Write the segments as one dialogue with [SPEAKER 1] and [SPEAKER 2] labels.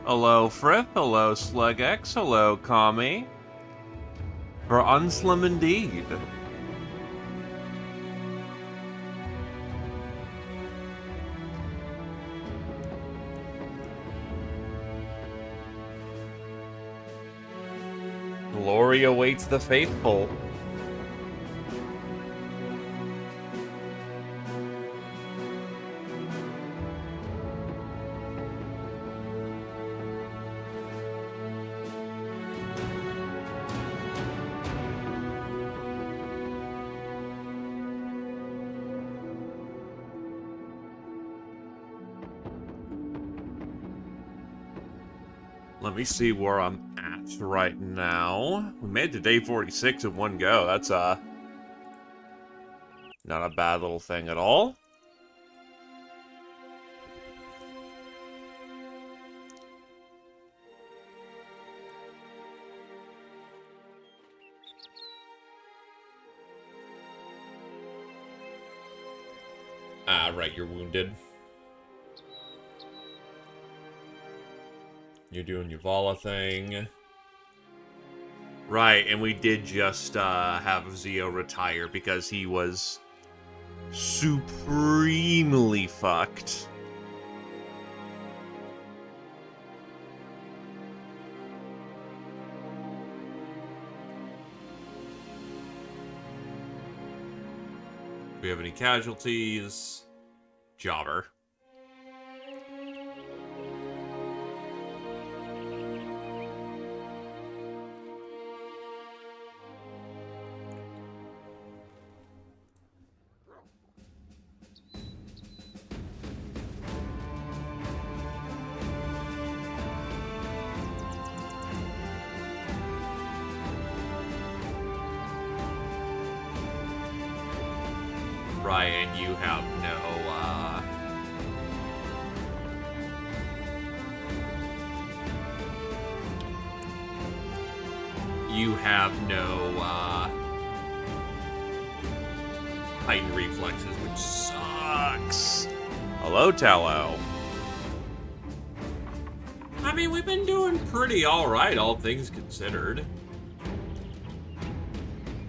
[SPEAKER 1] Hello, Frith. Hello, SlugX. Hello, Kami. For Unslim indeed. Glory awaits the faithful. Let me see where I'm at right now. We made it to day 46 in one go. That's not a bad little thing at all. Ah, right, you're wounded. You're doing your Vala thing. Right, and we did just have Zio retire because he was supremely fucked. Do we have any casualties? Jobber. Right, and you have no, you have no, heightened reflexes, which sucks. Hello, Tallow. I mean, we've been doing pretty alright, all things considered.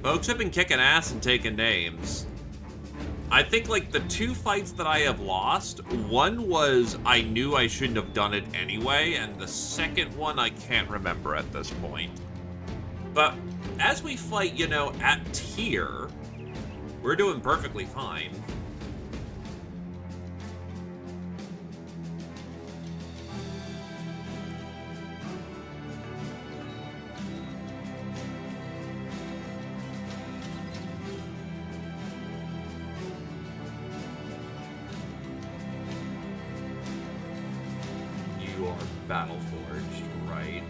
[SPEAKER 1] Folks have been kicking ass and taking names. I think, like, the two fights that I have lost, one was I knew I shouldn't have done it anyway, and the second one I can't remember at this point. But as we fight, you know, at tier, we're doing perfectly fine. You are battle forged, right?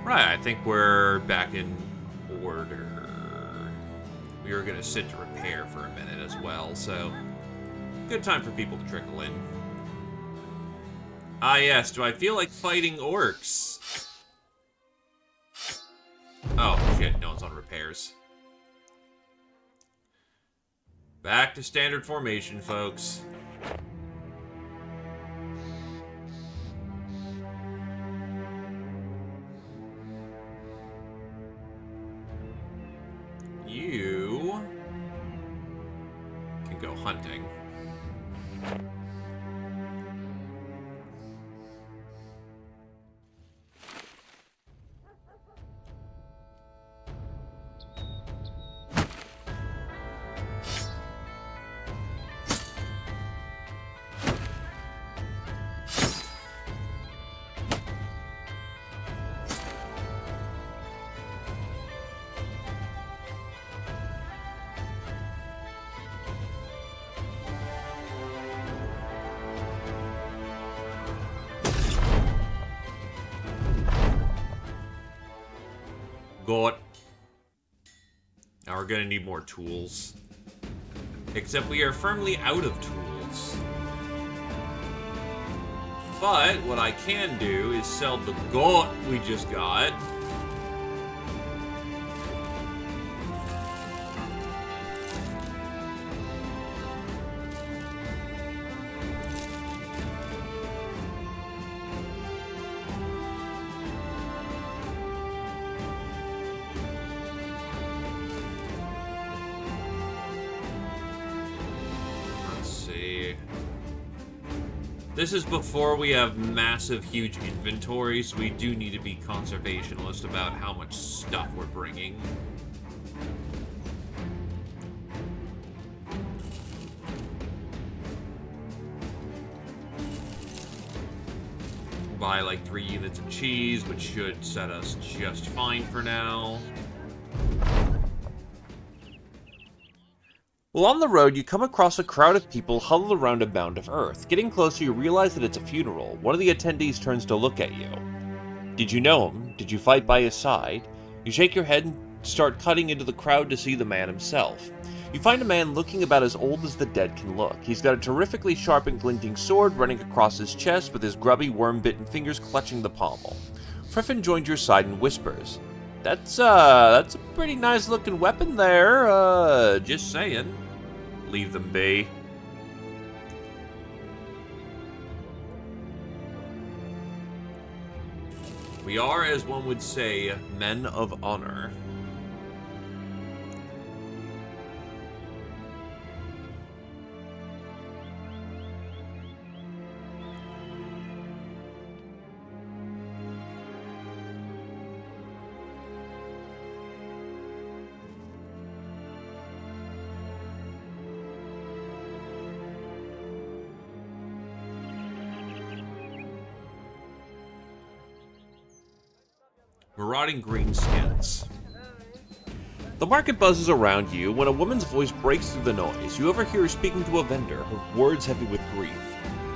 [SPEAKER 1] Right, I think we're back in order. We were going to sit to repair for a minute as well, so good time for people to trickle in. Ah, yes, do I feel like fighting orcs? Oh, shit, no one's on repairs. Back to standard formation, folks. You can go hunting. Got. Now we're gonna need more tools. Except we are firmly out of tools. But what I can do is sell the goat we just got. This is before we have massive, huge inventories. We do need to be conservationist about how much stuff we're bringing. Buy like 3 units of cheese, which should set us just fine for now.
[SPEAKER 2] While on the road, you come across a crowd of people huddled around a mound of earth. Getting closer, you realize that it's a funeral. One of the attendees turns to look at you. Did you know him? Did you fight by his side? You shake your head and start cutting into the crowd to see the man himself. You find a man looking about as old as the dead can look. He's got a terrifically sharp and glinting sword running across his chest, with his grubby, worm-bitten fingers clutching the pommel. Friffin joins your side and whispers, That's a pretty nice-looking weapon there,
[SPEAKER 1] Just saying. Leave them be. We are, as one would say, men of honor. Marauding greenskins.
[SPEAKER 2] The market buzzes around you when a woman's voice breaks through the noise. You overhear her speaking to a vendor, her words heavy with grief.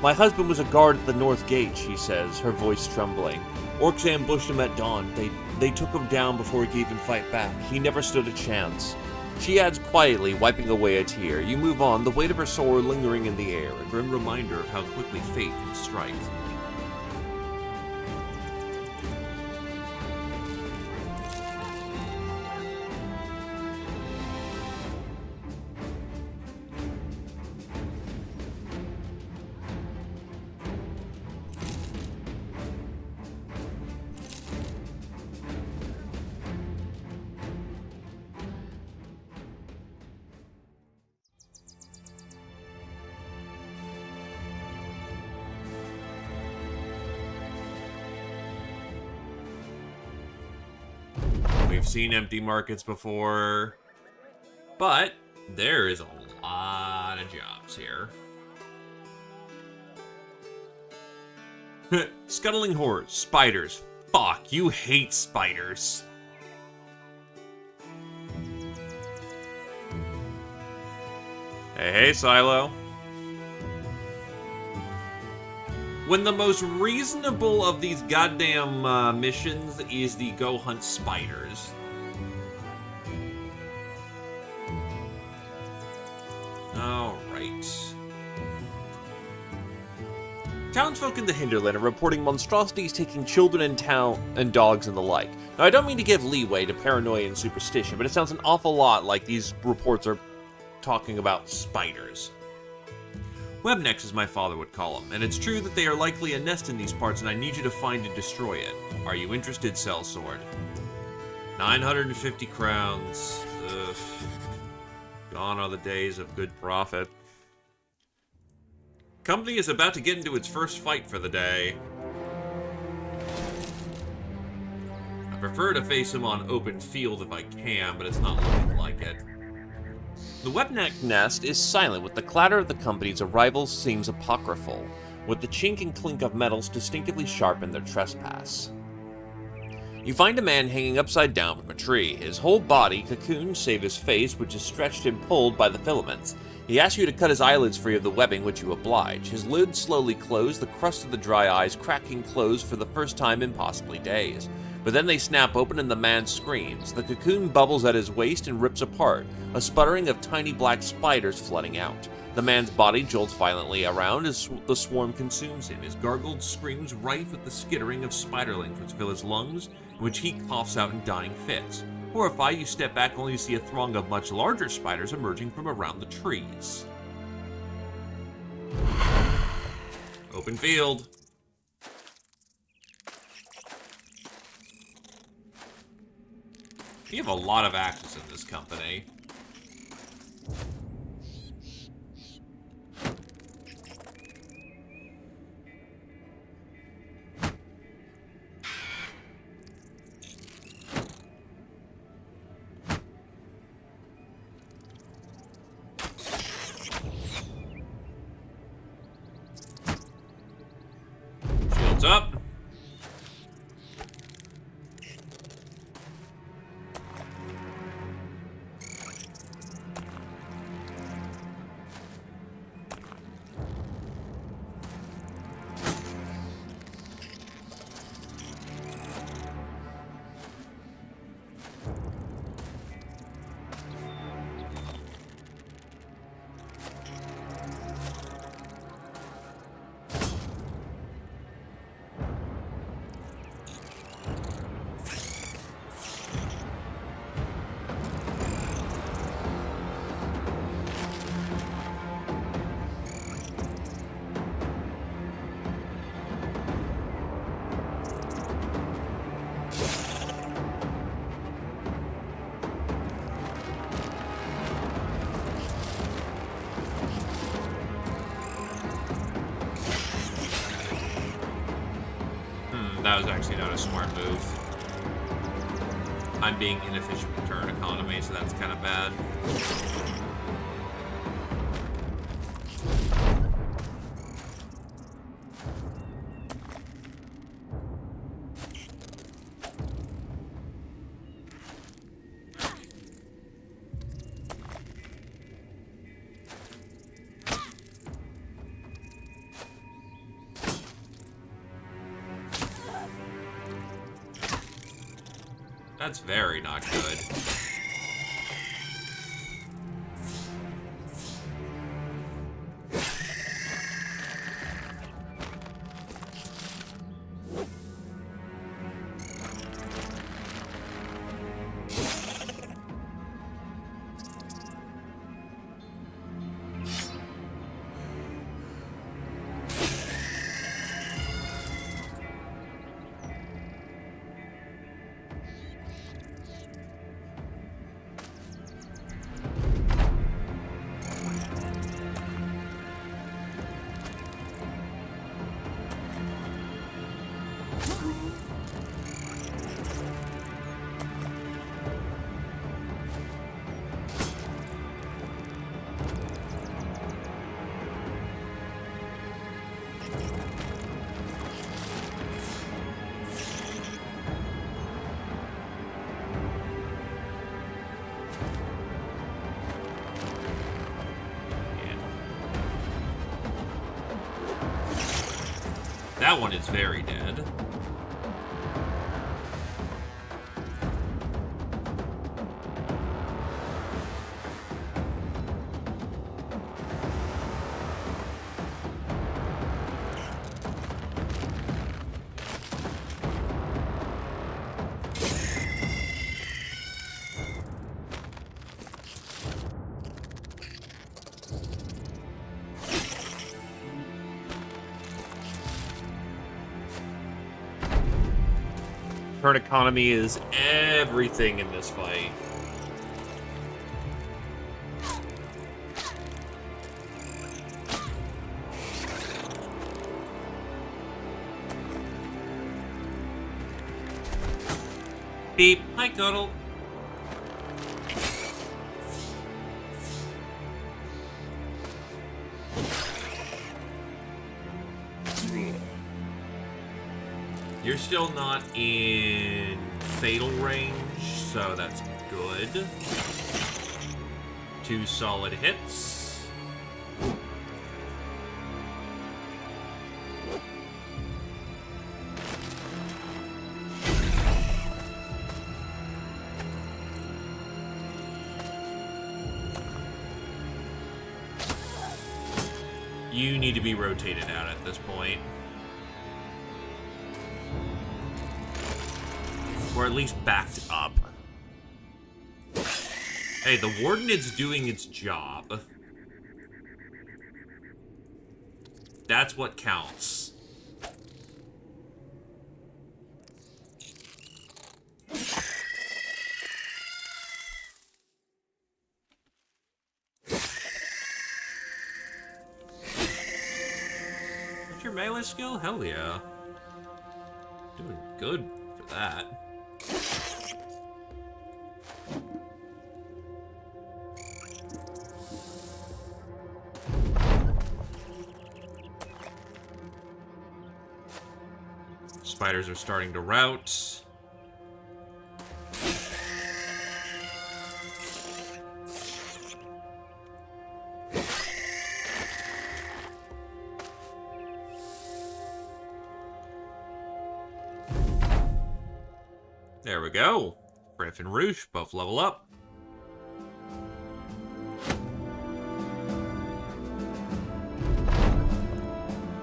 [SPEAKER 2] My husband was a guard at the north gate, she says, her voice trembling. Orcs ambushed him at dawn. They took him down before he could even fight back. He never stood a chance. She adds quietly, wiping away a tear. You move on, the weight of her sword lingering in the air,
[SPEAKER 1] A grim reminder of how quickly fate can strike. We've seen empty markets before, but there is a lot of jobs here. Scuttling horrors, spiders. Fuck, you hate spiders. Hey, Silo. When the most reasonable of these goddamn missions is the go hunt spiders. Alright.
[SPEAKER 2] Townsfolk in the hinterland are reporting monstrosities taking children in town and dogs and the like. Now, I don't mean to give leeway to paranoia and superstition, but it sounds an awful lot like these reports are talking about spiders.
[SPEAKER 1] Webnecks, as my father would call them, and it's true that they are likely a nest in these parts, and I need you to find and destroy it. Are you interested, Sellsword? 950 crowns. Ugh. Gone are the days of good profit. Company is about to get into its first fight for the day. I prefer to face him on open field if I can, but it's not looking like it.
[SPEAKER 2] The Webneck nest is silent, with the clatter of the company's arrival seems apocryphal, with the chink and clink of metals distinctively sharp in their trespass. You find a man hanging upside down from a tree, his whole body cocooned save his face, which is stretched and pulled by the filaments. He asks you to cut his eyelids free of the webbing, which you oblige. His lids slowly close, the crust of the dry eyes cracking closed for the first time in possibly days. But then they snap open and the man screams. The cocoon bubbles at his waist and rips apart, a sputtering of tiny black spiders flooding out. The man's body jolts violently around as the swarm consumes him. His gargled screams rife with the skittering of spiderlings which fill his lungs, in which he coughs out in dying fits. Horrified, you step back only to see a throng of much larger spiders emerging from around the trees. Open field. You have a lot of axes in this company. Shields up. That was actually not a smart move. I'm being inefficient with turn economy, so that's kind of bad. That's very not good. That one is very dead. Turn economy is everything in this fight. Beep. Hi, Cuddle. You're still not in fatal range, so that's good. 2 solid hits.
[SPEAKER 1] You need to be rotated out at this point. Or at least backed up. Hey, the Warden is doing its job. That's what counts. What's your melee skill? Hell yeah. Doing good for that. Spiders are starting to rout. There we go. Griff and Roosh both level up.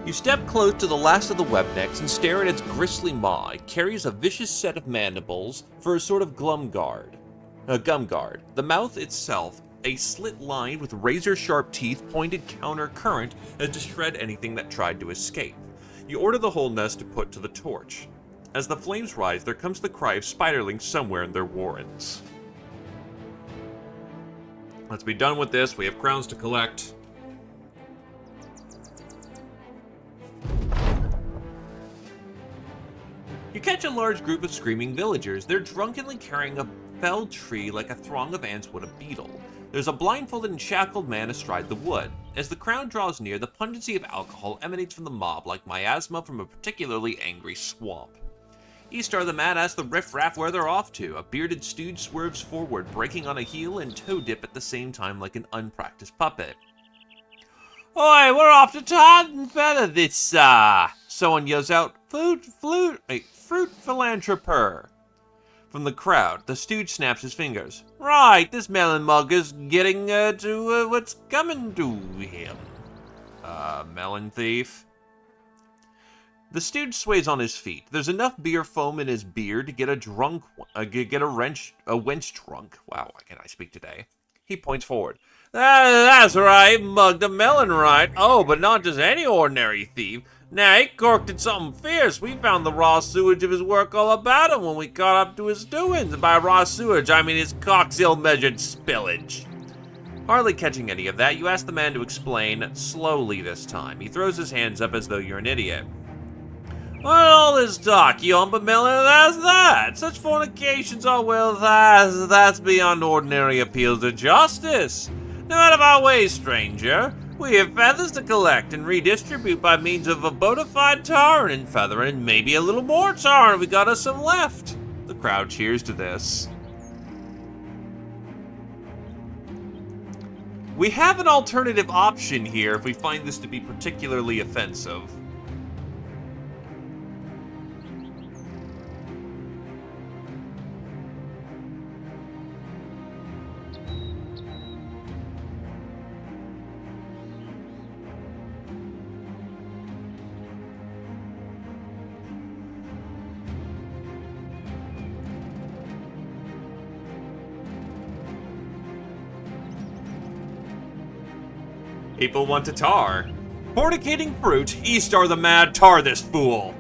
[SPEAKER 2] You step close to the last of the webnecks and stare at its gristly maw. It carries a vicious set of mandibles for a sort of gum guard. The mouth itself, a slit lined with razor-sharp teeth pointed counter-current as to shred anything that tried to escape. You order the whole nest to put to the torch. As the flames rise, there comes the cry of spiderlings somewhere in their warrens.
[SPEAKER 1] Let's be done with this. We have crowns to collect.
[SPEAKER 2] You catch a large group of screaming villagers. They're drunkenly carrying a felled tree like a throng of ants would a beetle. There's a blindfolded and shackled man astride the wood. As the crowd draws near, the pungency of alcohol emanates from the mob like miasma from a particularly angry swamp. Eastar the Mad asks the riffraff where they're off to. A bearded stooge swerves forward, breaking on a heel and toe dip at the same time like an unpracticed puppet. Oi, we're off to Todd and Feather this, Someone yells out, fruit philanthropper. From the crowd, the stooge snaps his fingers. Right, this melon mug is getting, to what's coming to him. Melon thief? The stooge sways on his feet. There's enough beer foam in his beard to get a wench drunk. Wow, can I speak today? He points forward. That's right, mugged a melon right. Oh, but not just any ordinary thief. Nah, he corked it something fierce. We found the raw sewage of his work all about him when we caught up to his doings. And by raw sewage, I mean his cock's ill-measured spillage. Hardly catching any of that, you ask the man to explain, slowly this time. He throws his hands up as though you're an idiot. What all this talk, you humble melon, that's that. Such fornications are that's beyond ordinary appeals to justice. Now out of our way, stranger. We have feathers to collect and redistribute by means of a bona fide tar and feather and maybe a little more tar and we got us some left. The crowd cheers to this. We have an alternative option here if we find this to be particularly offensive.
[SPEAKER 1] People want to tar. Fornicating fruit, Eastar the Mad, tar this fool.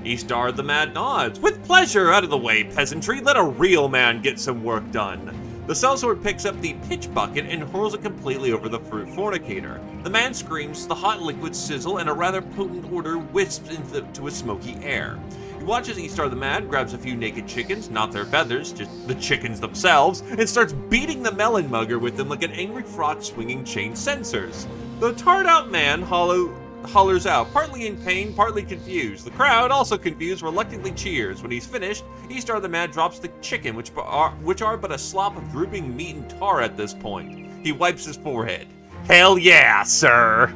[SPEAKER 1] Eastar the Mad nods. With pleasure, out of the way, peasantry, let a real man get some work done. The sellsword picks up the pitch bucket and hurls it completely over the fruit fornicator. The man screams, the hot liquid sizzle, and a rather potent odor wisps into a smoky air. He watches Eastar the Mad, grabs a few naked chickens, not their feathers, just the chickens themselves, and starts beating the melon mugger with them like an angry frog swinging chain sensors. The tarred-out man hollers out, partly in pain, partly confused. The crowd, also confused, reluctantly cheers. When he's finished, Eastar the Mad drops the chicken, which are but a slop of drooping meat and tar at this point. He wipes his forehead. Hell yeah, sir!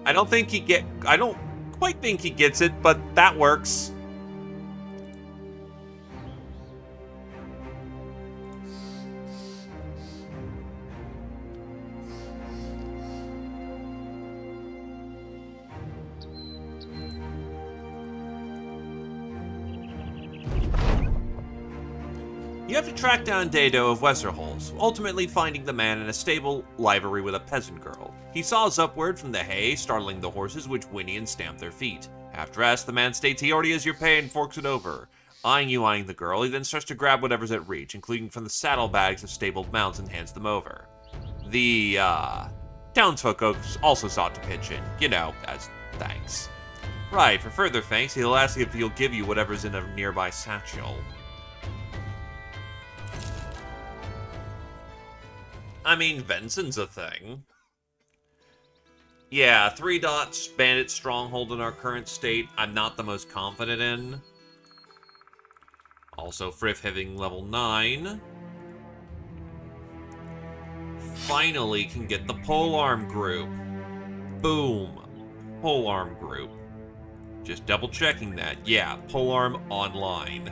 [SPEAKER 1] I don't quite think he gets it, but that works. You have to track down Dado of Westerholz, ultimately finding the man in a stable livery with a peasant girl. He saws upward from the hay, startling the horses, which whinny and stamp their feet. Half dressed, the man states he already has your pay and forks it over. Eyeing the girl, he then starts to grab whatever's at reach, including from the saddlebags of stabled mounts, and hands them over. The, townsfolk also sought to pitch in, as thanks. Right, for further thanks, he'll ask if he'll give you whatever's in a nearby satchel. I mean, Vensen's a thing. Yeah, 3 dots, Bandit Stronghold in our current state, I'm not the most confident in. Also, Frith hitting level 9. Finally can get the polearm group. Boom. Polearm group. Just double checking that. Yeah, polearm online.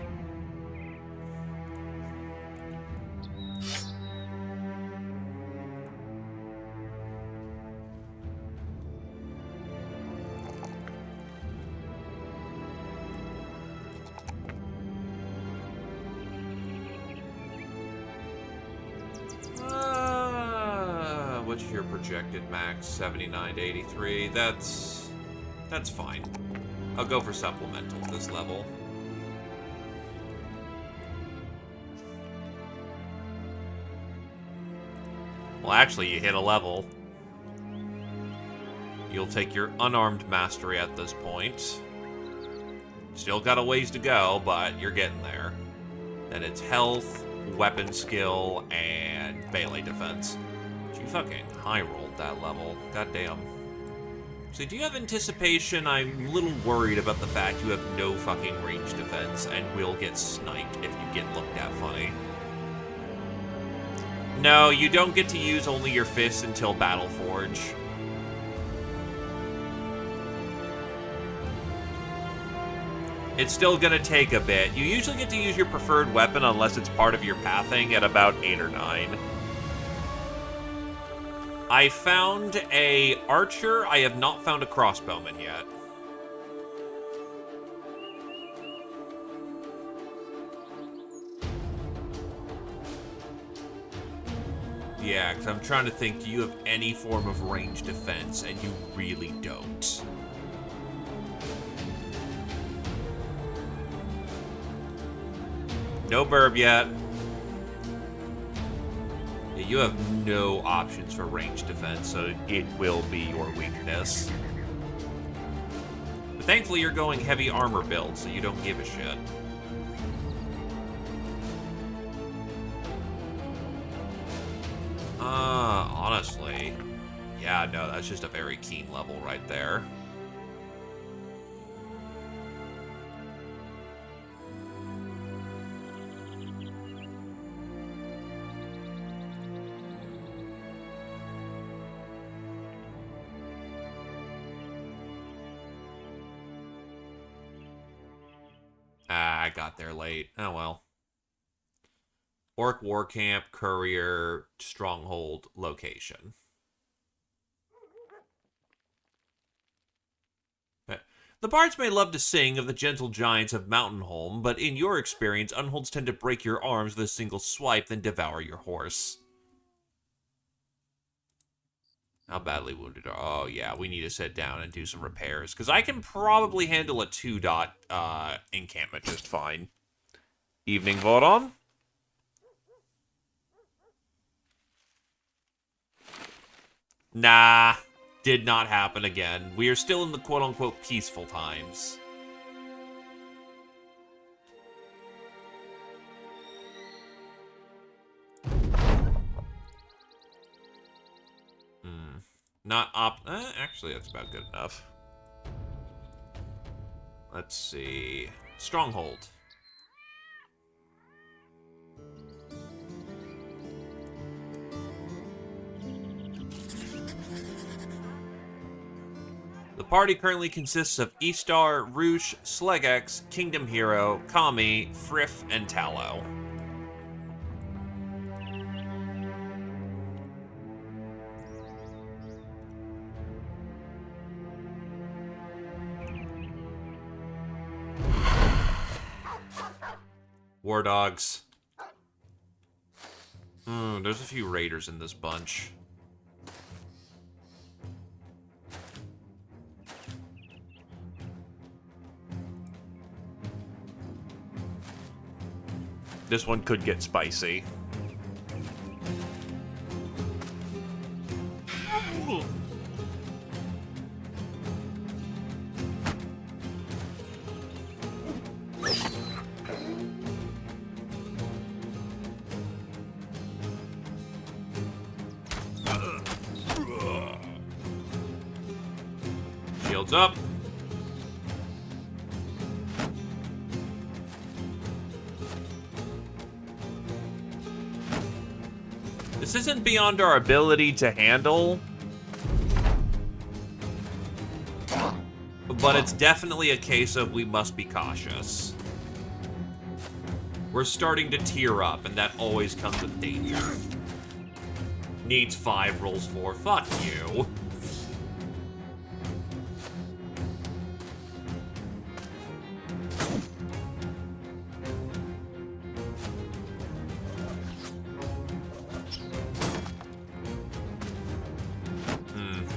[SPEAKER 1] What's your projected max? 79 to 83. That's fine. I'll go for supplemental this level. Well, actually, you hit a level. You'll take your unarmed mastery at this point. Still got a ways to go, but you're getting there. Then it's health, weapon skill, and melee defense. You fucking high-rolled that level. Goddamn. So do you have anticipation? I'm a little worried about the fact you have no fucking range defense and will get sniped if you get looked at funny. No, you don't get to use only your fists until Battleforge. It's still gonna take a bit. You usually get to use your preferred weapon unless it's part of your pathing at about 8 or 9. I found a archer. I have not found a crossbowman yet. Yeah, because I'm trying to think, do you have any form of range defense? And you really don't. No burb yet. Yeah, you have no options for range defense, so it will be your weakness. But thankfully you're going heavy armor build, so you don't give a shit. Honestly, yeah, no, that's just a very keen level right there. I got there late. Oh well. Orc War Camp, Courier, Stronghold, Location. The bards may love to sing of the gentle giants of Mountainholm, but in your experience, Unholds tend to break your arms with a single swipe, then devour your horse. How badly wounded are... Oh, yeah, we need to sit down and do some repairs, because I can probably handle a 2-dot encampment just fine. Evening, Voron. Nah, did not happen again. We are still in the quote-unquote peaceful times. Not actually, that's about good enough. Let's see. Stronghold. The party currently consists of Eastar, Roosh, Slegex, Kingdom Hero, Kami, Frith, and Tallow. War Dogs. There's a few raiders in this bunch.
[SPEAKER 2] This one could get spicy.
[SPEAKER 1] Shields up. This isn't beyond our ability to handle, but it's definitely a case of we must be cautious. We're starting to tear up, and that always comes with danger. Needs 5 rolls for. Fuck you.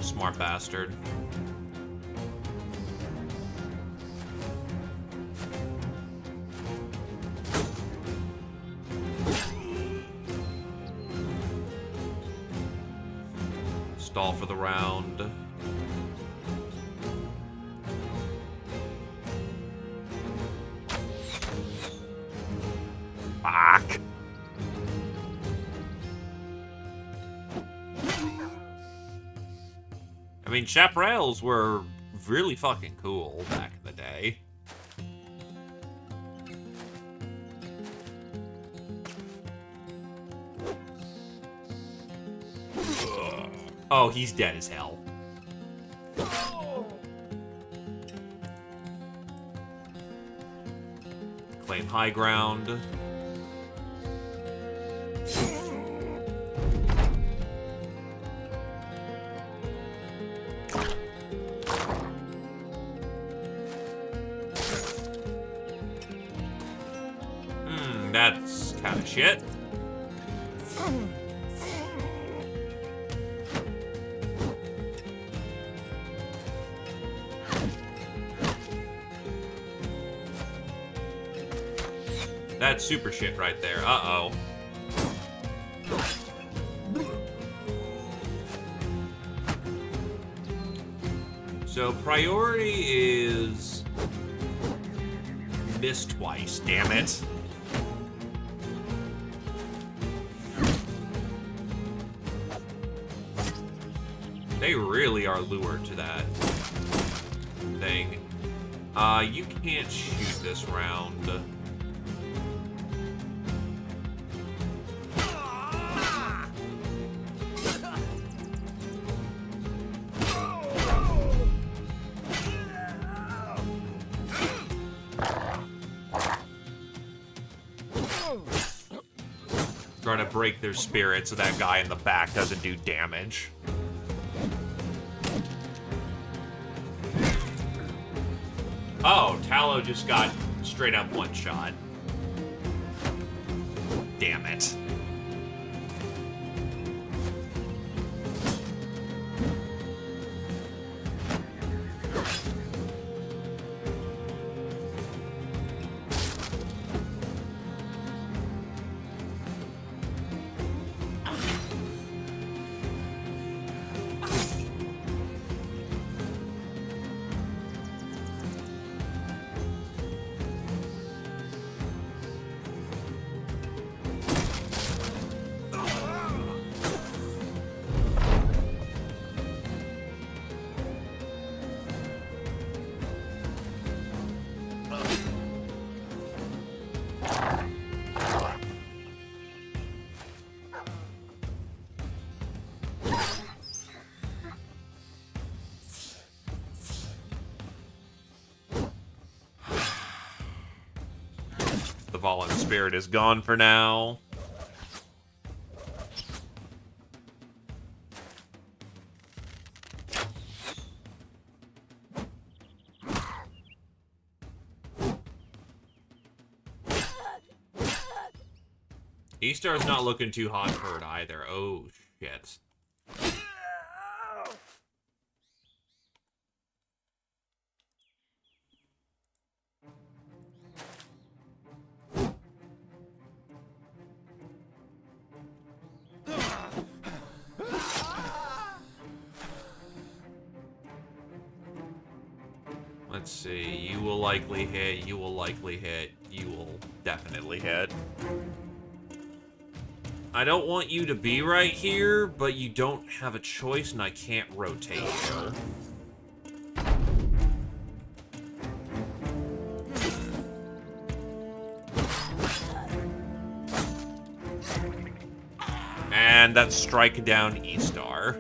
[SPEAKER 1] Smart bastard. Stall for the round.
[SPEAKER 2] Fuck.
[SPEAKER 1] I mean, chaparrals were really fucking cool back in the day. Oh, he's dead as hell. Claim high ground. That's kind of shit. That's super shit right there. Uh-oh. So priority is miss twice, damn it. They really are lured to that thing. You can't shoot this round. Trying to break their spirit so that guy in the back doesn't do damage. Oh, Tallow just got straight up one shot. Damn it. The fallen spirit is gone for now. E-Star's not looking too hot for it either. Oh, shit. Let's see. You will likely hit. You will likely hit. You will definitely hit. I don't want you to be right here, but you don't have a choice, and I can't rotate you. And that's strike down E-Star.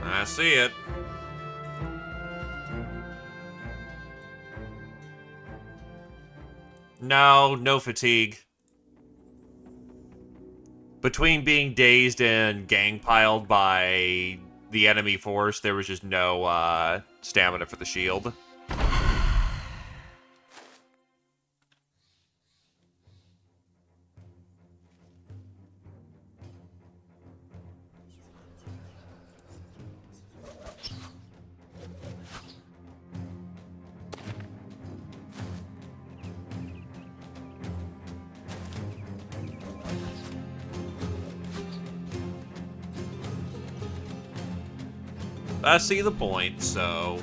[SPEAKER 1] I see it. No fatigue. Between being dazed and gang-piled by the enemy force, there was just no stamina for the shield. I see the point, so...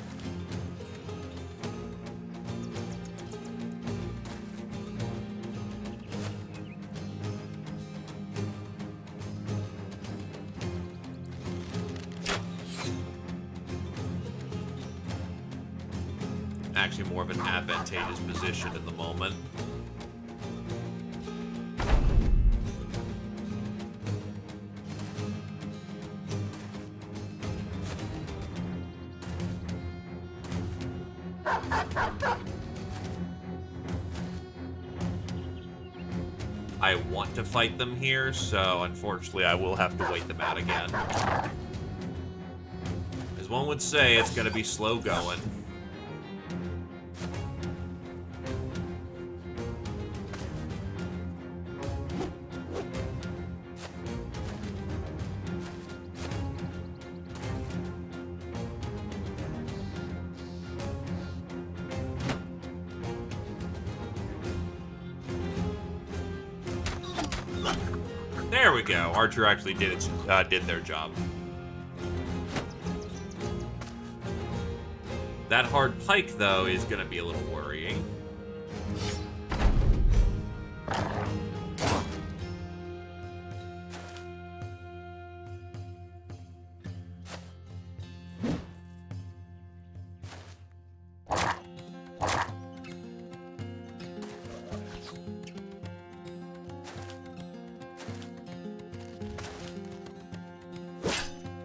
[SPEAKER 1] Actually more of an advantageous position in the moment. I want to fight them here, so unfortunately I will have to wait them out again. As one would say, it's gonna be slow going. There we go. Archer actually did their job. That hard pike, though, is going to be a little worrying.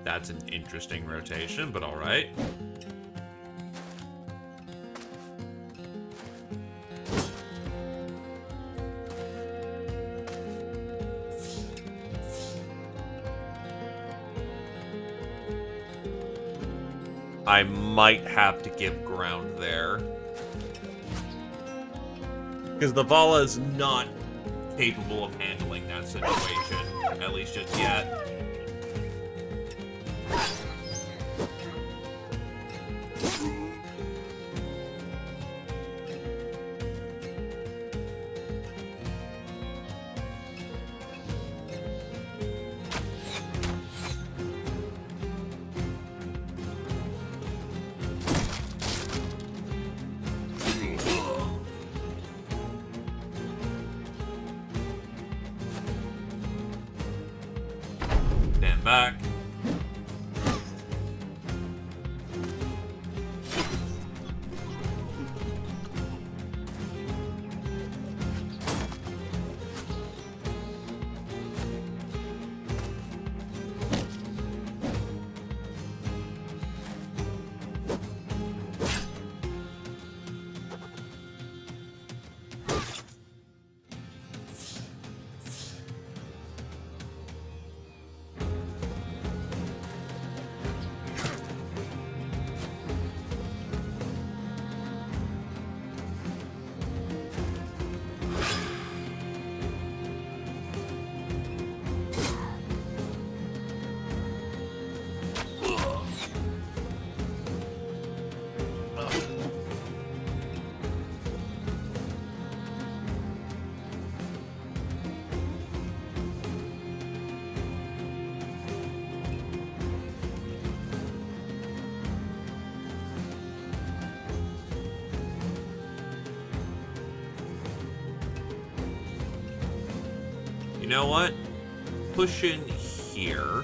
[SPEAKER 1] That's an interesting rotation, but alright. I might have to give ground there. Because the Vala is not capable of handling that situation, at least just yet. know what? Push in here.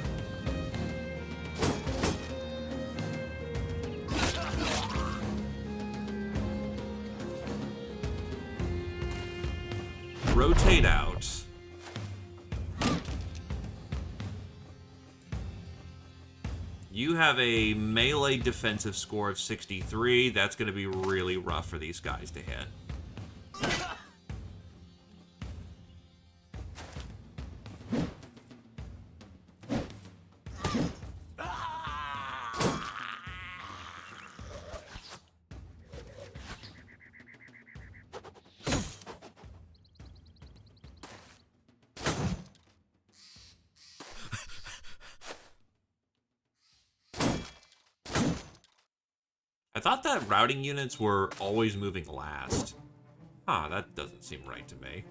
[SPEAKER 1] Rotate out. You have a melee defensive score of 63. That's going to be really rough for these guys to hit. I thought that routing units were always moving last. Huh, that doesn't seem right to me.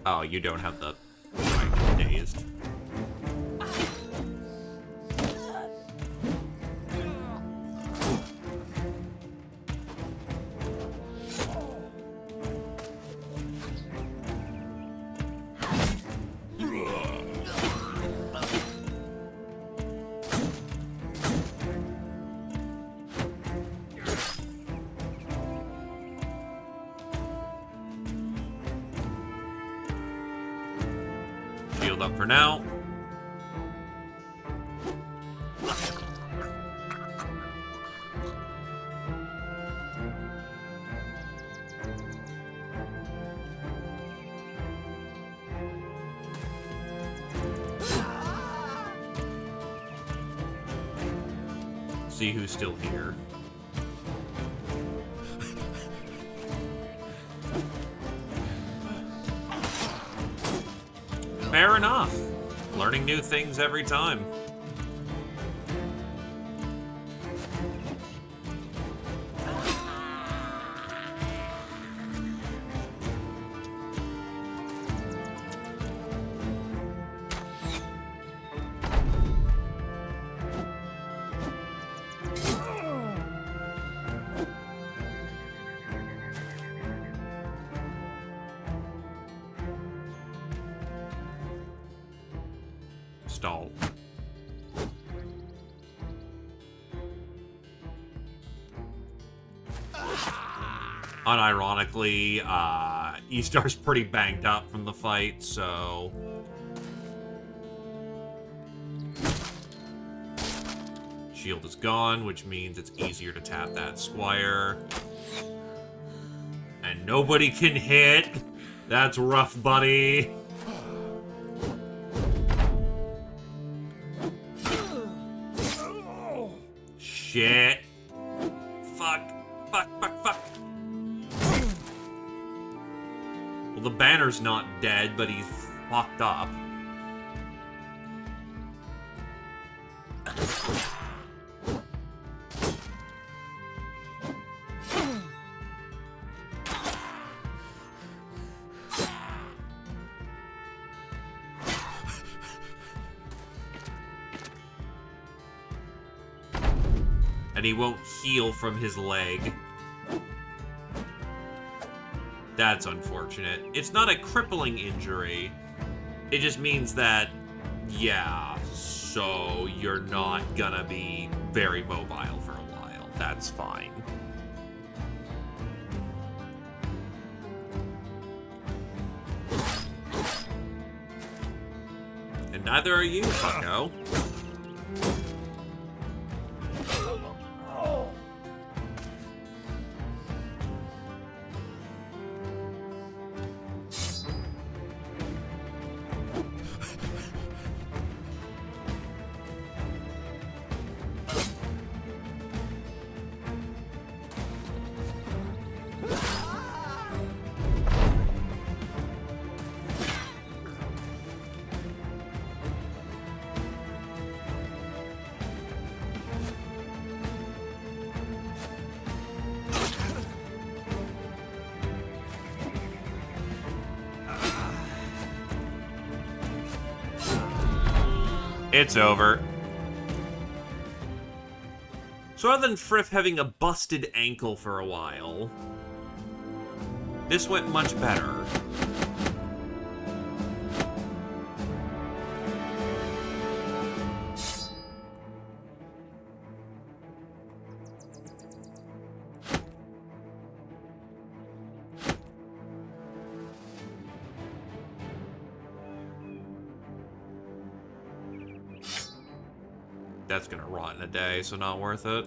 [SPEAKER 1] Oh, you don't have the right dazed. Shield up for now. See who's still here. Fair enough. Learning new things every time. Stall. Unironically, E-Star's pretty banged up from the fight, so... Shield is gone, which means it's easier to tap that Squire. And nobody can hit! That's rough, buddy! Shit. Fuck. Fuck. Well, the banner's not dead, but he's fucked up. And he won't heal from his leg. That's unfortunate. It's not a crippling injury. It just means that, yeah, so you're not gonna be very mobile for a while. That's fine. And neither are you, fucko. It's over. So other than Frith having a busted ankle for a while, this went much better. That's gonna rot in a day, so not worth it.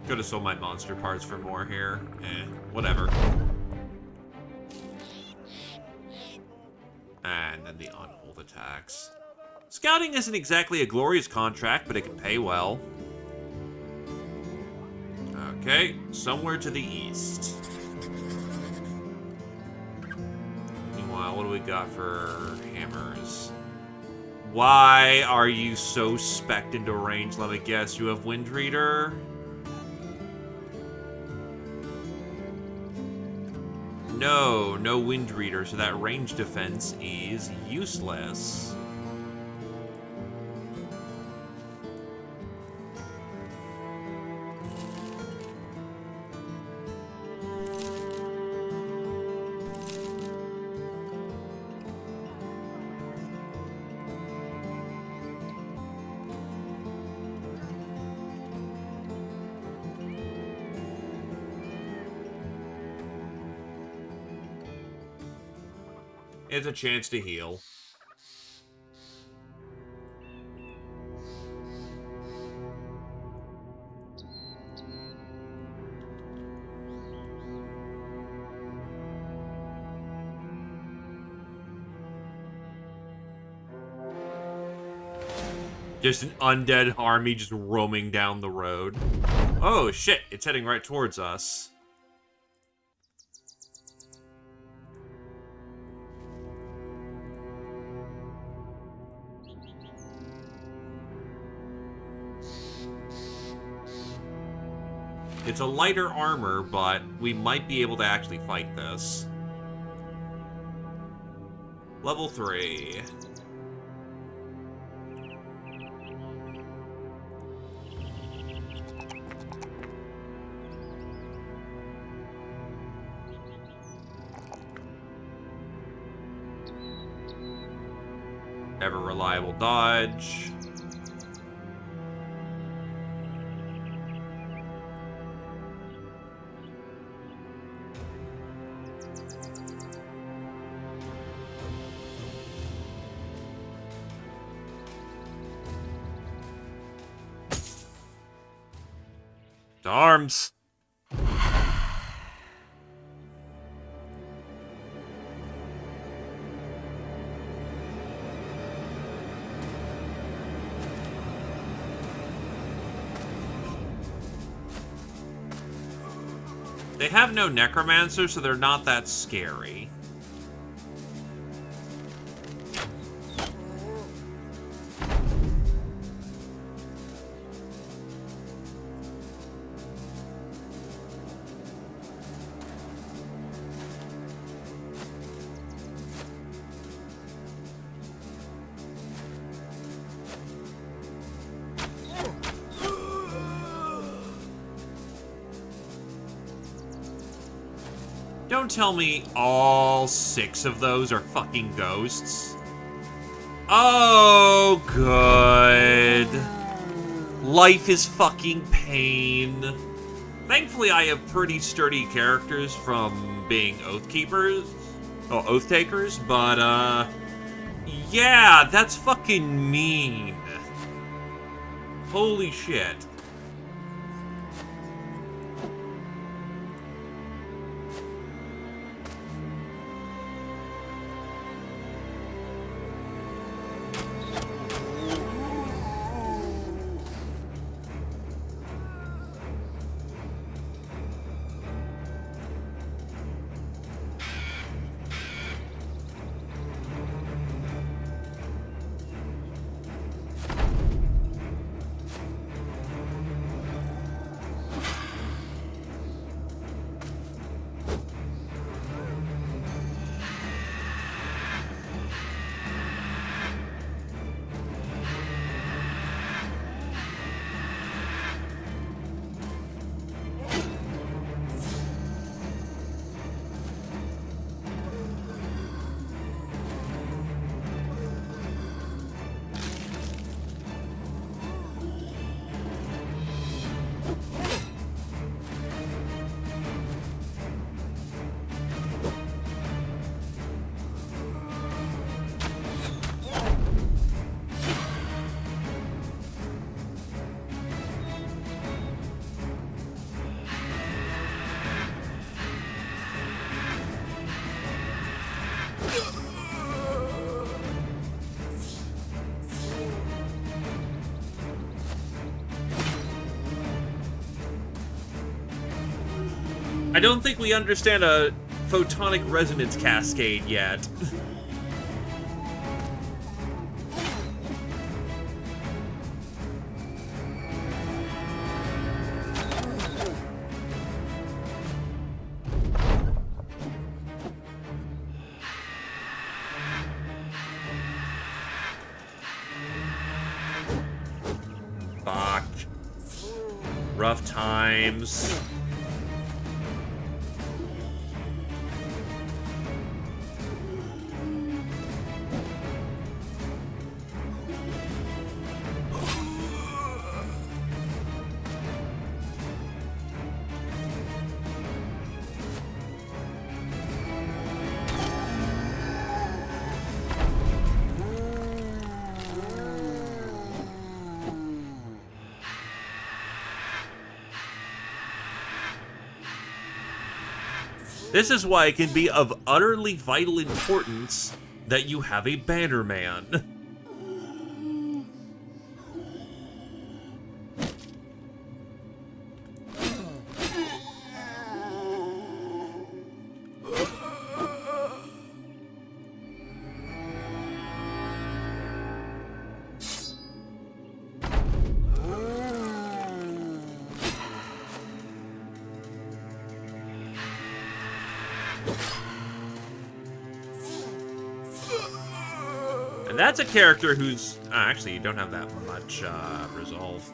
[SPEAKER 1] Could have sold my monster parts for more here. Whatever. And then the unhold attacks. Scouting isn't exactly a glorious contract, but it can pay well. Okay, somewhere to the east. Meanwhile, what do we got for hammers? Why are you so specced into range? Let me guess, you have Wind Reader? No, no Wind Reader, so that range defense is useless. It's a chance to heal. Just an undead army just roaming down the road. Oh shit, it's heading right towards us. It's a lighter armor, but we might be able to actually fight this. Level 3. Ever reliable dodge. To arms. They have no necromancer, so they're not that scary. Don't tell me all 6 of those are fucking ghosts. Oh, good. Life is fucking pain. Thankfully, I have pretty sturdy characters from being Oath Takers, but, yeah, that's fucking mean. Holy shit. I don't think we understand a photonic resonance cascade yet. Fuck. Rough times. This is why it can be of utterly vital importance that you have a Bannerman. And that's a character who's... actually, you don't have that much resolve.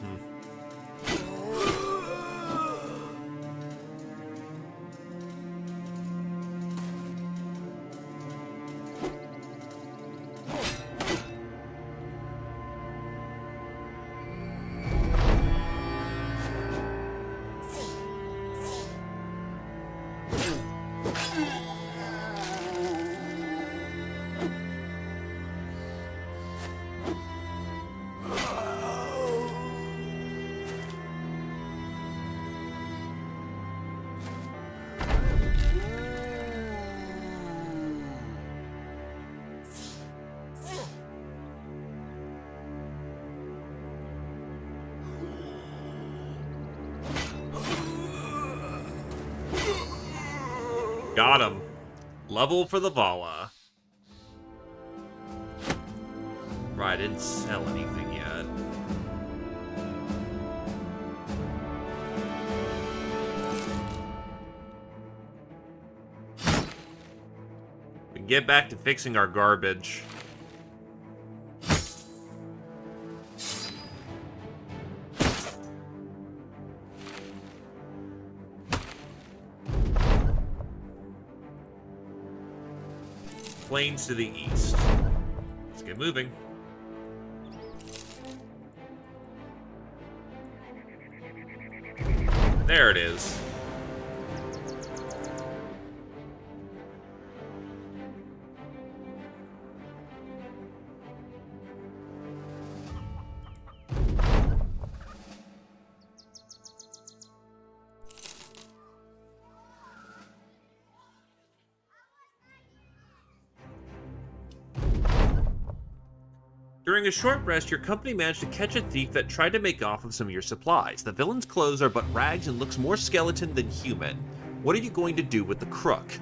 [SPEAKER 1] Got him. Level for the Vala. Right, I didn't sell anything yet. We can get back to fixing our garbage. Plains to the east. Let's get moving. There it is. During a short rest, your company managed to catch a thief that tried to make off with some of your supplies. The villain's clothes are but rags and looks more skeleton than human. What are you going to do with the crook?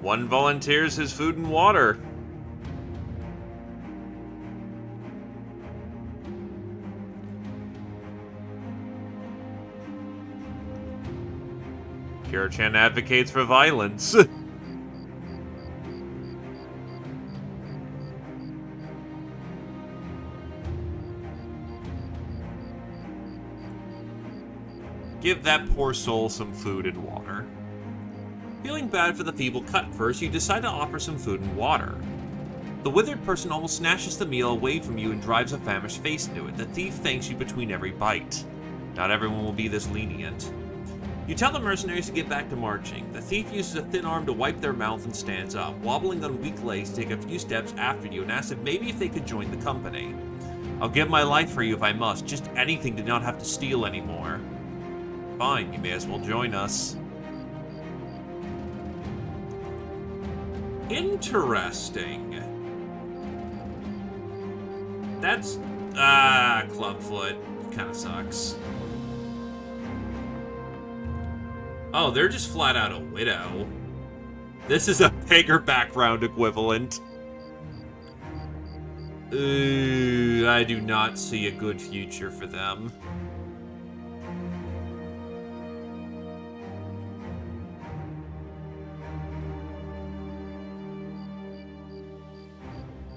[SPEAKER 1] One volunteers his food and water. Kira-chan advocates for violence. Give that poor soul some food and water. Feeling bad for the feeble cut first, you decide to offer some food and water. The withered person almost snatches the meal away from you and drives a famished face into it. The thief thanks you between every bite. Not everyone will be this lenient. You tell the mercenaries to get back to marching. The thief uses a thin arm to wipe their mouth and stands up, wobbling on weak legs to take a few steps after you and asks if maybe if they could join the company. I'll give my life for you if I must. Just anything to not have to steal anymore. Fine, you may as well join us. Interesting. That's... Clubfoot. Kinda sucks. Oh, they're just flat out a widow. This is a bigger background equivalent. I do not see a good future for them.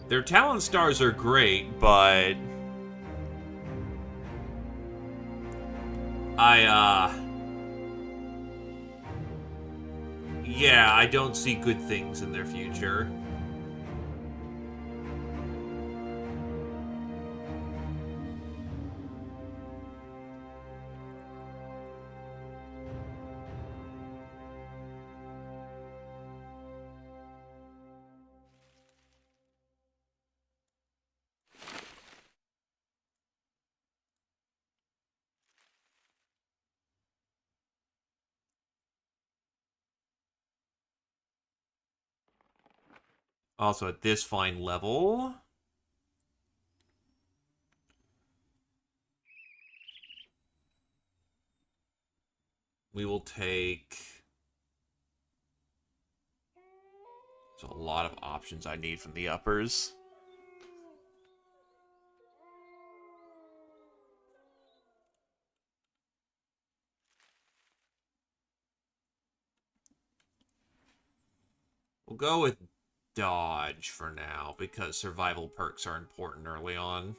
[SPEAKER 1] Their talent stars are great, but... Yeah, I don't see good things in their future. Also, at this fine level... we will take... There's a lot of options I need from the uppers. We'll go with dodge for now, because survival perks are important early on.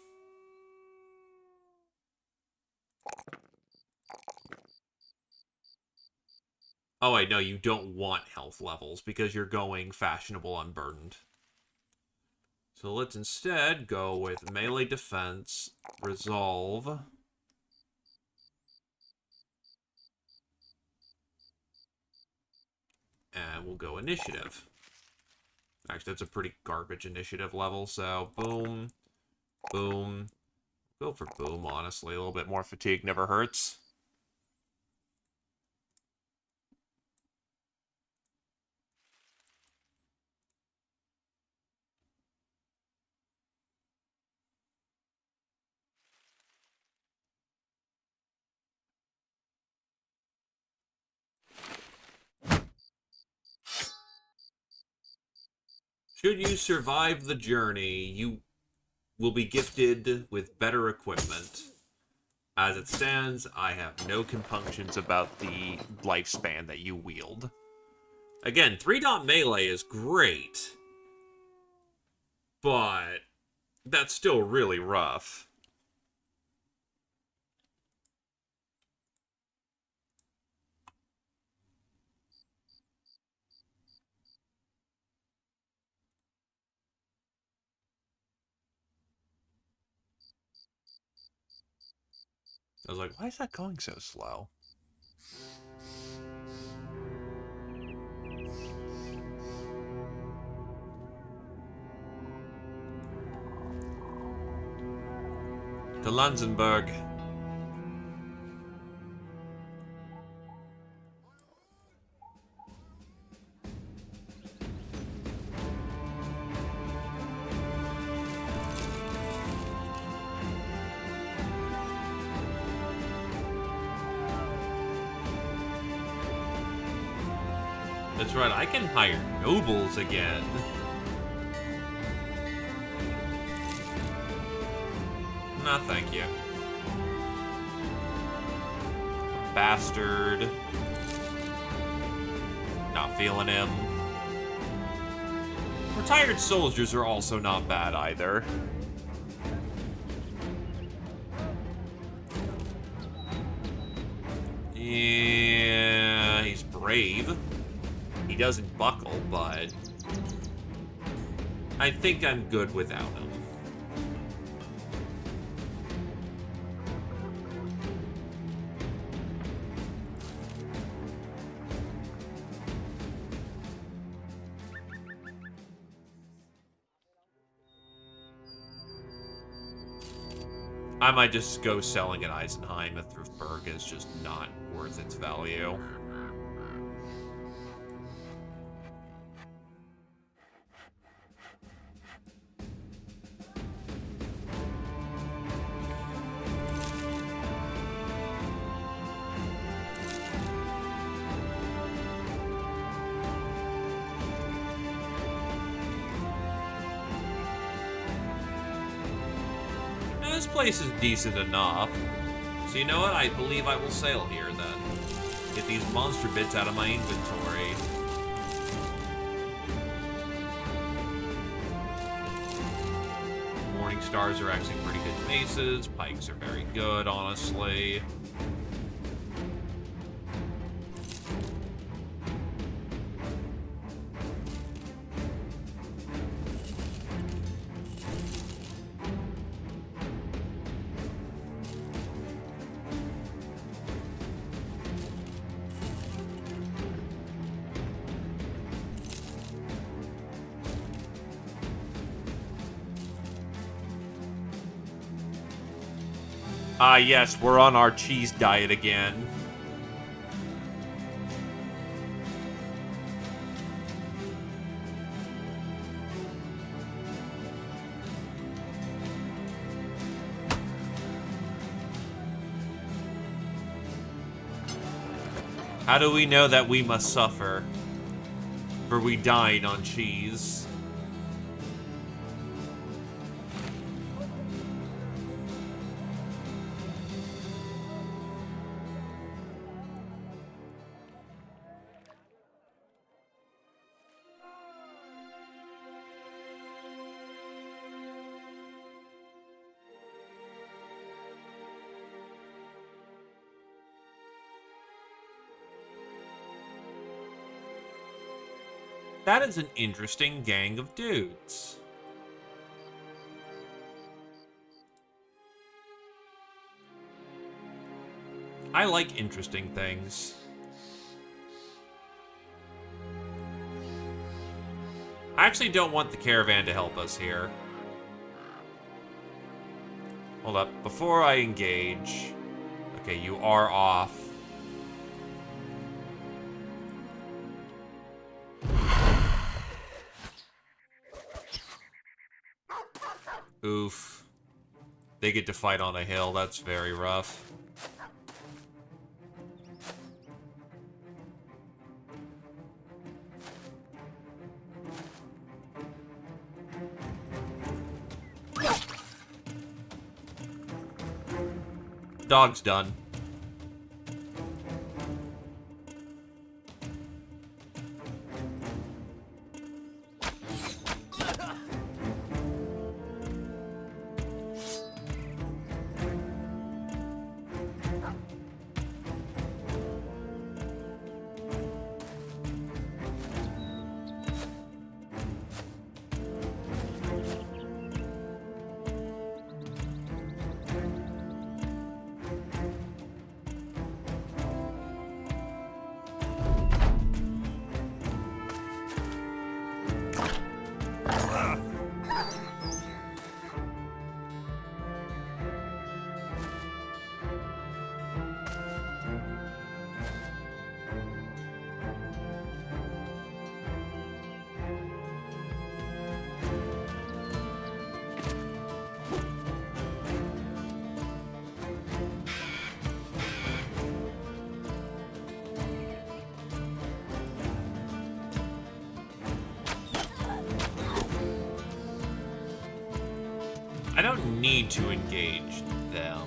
[SPEAKER 1] Oh, wait, no, you don't want health levels, because you're going fashionable unburdened. So let's instead go with melee defense, resolve, and we'll go initiative. Actually, that's a pretty garbage initiative level, so boom, boom. Go for boom, honestly. A little bit more fatigue never hurts. Should you survive the journey, you will be gifted with better equipment. As it stands, I have no compunctions about the lifespan that you wield. Again, 3-dot melee is great, but that's still really rough. I was like, why is that going so slow? To Lanzenberg. That's right, I can hire nobles again. Nah, thank you. Bastard. Not feeling him. Retired soldiers are also not bad either. Yeah, he's brave. He doesn't buckle, but I think I'm good without him. I might just go selling at Eisenheim if Thruthberg is just not worth its value. This place is decent enough. So you know what? I believe I will sail here then. Get these monster bits out of my inventory. Morning stars are actually pretty good maces. Pikes are very good, honestly. Ah, yes, we're on our cheese diet again. How do we know that we must suffer? For we dined on cheese. That is an interesting gang of dudes. I like interesting things. I actually don't want the caravan to help us here. Hold up, before I engage... Okay, you are off. Oof. They get to fight on a hill, that's very rough. Dog's done. I don't need to engage them.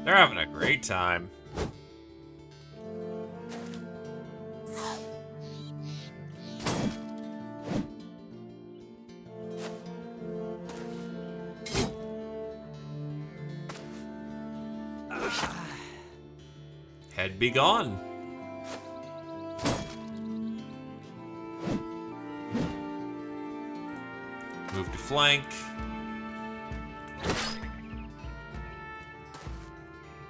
[SPEAKER 1] They're having a great time. Head be gone. Move to flank.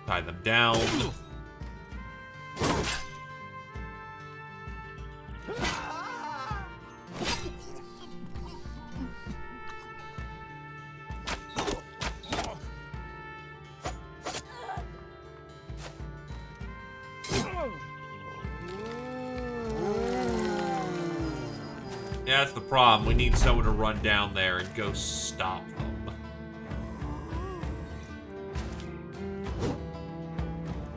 [SPEAKER 1] Tie them down. Yeah, that's the problem. We need someone to run down there and go stop them.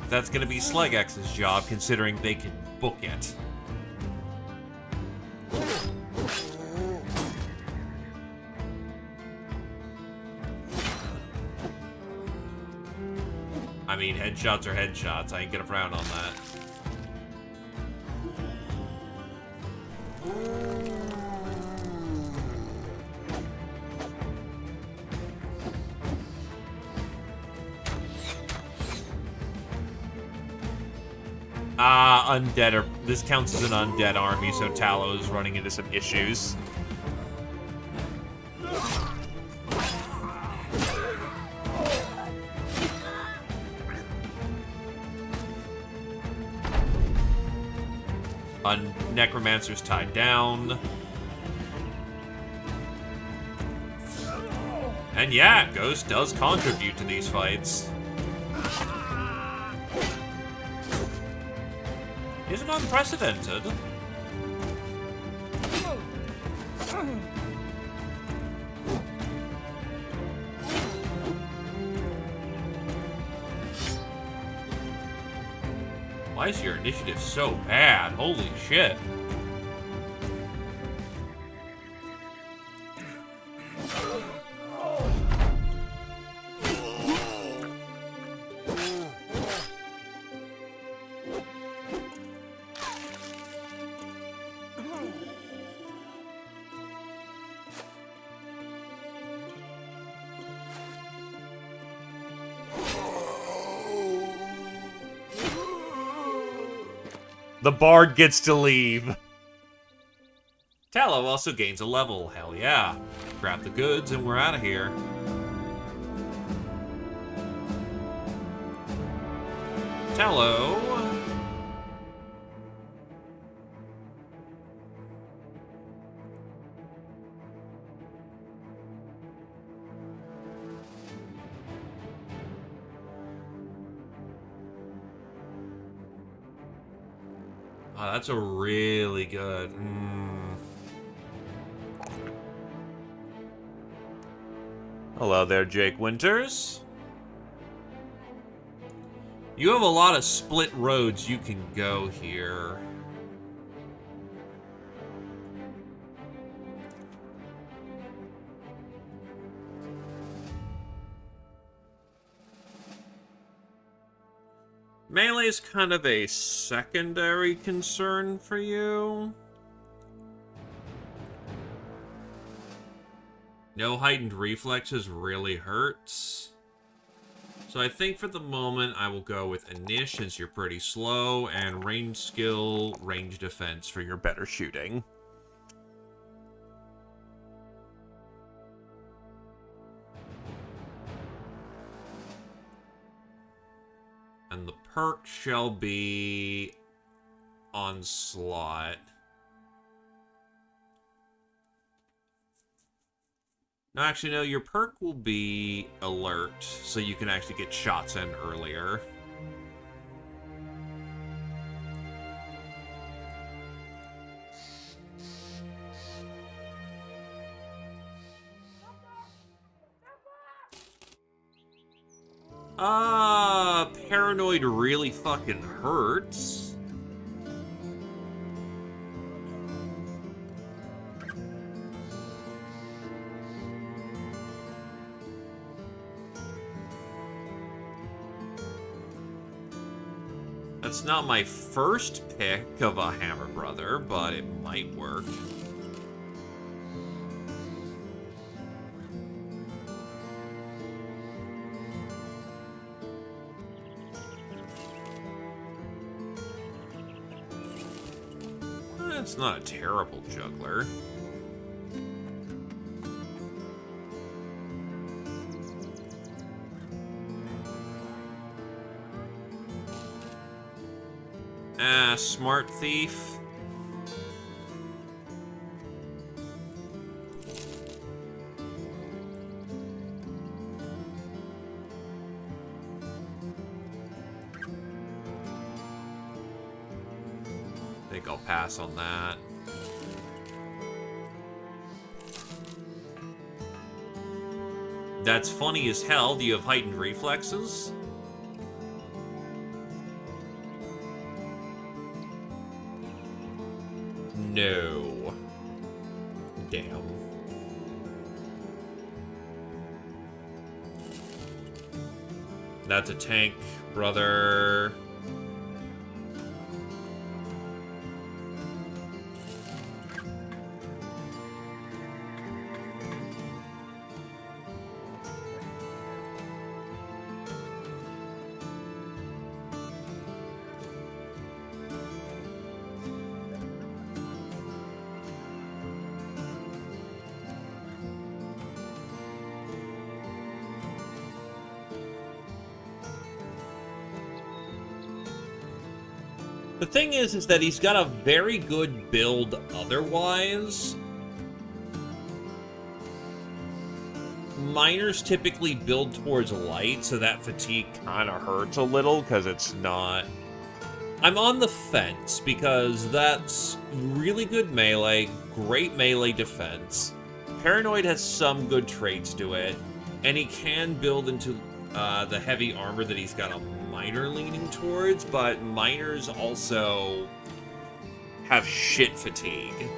[SPEAKER 1] That's gonna be Slegex's job, considering they can book it. I mean, headshots are headshots. I ain't gonna frown on that. Undead this counts as an undead army, so Tallow is running into some issues. Necromancer's tied down. And yeah, Ghost does contribute to these fights. Isn't unprecedented. Why is your initiative so bad? Holy shit. The bard gets to leave. Tallow also gains a level. Hell yeah. Grab the goods and we're out of here. Tallow. Oh, that's a really good. Hello there, Jake Winters. You have a lot of split roads you can go here. Melee is kind of a secondary concern for you. No heightened reflexes really hurts. So I think for the moment I will go with Inish since you're pretty slow, and range skill, range defense for your better shooting. And the perk shall be Onslaught. No, actually, no, your perk will be Alert, so you can actually get shots in earlier. Paranoid really fucking hurts. That's not my first pick of a Hammer Brother, but it might work. It's not a terrible juggler. Smart Thief. I think I'll pass on that. That's funny as hell. Do you have heightened reflexes? No. Damn. That's a tank, brother. The thing is that he's got a very good build otherwise. Miners typically build towards light, so that fatigue kind of hurts a little, because it's not... I'm on the fence, because that's really good melee, great melee defense. Paranoid has some good traits to it, and he can build into the heavy armor that he's got a miner leaning towards, but miners also have shit fatigue.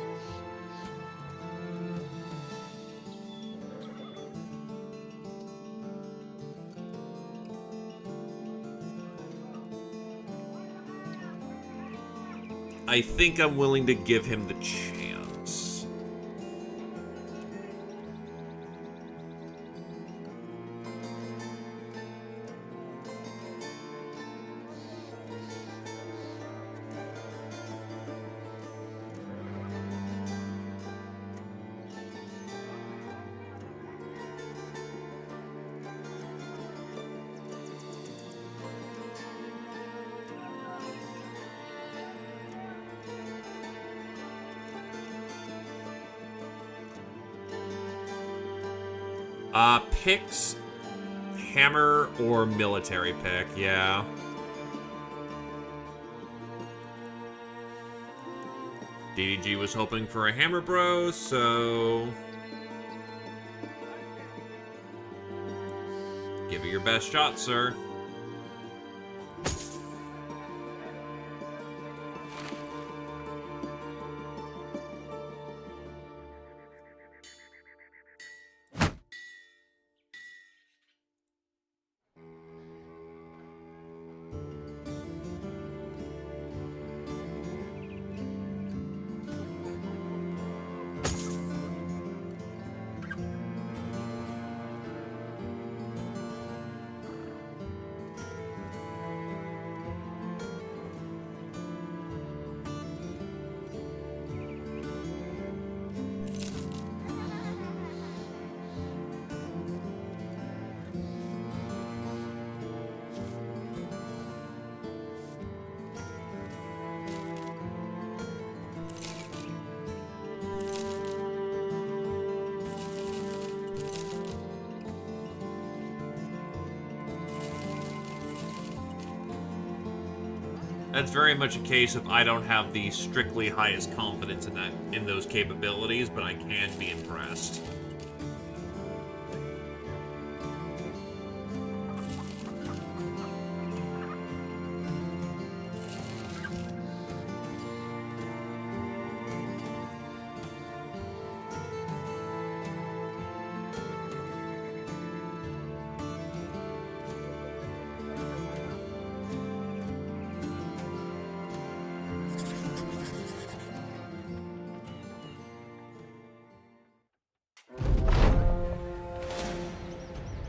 [SPEAKER 1] I think I'm willing to give him the chance. Picks hammer or military pick, yeah. DDG was hoping for a hammer bro, so... give it your best shot, sir. That's very much a case of I don't have the strictly highest confidence in those capabilities, but I can be impressed.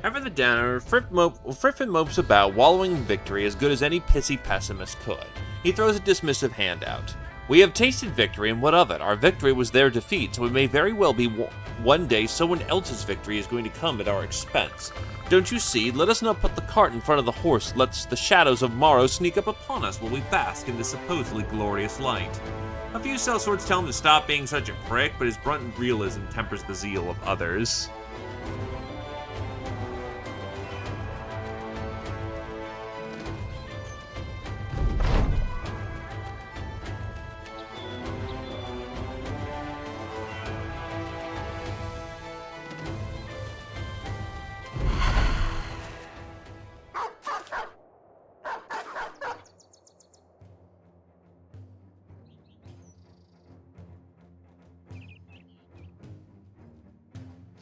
[SPEAKER 2] After the dinner, Friffin mopes about, wallowing in victory as good as any pissy pessimist could. He throws a dismissive hand out. We have tasted victory, and what of it? Our victory was their defeat, so it may very well be one day someone else's victory is going to come at our expense. Don't you see? Let us not put the cart in front of the horse, lest the shadows of morrow sneak up upon us while we bask in this supposedly glorious light. A few sellswords tell him to stop being such a prick, but his blunt realism tempers the zeal of others.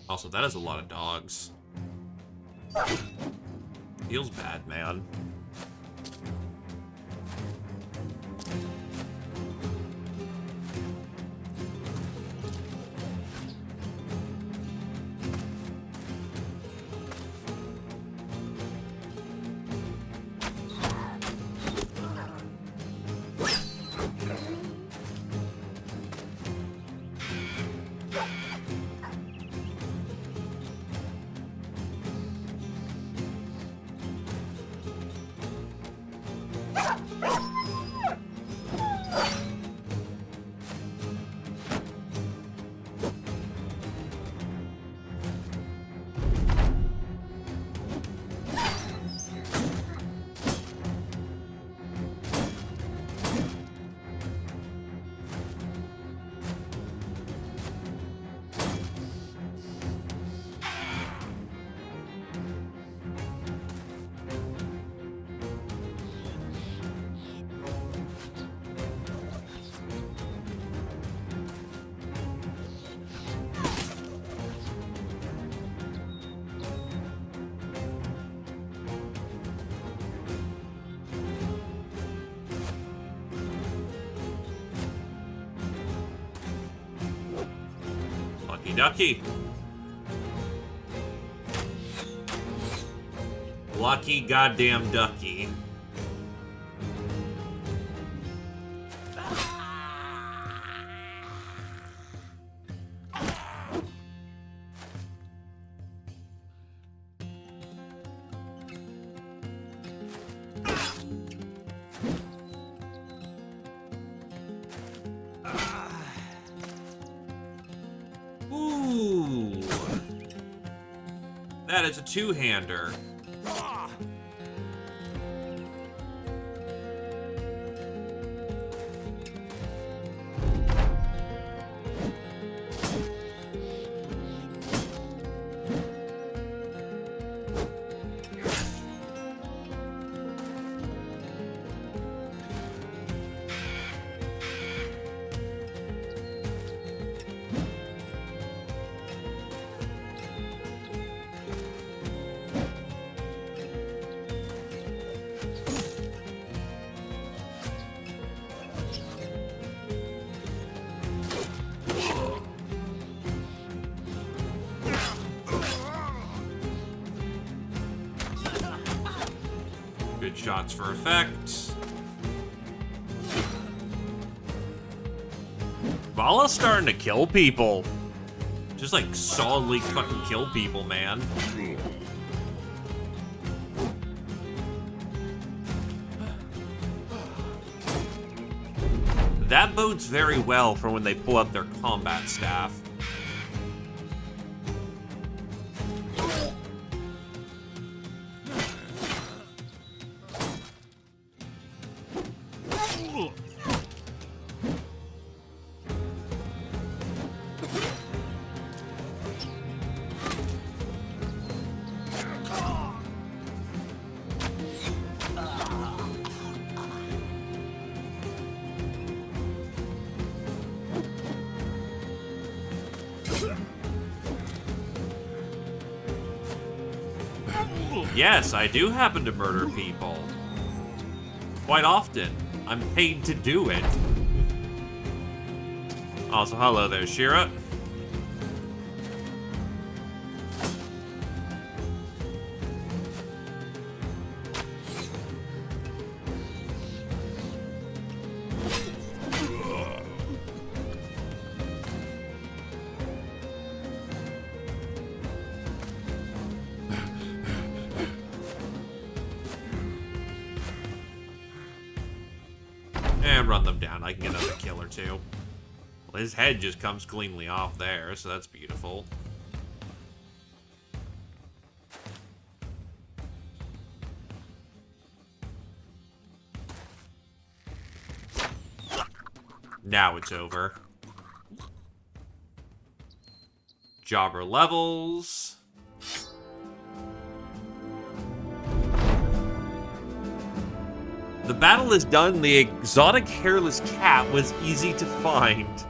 [SPEAKER 2] Also, that is a lot of dogs. Feels bad, man. Lucky ducky. Lucky goddamn ducky. Ooh. That is a two-hander. Good shots for effect. Vala's starting to kill people. Just like solidly fucking kill people, man. That bodes very well for when they pull out their combat staff. Yes, I do happen to murder people. Quite often. I'm paid to do it. Also, hello there, Shira.
[SPEAKER 1] and run them down. I can get another kill or two. Well, his head just comes cleanly off there, so that's beautiful. Now it's over. Jobber levels. The battle is done. The exotic hairless cat was easy to find.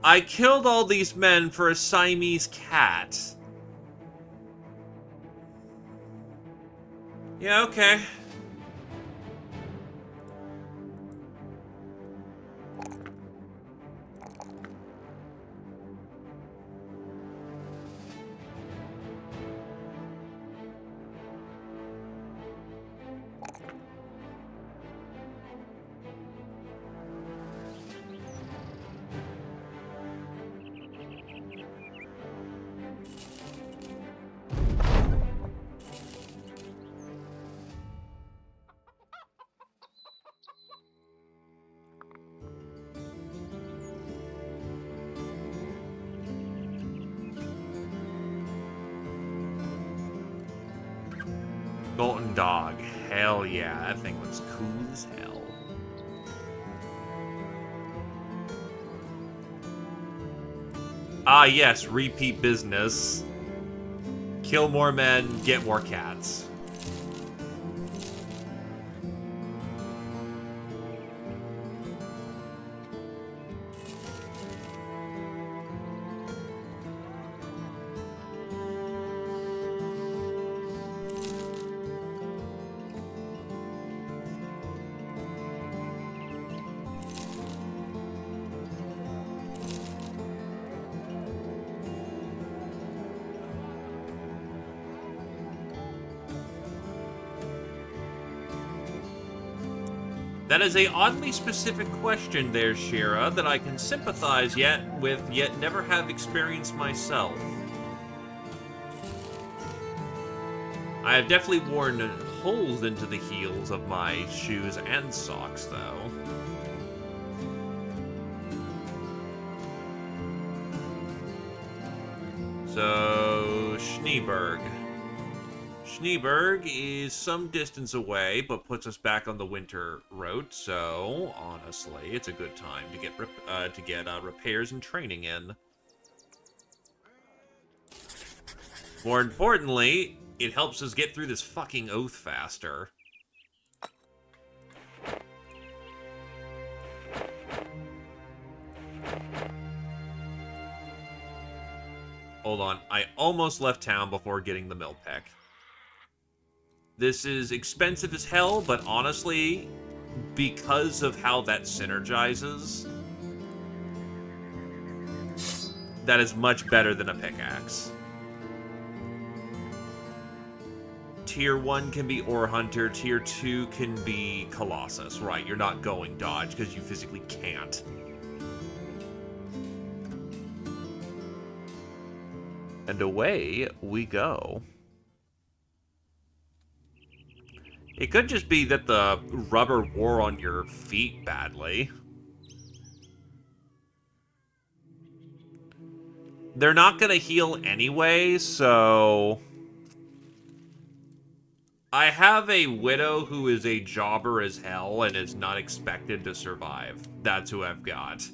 [SPEAKER 1] I killed all these men for a Siamese cat. Yeah, okay. Golden Dog. Hell yeah, that thing looks cool as hell. Ah yes, repeat business. Kill more men, get more cats. That is a oddly specific question there, Shira, that I can sympathize with, yet never have experienced myself. I have definitely worn holes into the heels of my shoes and socks, though. So, Schneeberg. Schneeberg is some distance away, but puts us back on the winter route, so honestly, it's a good time to get repairs and training in. More importantly, it helps us get through this fucking oath faster. Hold on, I almost left town before getting the mill peck. This is expensive as hell, but honestly, because of how that synergizes, that is much better than a pickaxe. Tier 1 can be Ore Hunter, Tier 2 can be Colossus. Right, you're not going dodge because you physically can't. And away we go. It could just be that the rubber wore on your feet badly. They're not going to heal anyway, so... I have a widow who is a jobber as hell and is not expected to survive. That's who I've got.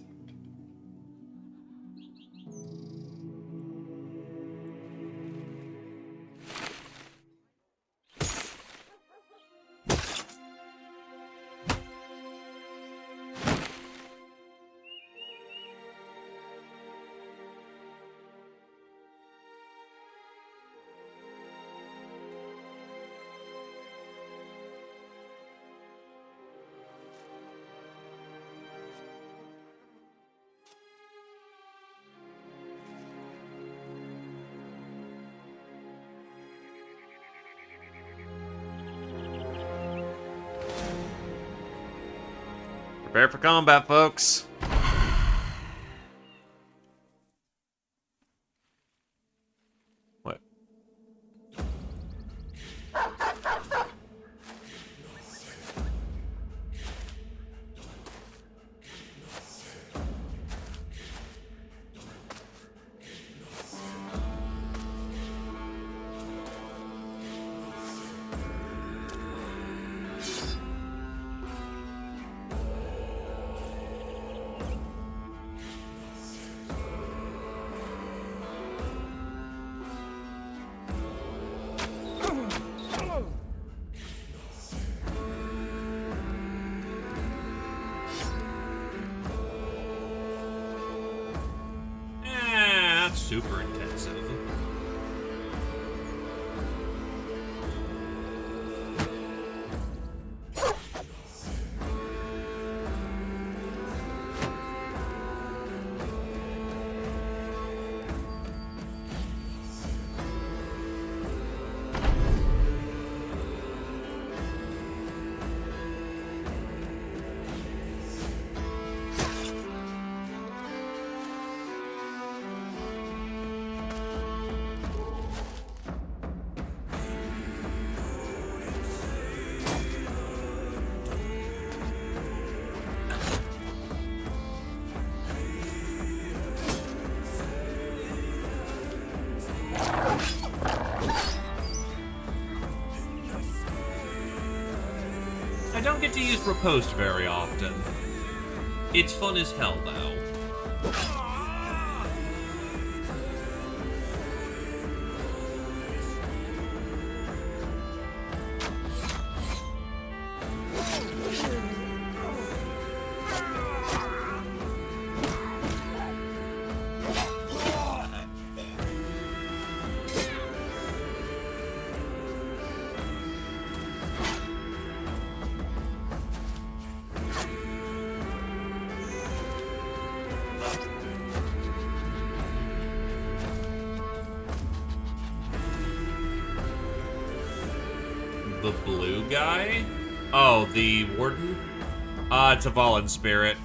[SPEAKER 1] Prepare for combat, folks. What? don't get to use Riposte very often. It's fun as hell, though. The blue guy? Oh, the warden? It's a Valen spirit.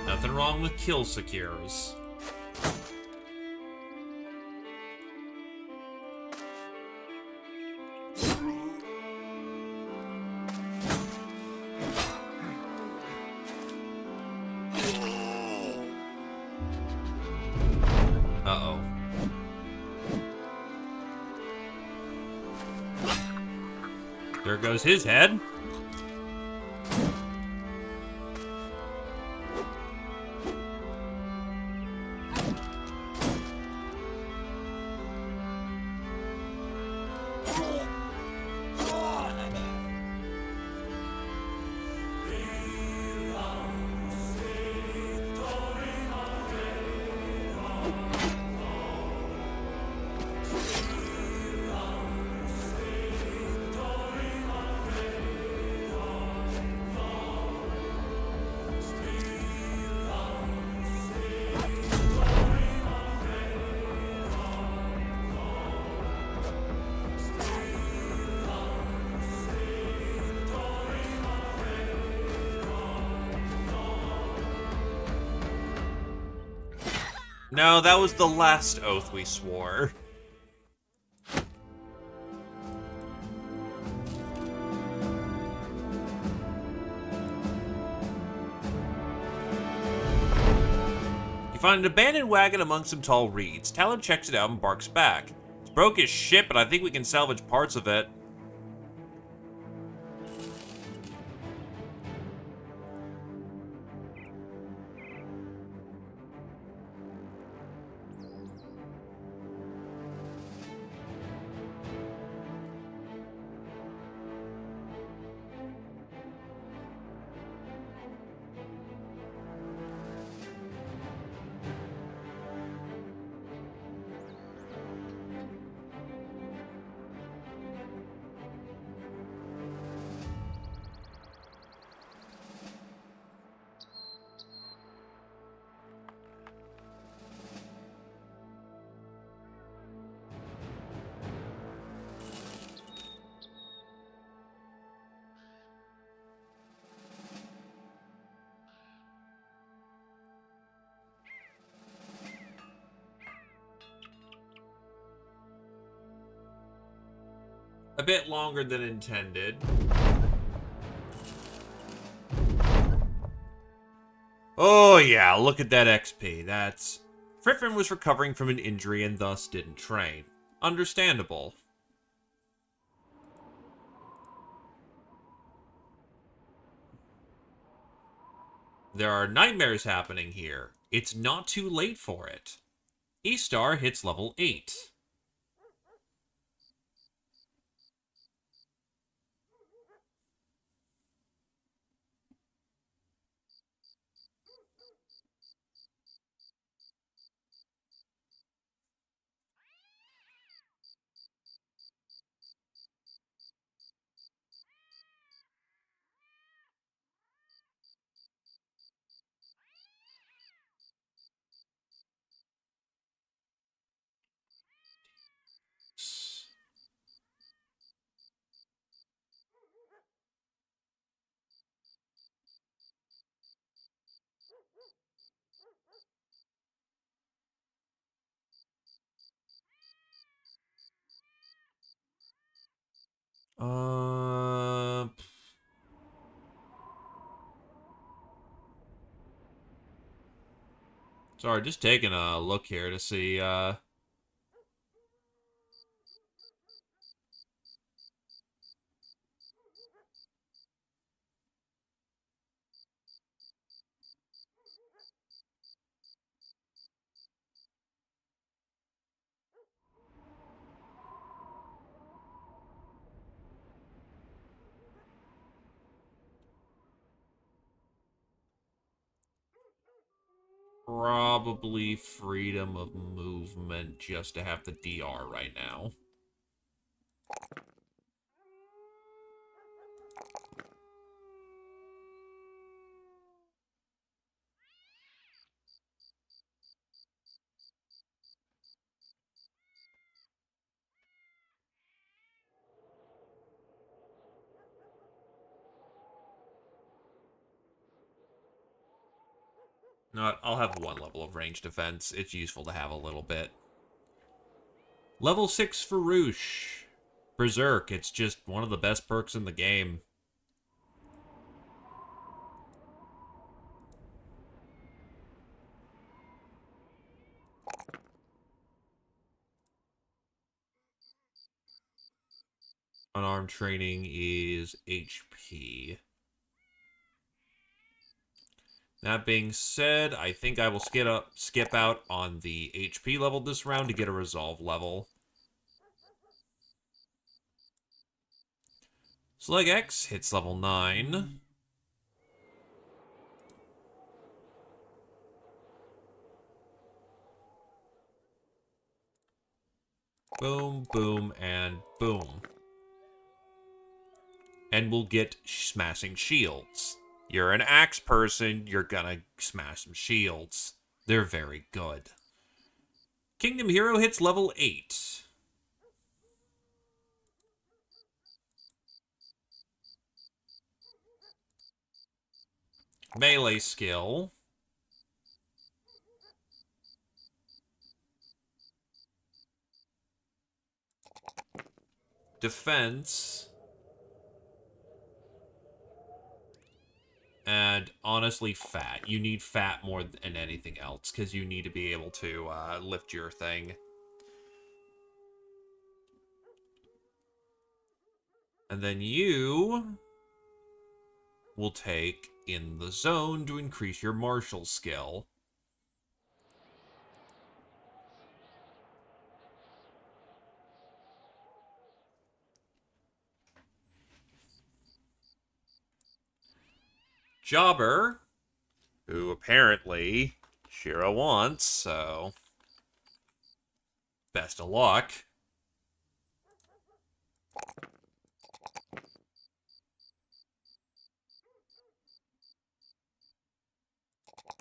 [SPEAKER 1] Nothing wrong with kill secures. Uh-oh. There goes his head. No, that was the last oath we swore. You find an abandoned wagon among some tall reeds. Talon checks it out and barks back. It's broke as shit, but I think we can salvage parts of it. A bit longer than intended. Oh yeah, look at that XP. That's... Friffin was recovering from an injury and thus didn't train. Understandable. There are nightmares happening here. It's not too late for it. E-Star hits level 8. Sorry, just taking a look here to see, probably freedom of movement just to have the DR right now. No, I'll have one level of range defense. It's useful to have a little bit. Level 6 Farouche. Berserk, it's just one of the best perks in the game. Unarmed training is HP. That being said, I think I will skip out on the HP level this round to get a resolve level. Slug X hits level 9. Boom, boom, and boom. And we'll get smashing shields. You're an axe person, you're gonna smash some shields. They're very good. Kingdom Hero hits level 8. Melee skill. Defense. And honestly, fat. You need fat more than anything else, because you need to be able to lift your thing. And then you will take in the zone to increase your martial skill. Jobber, who apparently Shira wants, so best of luck.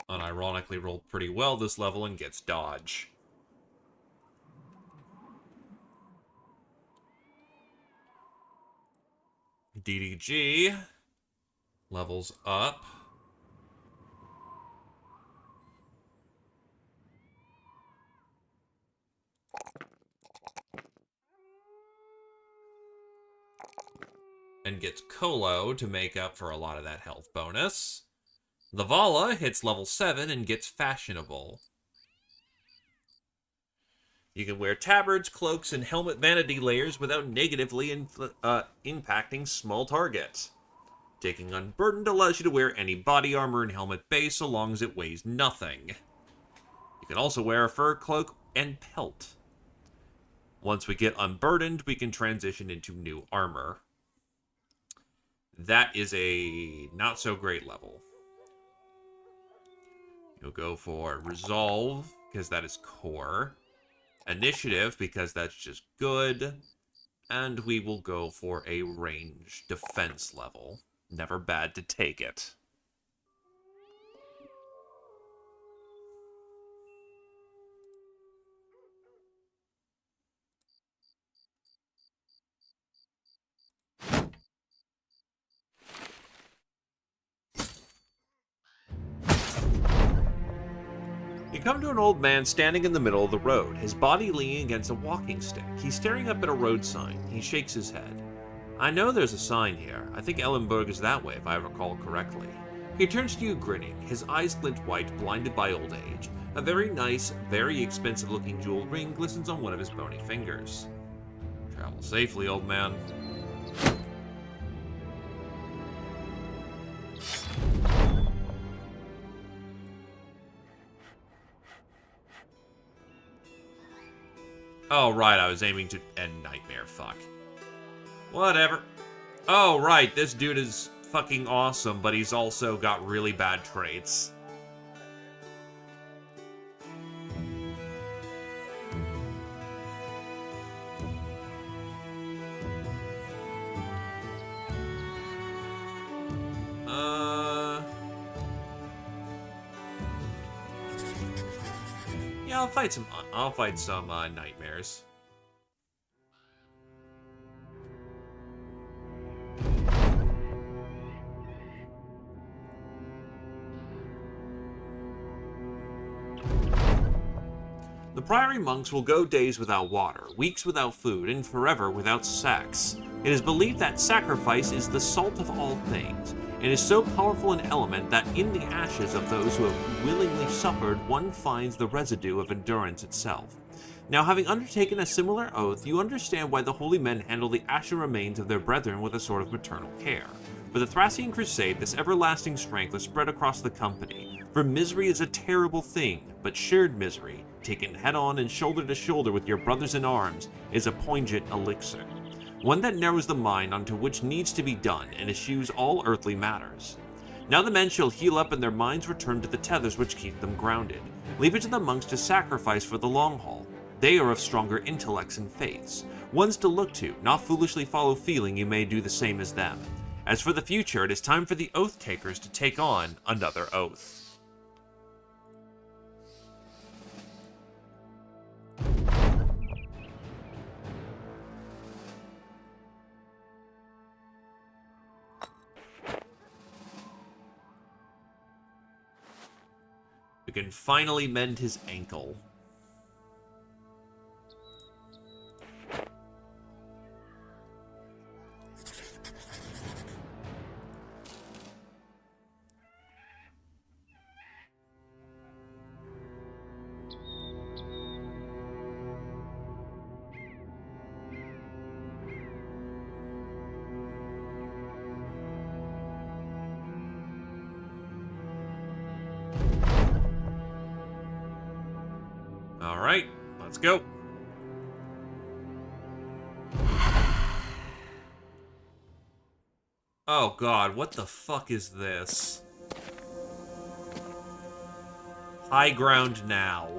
[SPEAKER 1] Unironically rolled pretty well this level and gets dodge. DDG levels up. And gets Colo to make up for a lot of that health bonus. The Vala hits level 7 and gets Fashionable. You can wear tabards, cloaks, and helmet vanity layers without negatively impacting small targets. Taking Unburdened allows you to wear any body armor and helmet base so long as it weighs nothing. You can also wear a fur cloak and pelt. Once we get Unburdened, we can transition into new armor. That is a not-so-great level. You'll go for Resolve, because that is core. Initiative, because that's just good. And we will go for a range defense level. Never bad to take it. You come to an old man standing in the middle of the road, his body leaning against a walking stick. He's staring up at a road sign. He shakes his head. I know there's a sign here. I think Ellenberg is that way, if I recall correctly. He turns to you grinning, his eyes glint white, blinded by old age. A very nice, very expensive-looking jeweled ring glistens on one of his bony fingers. Travel safely, old man. Oh, right, I was aiming to end Nightmare, fuck. Whatever. Oh, right, this dude is fucking awesome, but he's also got really bad traits. Yeah, I'll fight some nightmares. The Priory monks will go days without water, weeks without food, and forever without sex. It is believed that sacrifice is the salt of all things, and is so powerful an element that in the ashes of those who have willingly suffered, one finds the residue of endurance itself. Now, having undertaken a similar oath, you understand why the holy men handle the ashen remains of their brethren with a sort of maternal care. For the Thracian Crusade, this everlasting strength was spread across the company. For misery is a terrible thing, but shared misery, taken head-on and shoulder to shoulder with your brothers in arms, is a poignant elixir. One that narrows the mind onto which needs to be done and eschews all earthly matters. Now the men shall heal up and their minds return to the tethers which keep them grounded. Leave it to the monks to sacrifice for the long haul. They are of stronger intellects and faiths, ones to look to, not foolishly follow feeling you may do the same as them. As for the future, it is time for the oath takers to take on another oath. We can finally mend his ankle. Alright, let's go. Oh god, what the fuck is this? High ground now.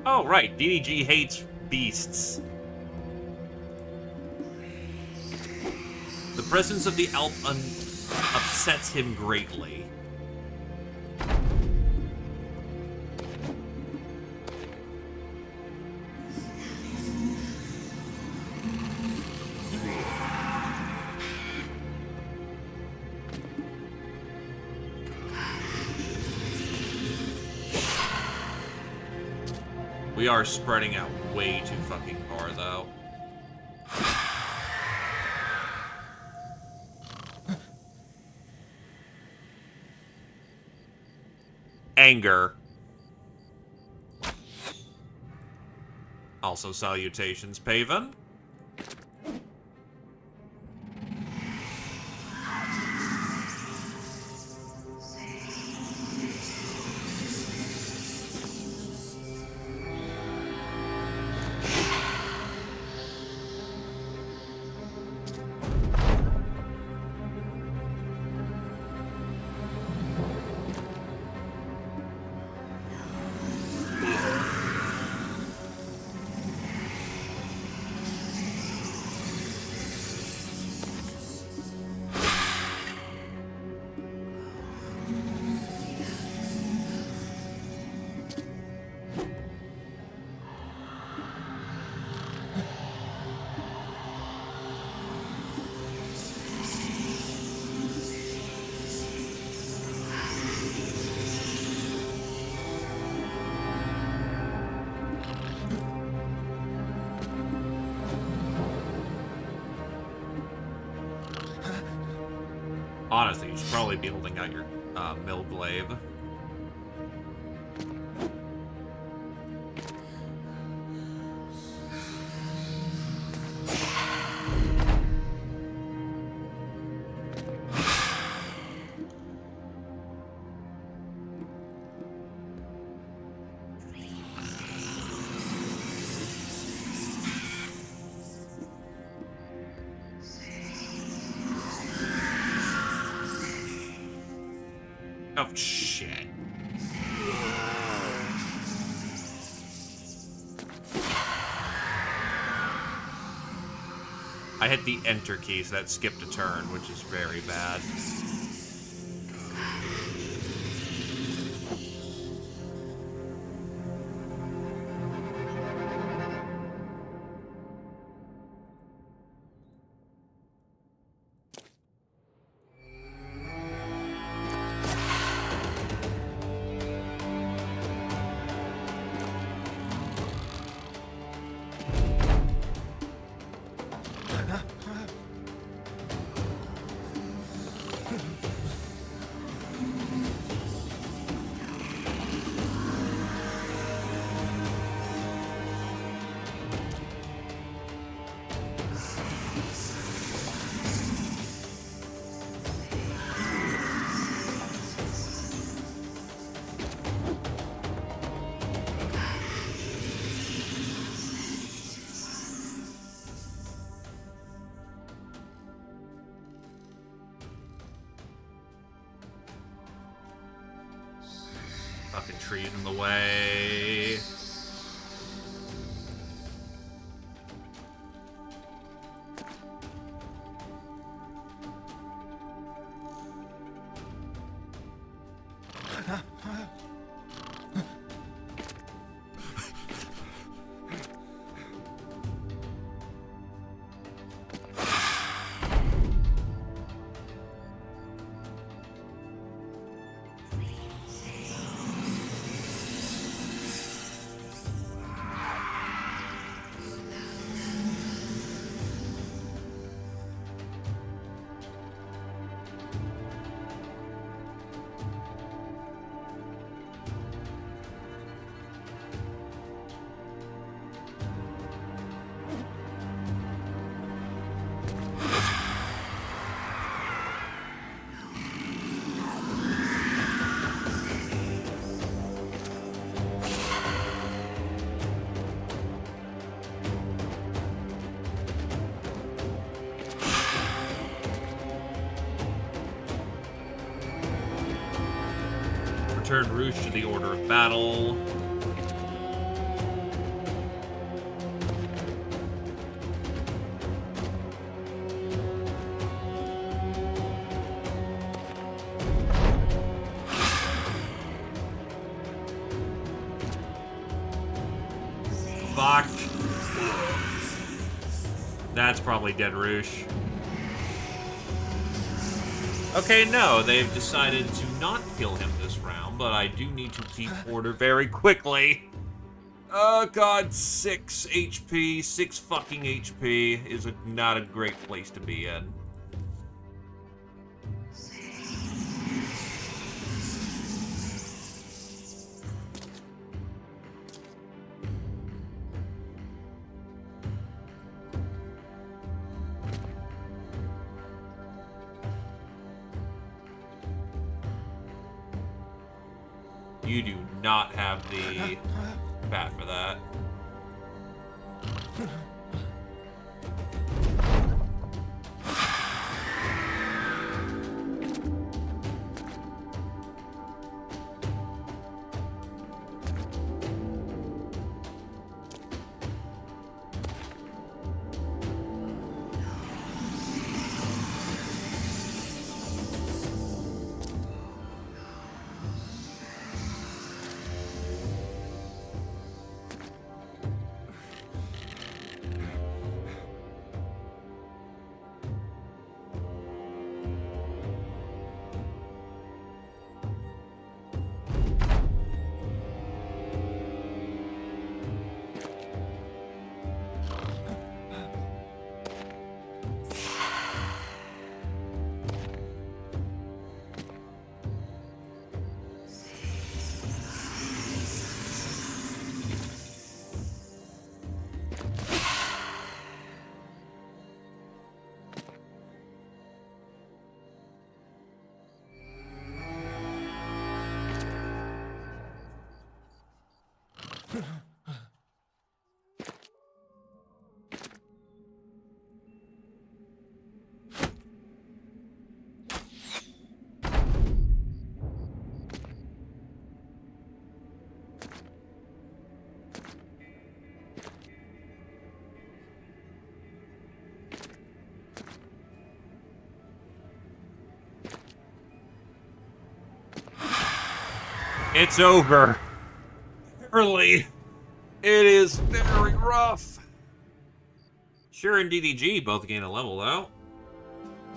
[SPEAKER 1] Oh, right, DDG hates beasts. The presence of the Alp upsets him greatly. We are spreading out. way too fucking far, though. Anger. Also salutations, Paven. Honestly, you should probably be holding out your mill glaive. Oh, shit. I hit the enter key, so that skipped a turn, which is very bad. Fucking trees in the way. Return Roosh to the order of battle. Fuck. That's probably dead Roosh. Okay, no, they've decided to not kill him this round, but I do need to keep order very quickly. Oh god, 6 HP, 6 fucking HP is not a great place to be in. You do not have the bat for that. It's over. Early. It is very rough. Sure and DDG both gain a level, though.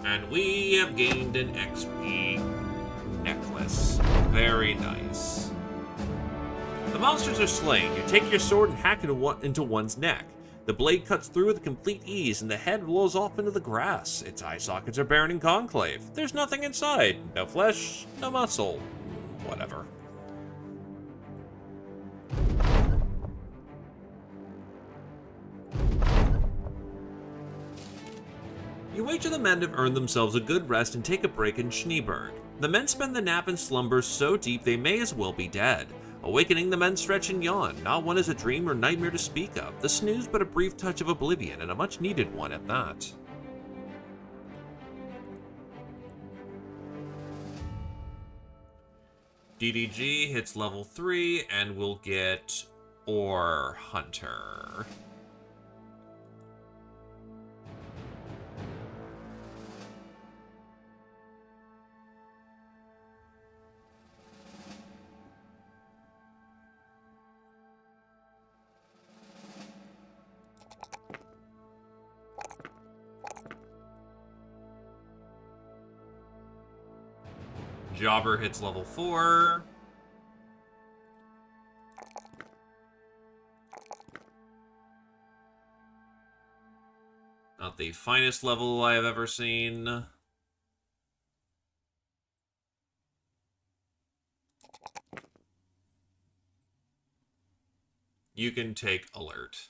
[SPEAKER 1] And we have gained an XP necklace. Very nice. The monsters are slain. You take your sword and hack into one's neck. The blade cuts through with complete ease, and the head rolls off into the grass. Its eye sockets are barren in conclave. There's nothing inside. No flesh, no muscle. Whatever. You wait till the men have earned themselves a good rest and take a break in Schneeberg. The men spend the nap in slumbers so deep they may as well be dead. Awakening, the men stretch and yawn. Not one is a dream or nightmare to speak of. The snooze but a brief touch of oblivion, and a much needed one at that. DDG hits level 3 and will get Ore Hunter. Jobber hits level 4. Not the finest level I have ever seen. You can take alert.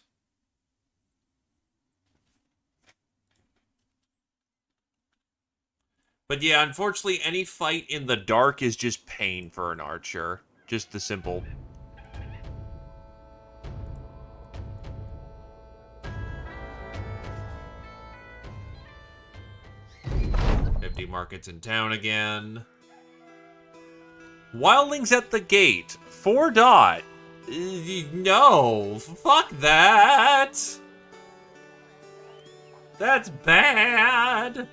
[SPEAKER 1] But yeah, unfortunately, any fight in the dark is just pain for an archer. Just the simple. Empty markets in town again. Wildlings at the gate. 4 dot. No, fuck that. That's bad.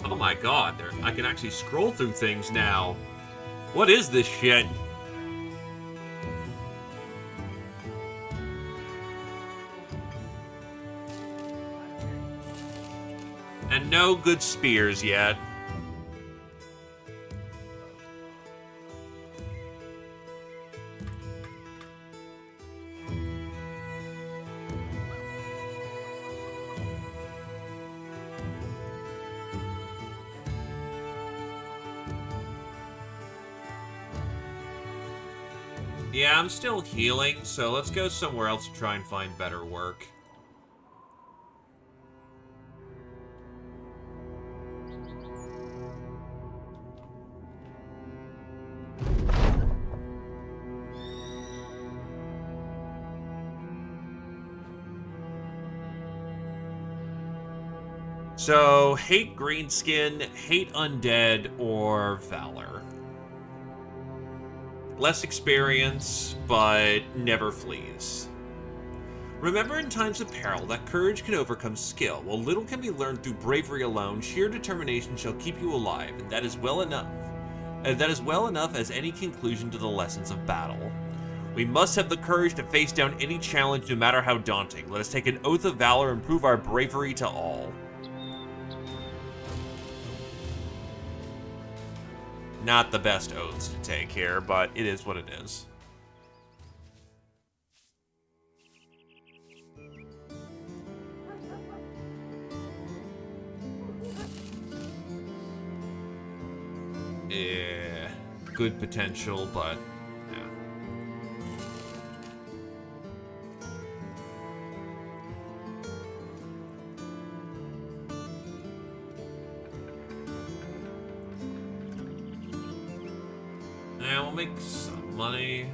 [SPEAKER 1] Oh my god, I can actually scroll through things now. What is this shit? And no good spears yet. Yeah, I'm still healing, so let's go somewhere else to try and find better work. So, hate greenskin, hate undead, or valor. Less experience, but never flees. Remember in times of peril that courage can overcome skill. While little can be learned through bravery alone, sheer determination shall keep you alive, and that is well enough. That is well enough as any conclusion to the lessons of battle. We must have the courage to face down any challenge, no matter how daunting. Let us take an oath of valor and prove our bravery to all. Not the best oaths to take here, but it is what it is. Yeah, good potential, but yeah. Yeah, we'll make some money.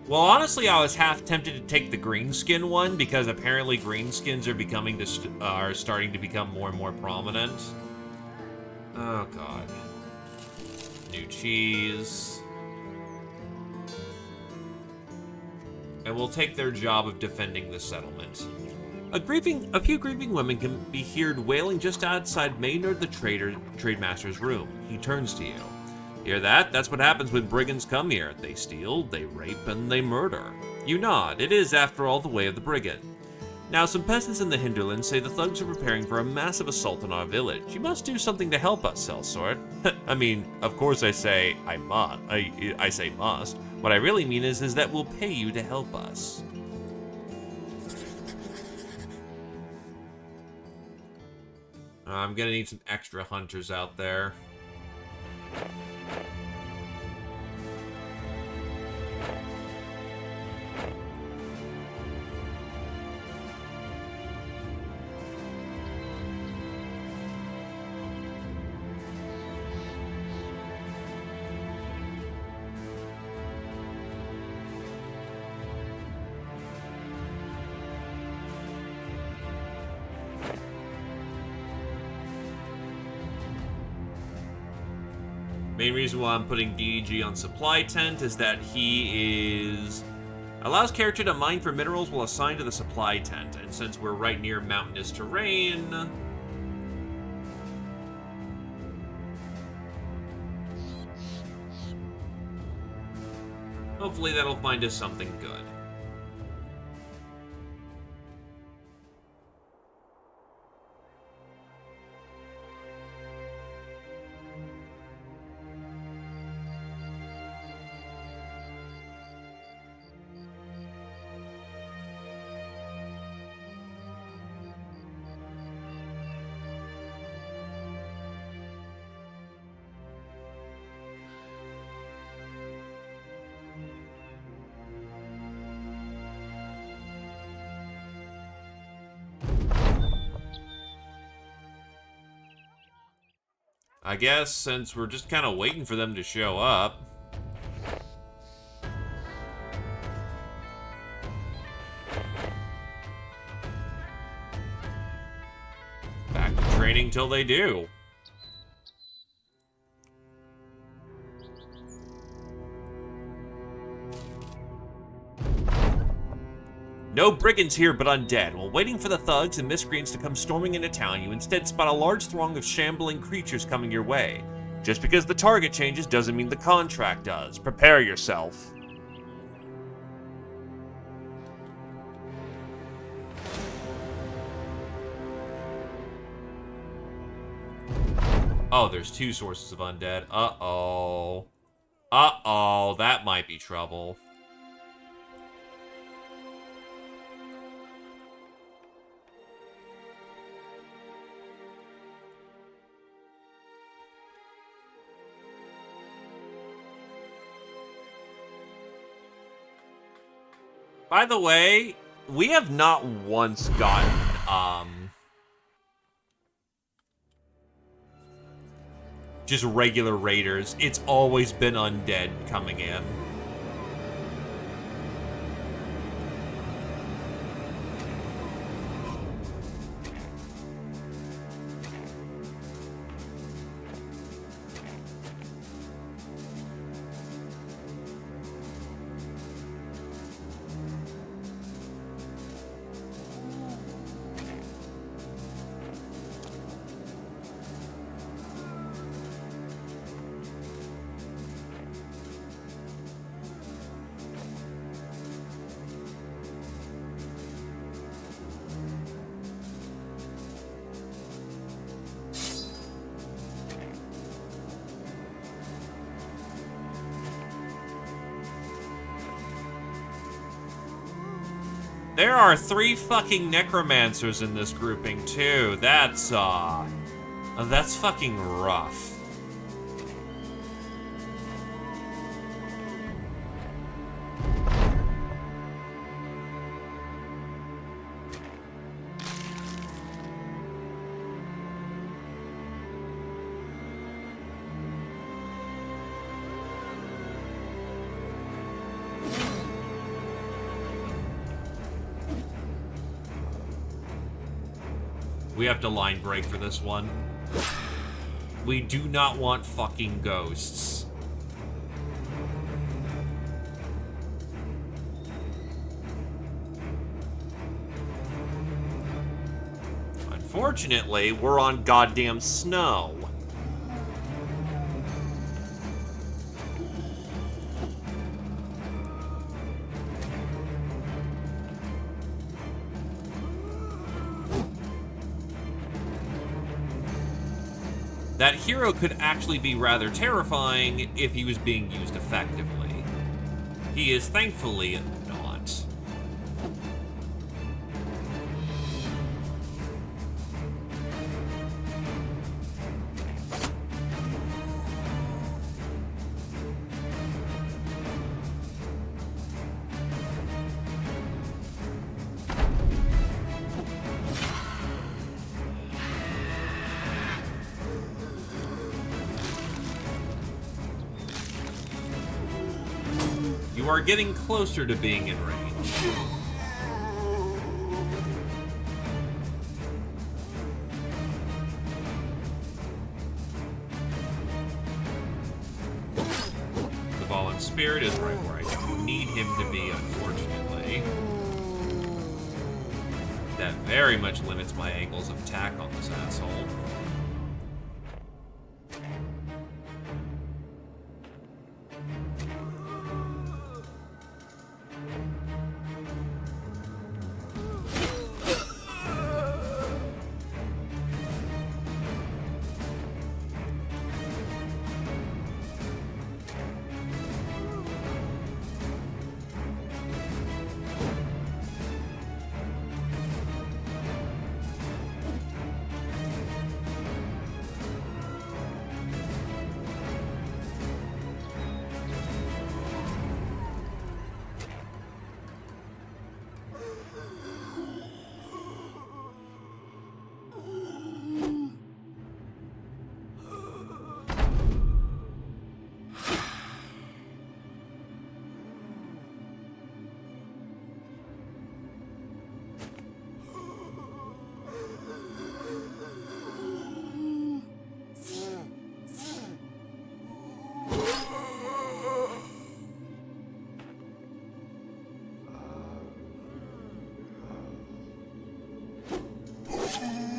[SPEAKER 1] Well, honestly, I was half tempted to take the greenskin one because apparently greenskins are starting to become more and more prominent. Oh god. New cheese. And we'll take their job of defending the settlement. A few grieving women can be heard wailing just outside Maynard the Trademaster's room. He turns to you. Hear that? That's what happens when brigands come here. They steal, they rape, and they murder. You nod. It is, after all, the way of the brigand. Now, some peasants in the hinterlands say the thugs are preparing for a massive assault on our village. You must do something to help us, sellsword. I mean, of course I say I must. I say must. What I really mean is that we'll pay you to help us. I'm gonna need some extra hunters out there. Main reason why I'm putting DDG on supply tent is that he allows character to mine for minerals while assigned to the supply tent, and since we're right near mountainous terrain, hopefully that'll find us something good. I guess since we're just kind of waiting for them to show up. Back to training till they do. No brigands here but undead. While waiting for the thugs and miscreants to come storming into town, you instead spot a large throng of shambling creatures coming your way.
[SPEAKER 2] Just because the target changes doesn't mean the contract does. Prepare yourself.
[SPEAKER 1] Oh, there's 2 sources of undead. Uh-oh. Uh-oh, that might be trouble. By the way, we have not once gotten, just regular raiders. It's always been undead coming in. There are 3 fucking necromancers in this grouping, too. That's fucking rough. We have to line break for this one. We do not want fucking ghosts. Unfortunately, we're on goddamn snow. That hero could actually be rather terrifying if he was being used effectively. He is thankfully not. You are getting closer to being in range. The Fallen Spirit is right where I need him to be, unfortunately. That very much limits my angles of attack on this asshole.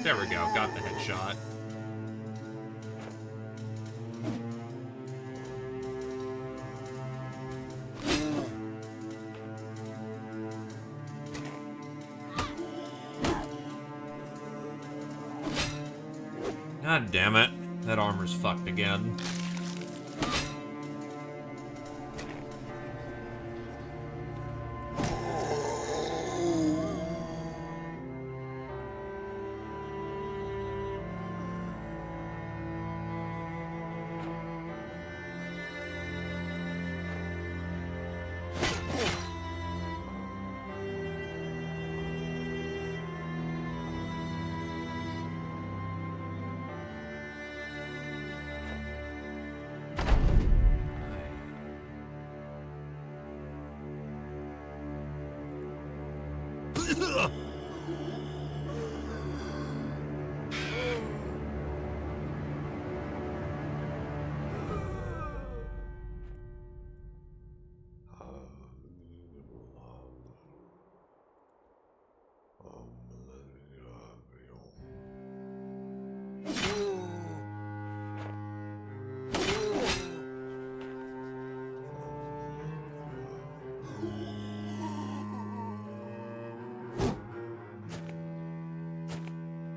[SPEAKER 1] There we go, got the headshot. God damn it. That armor's fucked again.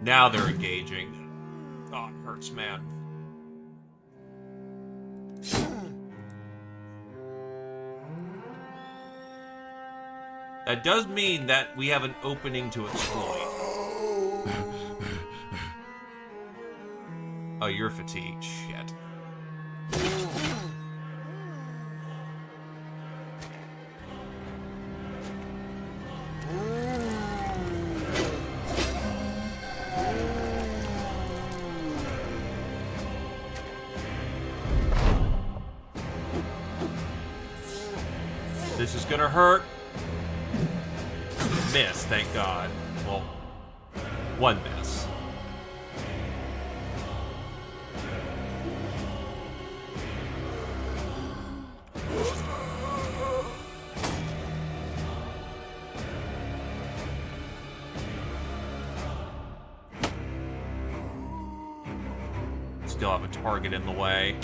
[SPEAKER 1] Now they're engaging. Oh, it hurts, man. That does mean that we have an opening to exploit. Oh, you're fatigued. Shit. This is gonna hurt. Miss, thank God. Well, one miss. Still have a target in the way.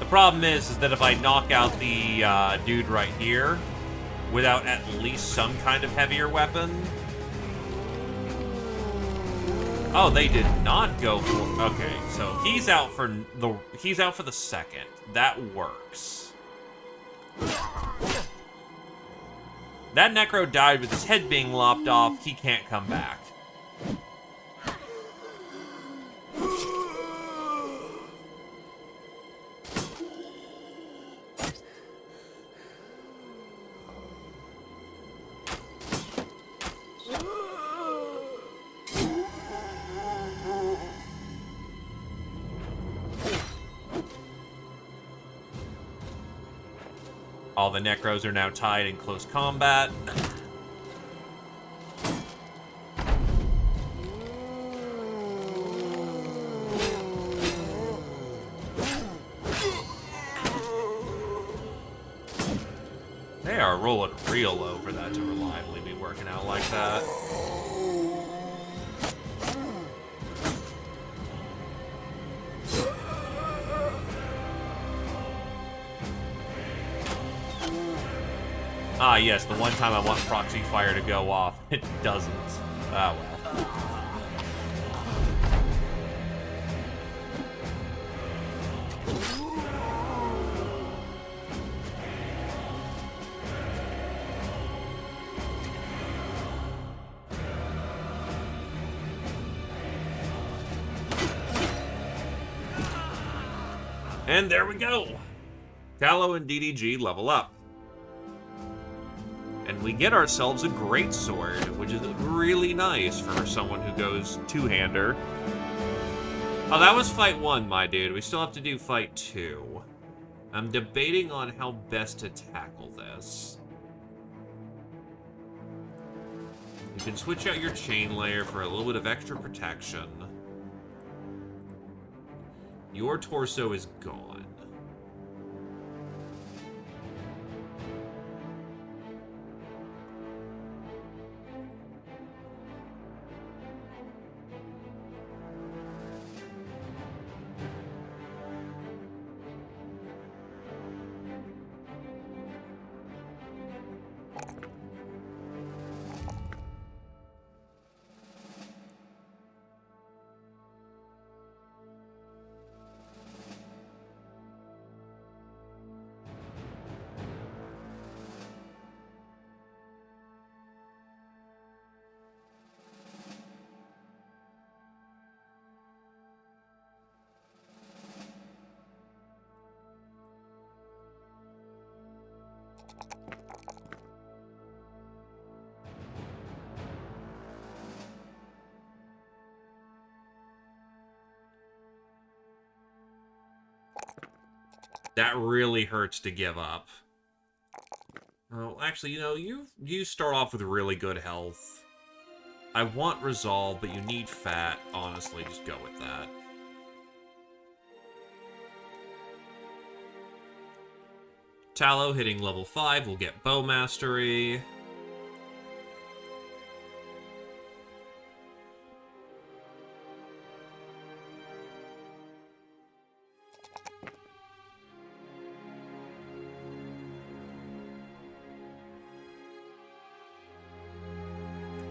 [SPEAKER 1] Problem is that if I knock out the dude right here without at least some kind of heavier weapon. Oh, they did not go for. Okay, so he's out for the second. That works. That Necro died with his head being lopped off. He can't come back. All the Necros are now tied in close combat. They are rolling real low for that to reliably be working out like that. Ah, yes, the one time I want proxy fire to go off, it doesn't. Ah, well. And there we go. Tallow and DDG level up. And we get ourselves a great sword, which is really nice for someone who goes two-hander. Oh, that was fight 1, my dude. We still have to do fight 2. I'm debating on how best to tackle this. You can switch out your chain layer for a little bit of extra protection. Your torso is gone. That really hurts to give up. Oh, actually, you know, you start off with really good health. I want resolve, but you need fat. Honestly, just go with that. Tallow hitting level 5 will get bow mastery.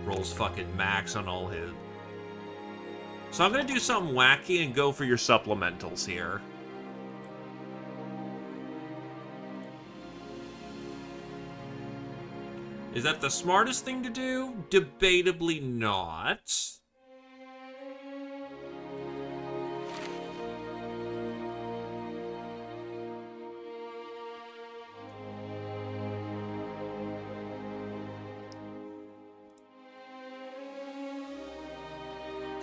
[SPEAKER 1] Rolls fucking max on all his. So I'm gonna do something wacky and go for your supplementals here. Is that the smartest thing to do? Debatably not.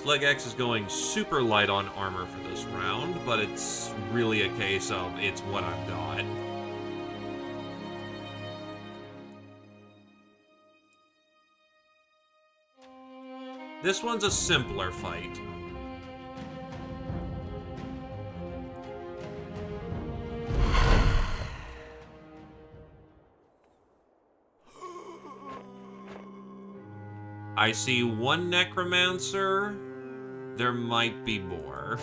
[SPEAKER 1] Legex is going super light on armor for this round, but it's really a case of it's what I've got. This one's a simpler fight. I see one necromancer. There might be more.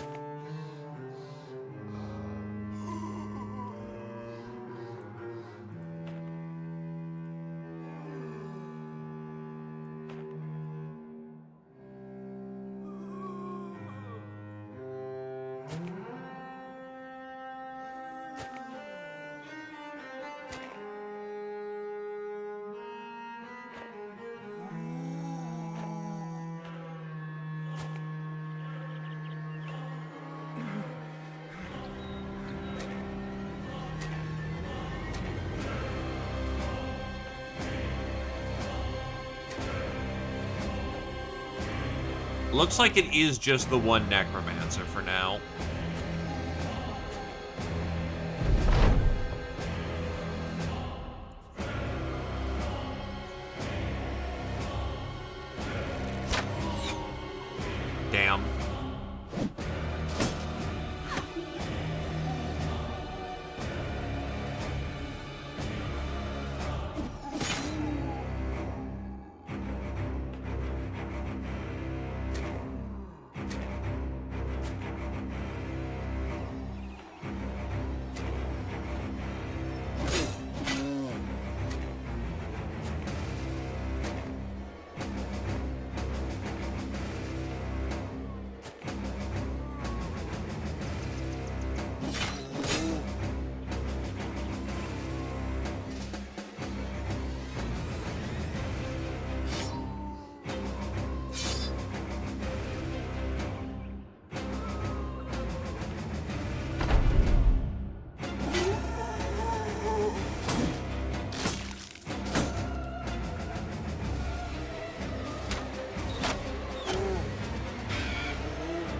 [SPEAKER 1] Looks like it is just the one necromancer for now. Damn.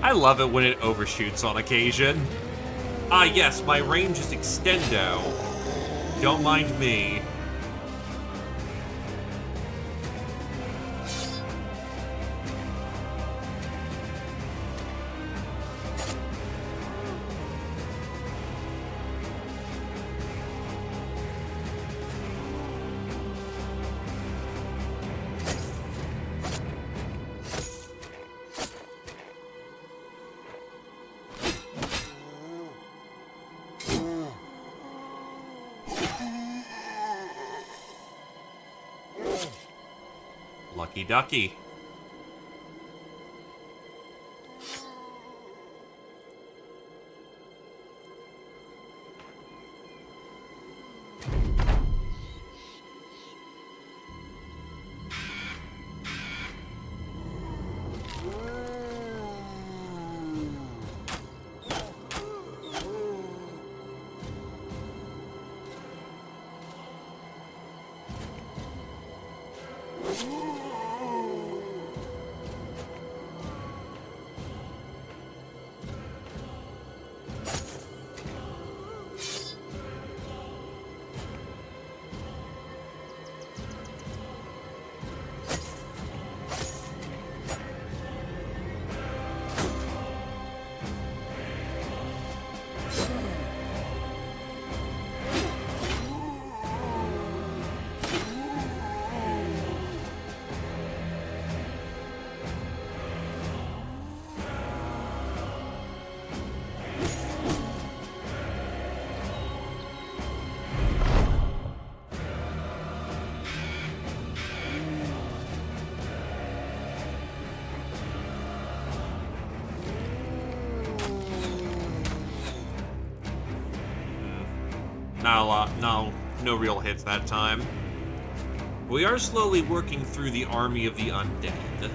[SPEAKER 1] I love it when it overshoots on occasion. Ah, yes, my range is extendo. Don't mind me. Lucky ducky. Not a lot. No real hits that time. We are slowly working through the army of the undead.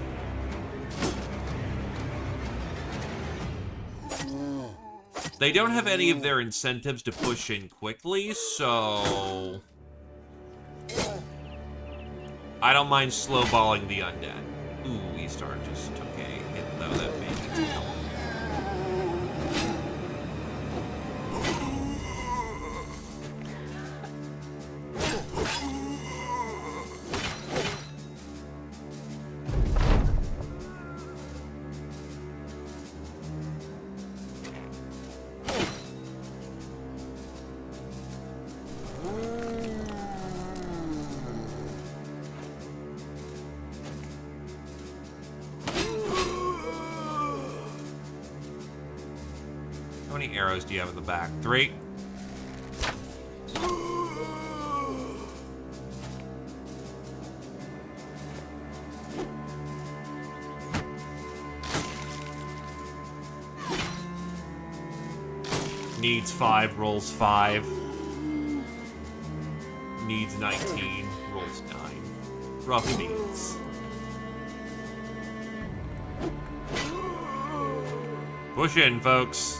[SPEAKER 1] They don't have any of their incentives to push in quickly, so... I don't mind slowballing the undead. Ooh, E-Star just took a hit, though. That made me too. How many arrows do you have in the back? 3? Needs 5, rolls 5. Needs 19, rolls 9. Rough needs. Push in, folks.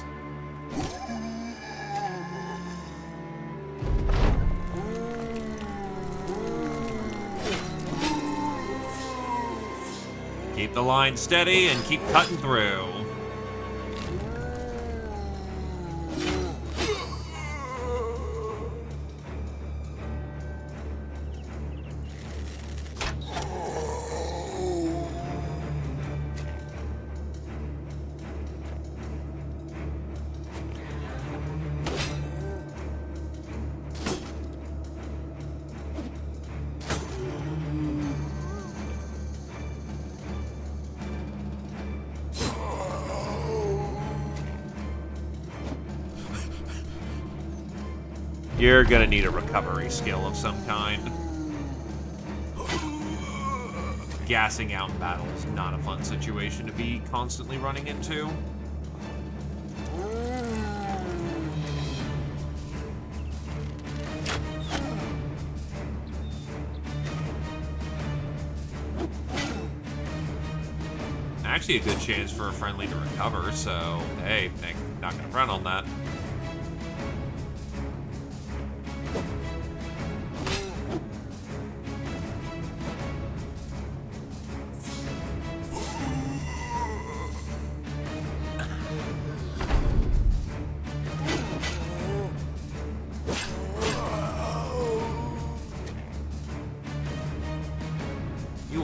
[SPEAKER 1] Keep the line steady and keep cutting through. You're gonna need a recovery skill of some kind. Gassing out in battle is not a fun situation to be constantly running into. Actually a good chance for a friendly to recover, so hey, not gonna front on that.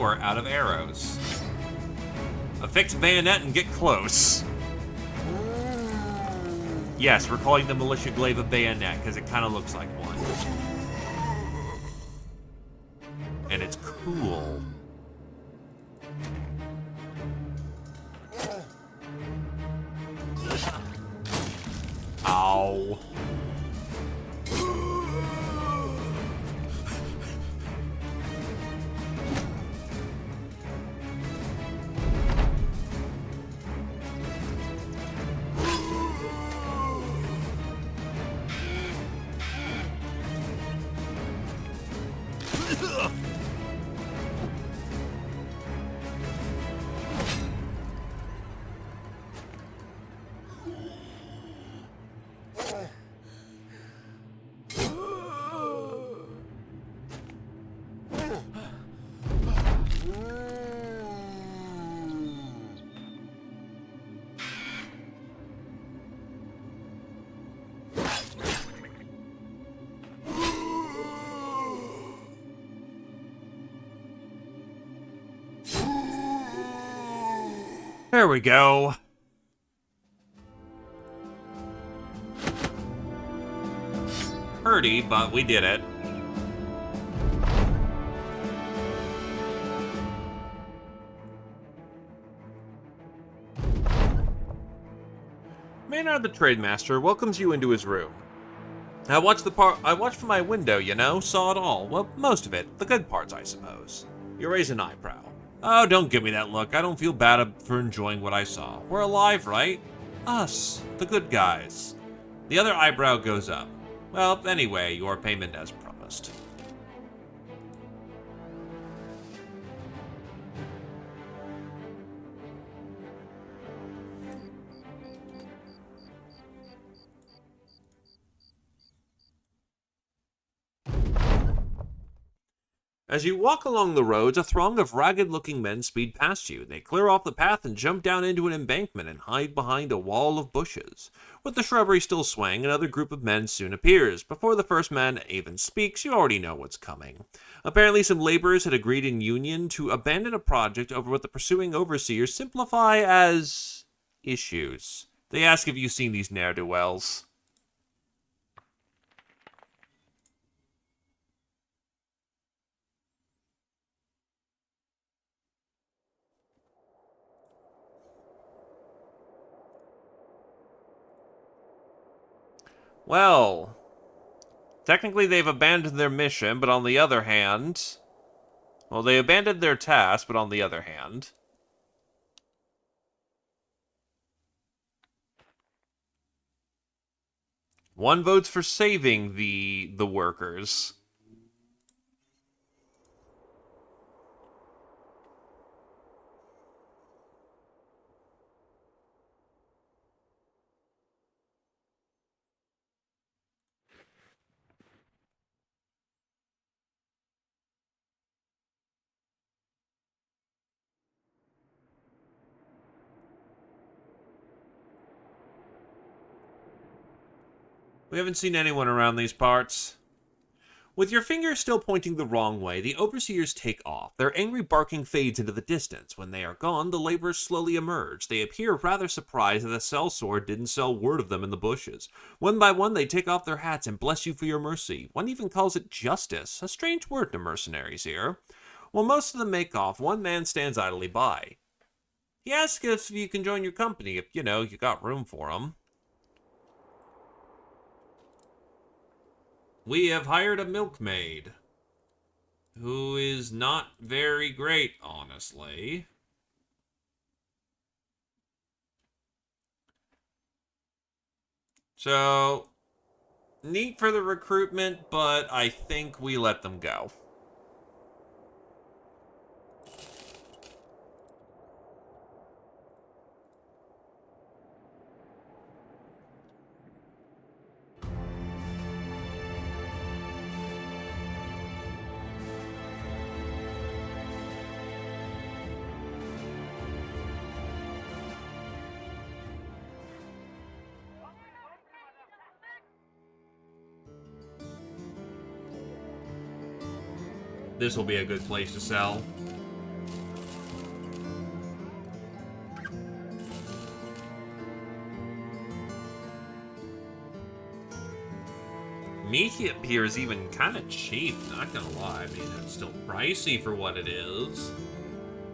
[SPEAKER 1] you are out of arrows. Affix bayonet and get close. Yes, we're calling the militia glaive a bayonet because it kind of looks like one. And it's cool. Ow. There we go. Hurdy, but we did it. Maynard the Trademaster welcomes you into his room. I watched from my window, you know, saw it all. Well, most of it. The good parts, I suppose. You raise an eyebrow. Oh, don't give me that look. I don't feel bad for enjoying what I saw. We're alive, right? Us, the good guys. The other eyebrow goes up. Well, anyway, your payment as promised. As you walk along the roads, a throng of ragged-looking men speed past you. They clear off the path and jump down into an embankment and hide behind a wall of bushes. With the shrubbery still swaying, another group of men soon appears. Before the first man even speaks, you already know what's coming. Apparently, some laborers had agreed in union to abandon a project over what the pursuing overseers simplify as issues. They ask if you've seen these ne'er-do-wells. Well, technically they've abandoned their mission, but on the other hand... Well, they abandoned their task, but on the other hand... One votes for saving the workers. We haven't seen anyone around these parts. With your finger still pointing the wrong way, the overseers take off. Their angry barking fades into the distance. When they are gone, the laborers slowly emerge. They appear rather surprised that the sellsword didn't sell word of them in the bushes. One by one, they take off their hats and bless you for your mercy. One even calls it justice, a strange word to mercenaries here. While most of them make off, one man stands idly by. He asks if you can join your company, if, you got room for him. We have hired a milkmaid, who is not very great, honestly. So, neat for the recruitment, but I think we let them go. This will be a good place to sell. Meat here is even kind of cheap, not gonna lie. I mean, it's still pricey for what it is.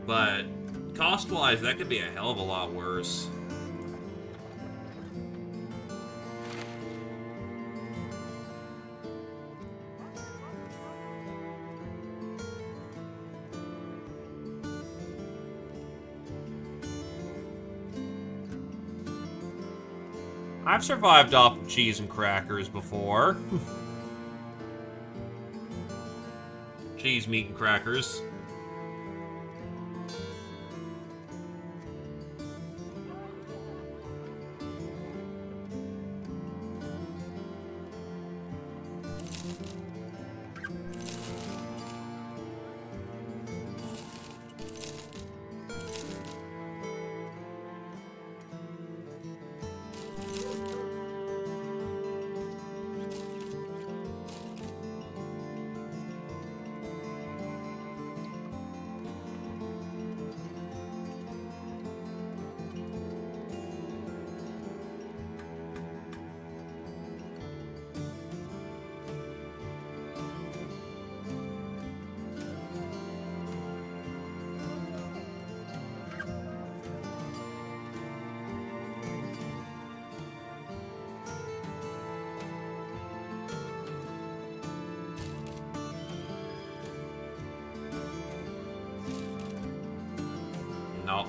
[SPEAKER 1] But cost-wise, that could be a hell of a lot worse. I've survived off of cheese and crackers before. Cheese, meat, and crackers. No.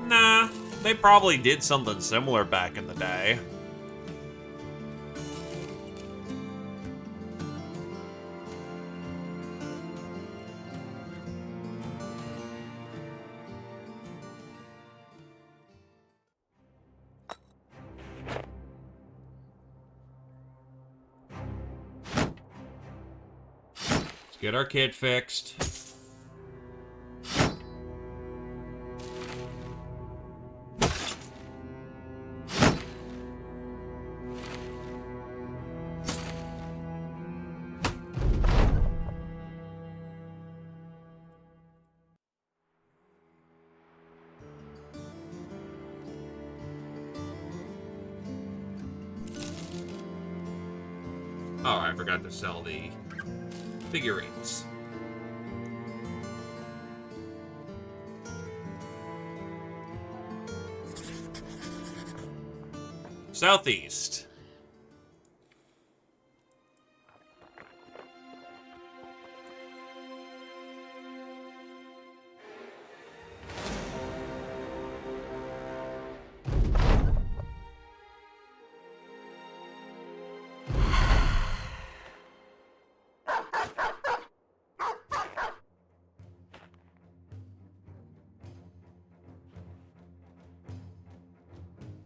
[SPEAKER 1] Nah, they probably did something similar back in the day. Let's get our kit fixed. Oh, I forgot to sell the figurines. Southeast.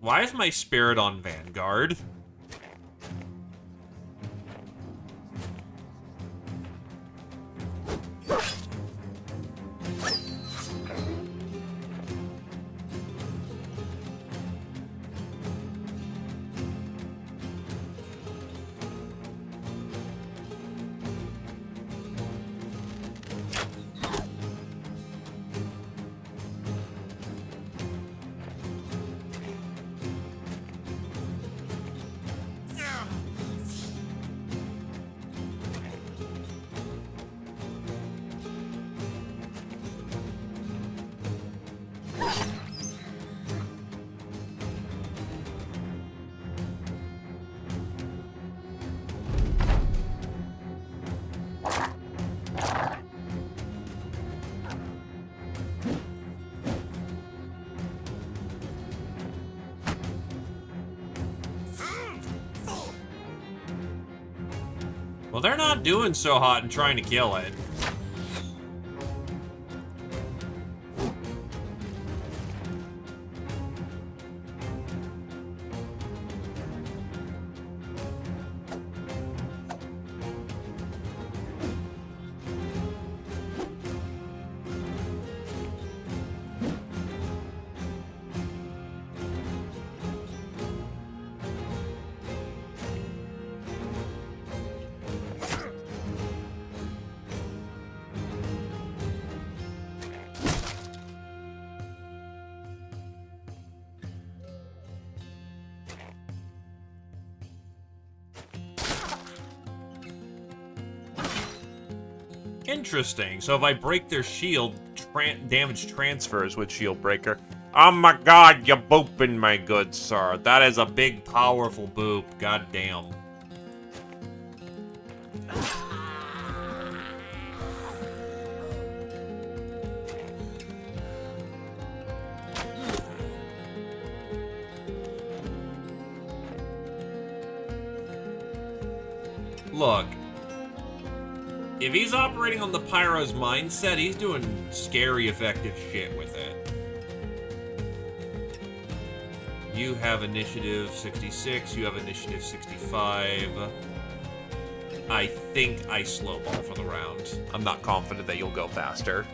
[SPEAKER 1] Why is my spirit on Vanguard? Well, they're not doing so hot and trying to kill it. Interesting. So if I break their shield, damage transfers with Shield Breaker. Oh my god, you're booping, my good sir. That is a big, powerful boop. God damn. Look, if he's operating on the Pyro's mindset, he's doing scary effective shit with it. You have initiative 66, you have initiative 65. I think I slow ball for the round. I'm not confident that you'll go faster.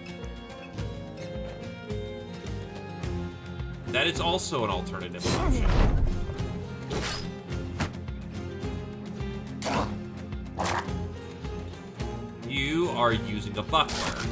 [SPEAKER 1] That is also an alternative option. You are using a buckler.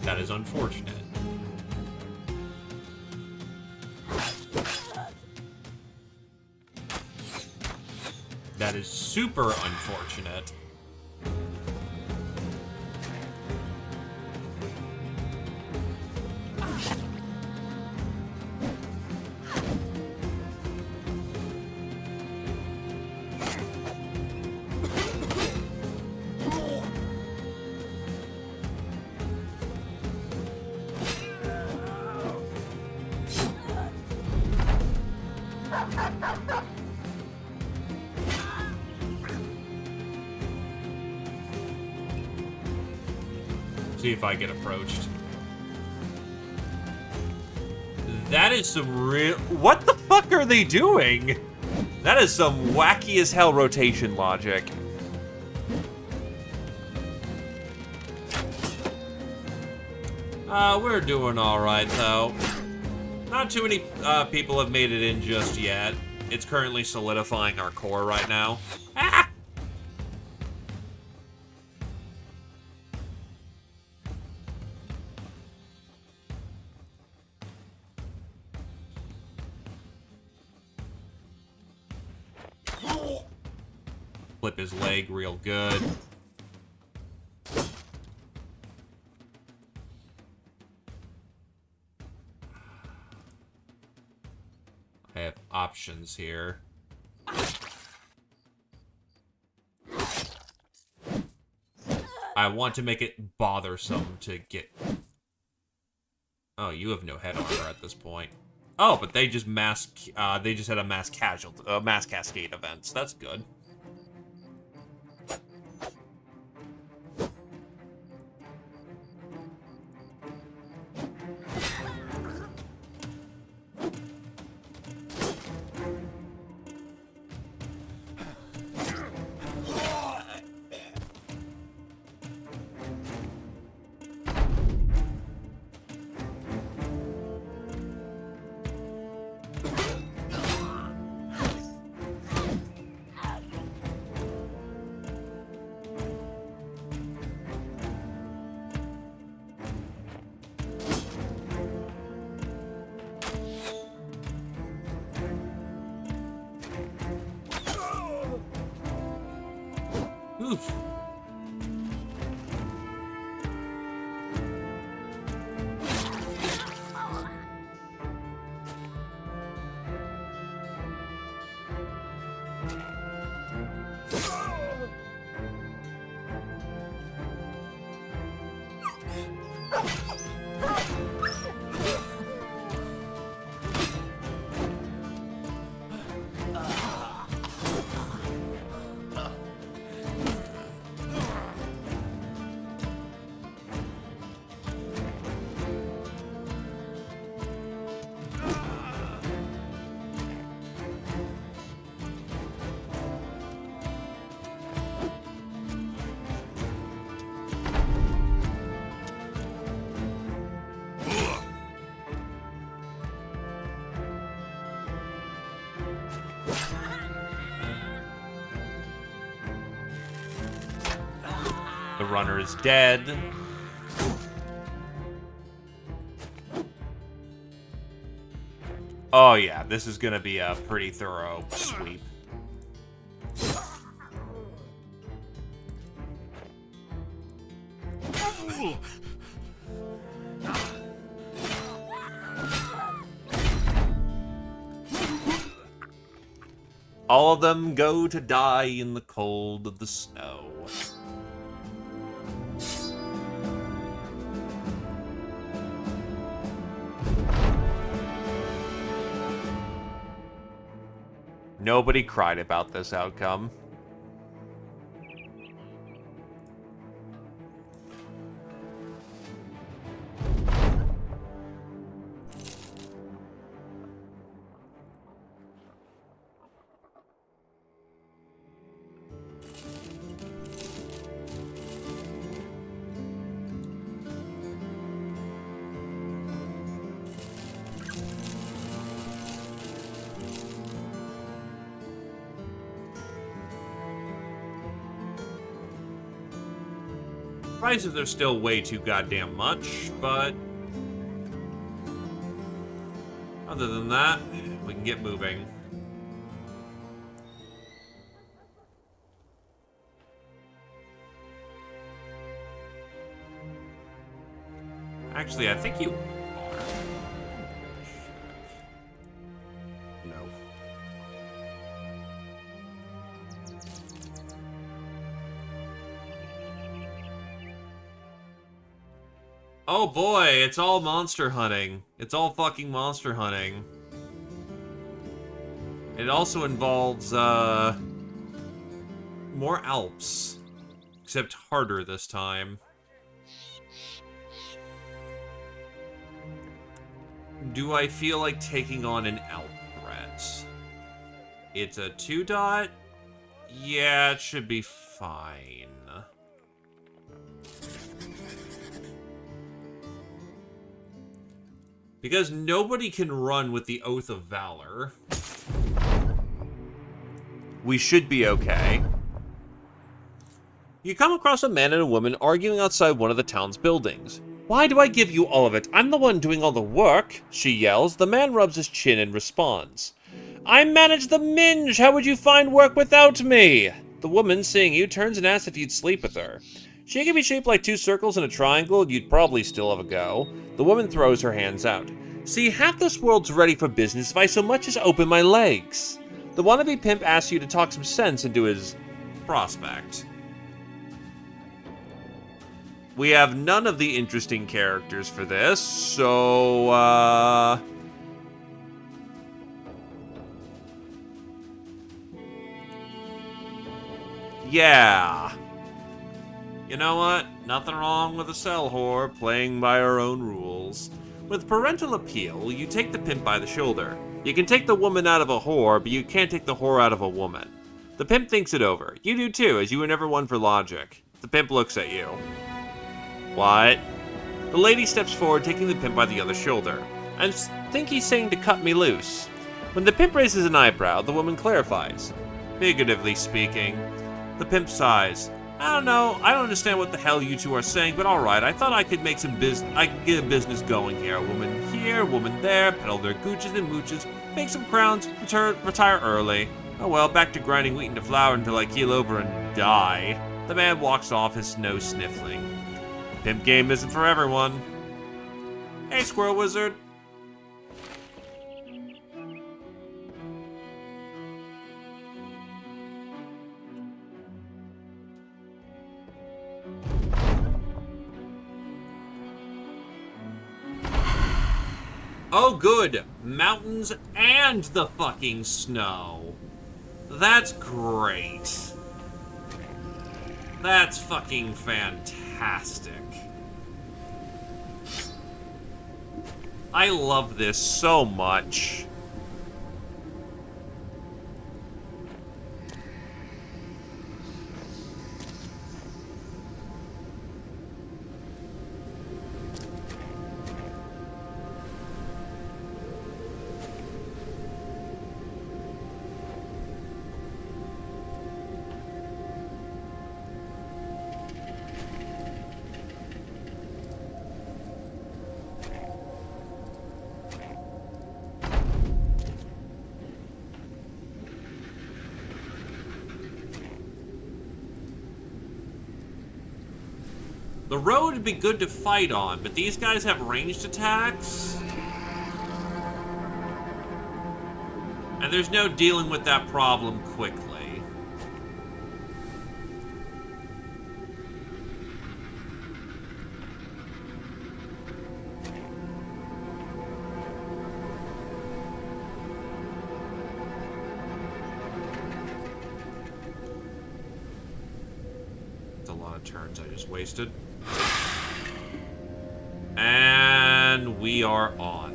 [SPEAKER 1] That is unfortunate. That is super unfortunate. See if I get approached. That is some real... What the fuck are they doing? That is some wacky as hell rotation logic. We're doing alright, though. Not too many people have made it in just yet. It's currently solidifying our core right now. Ah! Flip his leg real good. I have options here. I want to make it bothersome to get... Oh, you have no head armor at this point. Oh, but they just they just had a mass cascade events. That's good. Oof. The runner is dead. Oh yeah, this is gonna be a pretty thorough sweep. All of them go to die in the cold of the snow. Nobody cried about this outcome. Prices are still way too goddamn much, but other than that, we can get moving. Actually, I think you are. No. Oh boy, it's all monster hunting. It's all fucking monster hunting. It also involves, more Alps. Except harder this time. Do I feel like taking on an Alp threat? It's a 2-dot? Yeah, it should be fine. Because nobody can run with the Oath of Valor. We should be okay. You come across a man and a woman arguing outside one of the town's buildings. "Why do I give you all of it? I'm the one doing all the work," she yells. The man rubs his chin and responds, "I manage the minge! How would you find work without me?" The woman, seeing you, turns and asks if you'd sleep with her. She can be shaped like 2 circles and a triangle, and you'd probably still have a go. The woman throws her hands out. "See, half this world's ready for business if I so much as open my legs." The wannabe pimp asks you to talk some sense into his prospect. We have none of the interesting characters for this, so, yeah. You know what? Nothing wrong with a cell whore playing by our own rules. With parental appeal, you take the pimp by the shoulder. You can take the woman out of a whore, but you can't take the whore out of a woman. The pimp thinks it over. You do too, as you were never one for logic. The pimp looks at you. What? The lady steps forward, taking the pimp by the other shoulder. "I think he's saying to cut me loose." When the pimp raises an eyebrow, the woman clarifies. "Figuratively speaking." The pimp sighs. "I don't know. I don't understand what the hell you two are saying, but alright, I thought I could make some I could get a business going here. A woman here, a woman there, peddle their gooches and mooches, make some crowns, retire early. Oh well, back to grinding wheat into flour until I keel over and die." The man walks off, his nose sniffling. The pimp game isn't for everyone. Hey, Squirrel Wizard. Oh, good. Mountains and the fucking snow. That's great. That's fucking fantastic. I love this so much. The road would be good to fight on, but these guys have ranged attacks. And there's no dealing with that problem quickly. That's a lot of turns I just wasted. And we are on.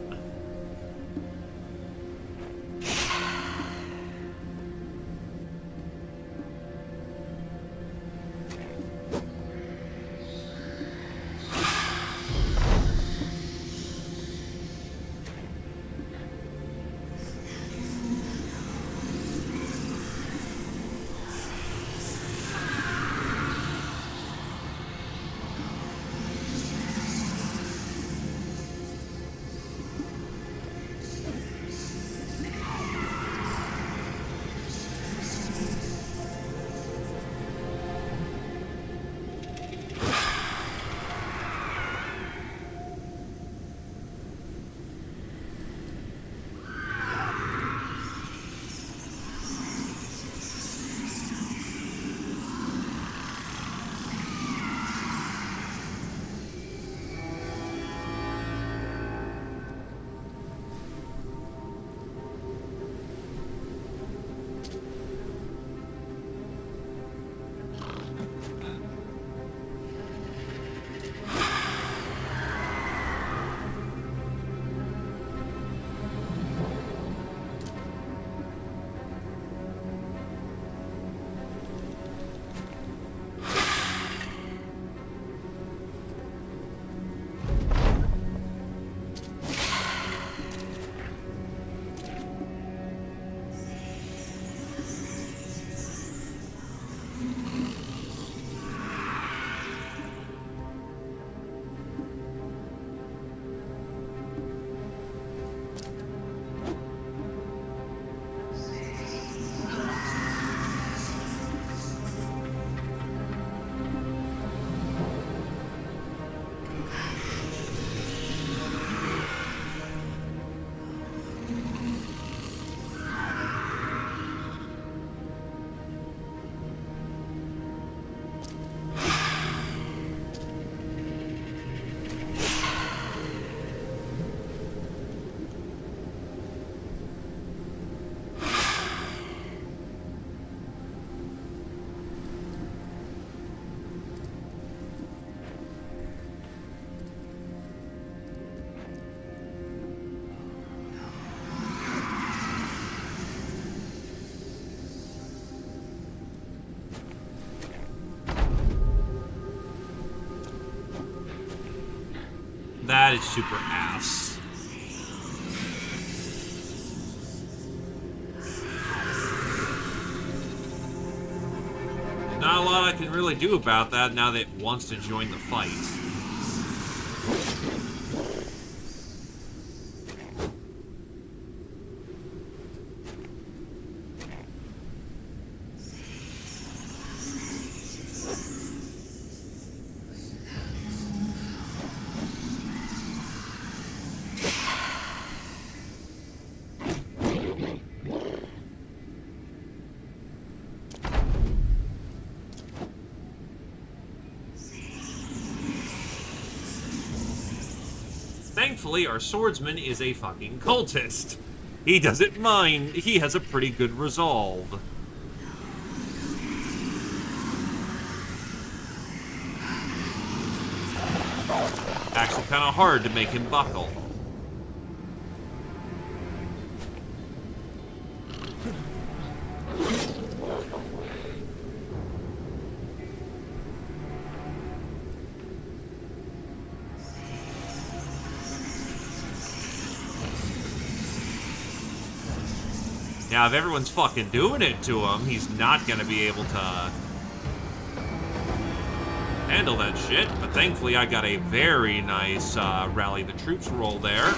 [SPEAKER 1] That is super ass. Not a lot I can really do about that now that it wants to join the fight. Thankfully, our swordsman is a fucking cultist. He doesn't mind. He has a pretty good resolve. Actually, kind of hard to make him buckle. Now, if everyone's fucking doing it to him, he's not gonna be able to handle that shit. But thankfully, I got a very nice rally the troops roll there.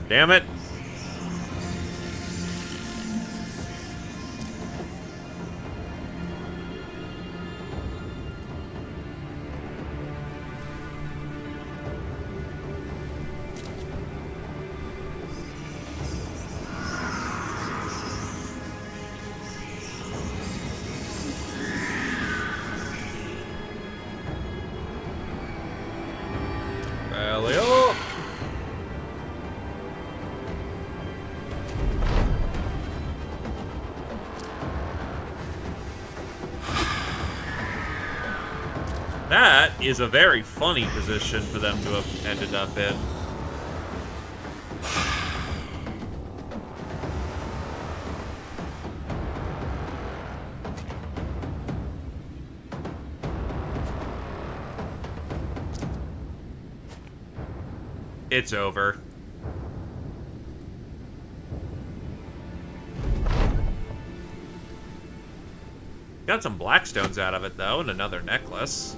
[SPEAKER 2] God damn it. Rally up! That is a very funny position for them to have ended up in. It's over. Got some blackstones out of it, though, and another necklace.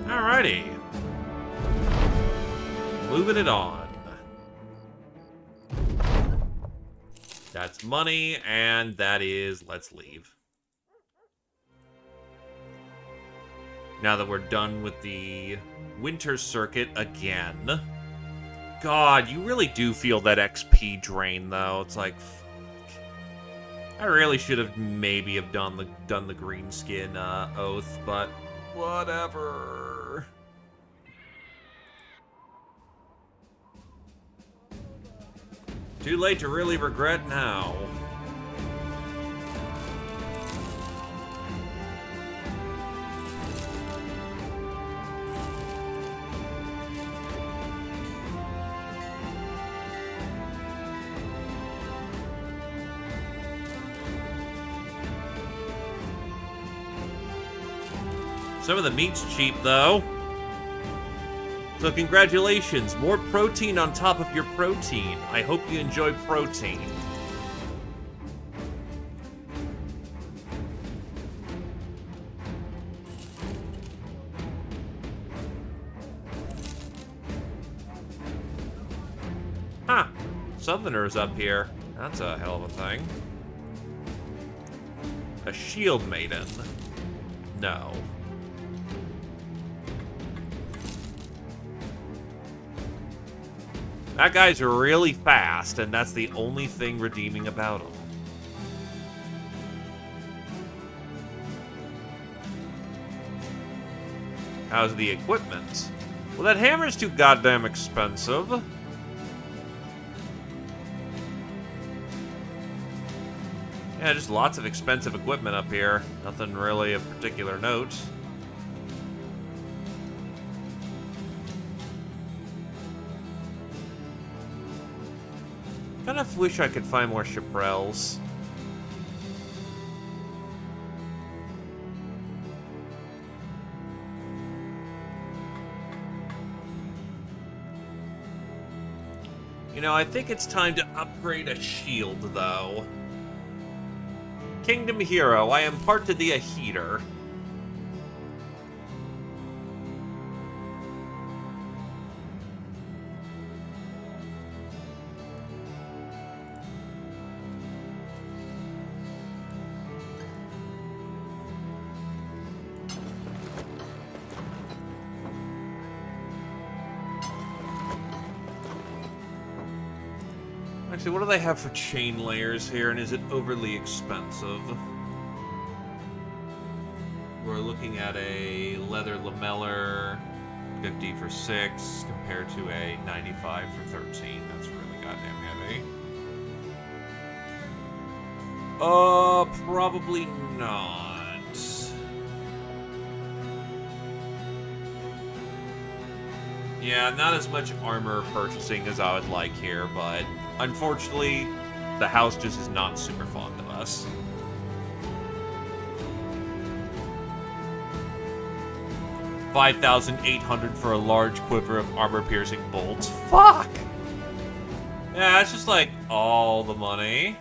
[SPEAKER 2] Alrighty. Moving it on. That's money, and that is let's leave. Now that we're done with the winter circuit again. God, you really do feel that XP drain, though. It's like, fuck. I really should have maybe have done the greenskin oath, but whatever. Too late to really regret now. Some of the meat's cheap, though. So congratulations, more protein on top of your protein. I hope you enjoy protein. Huh. Southerner's up here. That's a hell of a thing. A shield maiden. No. That guy's really fast, and that's the only thing redeeming about him. How's the equipment? Well, that hammer's too goddamn expensive. Yeah, just lots of expensive equipment up here. Nothing really of particular note. Kind of wish I could find more chaparrals. You know, I think it's time to upgrade a shield, though. Kingdom Hero, I impart to thee a heater. Actually, what do they have for chain layers here, and is it overly expensive? We're looking at a leather lamellar, 50 for 6, compared to a 95 for 13. That's really goddamn heavy. Probably not. Yeah, not as much armor purchasing as I would like here, but unfortunately, the house just is not super fond of us. $5,800 for a large quiver of armor-piercing bolts. Fuck! Yeah, it's just like all the money.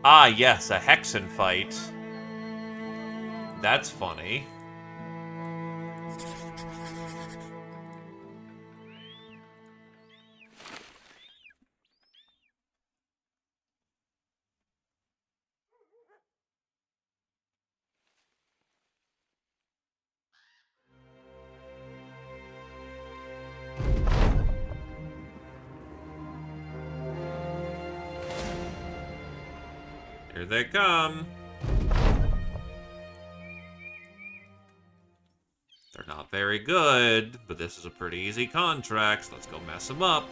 [SPEAKER 1] Ah, yes, a Hexen fight. That's funny. Here they come. They're not very good, but this is a pretty easy contract, so let's go mess them up.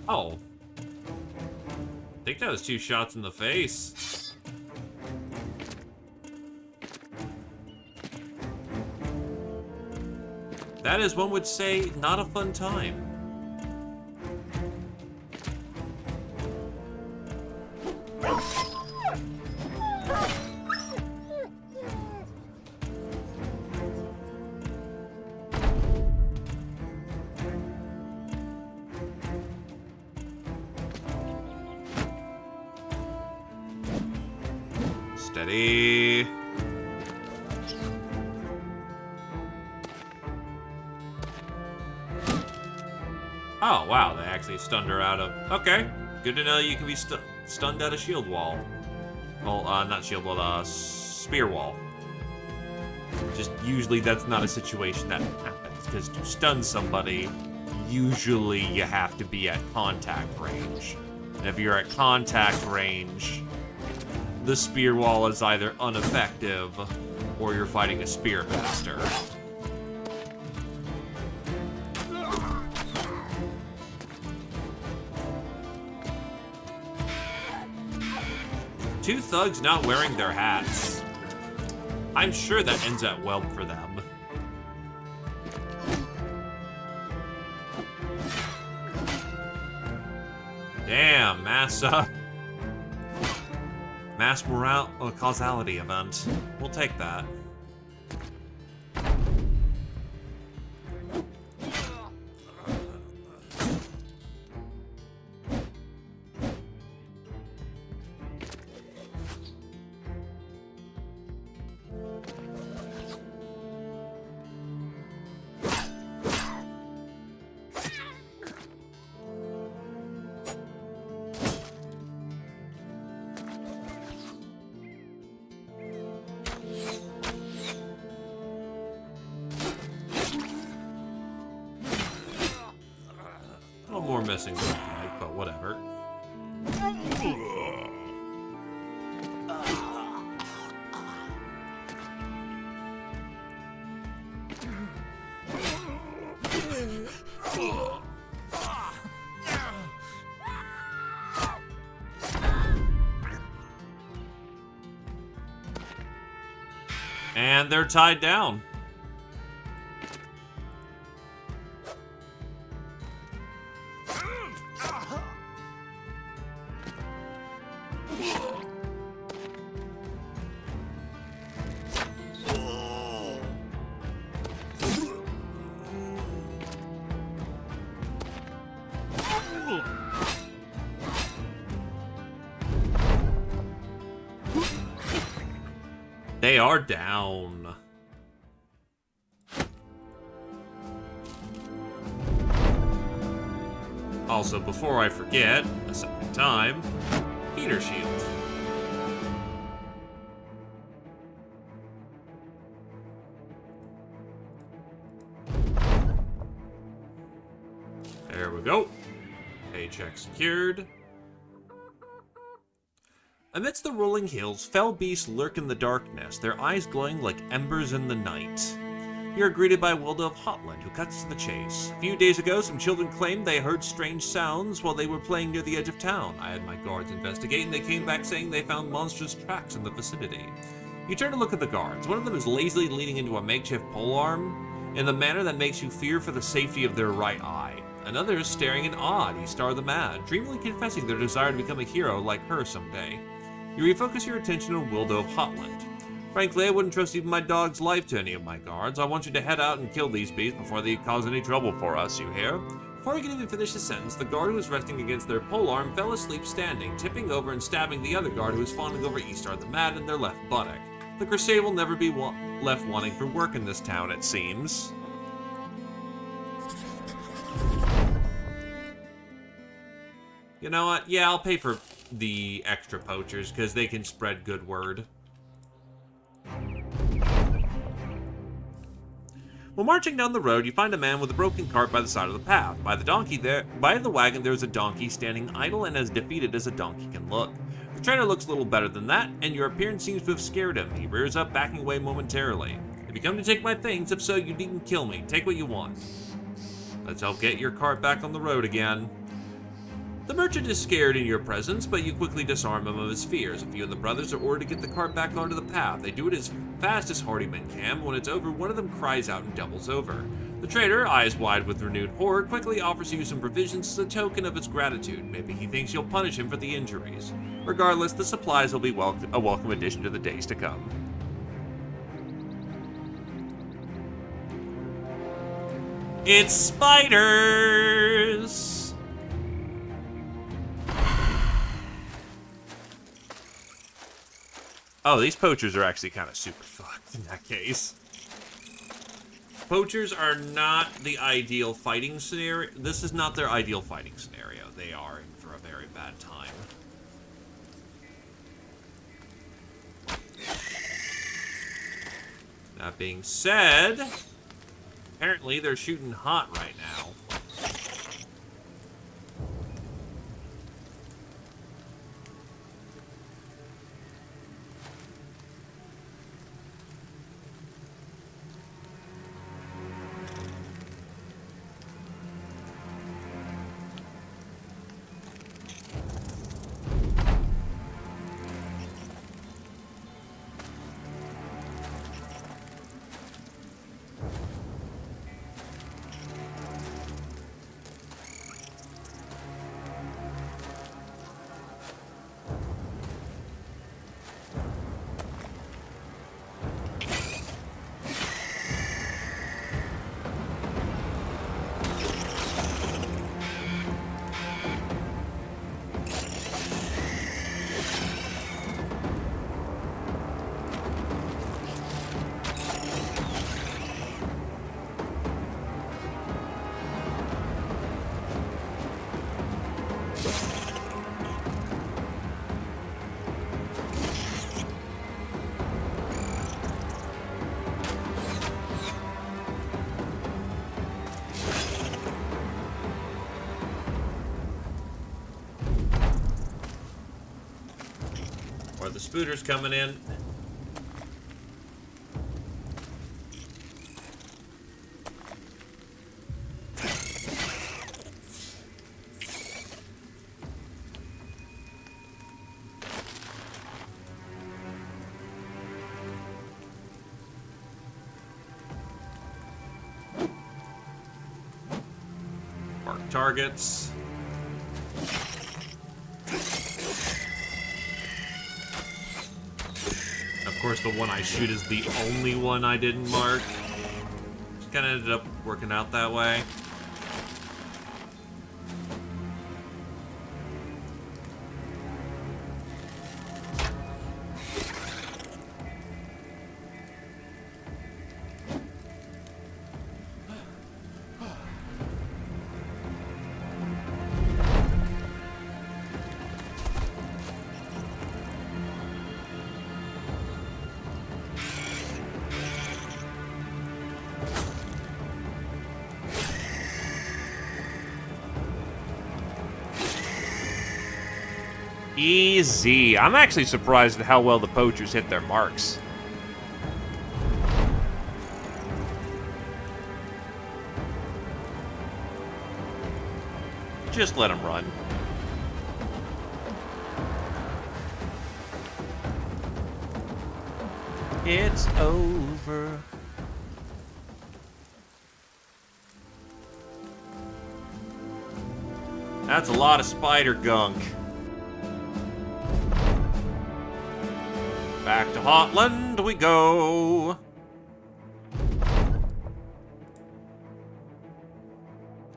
[SPEAKER 1] Oh. I think that was 2 shots in the face. That is, one would say, not a fun time. Steady. Oh, wow, they actually stunned her out of... Okay, good to know you can be stunned out of shield wall. Well, not shield wall, spear wall. Just usually that's not a situation that happens, because to stun somebody, usually you have to be at contact range. And if you're at contact range, the spear wall is either ineffective, or you're fighting a spearmaster. Two thugs not wearing their hats. I'm sure that ends at well for them. Damn, mass morale causality event. We'll take that. More missing than I like, but whatever. And they're tied down. They are down. Also, before I forget, a second time, heater shield. There we go. Paycheck secured. Amidst the rolling hills, fell beasts lurk in the darkness, their eyes glowing like embers in the night. You are greeted by Wilda of Hotland, who cuts to the chase. A few days ago, some children claimed they heard strange sounds while they were playing near the edge of town. I had my guards investigate, and they came back saying they found monstrous tracks in the vicinity. You turn to look at the guards. One of them is lazily leaning into a makeshift polearm in the manner that makes you fear for the safety of their right eye. Another is staring in awe at Istar the Mad, dreamily confessing their desire to become a hero like her someday. You refocus your attention on Wildo of Hotland. Frankly, I wouldn't trust even my dog's life to any of my guards. I want you to head out and kill these beasts before they cause any trouble for us, you hear? Before he could even finish his sentence, the guard who was resting against their polearm fell asleep standing, tipping over and stabbing the other guard who was fawning over Istar the Mad in their left buttock. The crusade will never be left wanting for work in this town, it seems. You know what? Yeah, I'll pay for the extra poachers, because they can spread good word. While marching down the road, you find a man with a broken cart by the side of the path. By the wagon, there is a donkey standing idle and as defeated as a donkey can look. The trader looks a little better than that, and your appearance seems to have scared him. He rears up, backing away momentarily. If you come to take my things, if so, you needn't kill me. Take what you want. Let's help get your cart back on the road again. The merchant is scared in your presence, but you quickly disarm him of his fears. A few of the brothers are ordered to get the cart back onto the path. They do it as fast as hardymen can. When it's over, one of them cries out and doubles over. The trader, eyes wide with renewed horror, quickly offers you some provisions as a token of his gratitude. Maybe he thinks you'll punish him for the injuries. Regardless, the supplies will be a welcome addition to the days to come. It's spiders! Oh, these poachers are actually kind of super fucked in that case. Poachers are not the ideal fighting scenario. This is not their ideal fighting scenario. They are in for a very bad time. That being said, apparently they're shooting hot right now. Are the spooters coming in? Mark targets. Of course, the one I shoot is the only one I didn't mark. Just kind of ended up working out that way. Easy. I'm actually surprised at how well the poachers hit their marks. Just let them run.
[SPEAKER 2] It's over. That's a lot of spider gunk. Back to Hotland we go.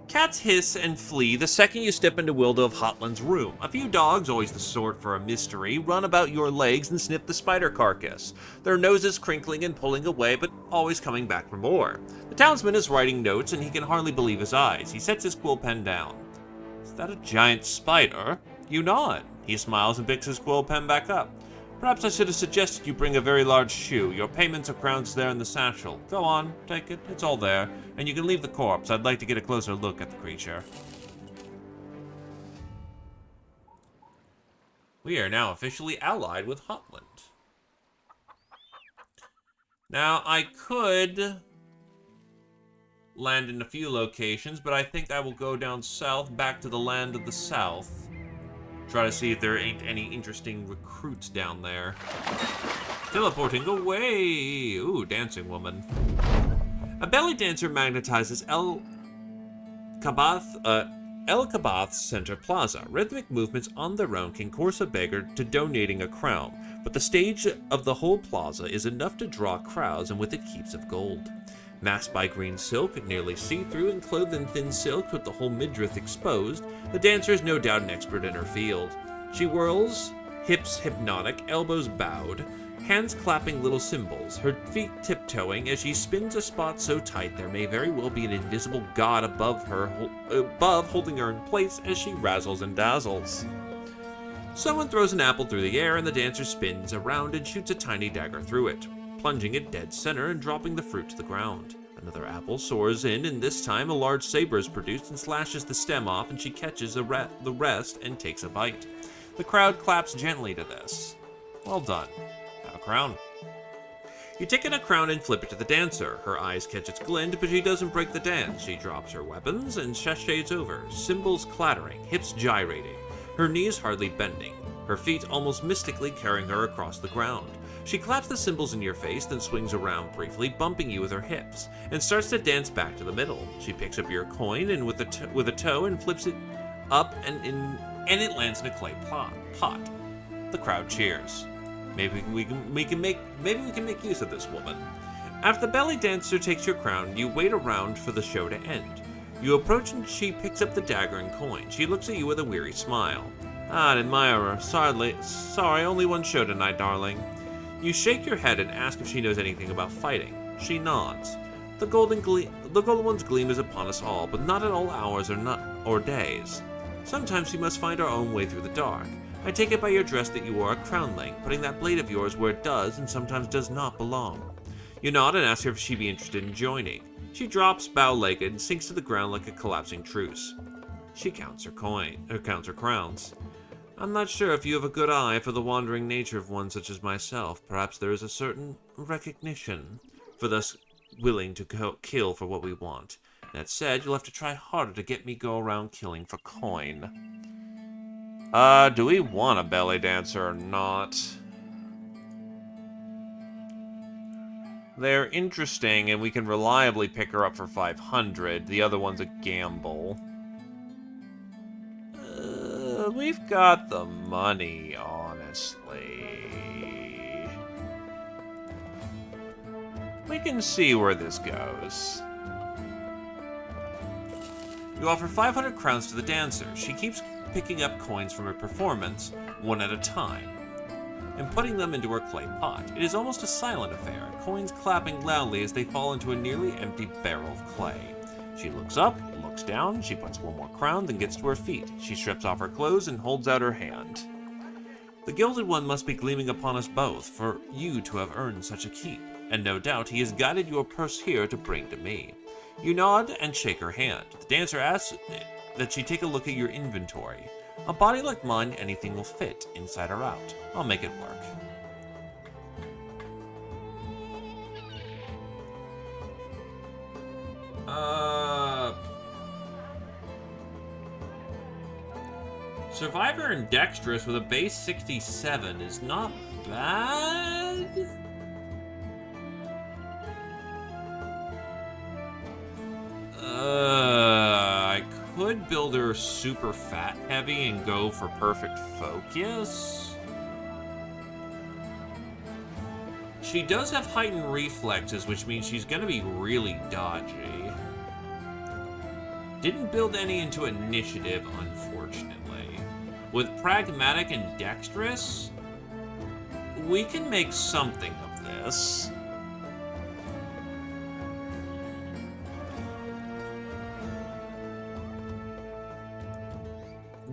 [SPEAKER 2] Cats hiss and flee the second you step into Wilda of Hotland's room. A few dogs, always the sort for a mystery, run about your legs and sniff the spider carcass, their noses crinkling and pulling away, but always coming back for more. The townsman is writing notes, and he can hardly believe his eyes. He sets his quill pen down. Is that a giant spider? You nod. He smiles and picks his quill pen back up. Perhaps I should have suggested you bring a very large shoe. Your payments are crowns there in the satchel. Go on, take it. It's all there. And you can leave the corpse. I'd like to get a closer look at the creature. We are now officially allied with Hotland. Now, I could land in a few locations, but I think I will go down south, back to the land of the south. Try to see if there ain't any interesting recruits down there. Teleporting away! Ooh, dancing woman. A belly dancer magnetizes El Kabath's Center Plaza. Rhythmic movements on their own can coerce a beggar to donating a crown, but the stage of the whole plaza is enough to draw crowds, and with it heaps of gold. Masked by green silk, nearly see-through, and clothed in thin silk with the whole midriff exposed, the dancer is no doubt an expert in her field. She whirls, hips hypnotic, elbows bowed, hands clapping little cymbals, her feet tiptoeing as she spins a spot so tight there may very well be an invisible god above holding her in place as she razzles and dazzles. Someone throws an apple through the air and the dancer spins around and shoots a tiny dagger through it, plunging it dead center and dropping the fruit to the ground. Another apple soars in, and this time a large saber is produced and slashes the stem off, and she catches the rest and takes a bite. The crowd claps gently to this. Well done. Have a crown. You take in a crown and flip it to the dancer. Her eyes catch its glint, but she doesn't break the dance. She drops her weapons and sachets over, cymbals clattering, hips gyrating, her knees hardly bending, her feet almost mystically carrying her across the ground. She claps the cymbals in your face, then swings around briefly, bumping you with her hips, and starts to dance back to the middle. She picks up your coin and with a toe and flips it up, and it lands in a clay pot. The crowd cheers. Maybe we can make use of this woman. After the belly dancer takes your crown, you wait around for the show to end. You approach and she picks up the dagger and coin. She looks at you with a weary smile. An admirer. Sorry, only one show tonight, darling. You shake your head and ask if she knows anything about fighting. She nods. The golden one's gleam is upon us all, but not at all hours or days. Sometimes we must find our own way through the dark. I take it by your dress that you are a crownling, putting that blade of yours where it does and sometimes does not belong. You nod and ask her if she'd be interested in joining. She drops bow-legged and sinks to the ground like a collapsing truce. She counts her crowns. I'm not sure if you have a good eye for the wandering nature of one such as myself. Perhaps there is a certain recognition for thus willing to kill for what we want. That said, you'll have to try harder to get me go around killing for coin. Do we want a belly dancer or not? They're interesting, and we can reliably pick her up for 500. The other one's a gamble. We've got the money, honestly. We can see where this goes. You offer 500 crowns to the dancer. She keeps picking up coins from her performance, one at a time, and putting them into her clay pot. It is almost a silent affair, coins clapping loudly as they fall into a nearly empty barrel of clay. She looks up, looks down, she puts one more crown, then gets to her feet. She strips off her clothes and holds out her hand. The Gilded One must be gleaming upon us both, for you to have earned such a keep, and no doubt he has guided your purse here to bring to me. You nod and shake her hand. The dancer asks that she take a look at your inventory. A body like mine, anything will fit, inside or out. I'll make it work. Survivor and Dexterous with a base 67 is not bad.
[SPEAKER 1] I could build her super fat heavy and go for perfect focus. She does have heightened reflexes, which means she's going to be really dodgy. Didn't build any into initiative, unfortunately. With pragmatic and dexterous, we can make something of this.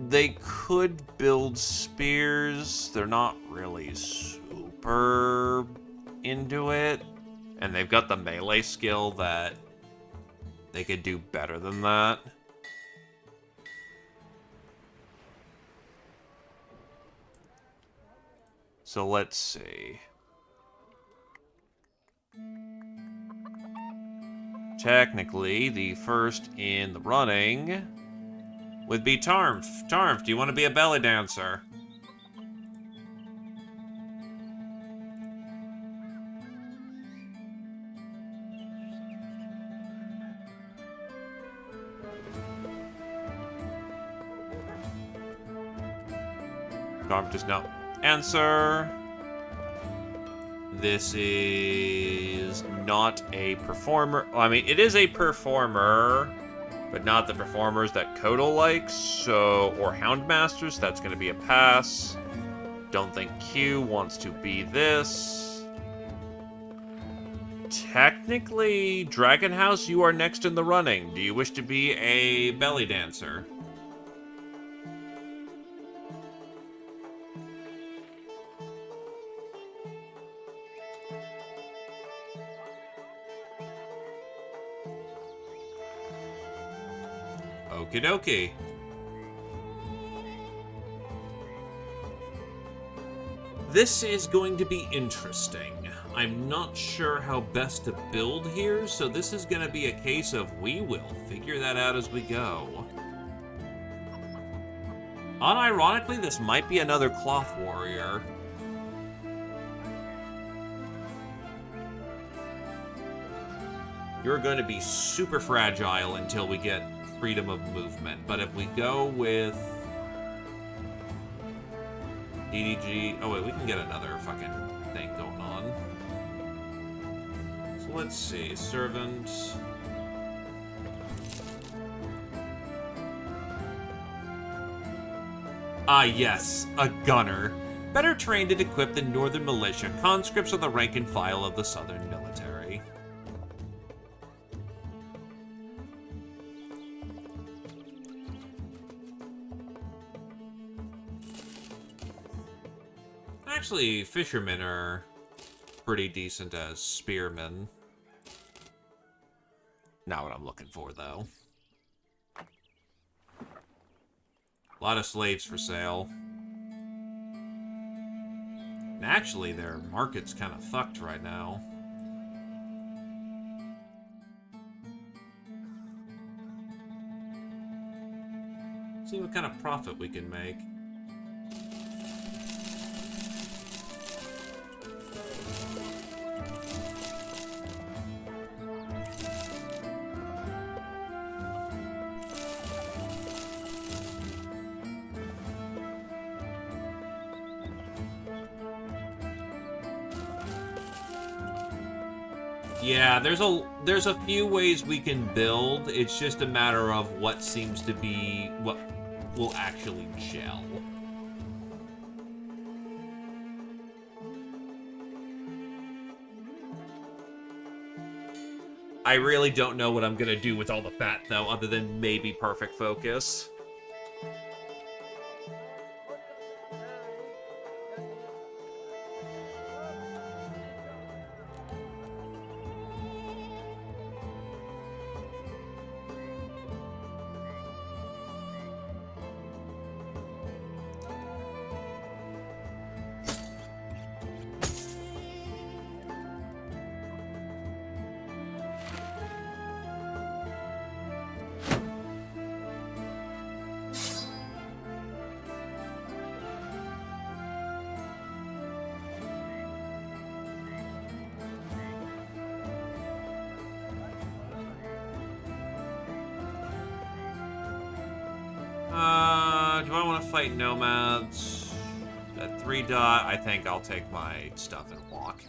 [SPEAKER 1] They could build spears. They're not really super into it. And they've got the melee skill that they could do better than that. So let's see. Technically, the first in the running would be Tarmf. Tarmf, do you want to be a belly dancer? Tarmf does not answer. This is not a performer. Well, I mean, it is a performer, but not the performers that Kodo likes, so, or Houndmasters, that's going to be a pass. Don't think Q wants to be this. Technically, Dragon House, you are next in the running. Do you wish to be a belly dancer? Okie dokie. This is going to be interesting. I'm not sure how best to build here, so this is going to be a case of we will figure that out as we go. Unironically, this might be another cloth warrior. You're going to be super fragile until we get freedom of movement, but if we go with DDG... Oh wait, we can get another fucking thing going on. So let's see, servant... Ah yes, a gunner. Better trained and equipped than Northern Militia, conscripts are the rank and file of the Southern military. Actually, fishermen are pretty decent as spearmen. Not what I'm looking for, though. A lot of slaves for sale. And actually, their market's kind of fucked right now. See what kind of profit we can make. Yeah, there's a few ways we can build. It's just a matter of what seems to be what will actually gel. I really don't know what I'm gonna do with all the fat though, other than maybe perfect focus. don't want to fight nomads. At 3 dot, I think I'll take my stuff and walk.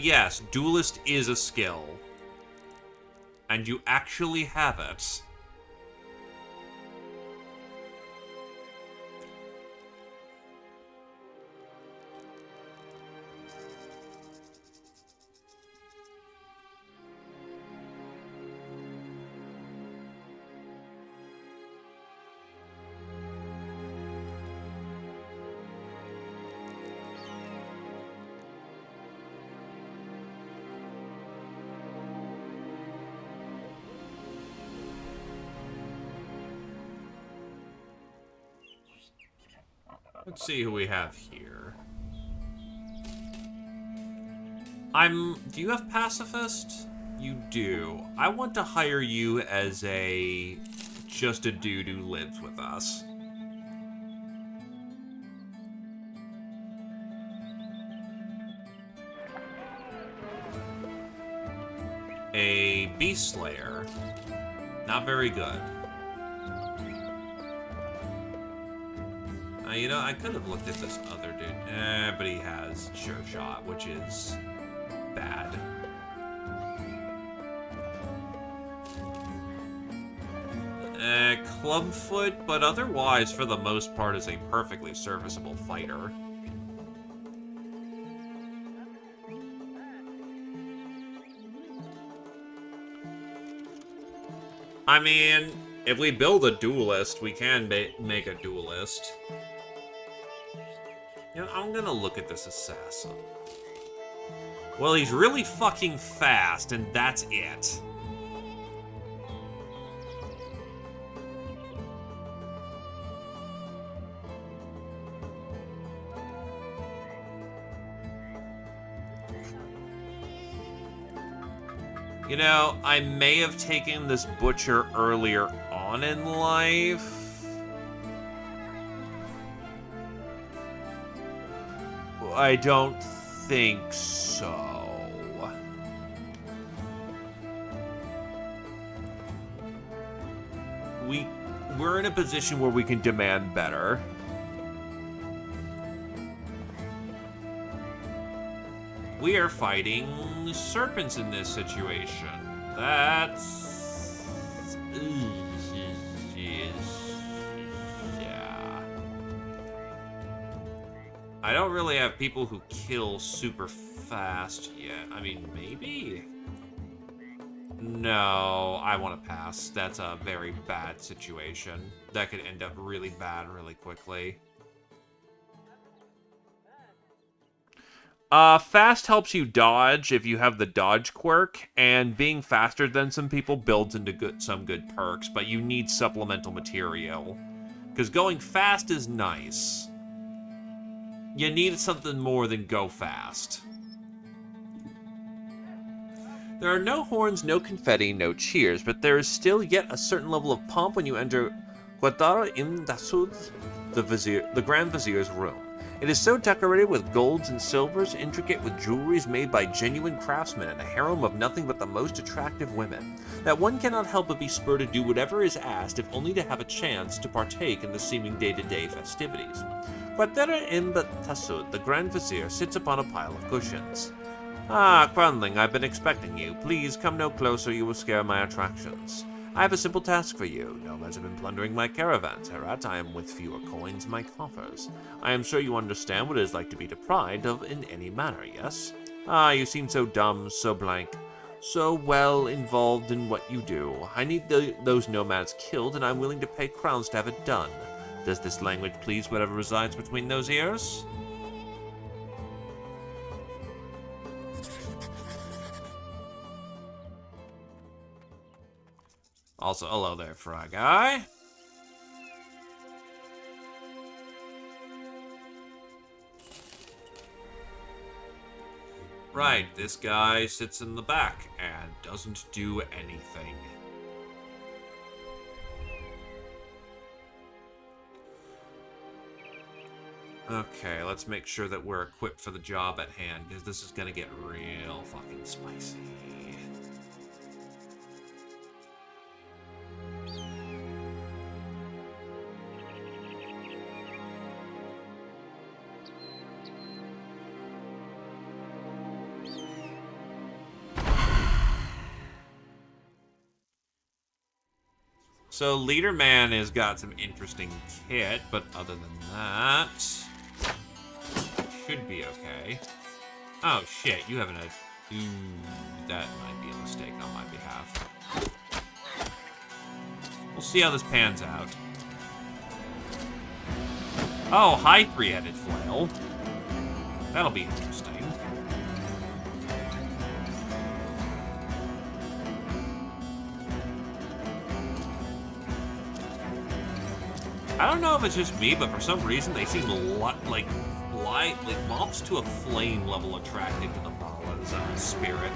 [SPEAKER 1] Yes, Duelist is a skill. And you actually have it. Let's see who we have here. Do you have pacifist? You do. I want to hire you as just a dude who lives with us. A beast slayer. Not very good. You know, I could have looked at this other dude. But he has sure shot, which is bad. Clubfoot, but otherwise, for the most part, is a perfectly serviceable fighter. I mean, if we build a duelist, we can make a duelist. You know, I'm gonna look at this assassin. Well, he's really fucking fast, and that's it. You know, I may have taken this butcher earlier on in life. I don't think so. We're in a position where we can demand better. We are fighting serpents in this situation. That's... yeah. I don't really have people who kill super fast yet. I mean, maybe? No, I want to pass. That's a very bad situation. That could end up really bad really quickly. Fast helps you dodge if you have the dodge quirk, and being faster than some people builds into some good perks, but you need supplemental material. Because going fast is nice. You need something more than go fast. There are no horns, no confetti, no cheers, but there is still yet a certain level of pomp when you enter Quadrara in Dasud, the Grand Vizier's room. It is so decorated with golds and silvers, intricate with jewelries made by genuine craftsmen and a harem of nothing but the most attractive women, that one cannot help but be spurred to do whatever is asked if only to have a chance to partake in the seeming day-to-day festivities. Quadrara in Tasud, the Grand Vizier, sits upon a pile of cushions. Ah, Quandling, I've been expecting you. Please come no closer, you will scare my attractions. I have a simple task for you. Nomads have been plundering my caravans, Herat. I am with fewer coins in my coffers. I am sure you understand what it is like to be deprived of in any manner, yes? Ah, you seem so dumb, so blank, so well involved in what you do. I need those nomads killed, and I'm willing to pay crowns to have it done. Does this language please whatever resides between those ears? Also, hello there, Fry Guy. Right, this guy sits in the back and doesn't do anything. Okay, let's make sure that we're equipped for the job at hand, because this is gonna get real fucking spicy. So Leader Man has got some interesting kit, but other than that, should be okay. Oh shit, you haven't had. Ooh, that might be a mistake on my behalf. We'll see how this pans out. Oh, hi, three-headed flail. That'll be interesting. I don't know if it's just me, but for some reason they seem like mobs to a flame level attracted to the Bala's spirit.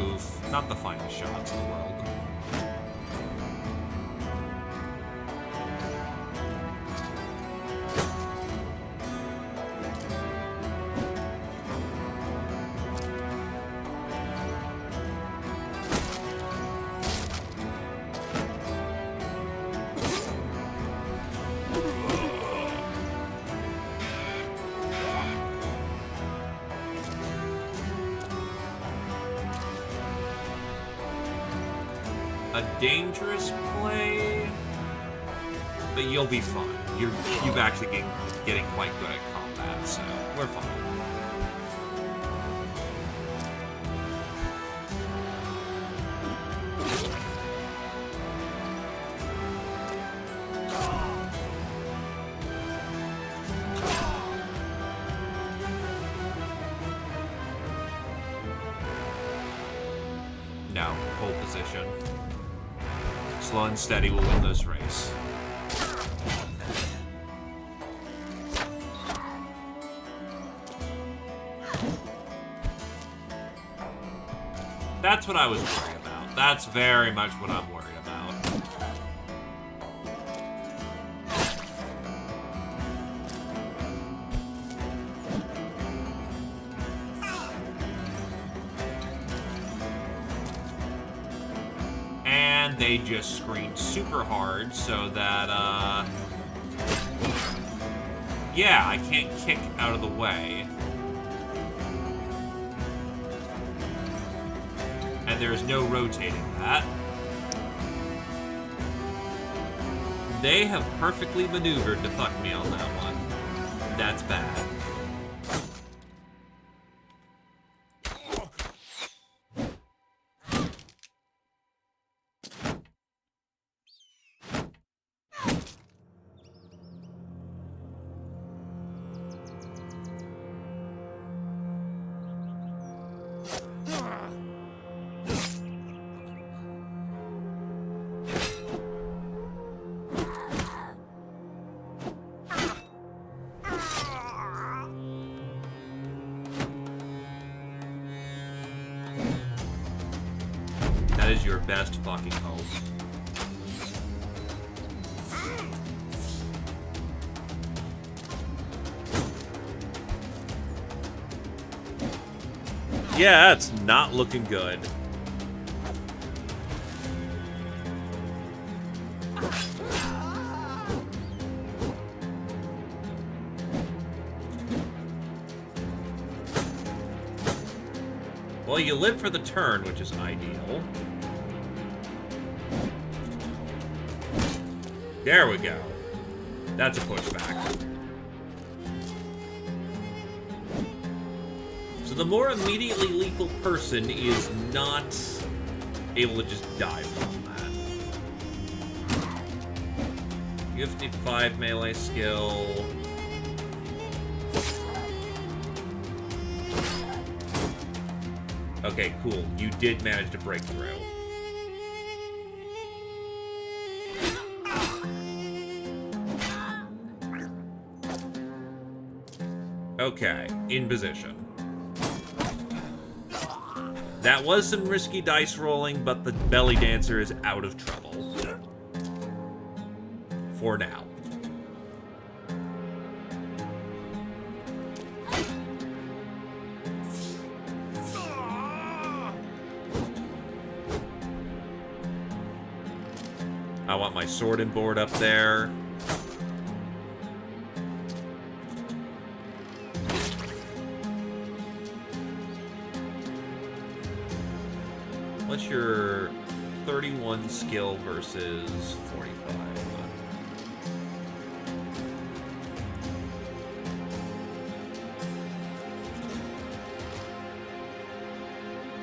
[SPEAKER 1] Oof, not the finest shots in the world. A dangerous play, but you'll be fine. You've actually been getting quite good at combat, so we're fine. No, hold position. Slow and steady will win this race. That's what I was worried about. That's very much what I'm worried about. And they just screamed super hard so that, yeah, I can't kick out of the way. And there's no rotating that. They have perfectly maneuvered to fuck me on that one. That's bad. That is your best fucking hope. Yeah, it's not looking good. Well, you live for the turn, which is ideal. There we go. That's a pushback. So the more immediately lethal person is not able to just die from that. You have 55 melee skill. Okay, cool. You did manage to break through. Okay, in position. That was some risky dice rolling, but the belly dancer is out of trouble. For now. I want my sword and board up there. What's your 31 skill versus 45?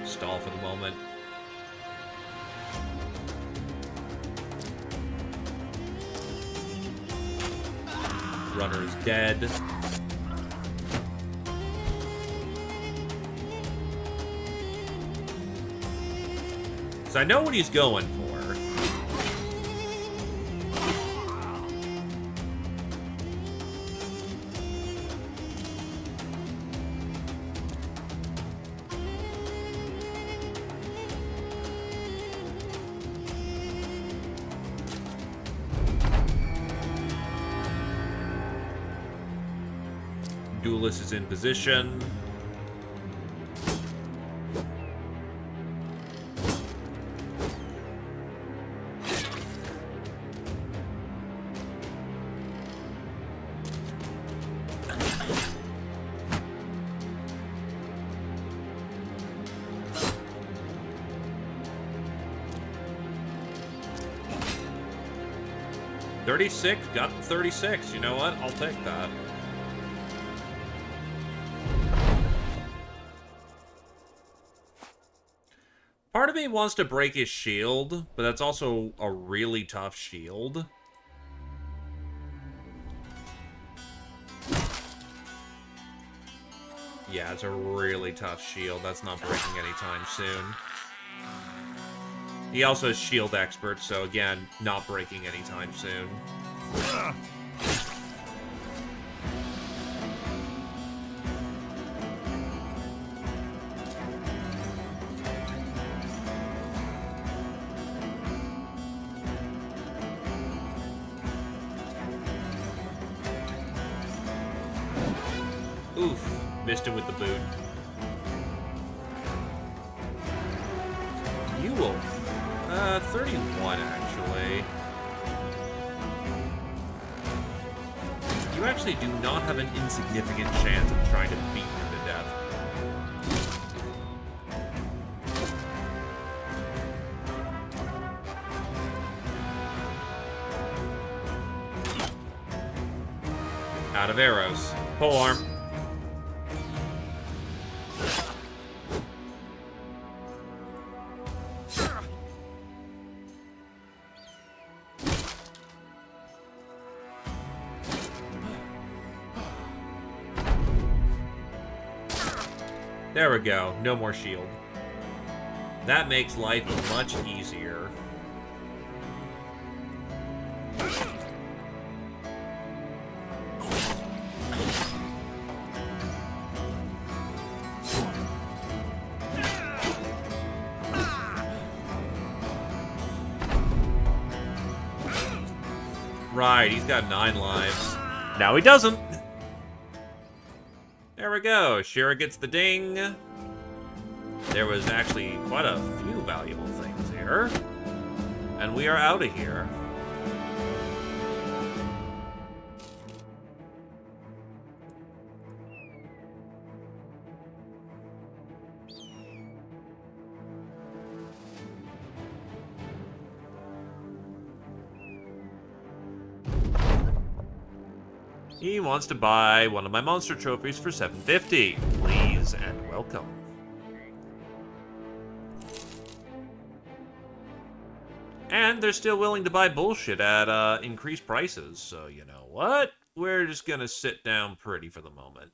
[SPEAKER 1] Stall for the moment. Runner is dead. So I know what he's going for. Duelist is in position. Got the 36. You know what? I'll take that. Part of me wants to break his shield, but that's also a really tough shield. Yeah, it's a really tough shield. That's not breaking anytime soon. He also is shield expert, so again, not breaking anytime soon. Oof, missed him with the boot. You will 31, actually. You actually do not have an insignificant chance of trying to beat him to death. Out of arrows. Pole arm. There we go. No more shield. That makes life much easier. Right, he's got 9 lives. Now he doesn't. There we go. Shira gets the ding. There was actually quite a few valuable things here. And we are out of here.
[SPEAKER 2] He wants to buy one of my monster trophies for $750. Please and welcome. And they're still willing to buy bullshit at increased prices, so you know what? We're just gonna sit down pretty for the moment.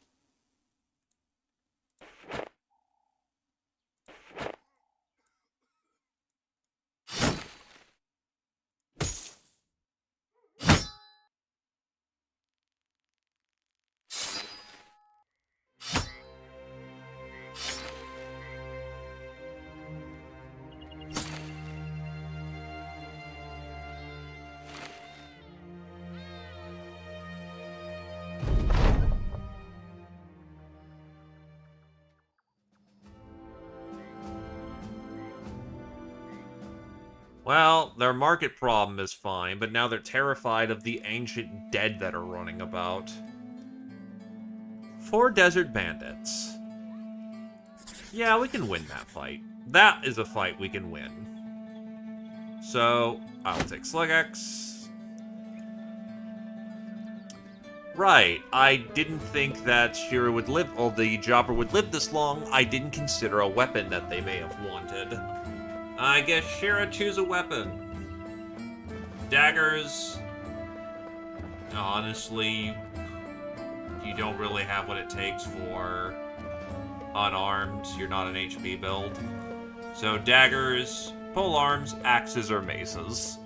[SPEAKER 2] Well, their market problem is fine, but now they're terrified of the ancient dead that are running about. 4 desert bandits. Yeah, we can win that fight. That is a fight we can win. So, I'll take Slugex. Right, I didn't think that Shira would live, or the Jobber would live this long. I didn't consider a weapon that they may have wanted. I guess Shira, choose a weapon. Daggers. Honestly, you don't really have what it takes for unarmed. You're not an HP build. So daggers, polearms, axes, or maces.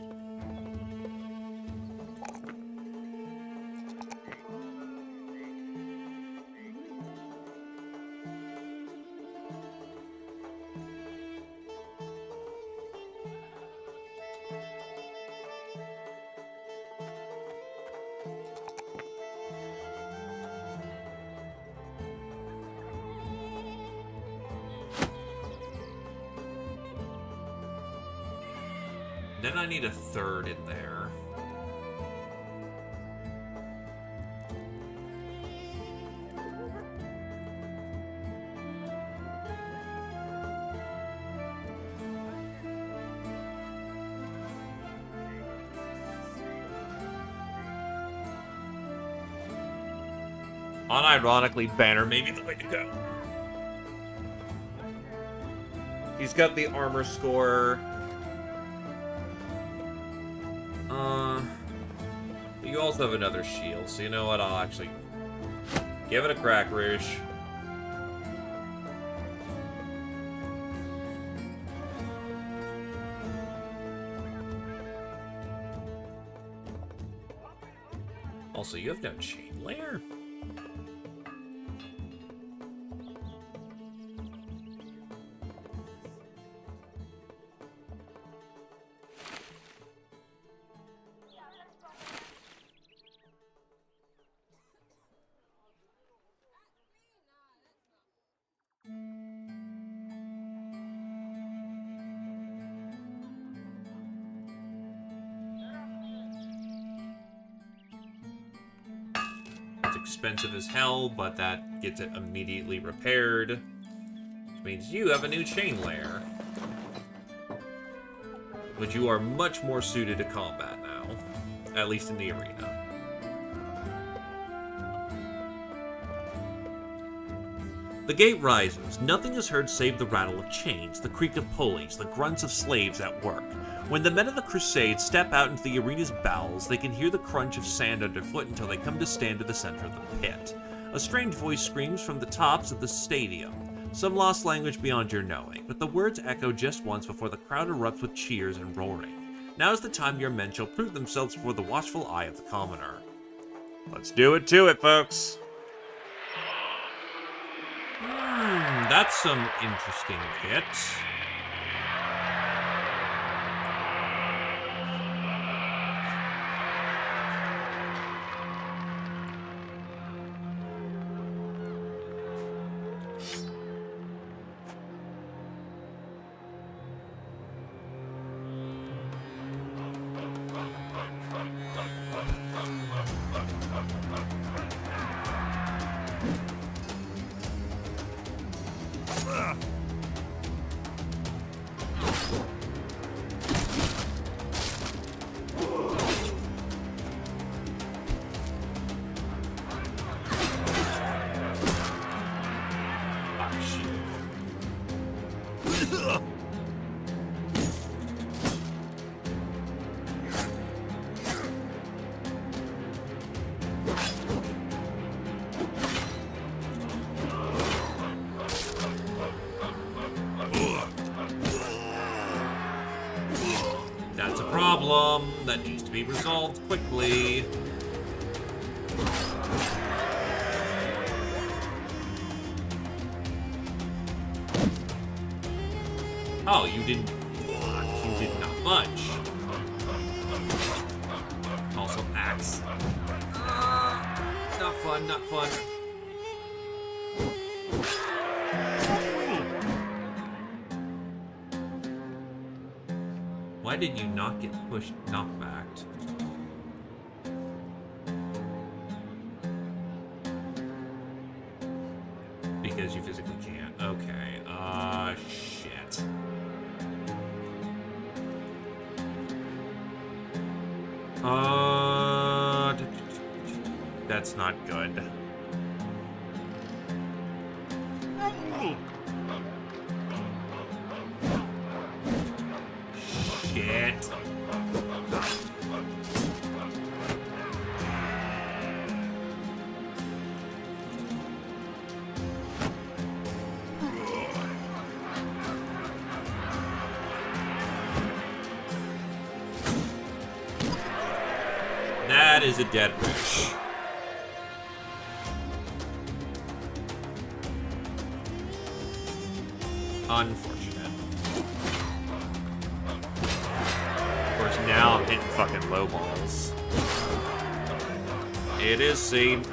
[SPEAKER 2] Then I need a third in there. Unironically, Banner may be the way to go. He's got the armor score. You also have another shield, so you know what? I'll actually give it a crack, Rouge. Also, you have no chain layer? Expensive as hell, but that gets it immediately repaired, which means you have a new chain layer. But you are much more suited to combat now, at least in the arena. The gate rises. Nothing is heard save the rattle of chains, the creak of pulleys, the grunts of slaves at work. When the men of the Crusade step out into the arena's bowels, they can hear the crunch of sand underfoot until they come to stand at the center of the pit. A strange voice screams from the tops of the stadium, some lost language beyond your knowing, but the words echo just once before the crowd erupts with cheers and roaring. Now is the time your men shall prove themselves before the watchful eye of the commoner. Let's do it to it, folks. That's some interesting hits.
[SPEAKER 1] That's a problem that needs to be resolved quickly. Oh, you did not budge. Also, axe. Not fun, not fun. Why did you not get pushed, knockbacked? Because you physically can't. Okay. Shit. That's not good. Shit. That is a dead wish. Unfortunate. Of course, now I'm hitting fucking low balls. It is seen.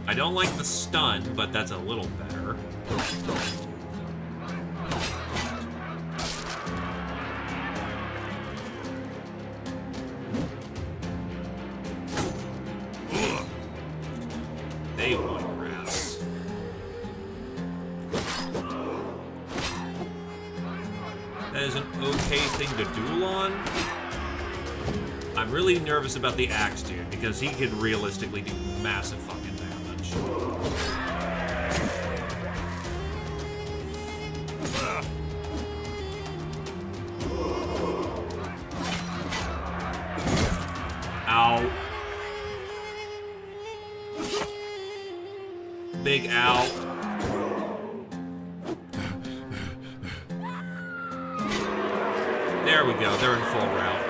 [SPEAKER 1] I don't like the stun, but that's a little better. They want grass. That is an okay thing to duel on. I'm really nervous about the axe dude because he could realistically do massive fucking damage. Ow. Big ow. There we go, they're in full route.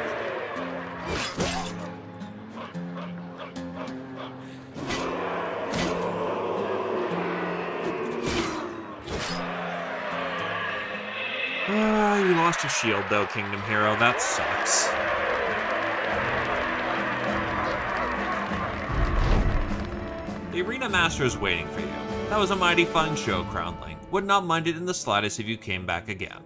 [SPEAKER 1] You lost your shield though, Kingdom Hero. That sucks. The Arena Master is waiting for you. That was a mighty fine show, Crownling. Would not mind it in the slightest if you came back again.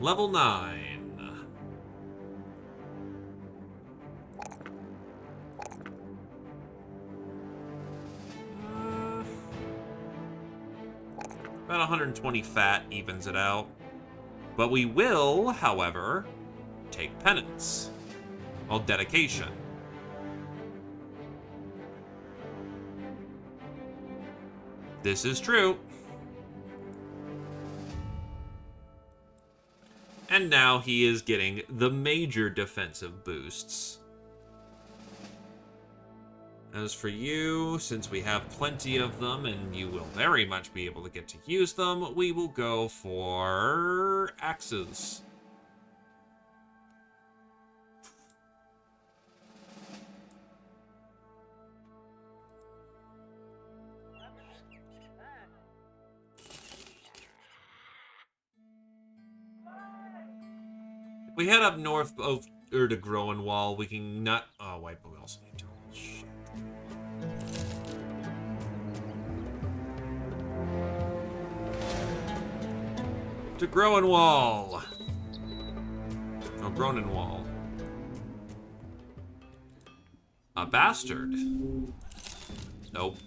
[SPEAKER 1] Level 9. About 120 fat evens it out. But we will, however, take penance. Well, dedication. This is true. And now he is getting the major defensive boosts. As for you, since we have plenty of them and you will very much be able to get to use them, we will go for axes. If we head up north of to Groenwall, we can not. Oh wait, but we also need tools. Shit. To Groenwall. Oh, Groenwall. A bastard. Nope.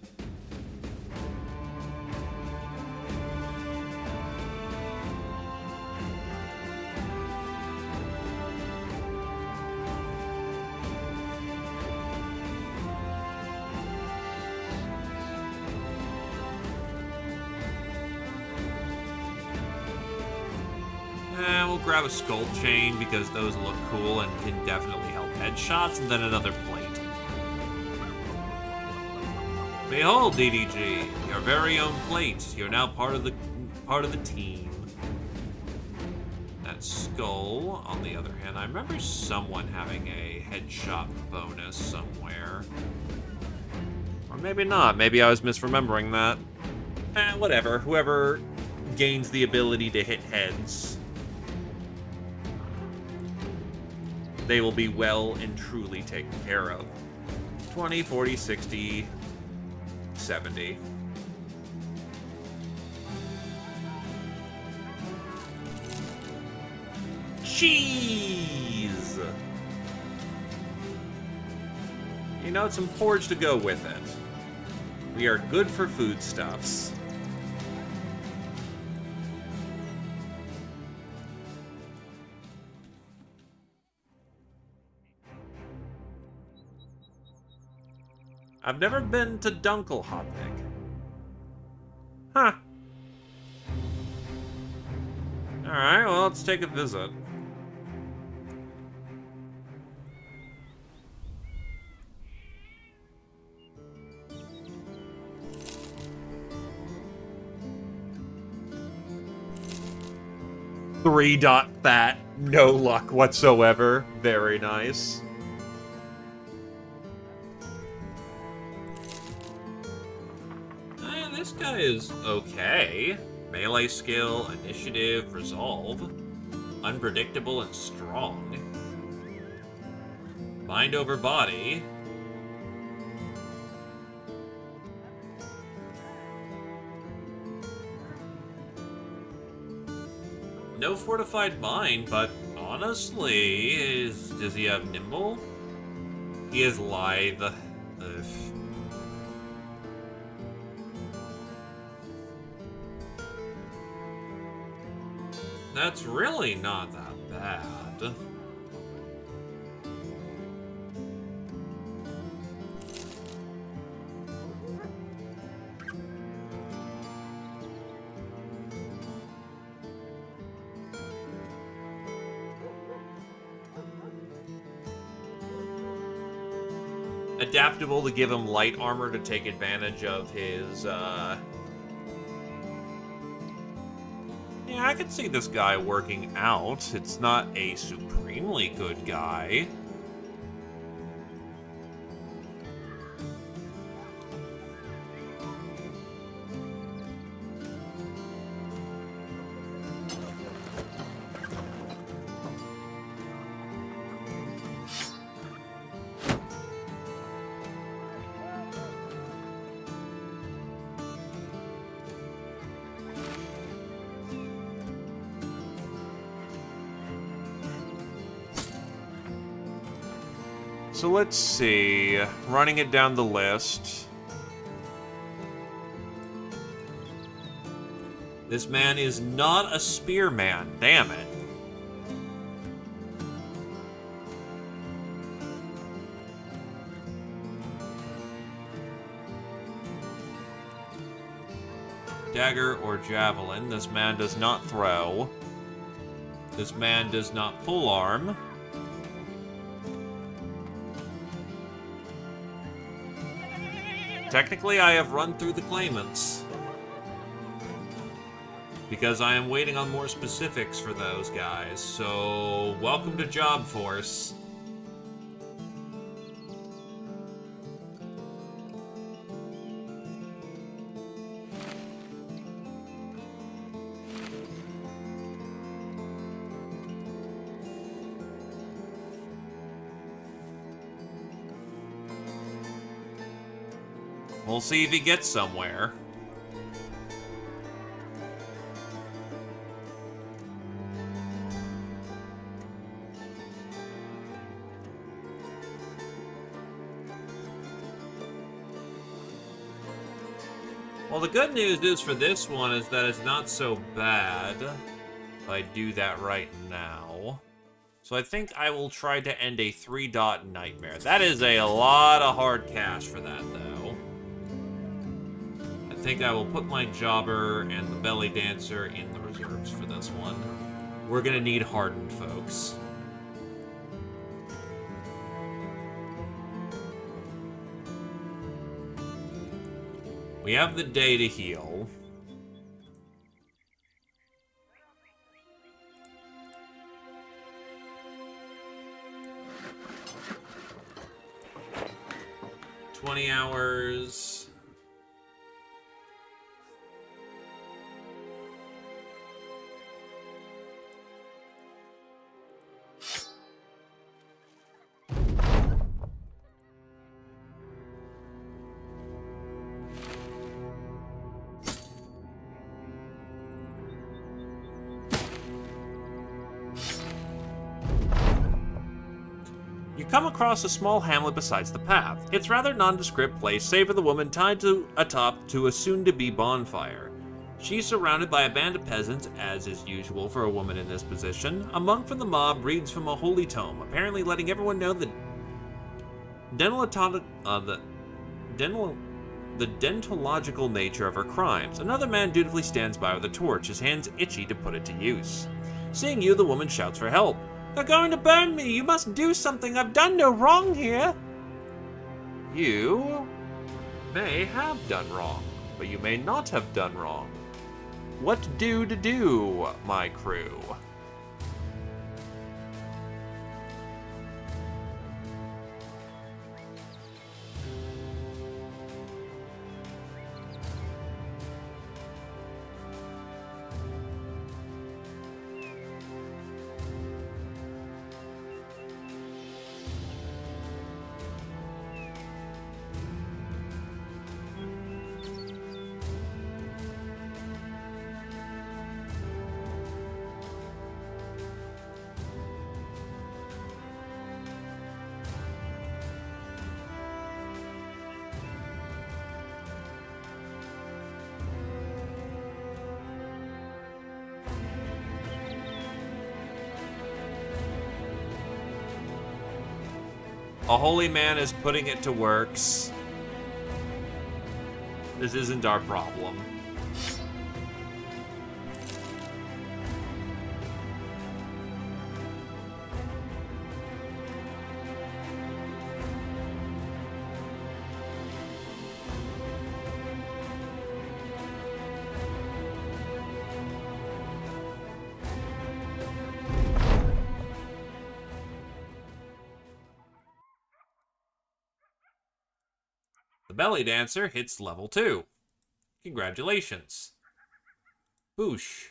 [SPEAKER 1] We'll grab a skull chain because those look cool and can definitely help headshots, and then another plate. Behold, DDG, your very own plate. You're now part of the team. That skull, on the other hand, I remember someone having a headshot bonus somewhere. Or maybe not. Maybe I was misremembering that. Whatever. Whoever gains the ability to hit heads, they will be well and truly taken care of. 20, 40, 60, 70. Cheese! You know, some porridge to go with it. We are good for foodstuffs. I've never been to Dunkelhoppig. Huh. Alright, well, let's take a visit. Three-dot-fat. No luck whatsoever. Very nice. This guy is okay. Melee skill, initiative, resolve. Unpredictable and strong. Mind over body. No fortified mind, but honestly, does he have nimble? He is lithe. Ugh. That's really not that bad. Adaptable to give him light armor to take advantage of his, Yeah, I could see this guy working out. It's not a supremely good guy. So let's see, running it down the list. This man is not a spearman, damn it. Dagger or javelin, this man does not throw. This man does not pull arm. technically I have run through the claimants. Because I am waiting on more specifics for those guys, so welcome to Job Force. We'll see if he gets somewhere. Well, the good news is for this one is that it's not so bad if I do that right now. So I think I will try to end a 3-dot nightmare. That is a lot of hard cash for that, though. I think I will put my jobber and the belly dancer in the reserves for this one. We're gonna need hardened, folks. We have the day to heal. $20 hours. You come across a small hamlet besides the path. It's rather nondescript place, save for the woman tied to atop to a soon-to-be bonfire. She's surrounded by a band of peasants, as is usual for a woman in this position. A monk from the mob reads from a holy tome, apparently letting everyone know the dentological nature of her crimes. Another man dutifully stands by with a torch, his hands itchy to put it to use. Seeing you, the woman shouts for help. They're going to burn me! You must do something! I've done no wrong here! You may have done wrong, but you may not have done wrong. What to do, my crew? A holy man is putting it to works. This isn't our problem. The belly dancer hits level 2. Congratulations. Boosh.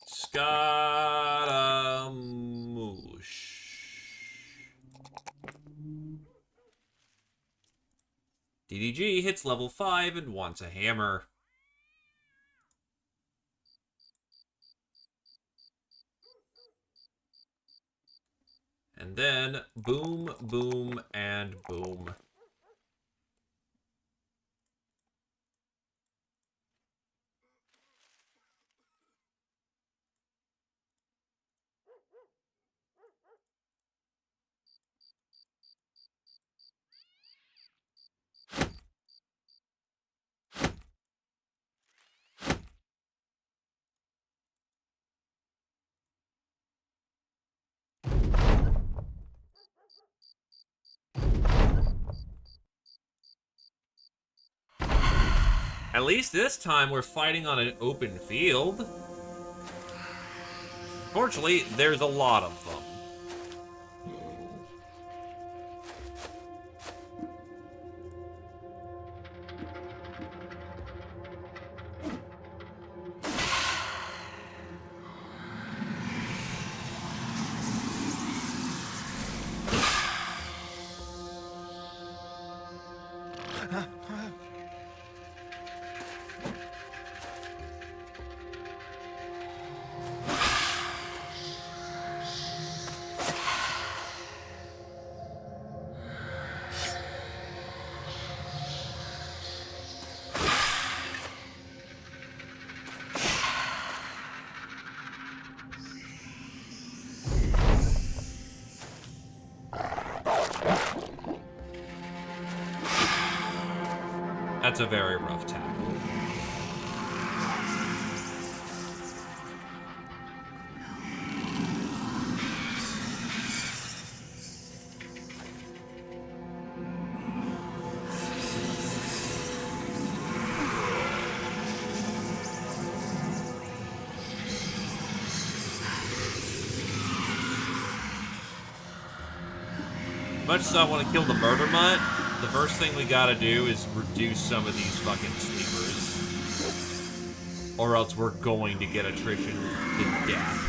[SPEAKER 1] Scaramouche. DDG hits level 5 and wants a hammer. And then boom, boom, and boom. At least this time we're fighting on an open field. Fortunately, there's a lot of them. That's a very rough tackle. Much as I want to kill the murder mutt, the first thing we gotta do is reduce some of these fucking sleepers. Or else we're going to get attrition to death.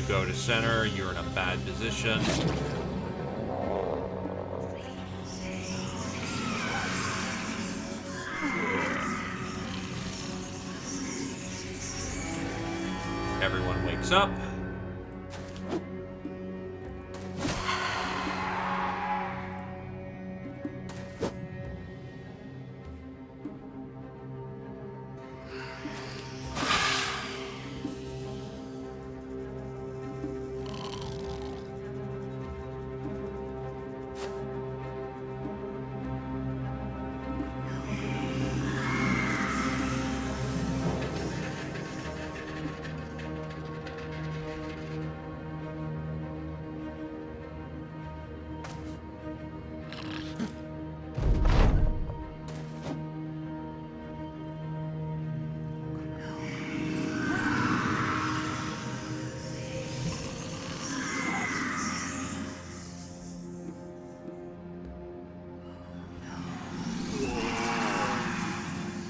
[SPEAKER 1] Go to center, you're in a bad position. Everyone wakes up.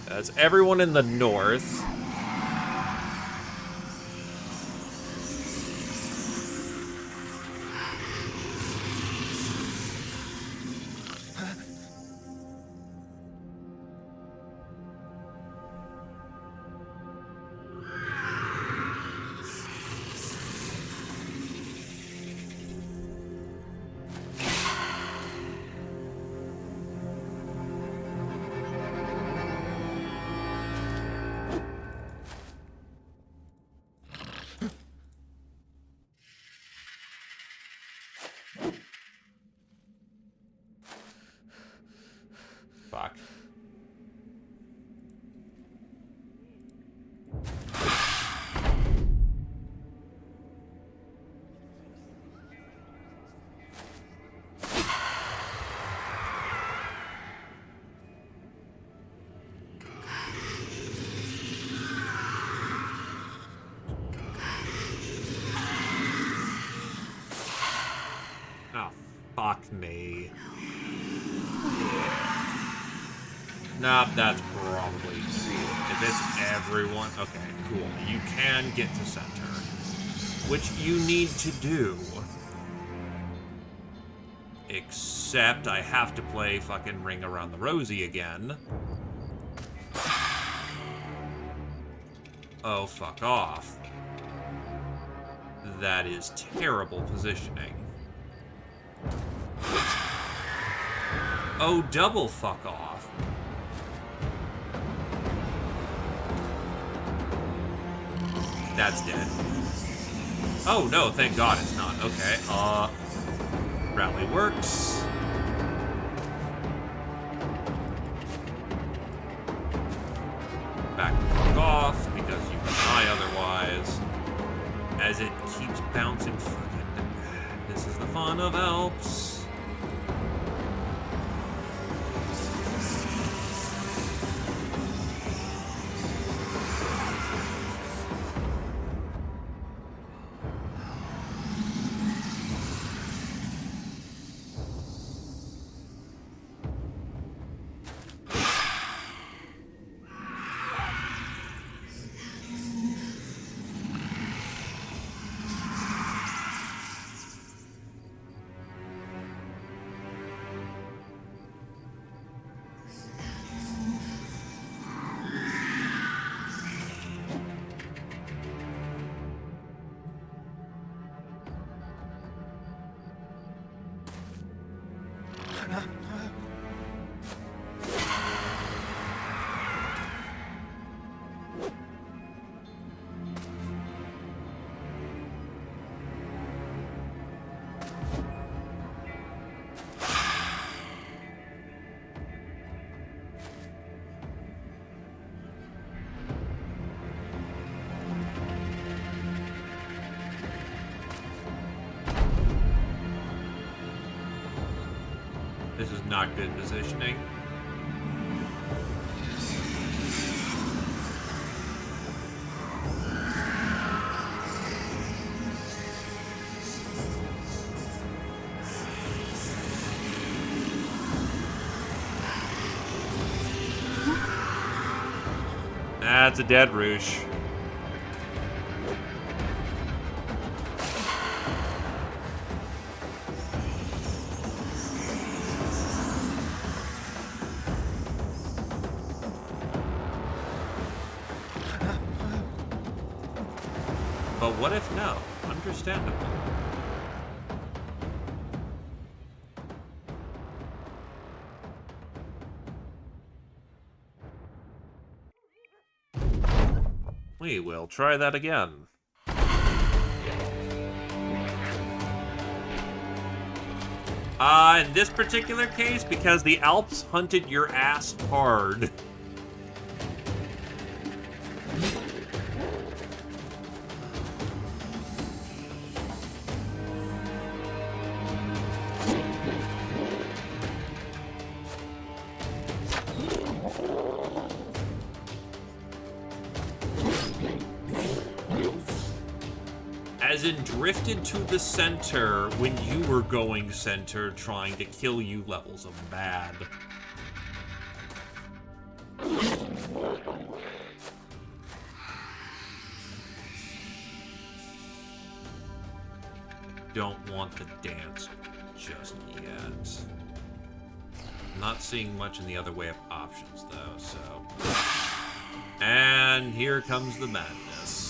[SPEAKER 1] That's everyone in the north. Nah, that's probably cool. If it's everyone... Okay, cool. You can get to center. Which you need to do. Except I have to play fucking Ring Around the Rosie again. Oh, fuck off. That is terrible positioning. Oh, double fuck off. That's dead. Oh, no, thank God it's not. Okay, rally works. Back the fuck off, because you can die otherwise. As it keeps bouncing fucking... This is the fun of Alps. This is not good positioning. That's a dead Roosh. But what if no? Understandable. We will try that again. In this particular case, because the Alps hunted your ass hard. As in drifted to the center when you were going center, trying to kill you levels of bad. Don't want the dance just yet. Not seeing much in the other way of options, though, so... And here comes the madness.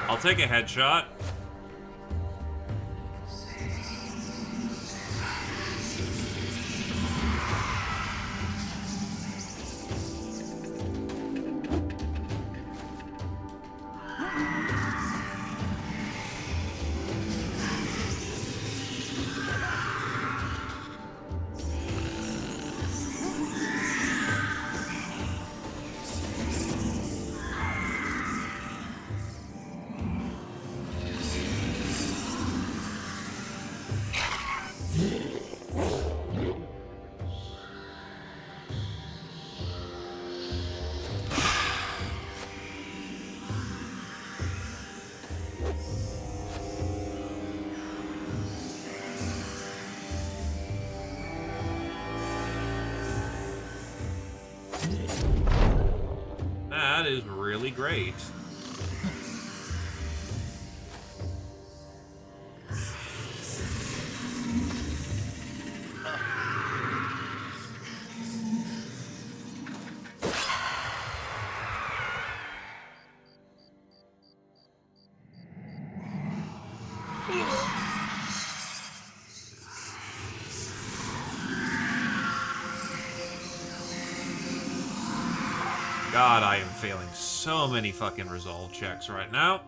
[SPEAKER 1] I'll take a headshot. That is really great. God, I am failing so many fucking resolve checks right now.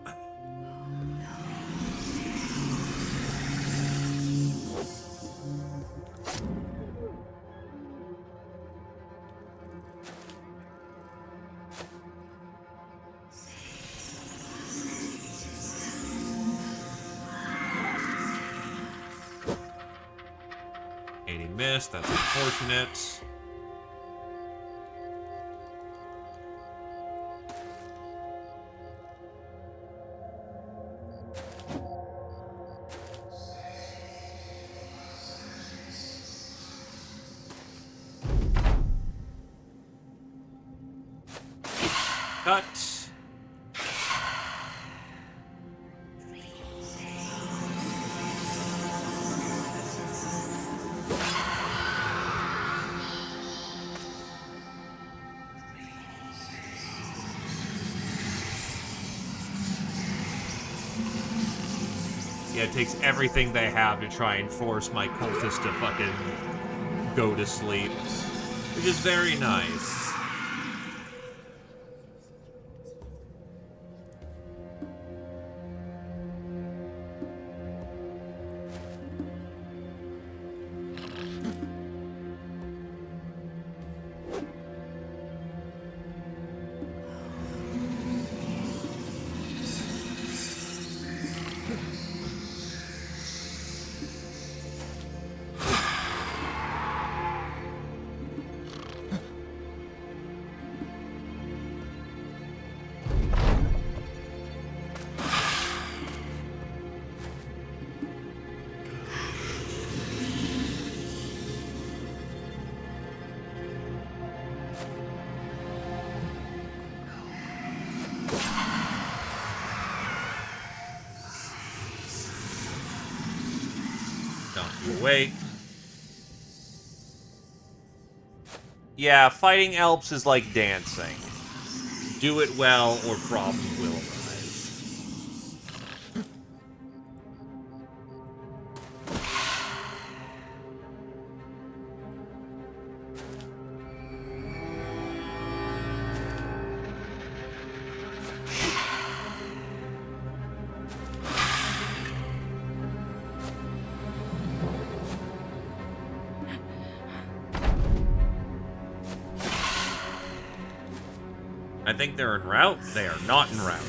[SPEAKER 1] He missed, that's unfortunate. Cut. Yeah, it takes everything they have to try and force my cultist to fucking go to sleep. Which is very nice. Awake. Yeah, fighting Alps is like dancing. Do it well or problems will arise. I think they're en route. They are not en route.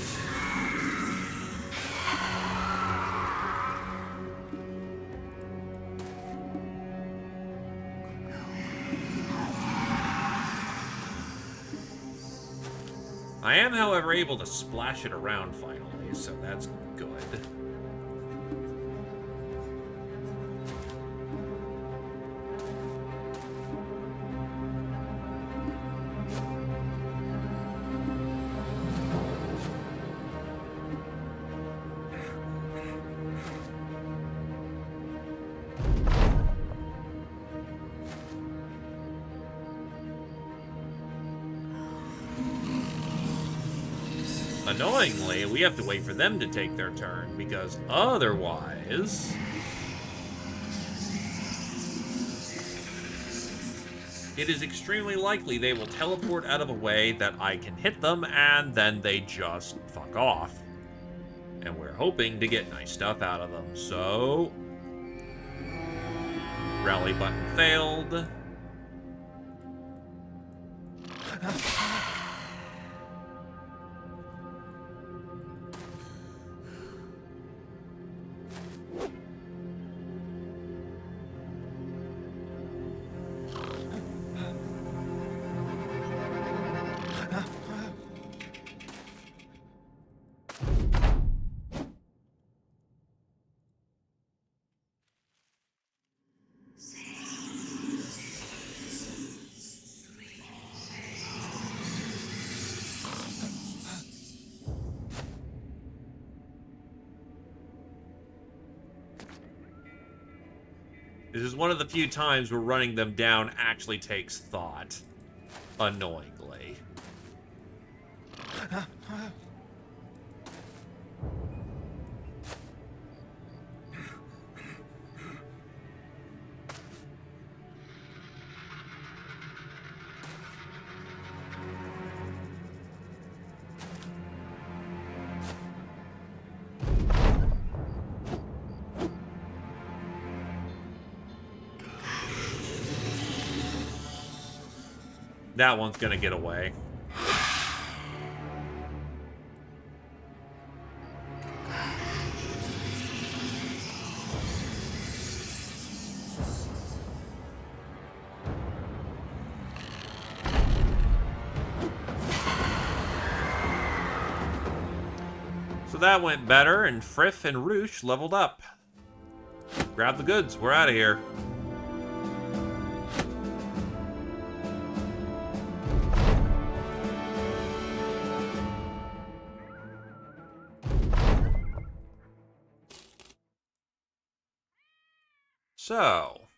[SPEAKER 1] I am, however, able to splash it around finally, so that's good. Annoyingly, we have to wait for them to take their turn, because otherwise... it is extremely likely they will teleport out of a way that I can hit them, and then they just fuck off. And we're hoping to get nice stuff out of them, so... rally button failed. This is one of the few times where running them down actually takes thought. Annoyingly. That one's gonna get away. So that went better, and Frith and Roosh leveled up. Grab the goods, we're out of here. So,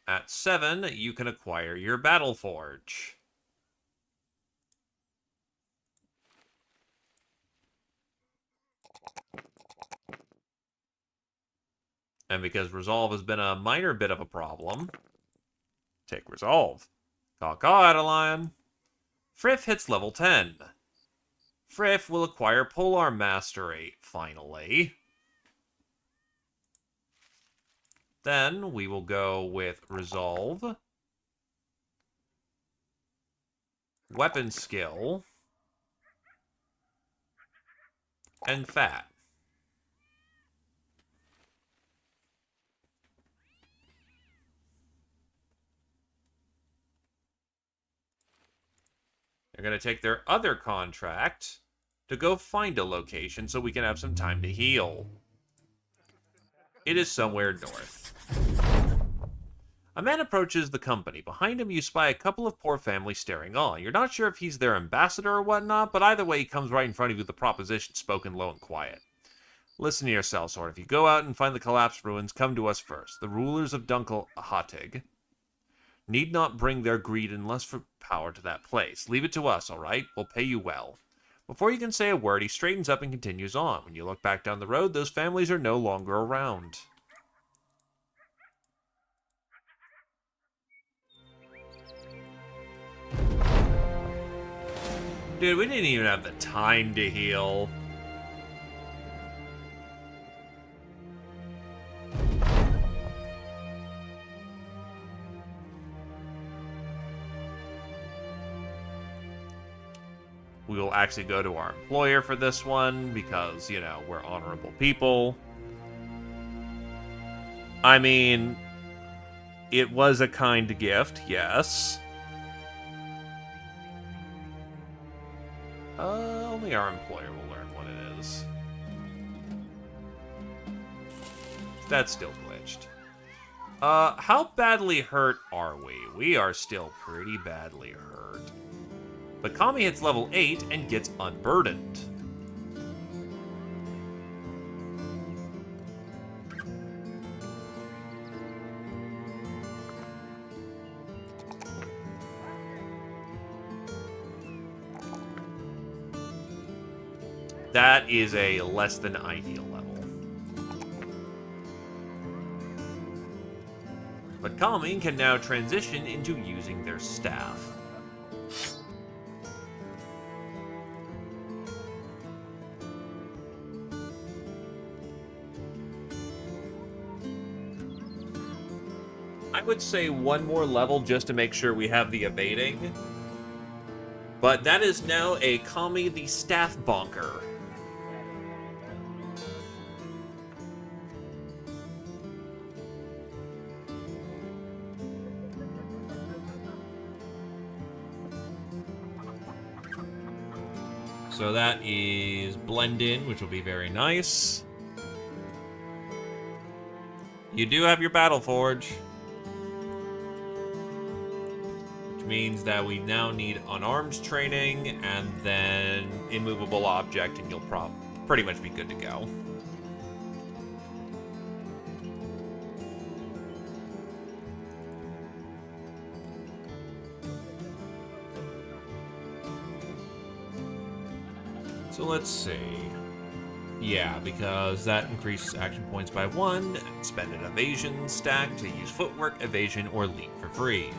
[SPEAKER 1] at 7, you can acquire your Battle Forge. And because Resolve has been a minor bit of a problem, take Resolve. Caw-caw, Adeline. Frith hits level 10. Frith will acquire Polearm Mastery, finally. Then we will go with Resolve, Weapon Skill, and Fat. They're going to take their other contract to go find a location so we can have some time to heal. It is somewhere north. A man approaches the company. Behind him, you spy a couple of poor families staring on. You're not sure if he's their ambassador or whatnot, but either way, he comes right in front of you with the proposition spoken low and quiet. Listen to yourself, sort. If you go out and find the collapsed ruins, come to us first. The rulers of Dunkel Hatig need not bring their greed and lust for power to that place. Leave it to us, all right? We'll pay you well. Before you can say a word, he straightens up and continues on. When you look back down the road, those families are no longer around. Dude, we didn't even have the time to heal. We will actually go to our employer for this one because, you know, we're honorable people. I mean, it was a kind gift, yes. Only our employer will learn what it is. That's still glitched. How badly hurt are we? We are still pretty badly hurt. But Kami hits level 8 and gets unburdened. That is a less than ideal level. But Kami can now transition into using their staff. I would say one more level just to make sure we have the evading. But that is now a Kami the Staff Bonker. So that is Blend In, which will be very nice. You do have your Battle Forge. Which means that we now need unarmed training and then immovable object, and you'll pretty much be good to go. So let's see. Yeah, because that increases action points by 1, and spend an evasion stack to use footwork, evasion, or leap for free.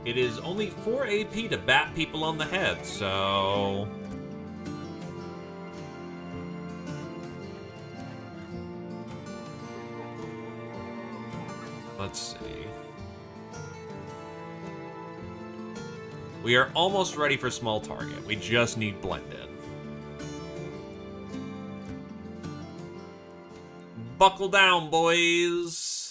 [SPEAKER 1] It is only 4 AP to bat people on the head, so... Let's see. We are almost ready for small target. We just need Blend In. Buckle down, boys!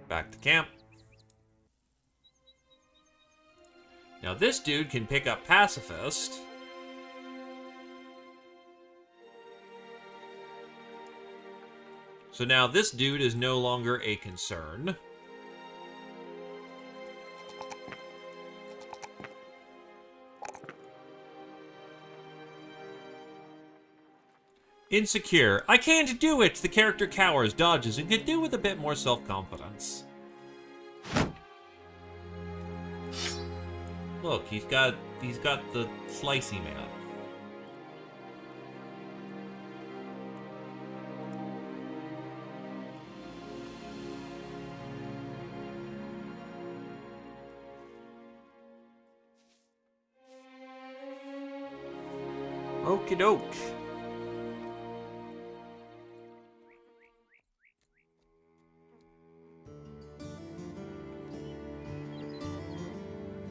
[SPEAKER 1] Back to camp. Now this dude can pick up Pacifist. So now this dude is no longer a concern. Insecure. I can't do it! The character cowers, dodges, and could do with a bit more self-confidence. Look, he's got the slicey man. Okie doke.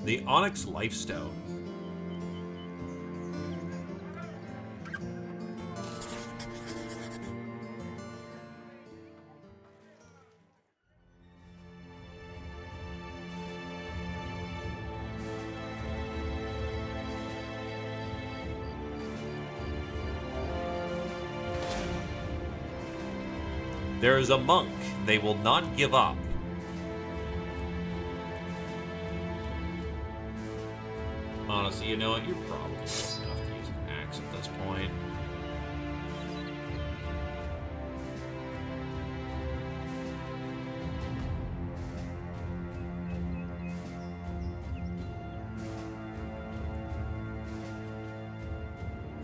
[SPEAKER 1] The Onyx Lifestone. There is a monk. They will not give up. Honestly, you know what? You're probably good enough to use an axe at this point.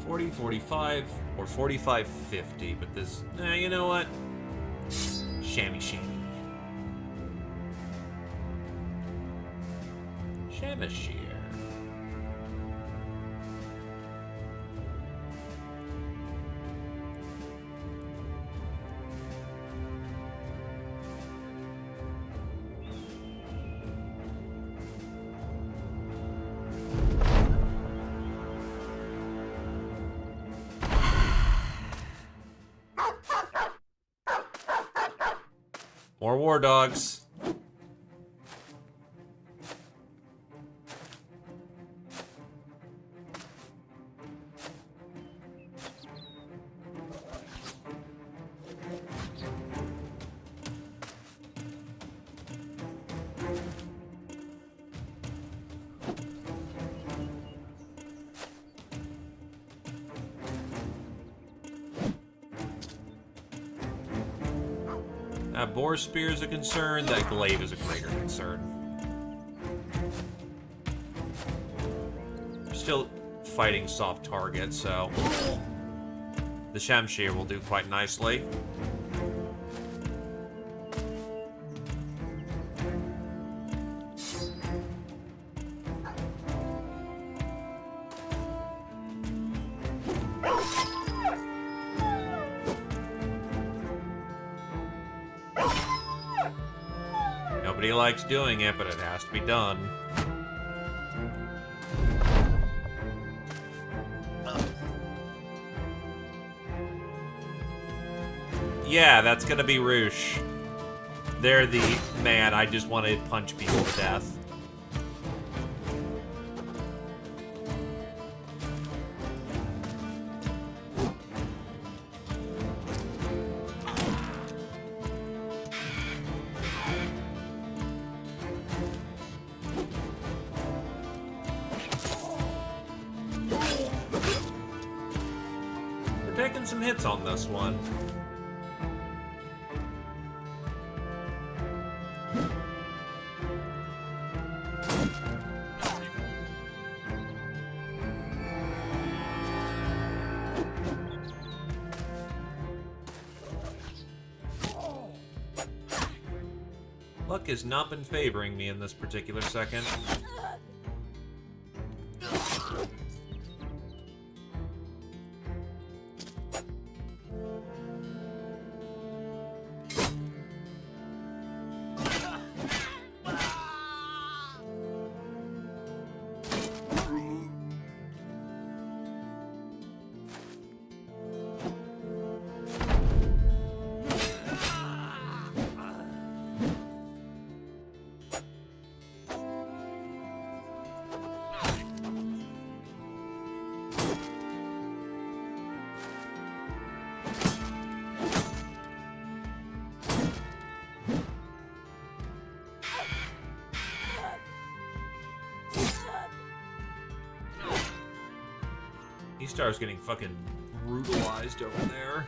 [SPEAKER 1] $40, $45, or $45, $50, but this... you know what? Shammy. Shamashir. More war dogs. That boar spear is a concern, that glaive is a greater concern. Still fighting soft targets, so the Shamshir will do quite nicely. Nobody likes doing it, but it has to be done. Yeah, that's gonna be Roosh. They're the man I just want to punch people to death. We're taking some hits on this one. Luck has not been favoring me in this particular second. Star's getting fucking brutalized over there.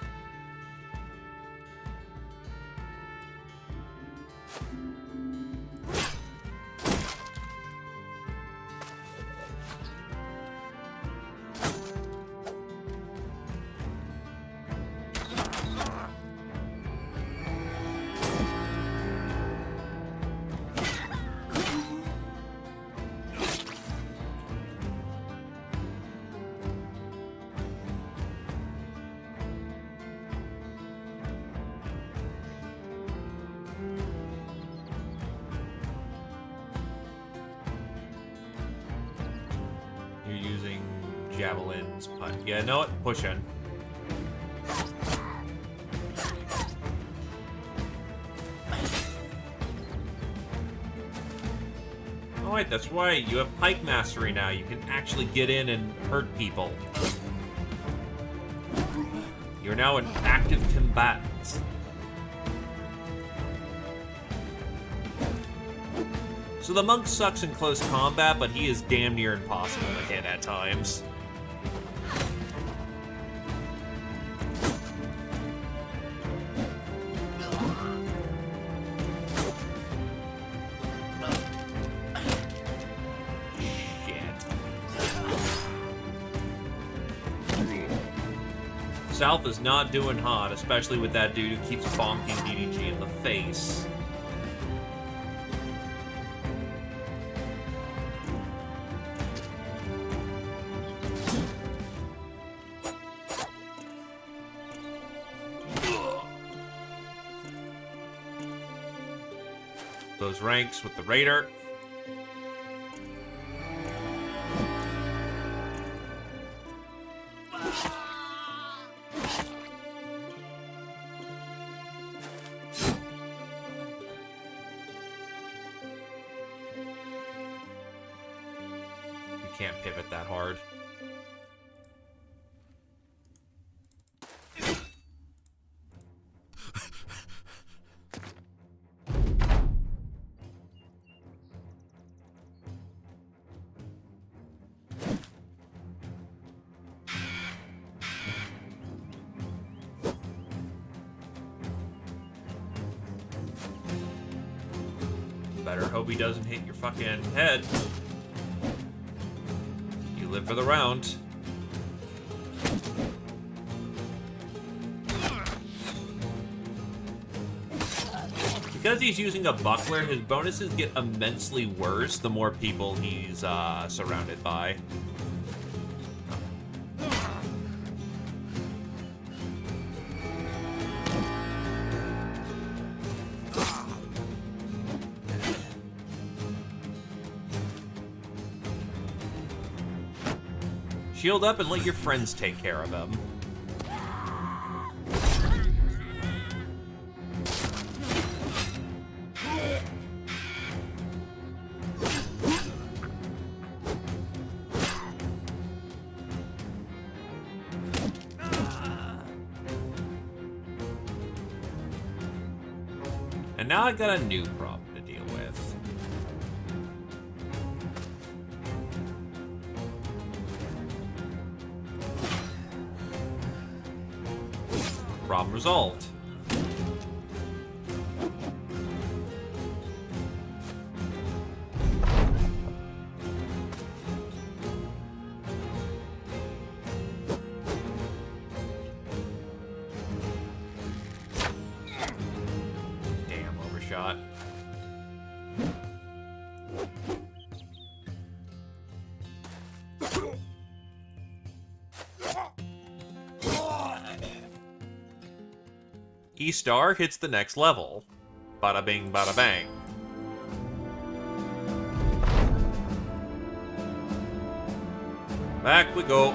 [SPEAKER 1] Javelins, but yeah, know what? Push in. Oh wait, that's right. You have pike mastery now. You can actually get in and hurt people. You're now an active combatant. So the monk sucks in close combat, but he is damn near impossible to hit at times. South is not doing hot, especially with that dude who keeps bonking DDG in the face. Those ranks with the Raider. can't pivot that hard. Better hope he doesn't hit your fucking head. You live for the round. Because he's using a buckler, his bonuses get immensely worse the more people he's surrounded by. Shield up and let your friends take care of him. And now I got a new problem to deal with. Problem resolved. Damn, overshot. E-Star hits the next level. Bada bing, bada bang. Back we go.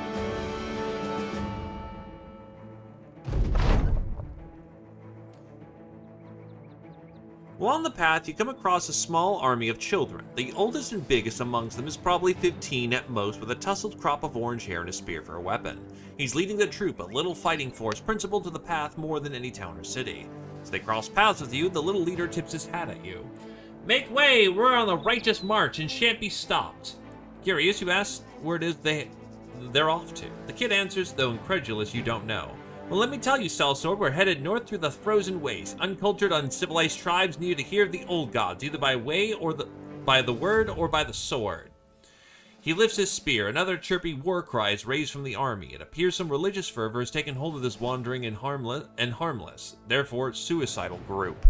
[SPEAKER 1] While on the path, you come across a small army of children. The oldest and biggest amongst them is probably 15 at most, with a tousled crop of orange hair and a spear for a weapon. He's leading the troop, a little fighting force principal to the path more than any town or city. As they cross paths with you, the little leader tips his hat at you. Make way! We're on the righteous march and shan't be stopped. Curious, you ask where it is they're off to. The kid answers, though incredulous, you don't know. Well, let me tell you, Sellsword, we're headed north through the frozen waste. Uncultured, uncivilized tribes need to hear of the old gods, either by way or by the word or by the sword. He lifts his spear. Another chirpy war cry is raised from the army. It appears some religious fervor has taken hold of this wandering and harmless, therefore suicidal group.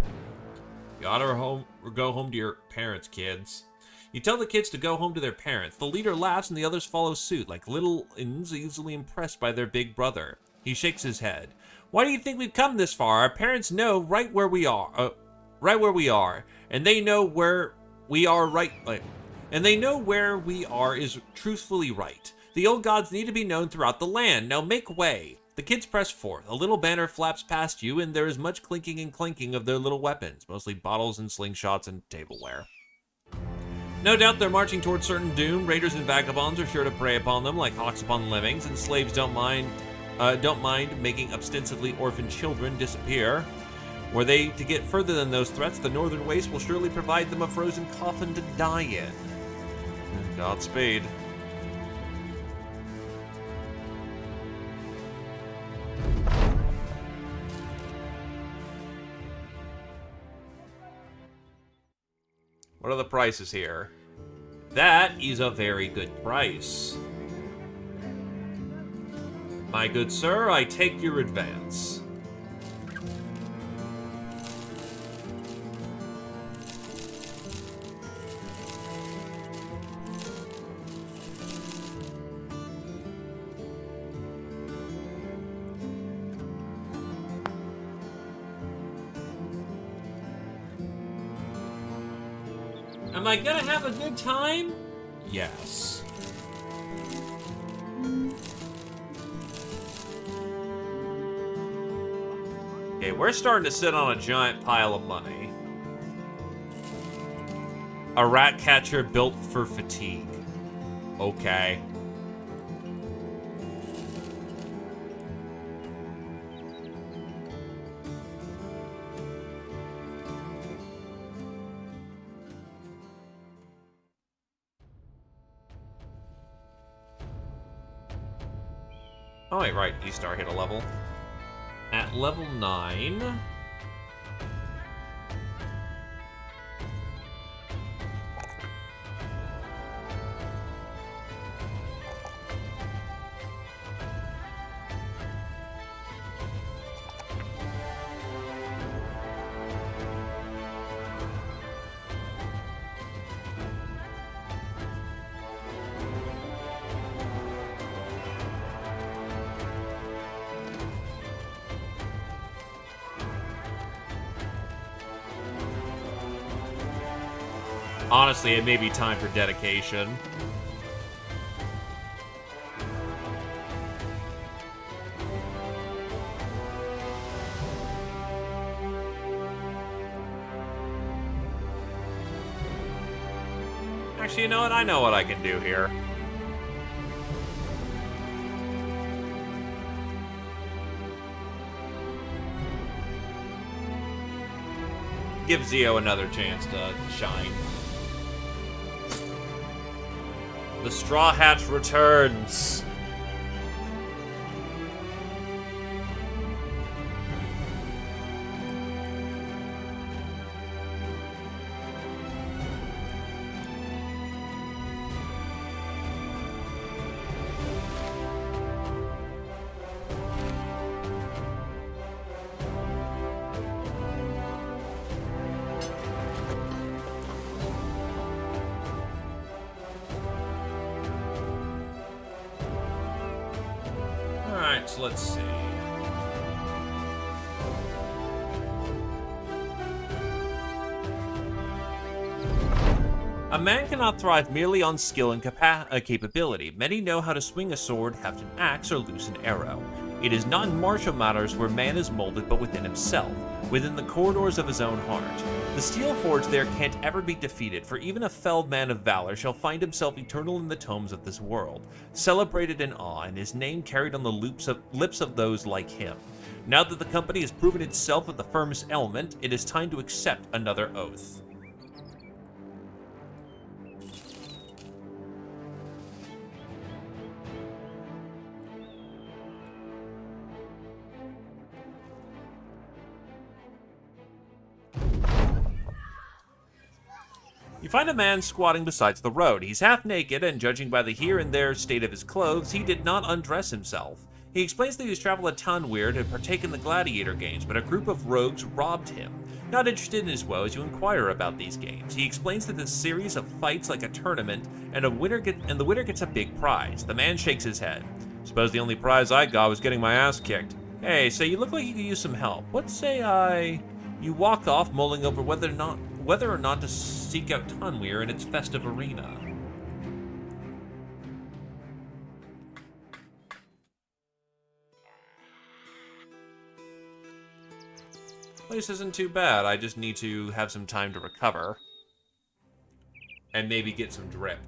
[SPEAKER 1] You ought to go home to your parents, kids. You tell the kids to go home to their parents. The leader laughs and the others follow suit, like little ins easily impressed by their big brother. He shakes his head. Why do you think we've come this far? Our parents know right where we are, and they know where we are where we are is truthfully right. The old gods need to be known throughout the land. Now make way. The kids press forth. A little banner flaps past you, and there is much clinking and clanking of their little weapons, mostly bottles and slingshots and tableware. No doubt they're marching towards certain doom. Raiders and vagabonds are sure to prey upon them like hawks upon lemmings, and slaves don't mind making ostensibly orphaned children disappear. Were they to get further than those threats, the northern waste will surely provide them a frozen coffin to die in. Godspeed. What are the prices here? That is a very good price. My good sir, I take your advance. Am I gonna have a good time? Yes. Okay, we're starting to sit on a giant pile of money. A rat catcher built for fatigue. Okay. Oh, wait, right. E-Star hit a level. At level 9... Honestly, it may be time for dedication. Actually, you know what? I know what I can do here. Give Zio another chance to shine. The Straw Hat returns. Alright, so let's see. A man cannot thrive merely on skill and capability. Many know how to swing a sword, heft an axe, or loose an arrow. It is not in martial matters where man is molded, but within himself, within the corridors of his own heart. The steel forge there can't ever be defeated, for even a felled man of valor shall find himself eternal in the tomes of this world, celebrated in awe, and his name carried on the lips of those like him. Now that the company has proven itself with the firmest element, it is time to accept another oath. You find a man squatting beside the road. He's half naked, and judging by the here and there state of his clothes, he did not undress himself. He explains that he was traveled to Tanweir to partake in the gladiator games, but a group of rogues robbed him. Not interested in his woes, you inquire about these games. He explains that this series of fights like a tournament, and the winner gets a big prize. The man shakes his head. Suppose the only prize I got was getting my ass kicked. Hey, so you look like you could use some help. What say You walk off, mulling over whether or not to seek out Tanweir in its festive arena. Place isn't too bad. I just need to have some time to recover. And maybe get some drip.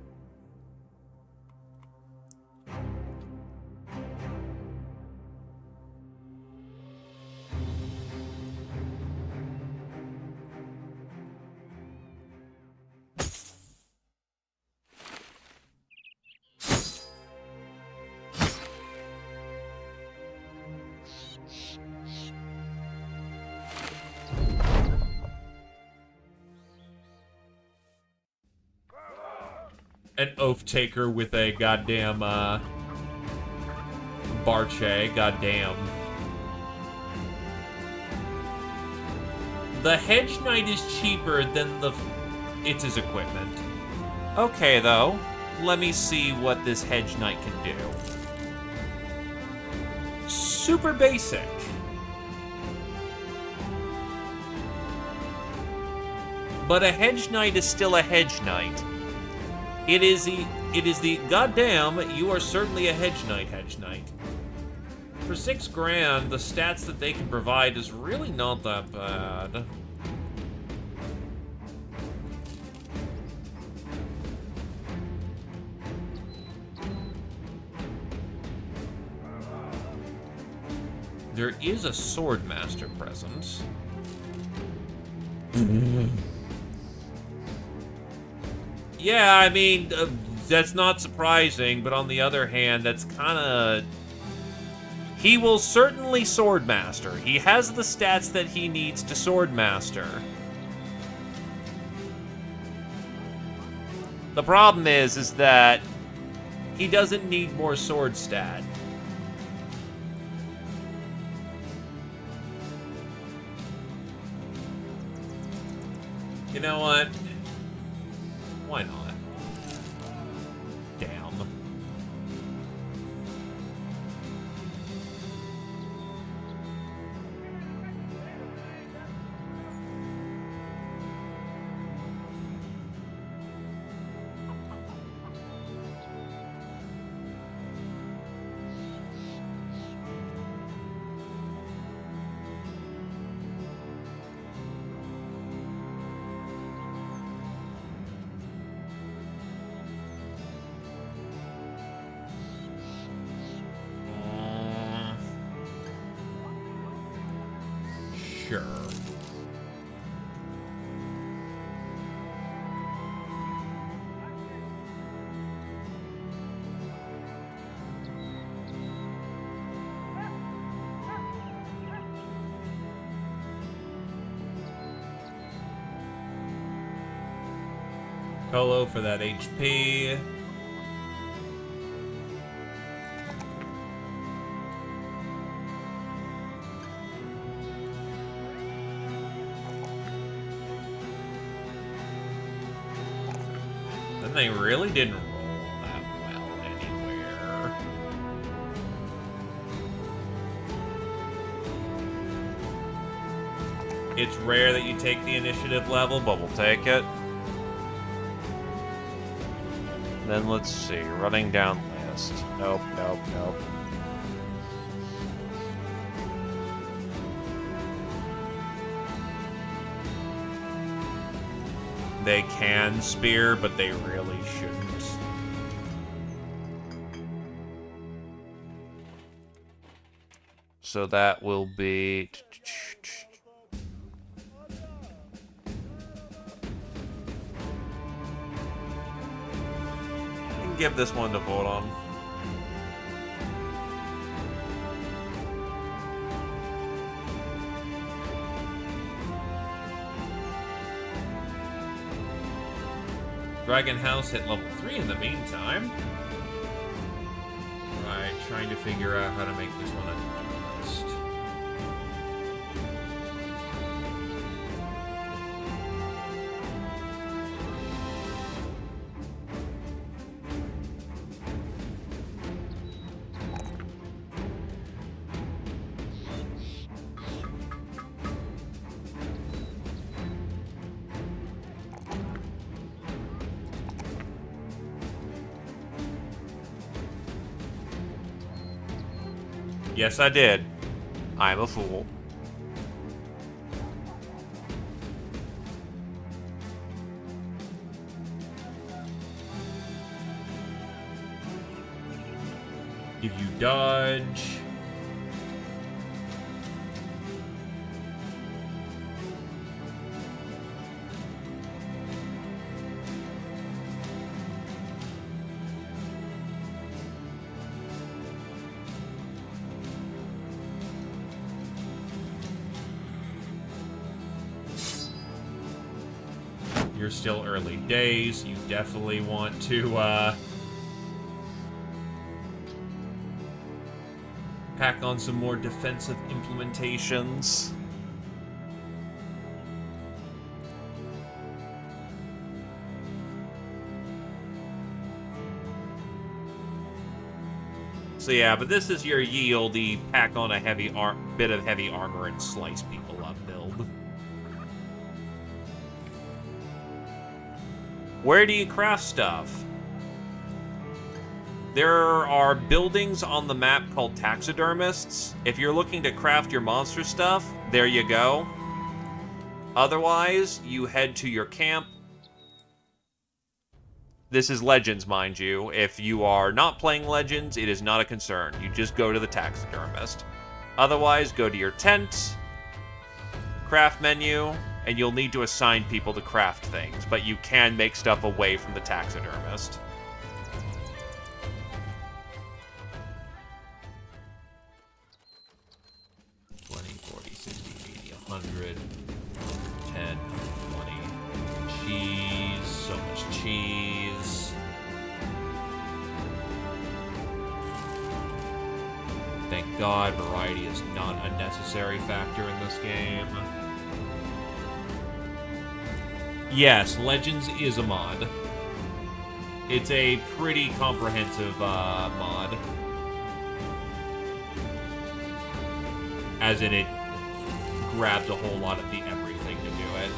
[SPEAKER 1] An oath taker with a goddamn Barche, goddamn. The Hedge Knight is cheaper than it's his equipment. Okay though, let me see what this Hedge Knight can do. Super basic. But a Hedge Knight is still a Hedge Knight. It is the goddamn, you are certainly a Hedge Knight. For $6,000, the stats that they can provide is really not that bad. There is a Swordmaster present. Yeah, I mean, that's not surprising, but on the other hand, that's kind of... He will certainly Swordmaster. He has the stats that he needs to Swordmaster. The problem is that he doesn't need more sword stat. You know what? Why not? Damn. Sure. Colo for that HP. Then they really didn't roll that well anywhere. It's rare that you take the initiative level, but we'll take it. Then let's see, running down list. Nope, nope, nope. They can spear, but they really shouldn't. So that will be... Give this one to vote on. Dragon House hit level 3 in the meantime. Right, trying to figure out how to make this one a list. Yes, I did. I'm a fool. Give you dodge. You're still early days. You definitely want to, pack on some more defensive implementations. So yeah, but this is your yieldy pack on a heavy bit of heavy armor and slice people up build. Where do you craft stuff? There are buildings on the map called taxidermists. If you're looking to craft your monster stuff, there you go. Otherwise, you head to your camp. This is Legends, mind you. If you are not playing Legends, it is not a concern. You just go to the taxidermist.
[SPEAKER 2] Otherwise, go to your tent, craft menu, and you'll need to assign people to craft things, but you can make stuff away from the taxidermist. $100, 10, 20. Cheese, so much cheese. Thank God variety is not a necessary factor in this game. Yes, Legends is a mod. It's a pretty comprehensive mod. As in, it grabs a whole lot of the everything to do it.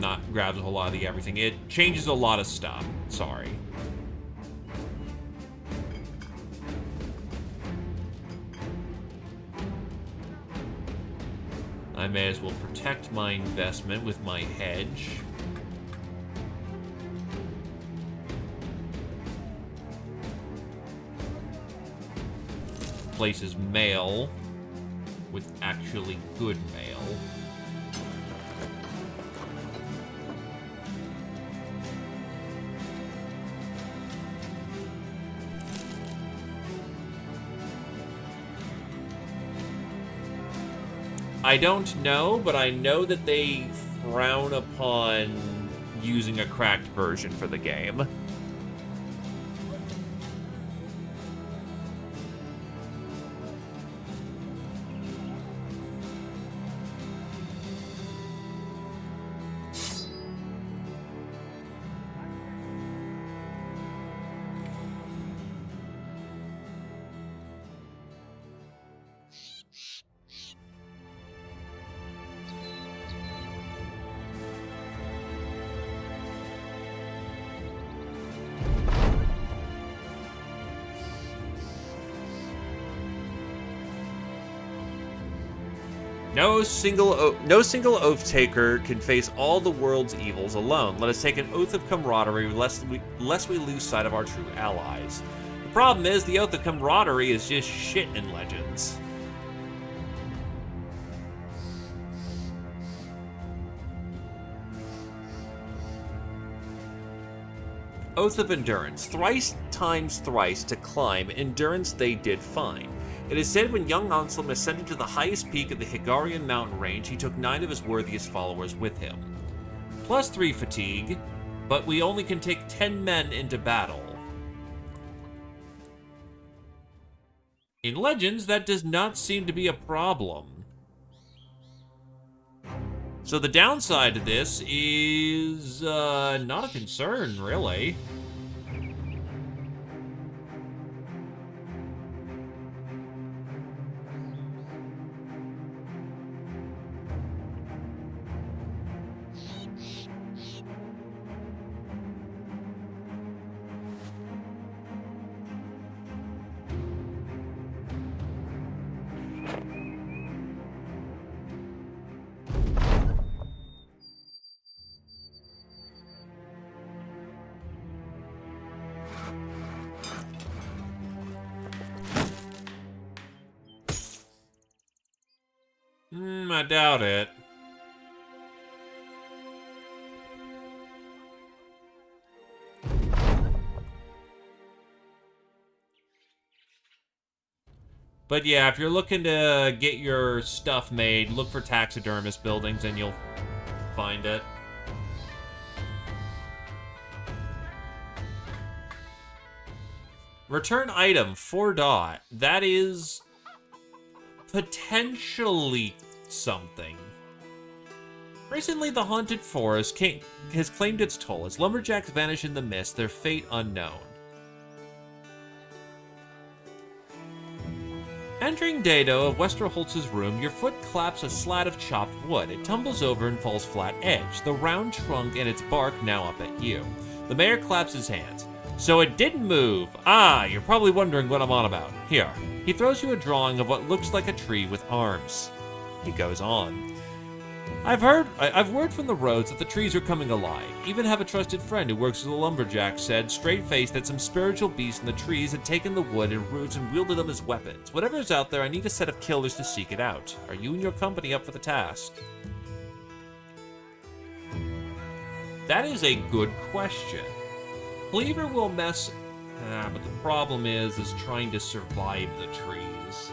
[SPEAKER 2] Not grabs a whole lot of the everything. It changes a lot of stuff. Sorry. I may as well protect my investment with my hedge. Places mail with actually good mail. I don't know, but I know that they frown upon using a cracked version for the game. No single oath taker can face all the world's evils alone. Let us take an oath of camaraderie lest we lose sight of our true allies. The problem is the oath of camaraderie is just shit in Legends. Oath of Endurance. Thrice times thrice to climb. Endurance they did find. It is said when young Anselm ascended to the highest peak of the Hegarian mountain range, he took 9 of his worthiest followers with him. +3 fatigue, but we only can take 10 men into battle. In Legends, that does not seem to be a problem. So the downside to this is not a concern, really. I doubt it. But yeah, if you're looking to get your stuff made, look for taxidermist buildings and you'll find it. Return item, 4 dot. That is potentially something. Recently, the haunted forest has claimed its toll. As lumberjacks vanish in the mist, their fate unknown. Entering Dado of Westerholtz's room, your foot claps a slat of chopped wood. It tumbles over and falls flat edge, the round trunk and its bark now up at you. The mayor claps his hands. So it didn't move. Ah, you're probably wondering what I'm on about. Here. He throws you a drawing of what looks like a tree with arms. He goes on. I've word from the roads that the trees are coming alive. Even have a trusted friend who works as a lumberjack said, straight-faced, that some spiritual beast in the trees had taken the wood and roots and wielded them as weapons. Whatever's out there, I need a set of killers to seek it out. Are you and your company up for the task? That is a good question. Cleaver will mess... but the problem is trying to survive the trees.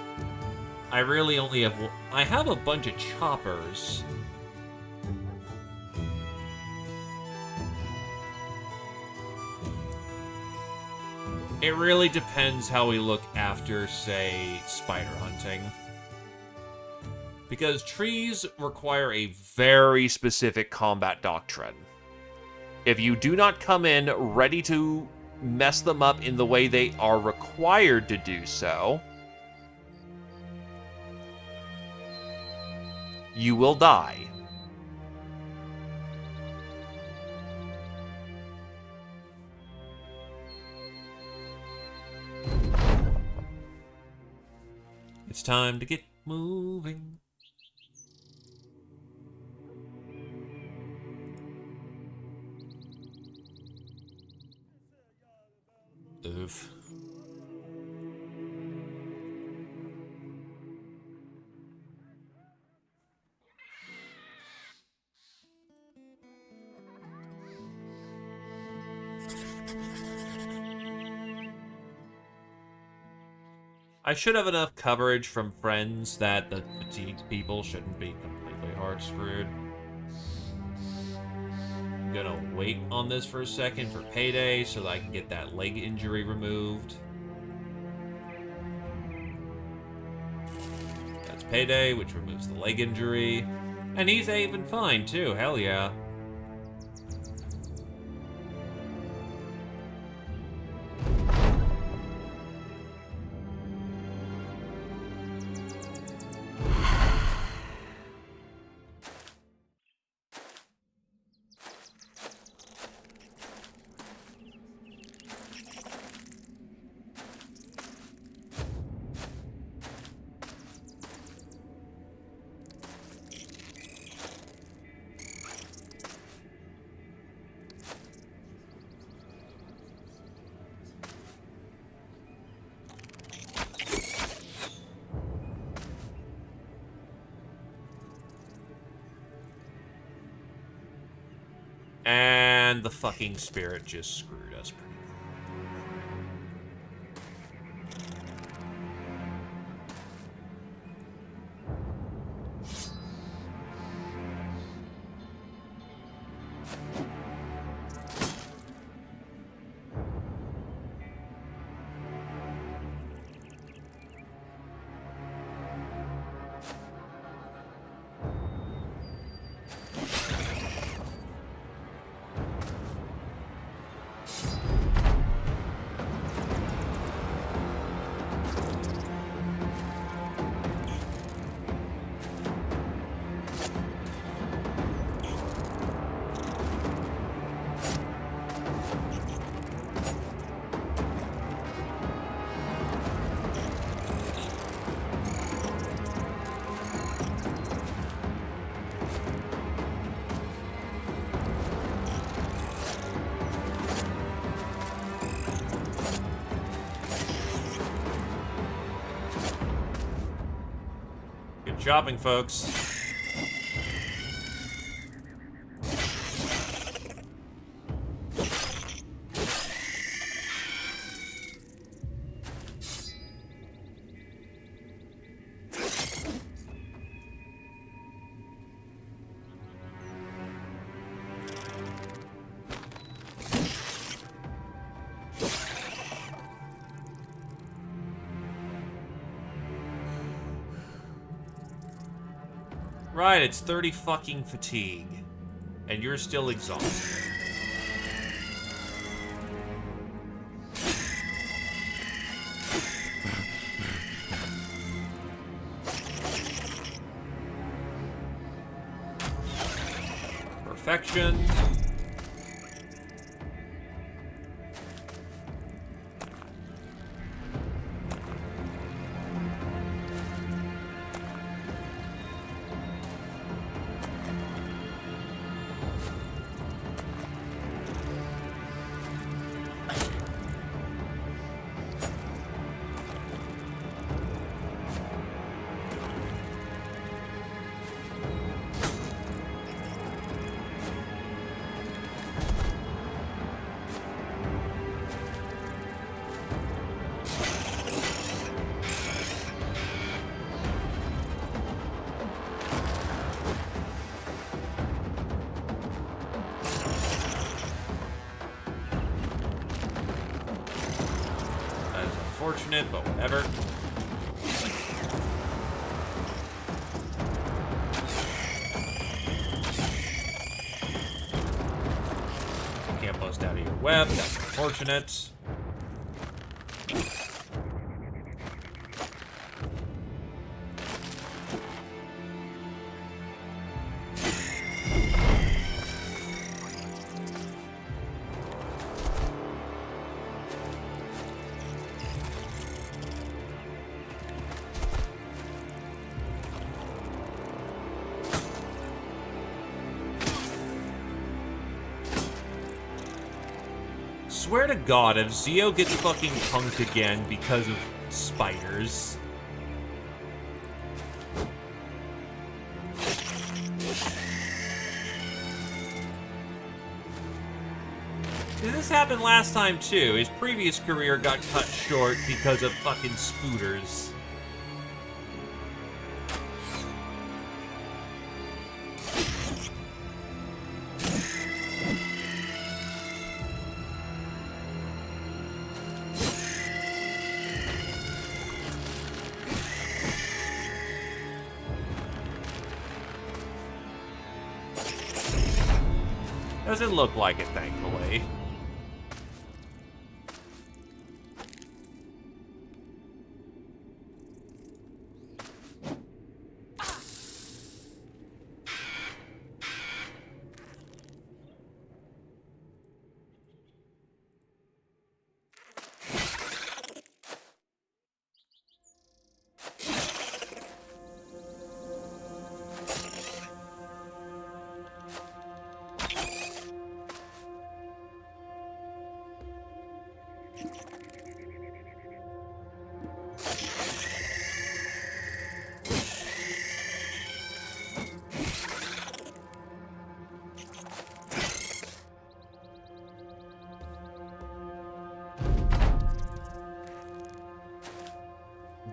[SPEAKER 2] I really only have... I have a bunch of choppers. It really depends how we look after, say, spider hunting. Because trees require a very specific combat doctrine. If you do not come in ready to mess them up in the way they are required to do so, you will die. It's time to get moving. Oof. I should have enough coverage from friends that the fatigued people shouldn't be completely hard screwed. I'm gonna wait on this for a second for payday so that I can get that leg injury removed. That's payday, which removes the leg injury. And he's even fine too, hell yeah. And the fucking spirit just screwed us pretty good shopping, folks. Right, it's 30 fucking fatigue. And you're still exhausted. Perfection.
[SPEAKER 1] unfortunate, but whatever. Can't bust out of your web. That's unfortunate. Swear to God, if Zio gets fucking punked again because of spiders. This happened last time too. His previous career got cut short because of fucking spooters. Doesn't look like it, thankfully.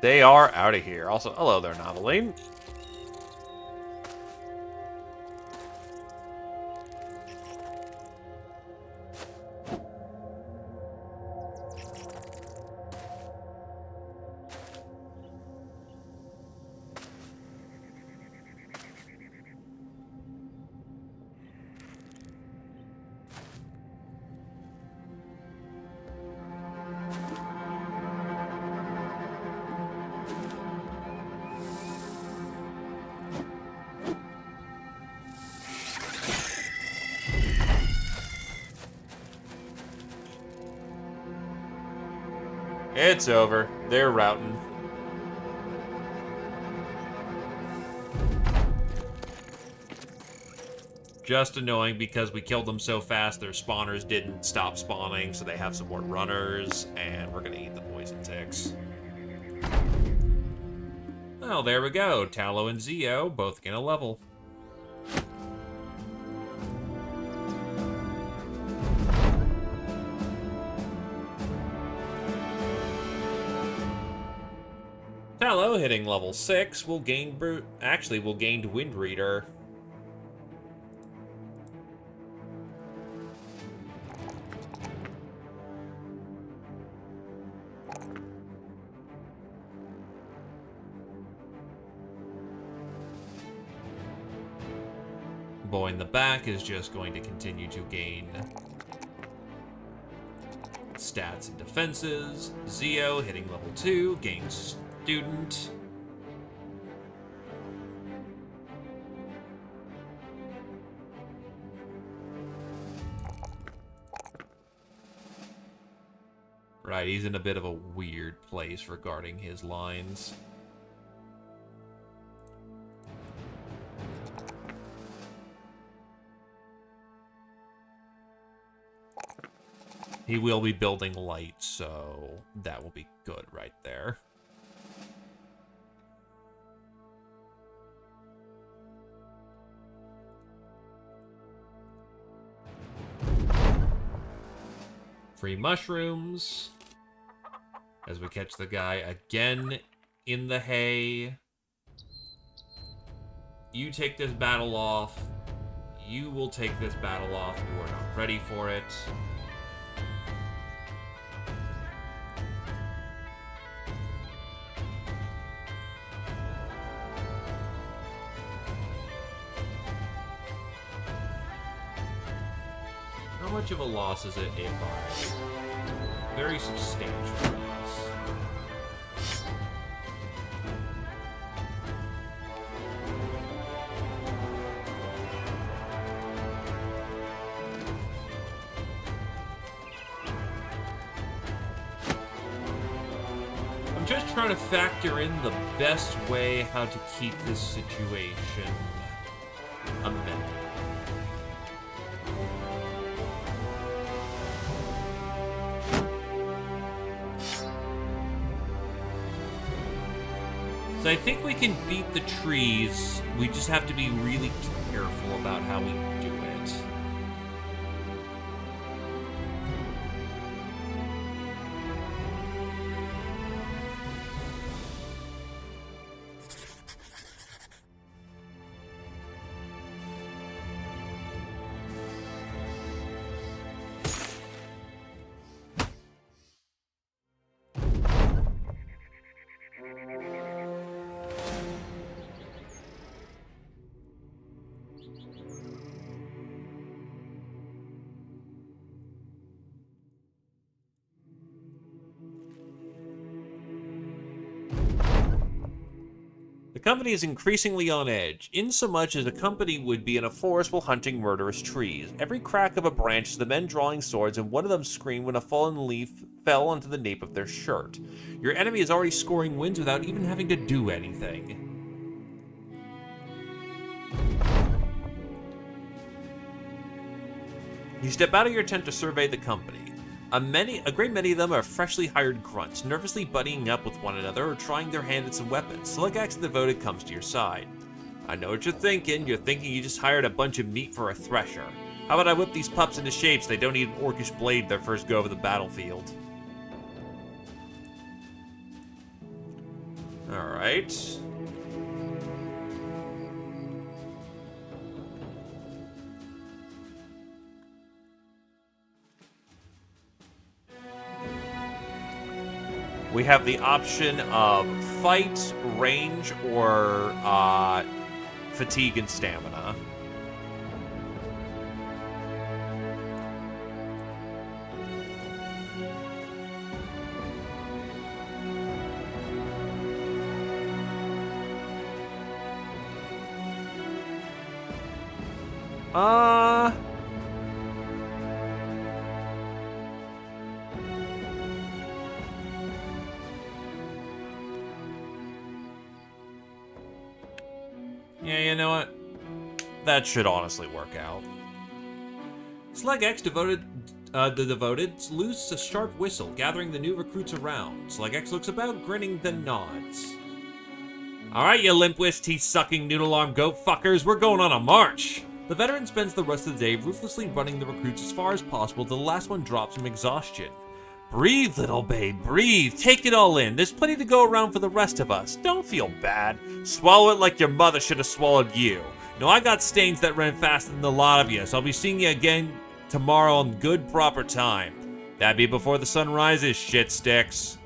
[SPEAKER 1] They are out of here. Also, hello there, Noveline. It's over. They're routing. Just annoying because we killed them so fast, their spawners didn't stop spawning, so they have some more runners, and we're gonna eat the poison ticks. Well, there we go. Tallow and Zio both gain a level. Tallow hitting level 6 will gain will gain Wind Reader. Boy in the back is just going to continue to gain stats and defenses. Zio hitting level 2 gains Student. Right, he's in a bit of a weird place regarding his lines. He will be building light, so that will be good right there. Free mushrooms. As we catch the guy again in the hay. You take this battle off. You will take this battle off. We're not ready for it.
[SPEAKER 2] much of a loss is it, Avar? Very substantial loss. I'm just trying to factor in the best way how to keep this situation amended. So I think we can beat the trees. We just have to be really careful about how we do it. The company is increasingly on edge, insomuch as a company would be in a forest while hunting murderous trees. Every crack of a branch is the men drawing swords, and one of them screamed when a fallen leaf fell onto the nape of their shirt. Your enemy is already scoring wins without even having to do anything. You step out of your tent to survey the company. A great many of them are freshly hired grunts, nervously buddying up with one another or trying their hand at some weapons. Slugax the Devoted comes to your side. I know what you're thinking. You're thinking you just hired a bunch of meat for a thresher. How about I whip these pups into shape so they don't need an orcish blade their first go over the battlefield? Alright. We have the option of fight, range, or fatigue and stamina. Yeah, you know what? That should honestly work out. Slugax the Devoted loosed a sharp whistle, gathering the new recruits around. Slugax looks about, grinning, then nods. Alright, you limp-wrist, teeth-sucking, noodle-armed goat fuckers, we're going on a march! The veteran spends the rest of the day ruthlessly running the recruits as far as possible till the last one drops from exhaustion. Breathe, little babe, breathe. Take it all in. There's plenty to go around for the rest of us. Don't feel bad. Swallow it like your mother should have swallowed you. No, I got stains that ran faster than the lot of you, so I'll be seeing you again tomorrow on good, proper time. That'd be before the sun rises, shit sticks.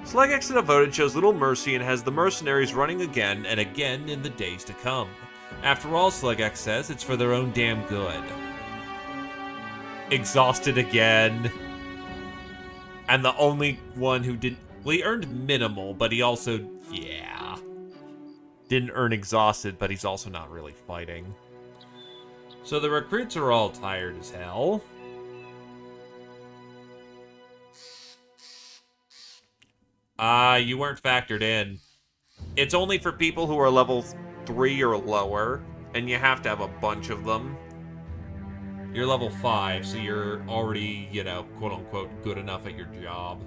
[SPEAKER 2] Slugax the Devoted shows little mercy and has the mercenaries running again and again in the days to come. After all, Slugax says, it's for their own damn good. Exhausted again. And the only one who didn't... Well, he earned minimal, but he also... Yeah. Didn't earn exhausted, but he's also not really fighting. So the recruits are all tired as hell. You weren't factored in. It's only for people who are level 3 or lower, and you have to have a bunch of them. You're level 5, so you're already, you know, quote-unquote, good enough at your job.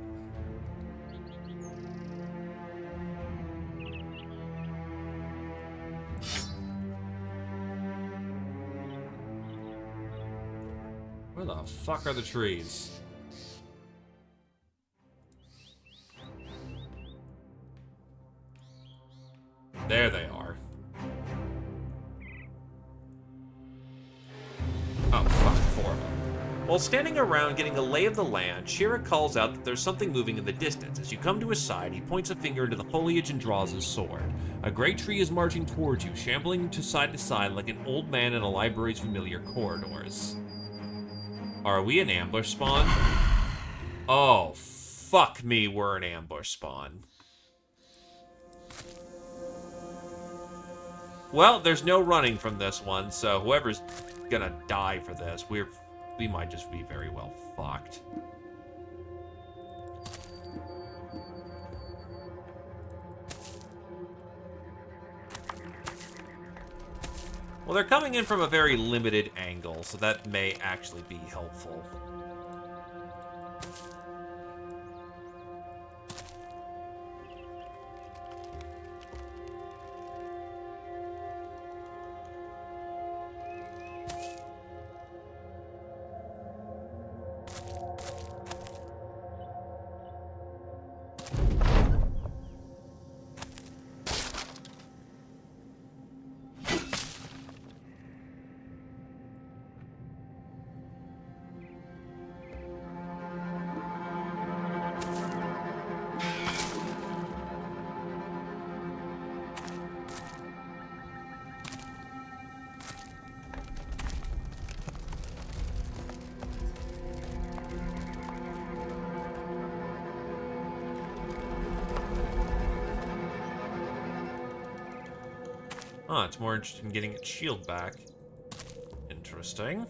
[SPEAKER 2] Where the fuck are the trees? There they are. Oh, fuck, 4 of them. While standing around getting a lay of the land, Shira calls out that there's something moving in the distance. As you come to his side, he points a finger into the foliage and draws his sword. A great tree is marching towards you, shambling to side like an old man in a library's familiar corridors.
[SPEAKER 1] Are we an ambush spawn? Oh, fuck me, we're an ambush spawn. Well, there's no running from this one, so whoever's gonna die for this, we might just be very well fucked. Well, they're coming in from a very limited angle, so that may actually be helpful. Oh, it's more interested in getting its shield back. Interesting.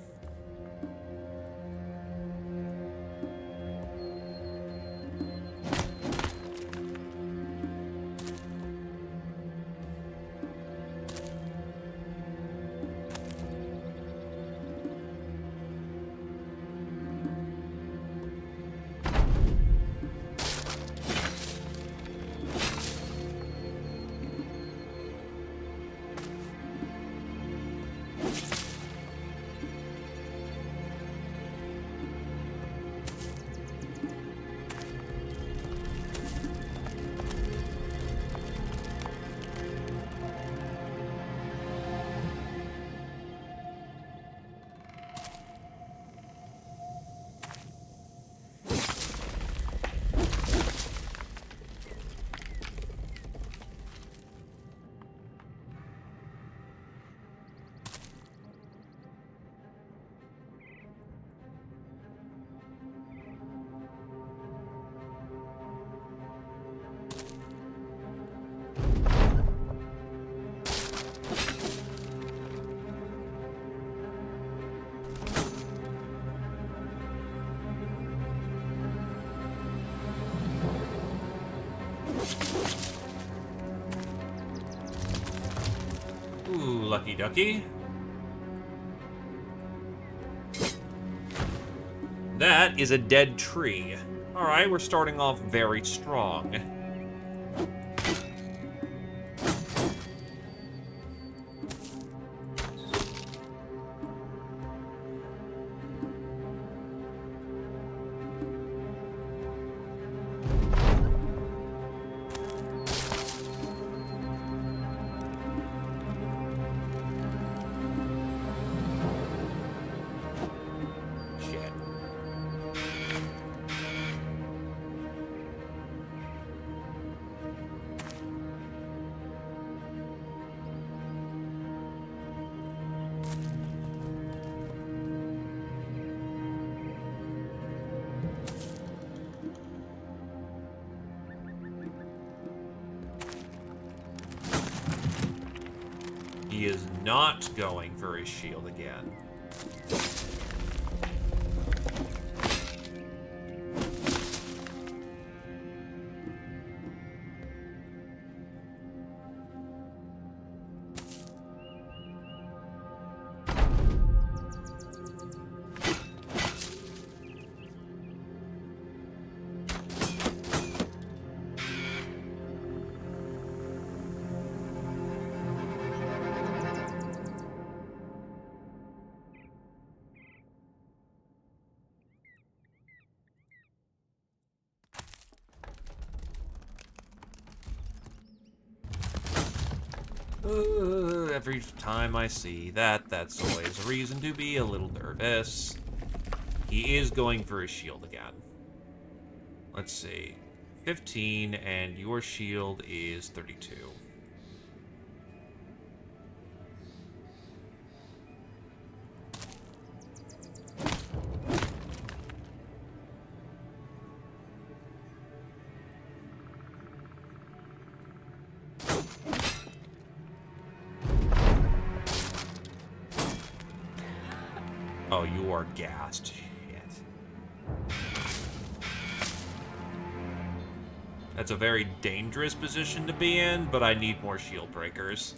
[SPEAKER 1] Ooh, lucky ducky. That is a dead tree. Alright, we're starting off very strong. Shit. He is not going for his shield again. Every time I see that, that's always a reason to be a little nervous. He is going for his shield again. Let's see. 15, and your shield is 32. Oh, you are gassed. Shit. That's a very dangerous position to be in, but I need more shield breakers.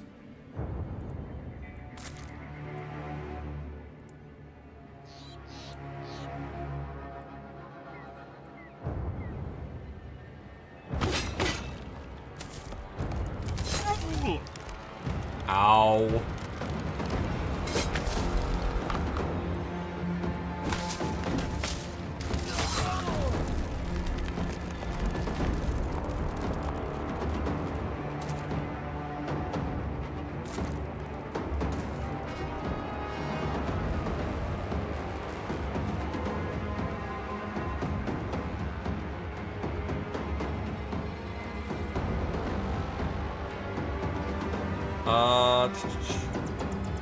[SPEAKER 1] Ow.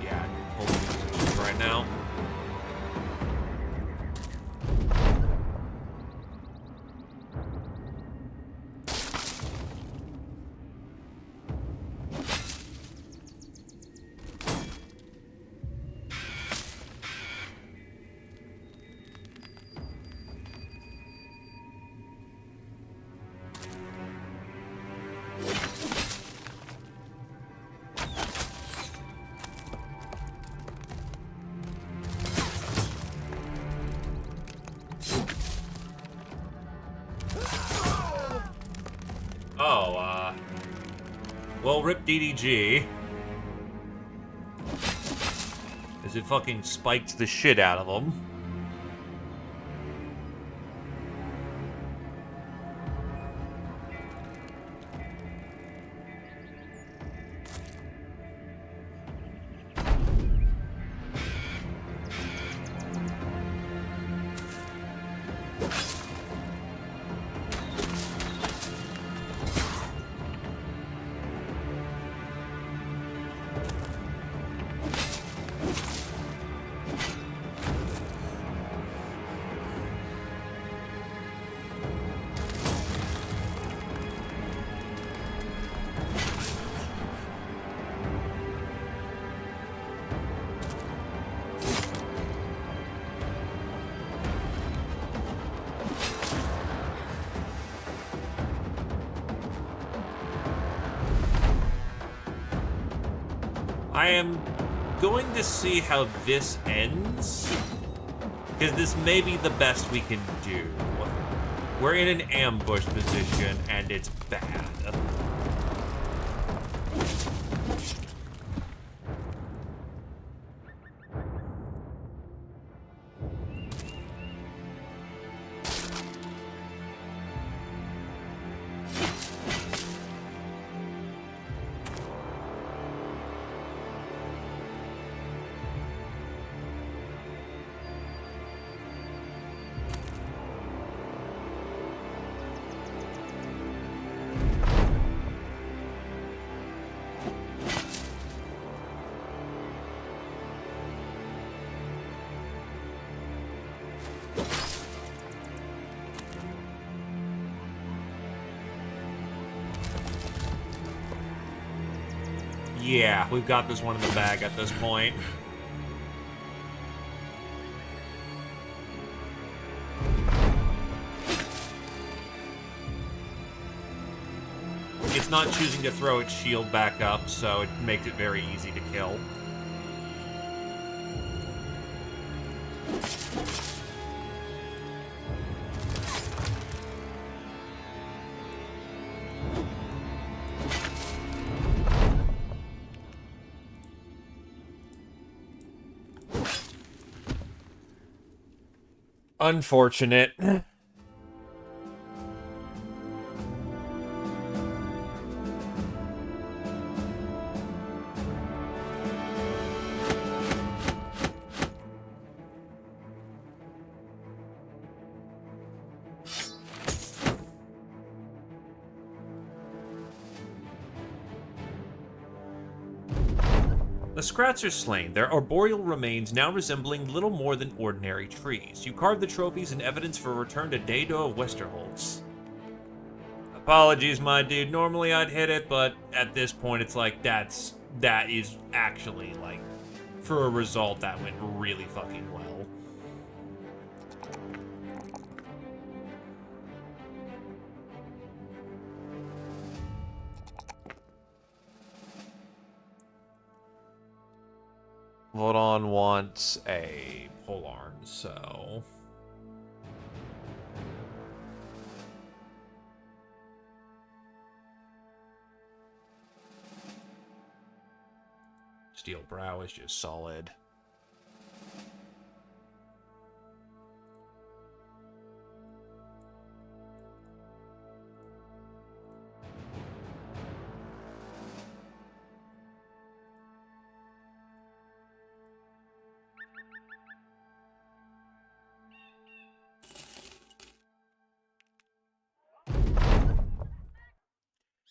[SPEAKER 1] Yeah, hold positions right now. Oh, well, rip DDG. As it fucking spikes the shit out of them. I am going to see how this ends, because this may be the best we can do. We're in an ambush position, and it's bad. Yeah, we've got this one in the bag at this point. It's not choosing to throw its shield back up, so it makes it very easy to kill. Unfortunate. The Scrats are slain, their arboreal remains now resembling little more than ordinary trees. You carve the trophies in evidence for a return to Dado of Westerholtz. Apologies, my dude. Normally I'd hit it, but at this point it's like that is actually like for a result, that went really fucking well.
[SPEAKER 2] Vodon wants a polearm, so... Steel Brow is just solid.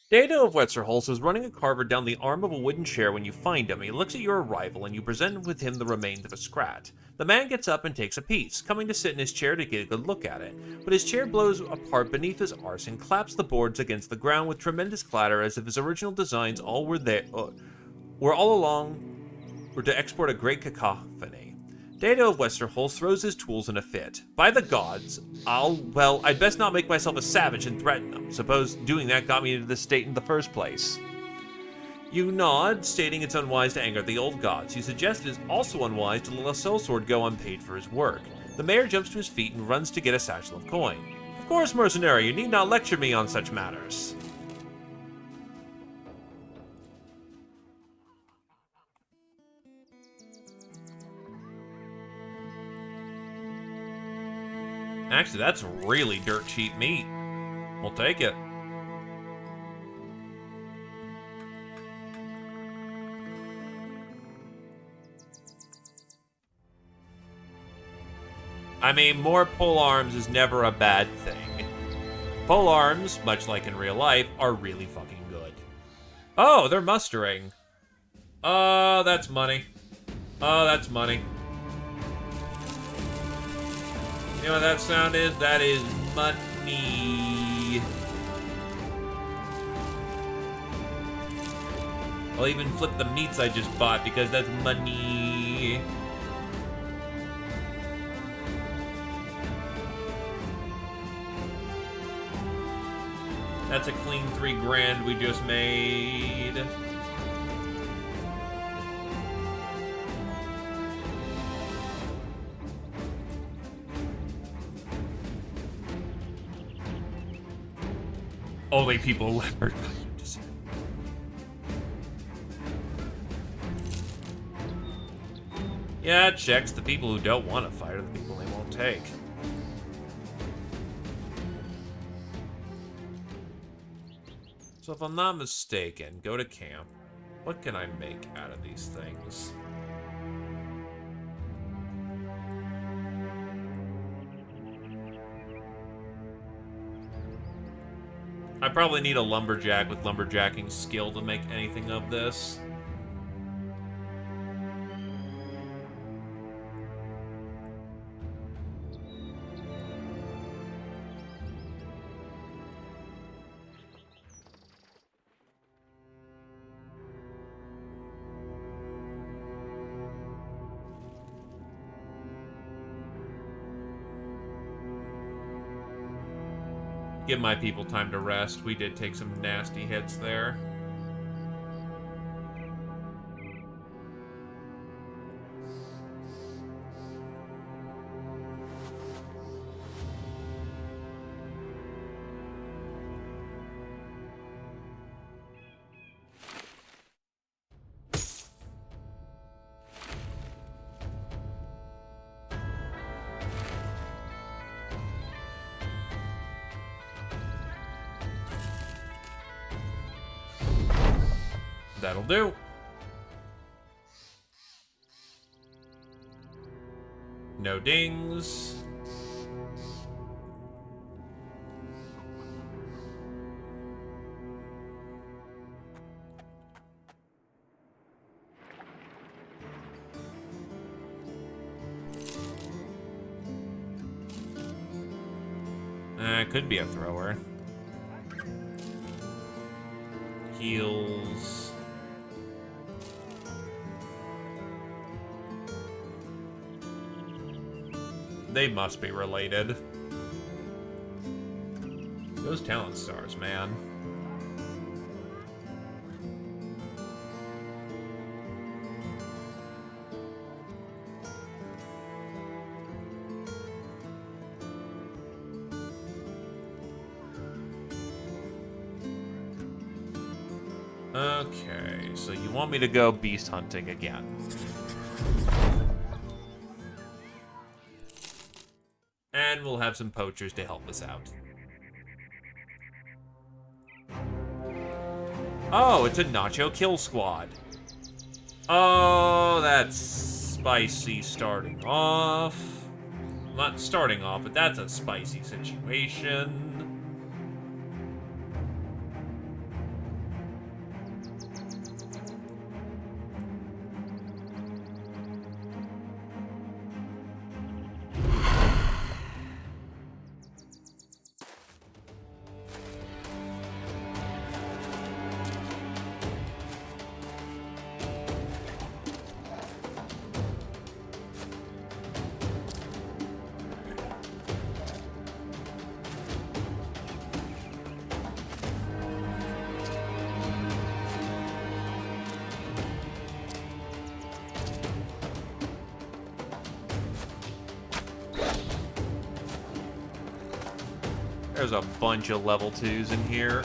[SPEAKER 2] Dado of Wetzerholz is running a carver down the arm of a wooden chair when you find him. He looks at your arrival, and you present with him the remains of a scrat. The man gets up and takes a piece, coming to sit in his chair to get a good look at it. But his chair blows apart beneath his arse and claps the boards against the ground with tremendous clatter, as if his original designs were all along were to export a great cacophony. Dado of Westerholz throws his tools in a fit. By the gods, I'd best not make myself a savage and threaten them. Suppose doing that got me into this state in the first place. You nod, stating it's unwise to anger the old gods. You suggest it is also unwise to let a sellsword go unpaid for his work. The mayor jumps to his feet and runs to get a satchel of coin. Of course, mercenary, you need not lecture me on such matters. Actually, that's really dirt cheap meat. We'll take it. I mean, more polearms is never a bad thing. Polearms, much like in real life, are really fucking good. Oh, they're mustering. Oh, that's money. Oh, that's money. You know what that sound is? That is money. I'll even flip the meats I just bought because that's money. That's a clean $3,000 we just made. Only people leopard. Yeah, it checks. The people who don't want to fight are the people they won't take. So if I'm not mistaken, go to camp. What can I make out of these things? I probably need a lumberjack with lumberjacking skill to make anything of this. Give my people time to rest. We did take some nasty hits there. That'll do. No dings. Could be a thrower. Heals.
[SPEAKER 1] They must be related. Those talent stars, man. Okay, so you want me to go beast hunting again. And we'll have some poachers to help us out. Oh, it's a Nacho Kill Squad. Oh, that's spicy starting off. Not starting off, but that's a spicy situation. There's a bunch of level 2s in here.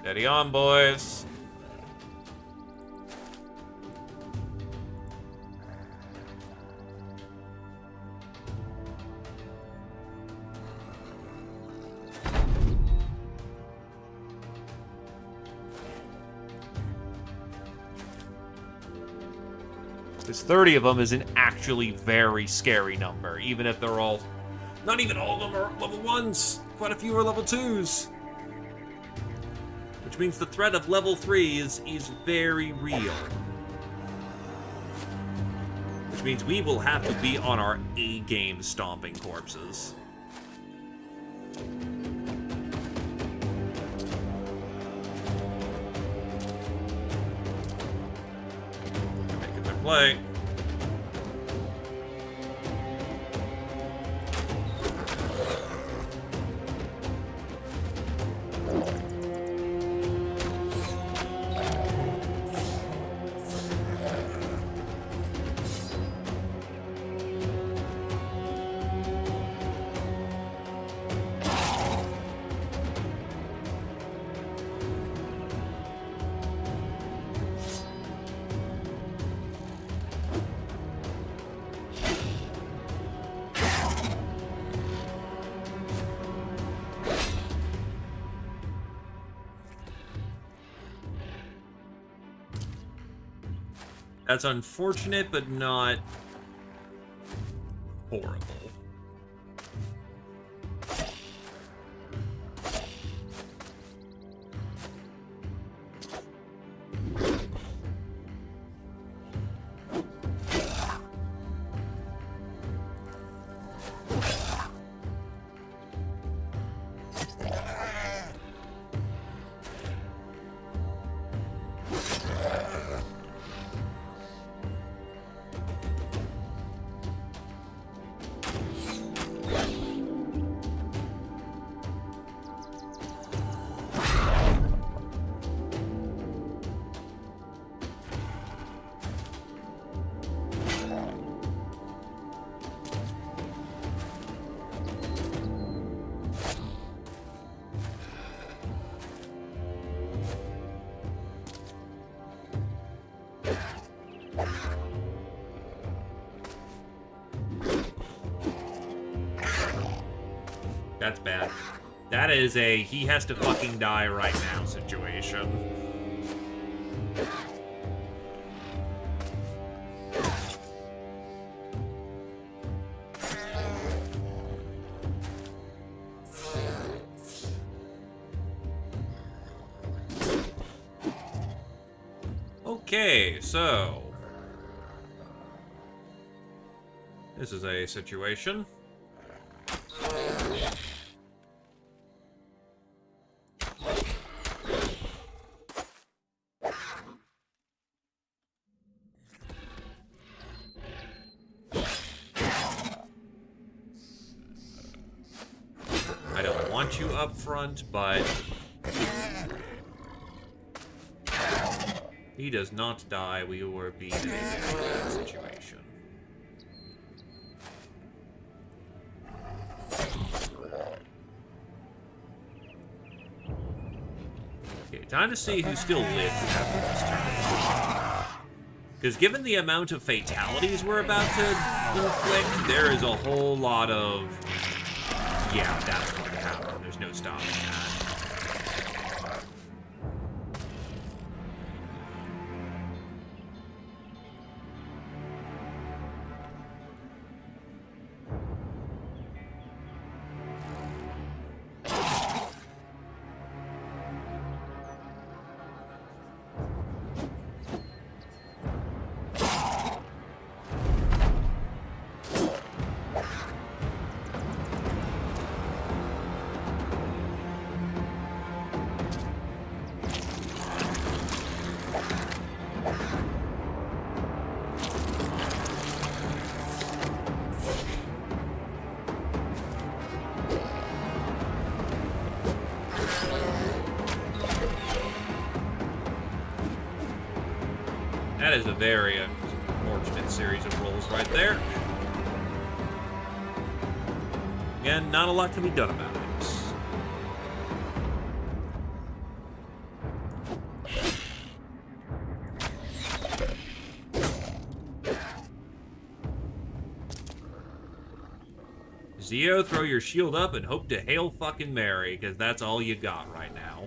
[SPEAKER 1] Steady on, boys. Because 30 of them is an actually very scary number, even if they're all... Not even all of them are level 1s. Quite a few are level 2s. Which means the threat of level 3 is very real. Which means we will have to be on our A-game stomping corpses. Making their play. That's unfortunate, but not horrible. That's bad. That is a he has to fucking die right now situation. Okay, so this is a situation. I don't want you up front, but he does not die. We will be in a very bad situation. Okay, time to see who still lives after this turn. Because given the amount of fatalities we're about to inflict, there is a whole lot of... Yeah, that's going to happen. There's no stopping that. That is a very unfortunate series of rolls right there. Again, not a lot can be done about it. Zio, throw your shield up and hope to Hail fucking Mary, because that's all you got right now.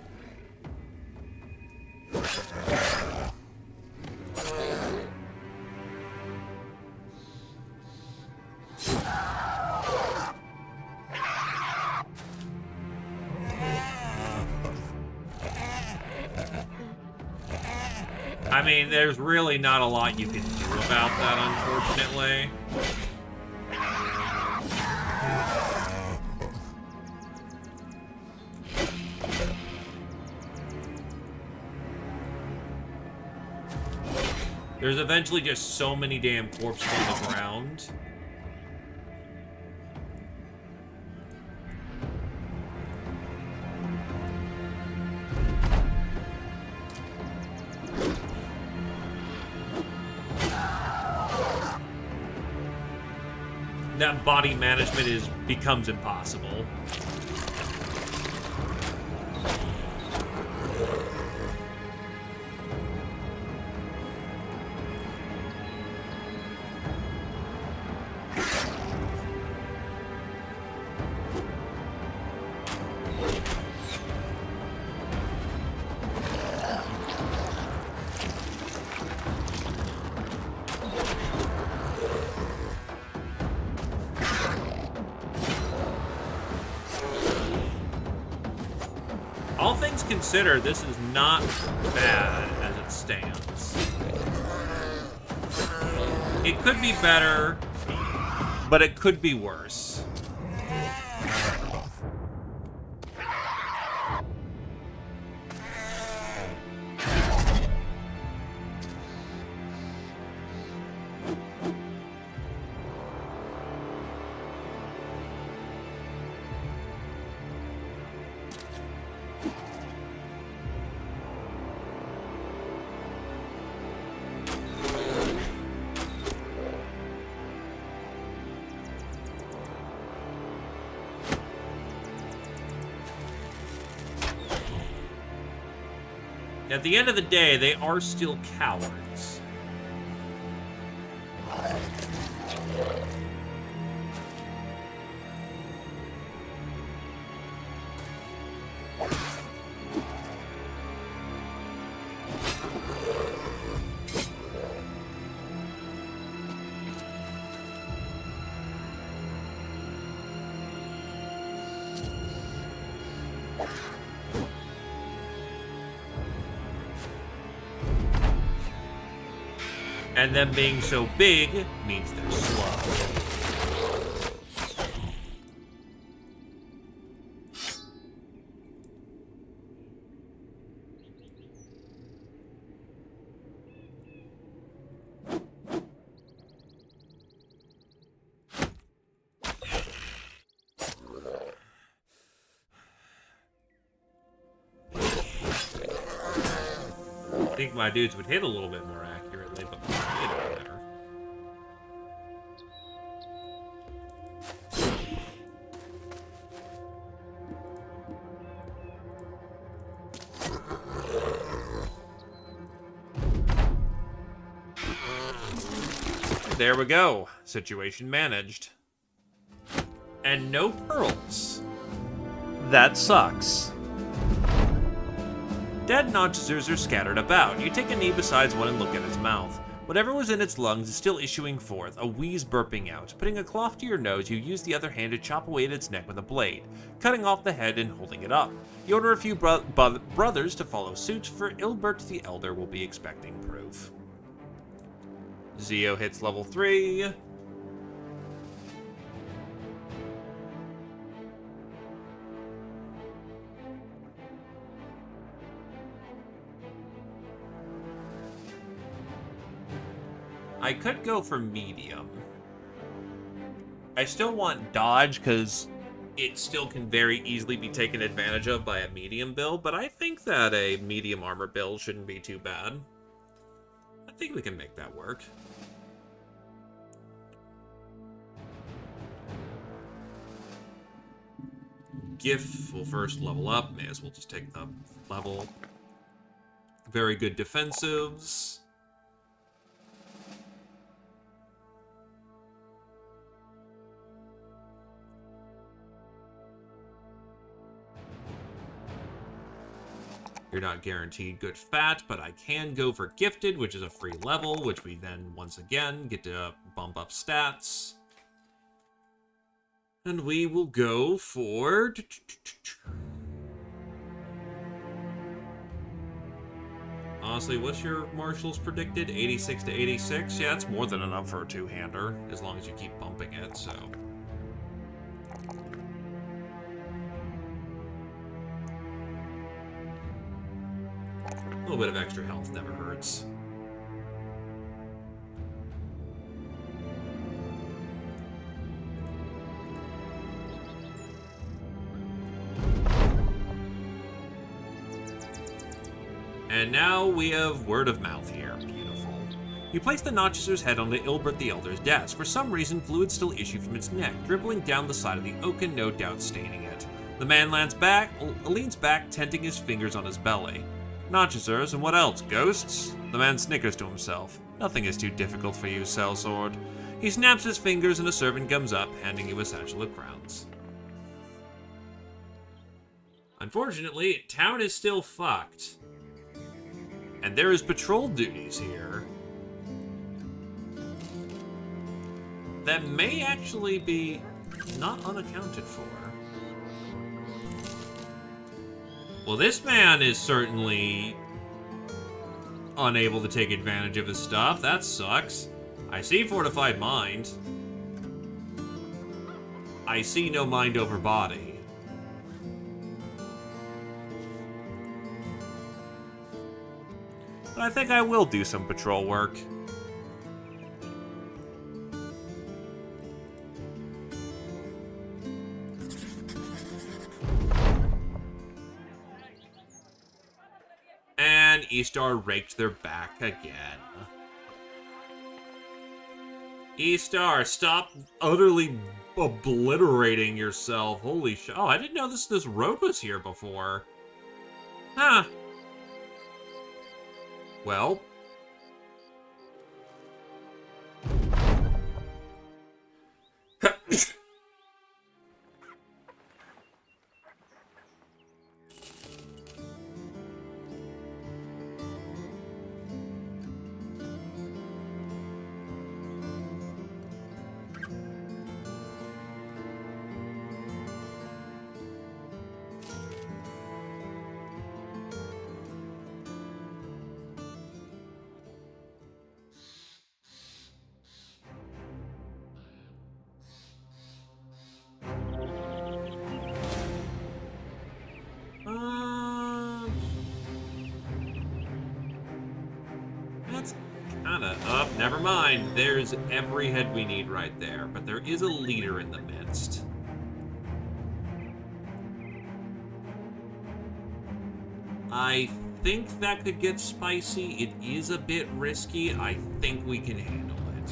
[SPEAKER 1] I mean, there's really not a lot you can do about that, unfortunately. There's eventually just so many damn corpses on the ground. That body management becomes impossible. All things considered, this is not bad as it stands. It could be better, but it could be worse. At the end of the day, they are still cowards. And them being so big means they're slow. I think my dudes would hit a little bit more accurately, but you know, whatever. There we go. Situation managed. And no pearls. That sucks. Dead noxers are scattered about. You take a knee beside one and look at its mouth. Whatever was in its lungs is still issuing forth, a wheeze burping out. Putting a cloth to your nose, you use the other hand to chop away at its neck with a blade, cutting off the head and holding it up. You order a few brothers to follow suit, for Ilbert the Elder will be expecting proof. Zio hits level 3. I could go for medium. I still want dodge because it still can very easily be taken advantage of by a medium build, but I think that a medium armor build shouldn't be too bad. I think we can make that work. Gif will first level up. May as well just take the level. Very good defensives. You're not guaranteed good fat, but I can go for gifted, which is a free level, which we then, once again, get to bump up stats. And we will go for... Honestly, what's your marshals predicted? 86 to 86? Yeah, that's more than enough for a two-hander, as long as you keep bumping it, so... A little bit of extra health never hurts. And now we have word of mouth here. Beautiful. You place the Noxicer's head onto Ilbert the Elder's desk. For some reason, fluids still issue from its neck, dribbling down the side of the oaken, no doubt staining it. The man leans back, tenting his fingers on his belly. Noxicers, and what else? Ghosts? The man snickers to himself. Nothing is too difficult for you, sellsword. He snaps his fingers and a servant comes up, handing you a satchel of crowns. Unfortunately, town is still fucked. And there is patrol duties here that may actually be not unaccounted for. Well, this man is certainly unable to take advantage of his stuff. That sucks. I see fortified mind. I see no mind over body. But I think I will do some patrol work. And Eastar raked their back again. Eastar, stop utterly obliterating yourself. Holy shit. Oh, I didn't know this road was here before. Huh. Well. Kinda. Oh, never mind. There's every head we need right there. But there is a leader in the midst. I think that could get spicy. It is a bit risky. I think we can handle it.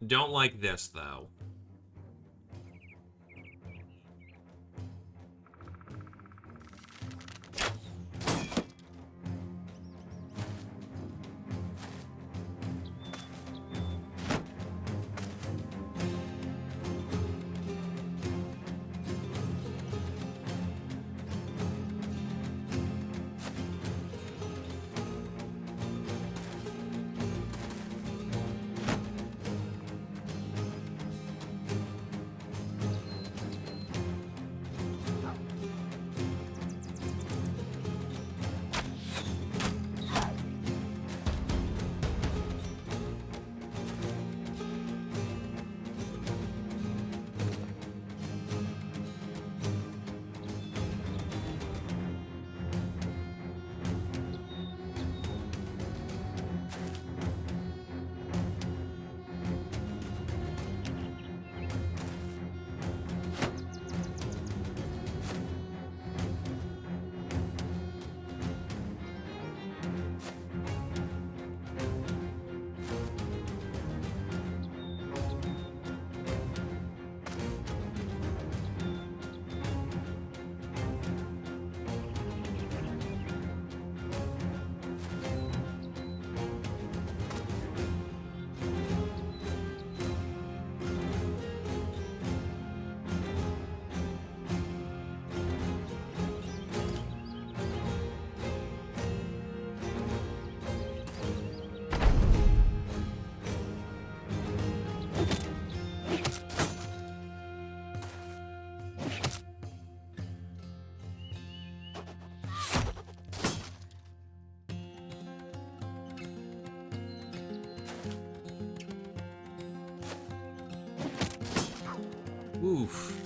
[SPEAKER 1] Don't like this, though. Oof.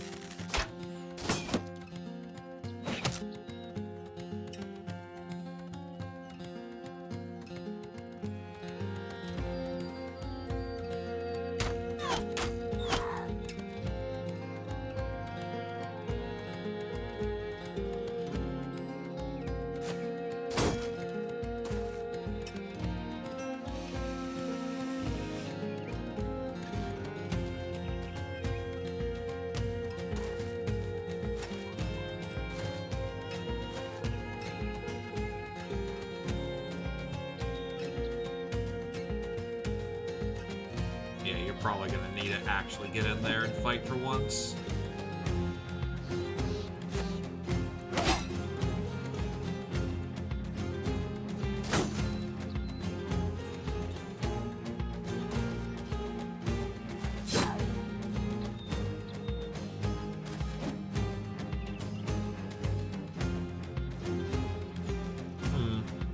[SPEAKER 1] Yeah, you're probably gonna need to actually get in there and fight for once.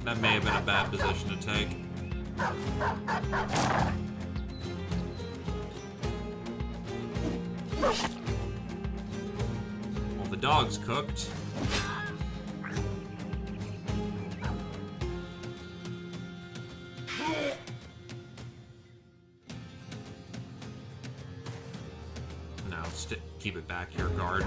[SPEAKER 1] That may have been a bad position to take. Well, the dog's cooked. No, keep it back here, guard.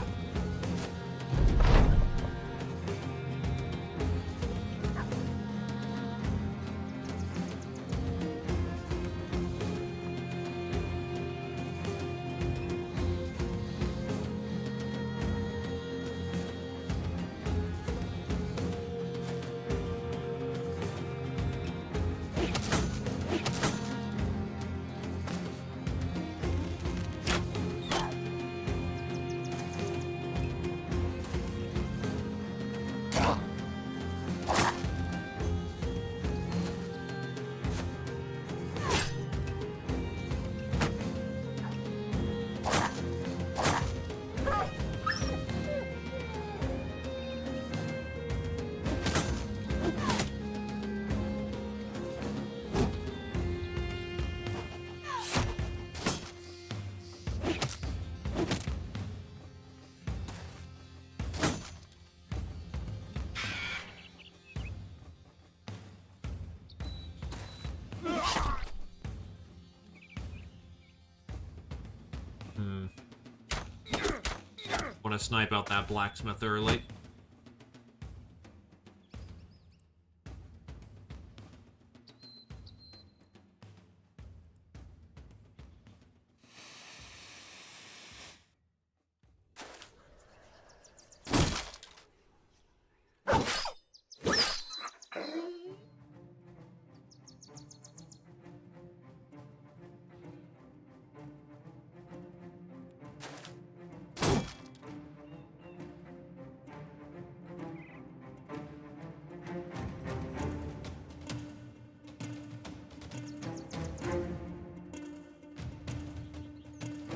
[SPEAKER 1] Want to snipe out that blacksmith early.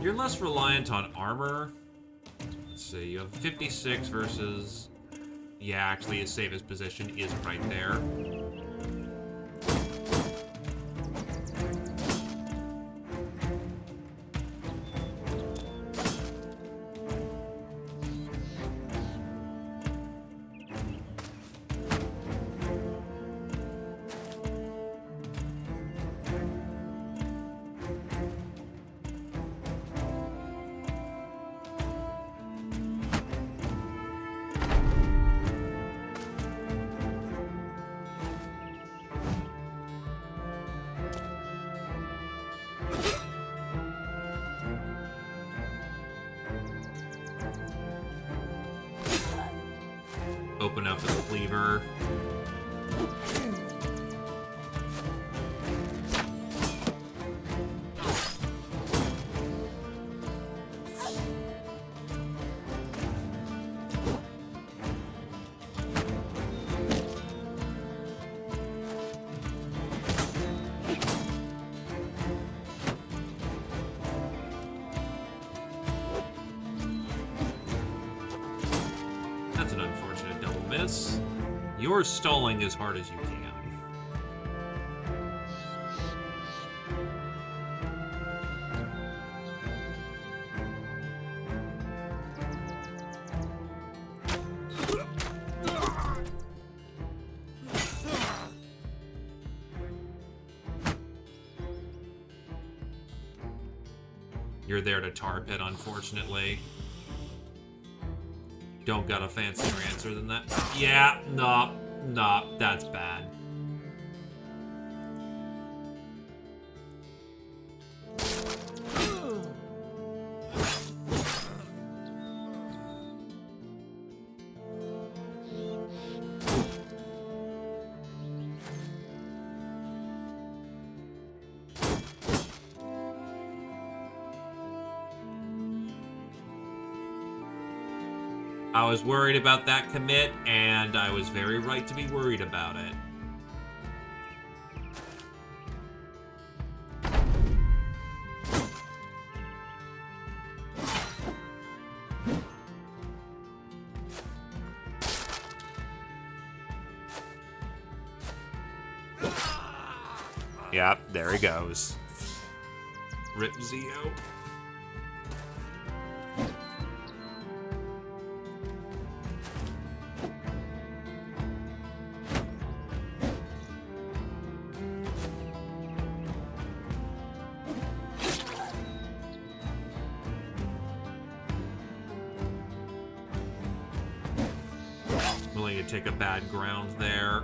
[SPEAKER 1] You're less reliant on armor. Let's see, you have 56 versus... Yeah, actually his safest position is right there. Open up his cleaver. That's an unfortunate double miss. You're stalling as hard as you can. You're there to tarp it, unfortunately. Don't got a fancier answer than that. Yeah, no, that's bad. I was worried about that commit, and I was very right to be worried about it. Yep, there he goes. Rip Zio. Willing to take a bad ground there.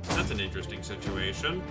[SPEAKER 1] That's an interesting situation.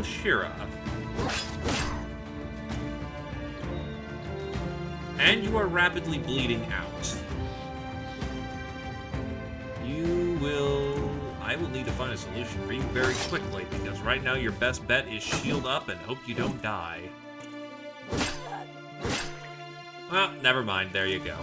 [SPEAKER 1] Shira. And you are rapidly bleeding out. I will need to find a solution for you very quickly, because right now your best bet is shield up and hope you don't die. Well, never mind. There you go.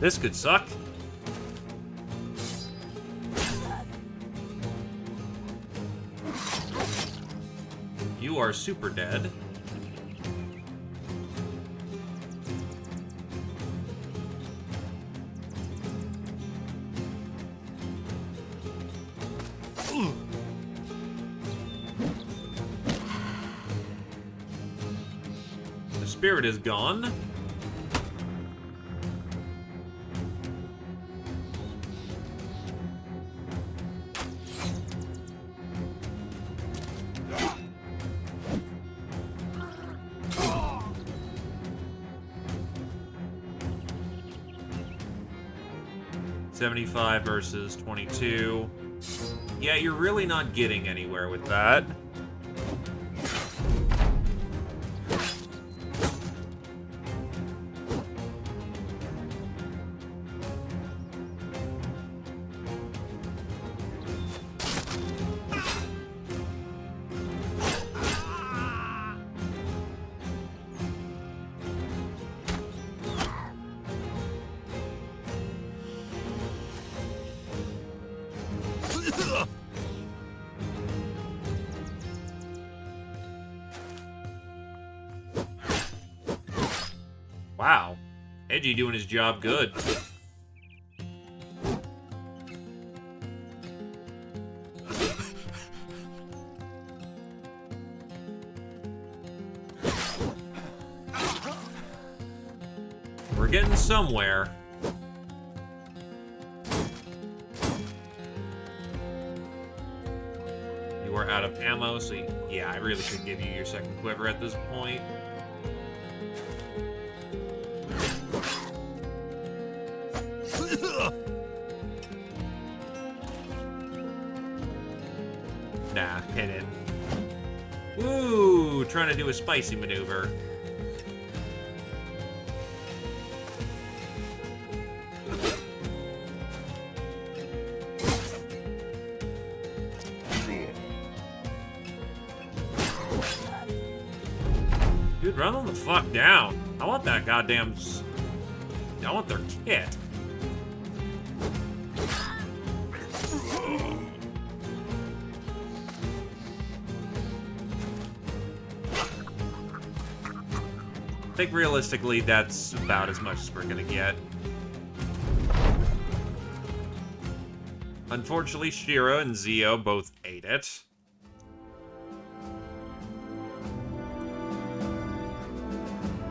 [SPEAKER 1] This could suck. You are super dead. The spirit is gone. $75 versus 22. Yeah, you're really not getting anywhere with that. Wow. Edgy doing his job good. We're getting somewhere. You are out of ammo, so yeah, I really should give you your second quiver at this point. Nah, hidden. Ooh, trying to do a spicy maneuver. Dude, run them the fuck down. I want that goddamn... I want their kit. I think realistically, that's about as much as we're gonna get. Unfortunately, Shira and Zio both ate it.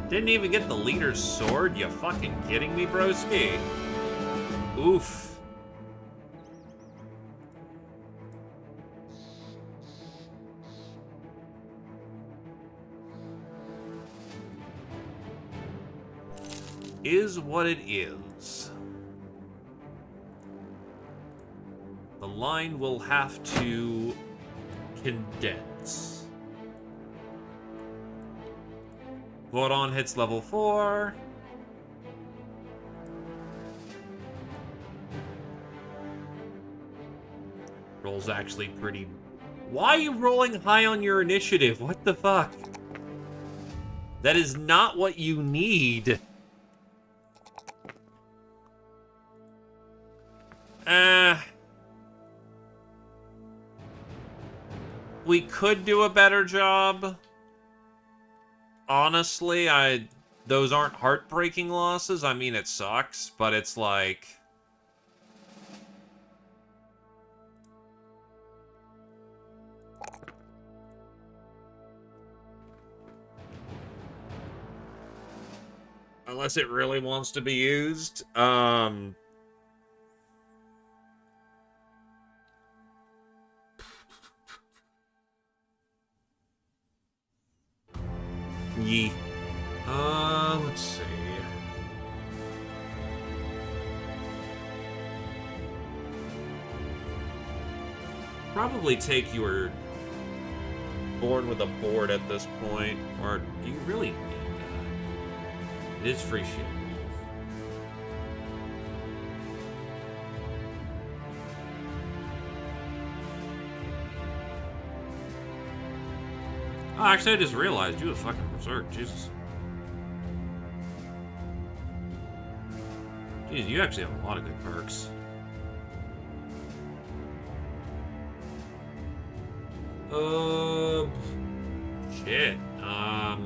[SPEAKER 1] Didn't even get the leader's sword? You fucking kidding me, broski? Oof. Is what it is. The line will have to condense. Voron hits level 4. Roll's actually pretty... Why are you rolling high on your initiative? What the fuck? That is not what you need. We could do a better job. Honestly, those aren't heartbreaking losses. I mean, it sucks, but it's like... Unless it really wants to be used. Yee. Let's see. Probably take your Born with a board at this point, or do you really need that? It is free shield. Oh, actually, I just realized you have fucking Berserk. Jesus. Jeez, you actually have a lot of good perks. Shit. Now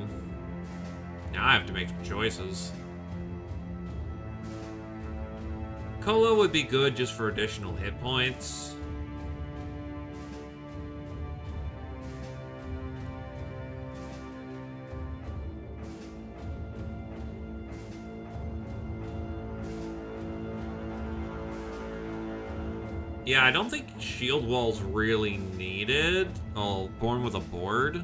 [SPEAKER 1] I have to make some choices. Cola would be good just for additional hit points. Yeah, I don't think shield wall's really needed. Oh, Born with a board.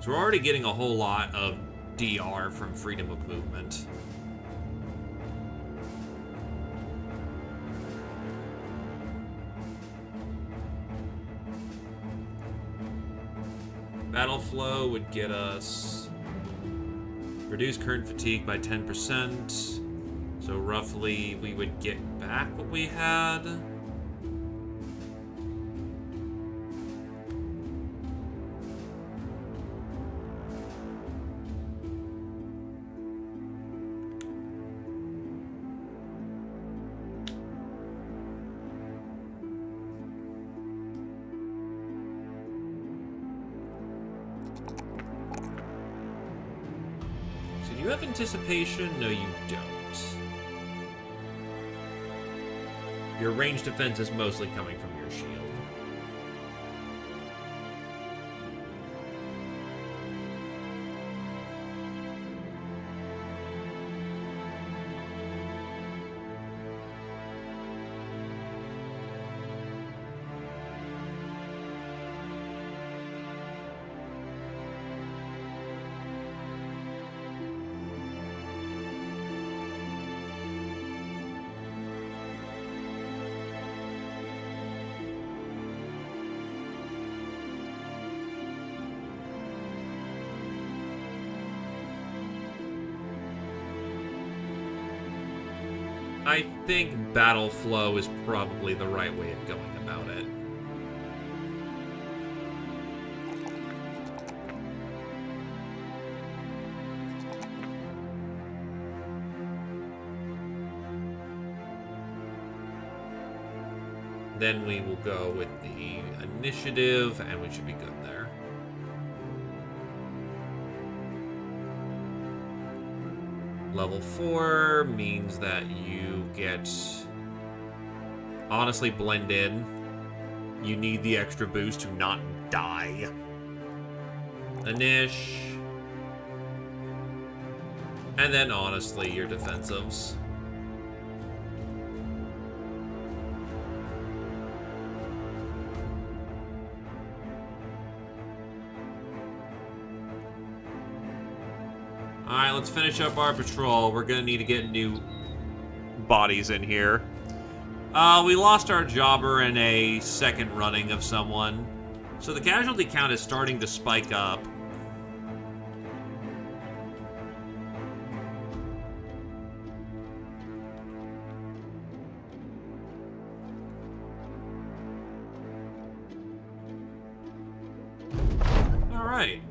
[SPEAKER 1] So we're already getting a whole lot of DR from freedom of movement. Battle flow would get us reduce current fatigue by 10%. So roughly we would get back what we had. Do you have anticipation? No, you don't. Your range defense is mostly coming from your shield. I think battle flow is probably the right way of going about it. Then we will go with the initiative, and we should be good there. Level 4 means that you get, honestly, blend in. You need the extra boost to not die. Anish. And then, honestly, your defensives. Alright, let's finish up our patrol. We're gonna need to get new bodies in here. We lost our jobber in a second running of someone. So the casualty count is starting to spike up. Alright.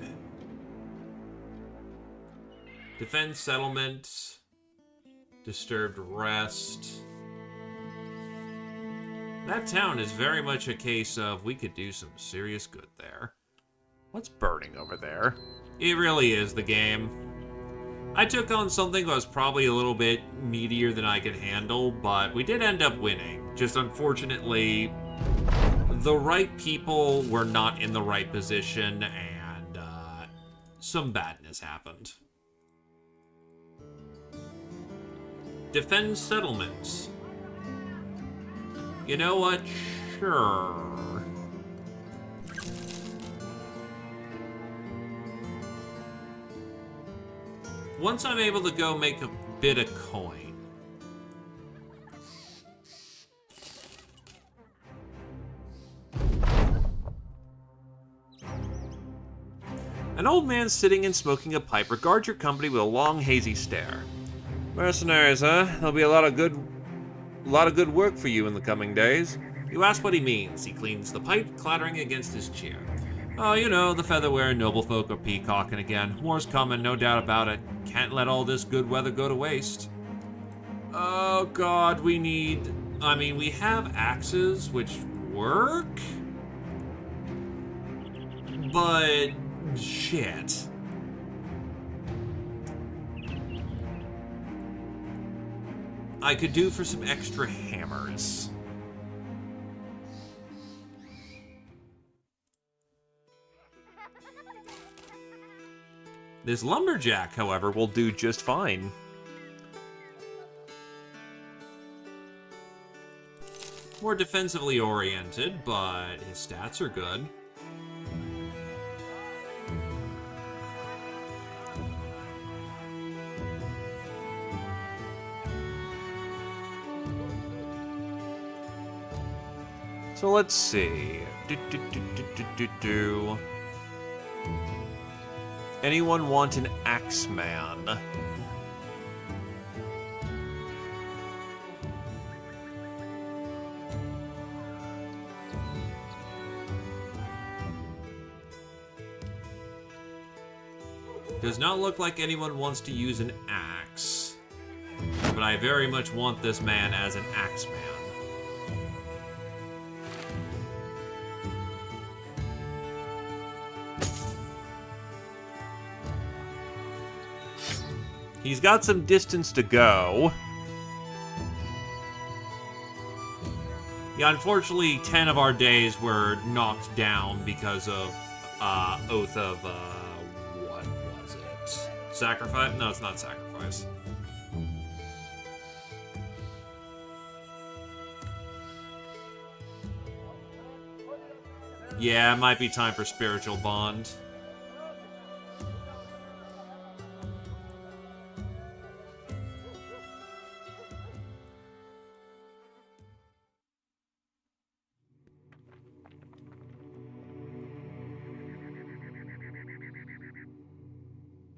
[SPEAKER 1] Defend settlement. Disturbed rest. That town is very much a case of we could do some serious good there.
[SPEAKER 2] What's burning over there?
[SPEAKER 1] It really is the game. I took on something that was probably a little bit meatier than I could handle, but we did end up winning. Just unfortunately, the right people were not in the right position, and some badness happened. Defend settlements. You know what? Sure. Once I'm able to go make a bit of coin. An old man sitting and smoking a pipe regards your company with a long, hazy stare. Mercenaries, huh? There'll be a lot of good work for you in the coming days. You ask what he means. He cleans the pipe, clattering against his chair. Oh, you know, the feather-wearing noblefolk are peacocking again. War's coming, no doubt about it. Can't let all this good weather go to waste. Oh, God, we have axes, which work? But... shit. I could do for some extra hammers. This lumberjack, however, will do just fine. More defensively oriented, but his stats are good. So let's see. Anyone want an Axeman? Does not look like anyone wants to use an axe. But I very much want this man as an Axeman. He's got some distance to go. Yeah, unfortunately, 10 of our days were knocked down because of Oath of, what was it? Sacrifice? No, it's not sacrifice. Yeah, it might be time for Spiritual Bond.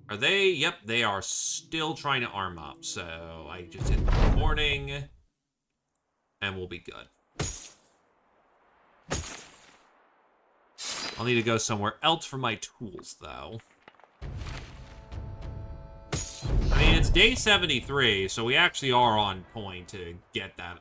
[SPEAKER 1] Are they? Yep, they are still trying to arm up. So I just hit the warning, and we'll be good. I'll need to go somewhere else for my tools, though. I mean, it's day 73, so we actually are on point to get that.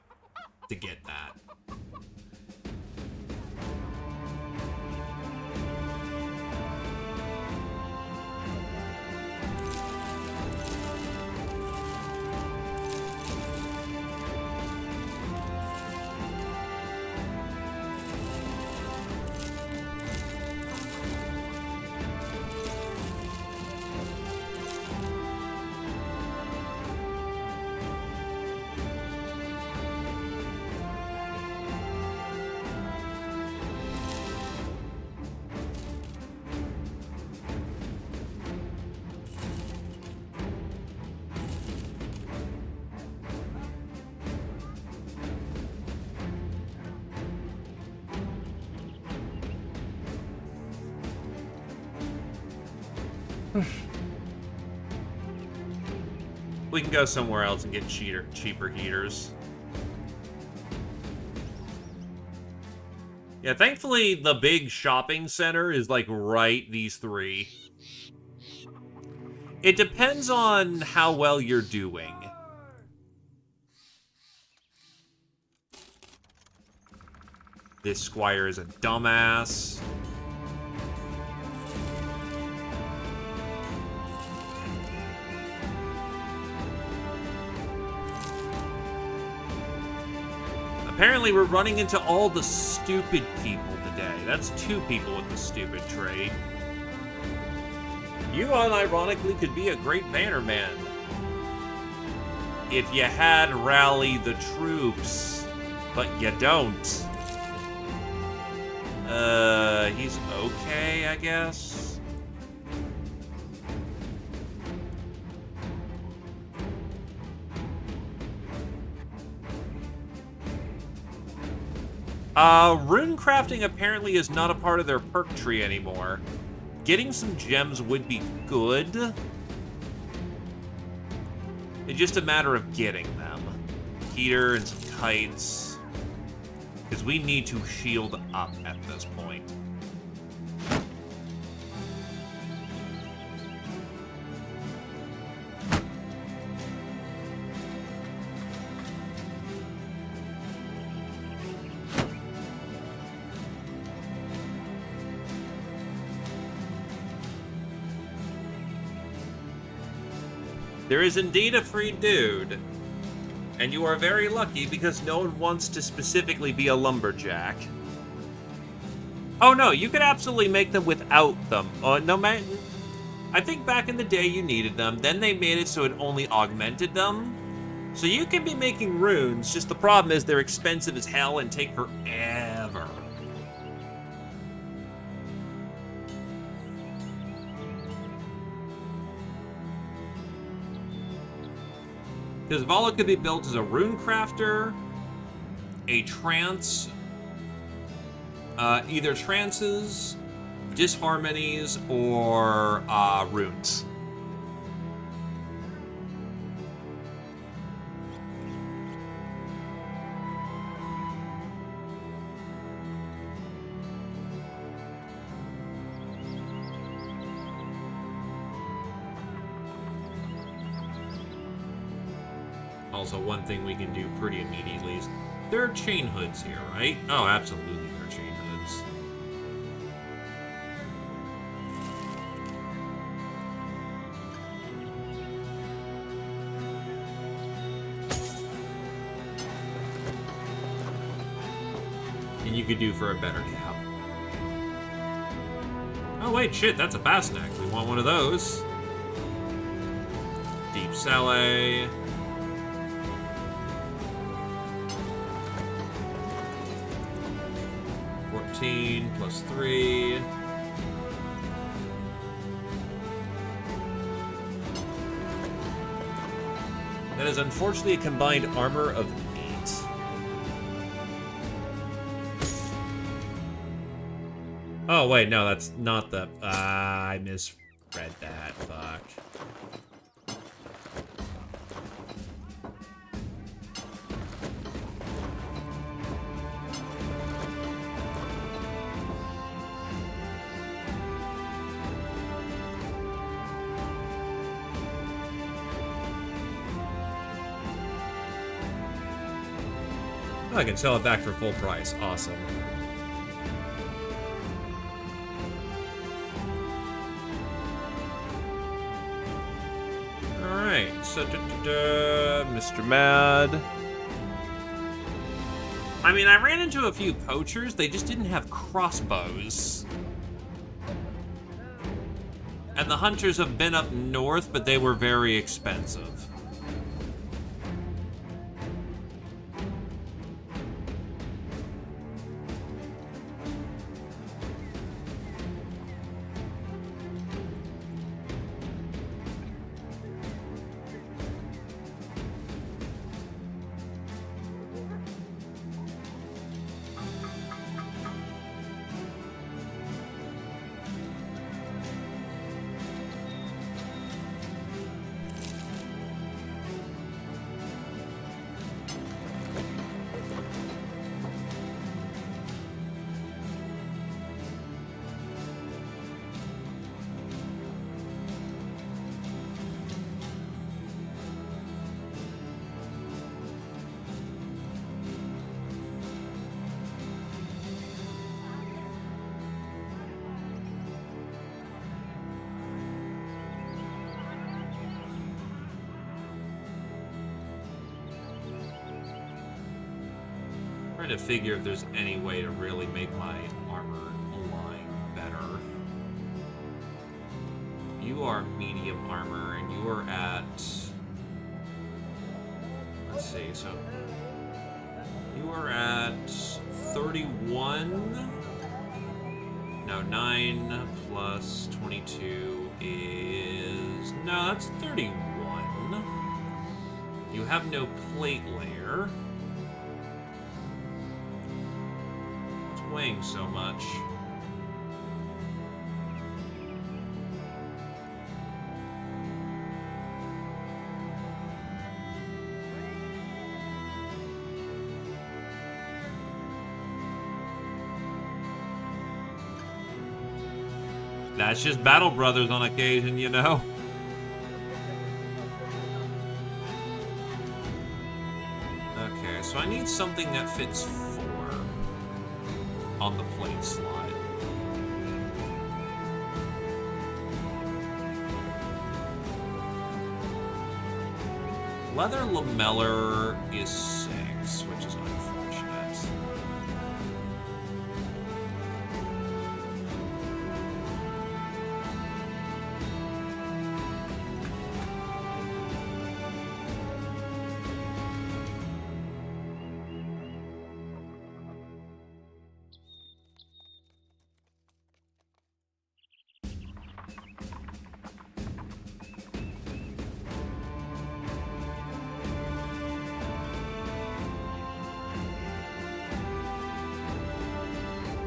[SPEAKER 1] We can go somewhere else and get cheaper heaters. Yeah, thankfully the big shopping center is like right these three. It depends on how well you're doing. This squire is a dumbass. Apparently we're running into all the stupid people today. That's 2 people with the stupid trait. You unironically could be a great bannerman. If you had rally the troops, but you don't. He's okay, I guess. Rune crafting apparently is not a part of their perk tree anymore. Getting some gems would be good. It's just a matter of getting them. Heater and some kites. Because we need to shield up at this point. There is indeed a free dude. And you are very lucky because no one wants to specifically be a lumberjack. Oh no, you could absolutely make them without them. No man, I think back in the day you needed them. Then they made it so it only augmented them. So you can be making runes, just the problem is they're expensive as hell and take forever. Because Vala could be built as a rune crafter, a trance, either trances, disharmonies, or runes. Also, one thing we can do pretty immediately is there are chain hoods here, right? Oh, absolutely there are chain hoods. And you could do for a better cap. Oh wait, shit, that's a fastneck. We want one of those. Deep Saleh. Plus 3. That is unfortunately a combined armor of 8. Oh, wait, no, that's not the... I misread that. Fuck. I can sell it back for full price. Awesome. Alright, so Mr. Mad. I mean, I ran into a few poachers, they just didn't have crossbows. And the hunters have been up north, but they were very expensive. Trying to figure if there's any way to really make my armor line better. You are medium armor, and you are at... Let's see, so... You are at 31... No, 9 plus 22 is... No, that's 31. You have no plate layer. It's weighing so much. That's just Battle Brothers on occasion, you know? Okay, so I need something that fits 4 on the plate slot. Leather lamellar is 6, which is unfortunate.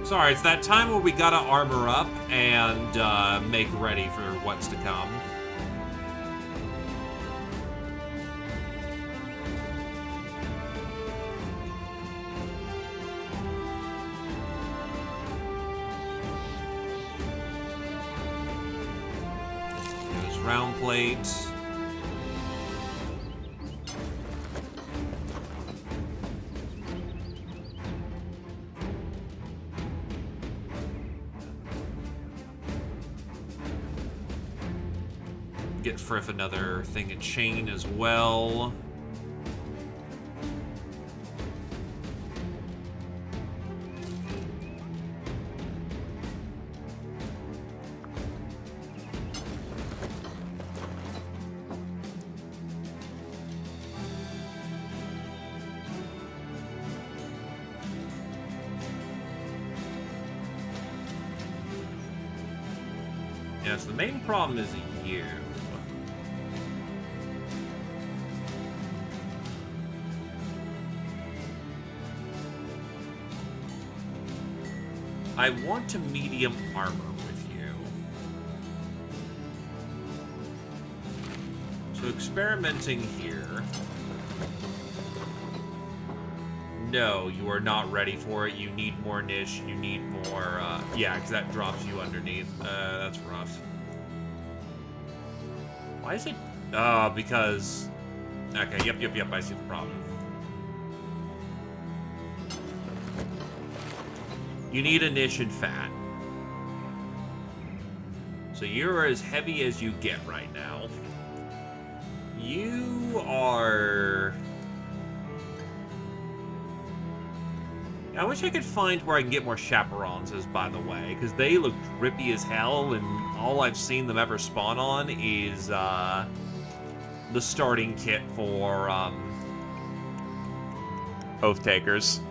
[SPEAKER 1] Sorry, it's that time where we gotta armor up and make ready for what's to come. There's round plate. Get Frith another thing of chain as well. Yes, the main problem is you. I want to medium armor with you. So experimenting here. No, you are not ready for it. You need more niche. You need more, yeah, because that drops you underneath. That's rough. Why is it? Because... Okay, yep, I see the problem. You need a niche and fat. So you're as heavy as you get right now. You are... I wish I could find where I can get more chaperons, by the way, because they look drippy as hell, and all I've seen them ever spawn on is the starting kit for Oath Takers.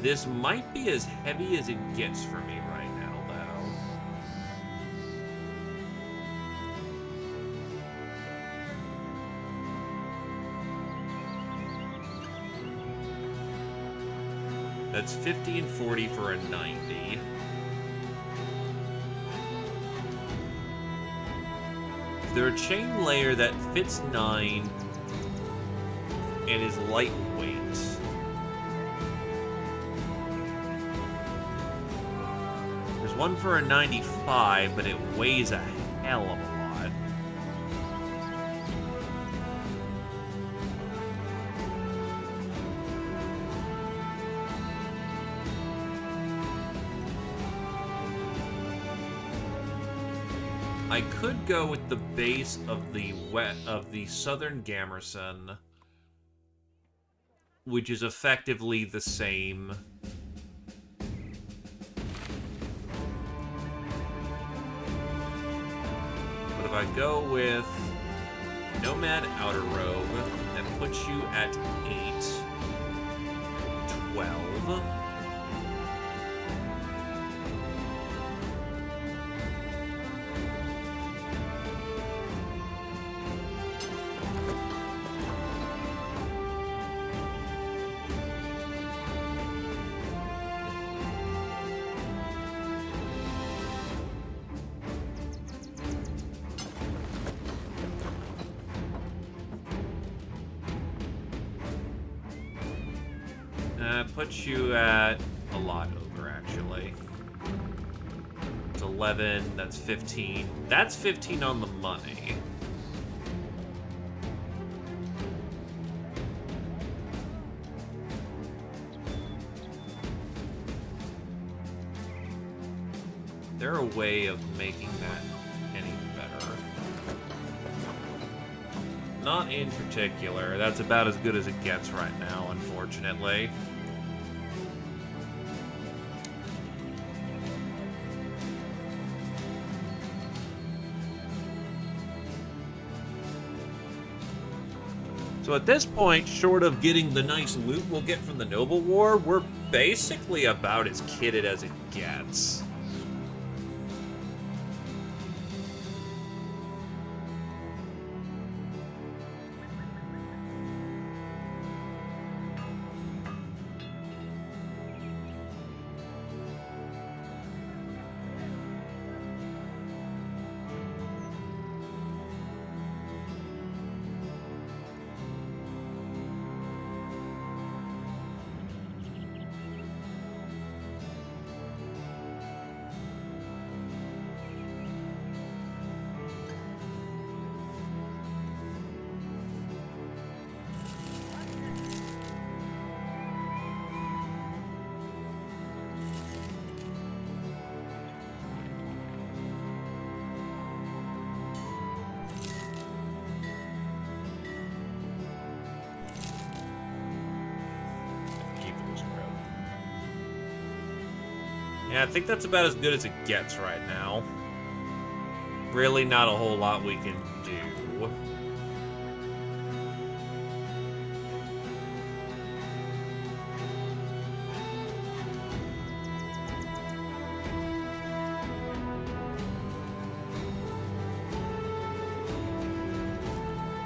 [SPEAKER 1] This might be as heavy as it gets for me right now, though. That's 50 and 40 for a 90. Is there a chain layer that fits 9 and is lightweight? There's one for a 95, but it weighs a hell of a lot. I could go with the base of the Southern Gamerson. which is effectively the same. But if I go with Nomad Outer Robe, that puts you at 8, 12. Puts you at a lot over, actually. It's 11, that's 15. That's 15 on the money. Is there a way of making that any better? Not in particular. That's about as good as it gets right now, unfortunately. So at this point, short of getting the nice loot we'll get from the Noble War, we're basically about as kitted as it gets. Yeah, I think that's about as good as it gets right now. Really not a whole lot we can do.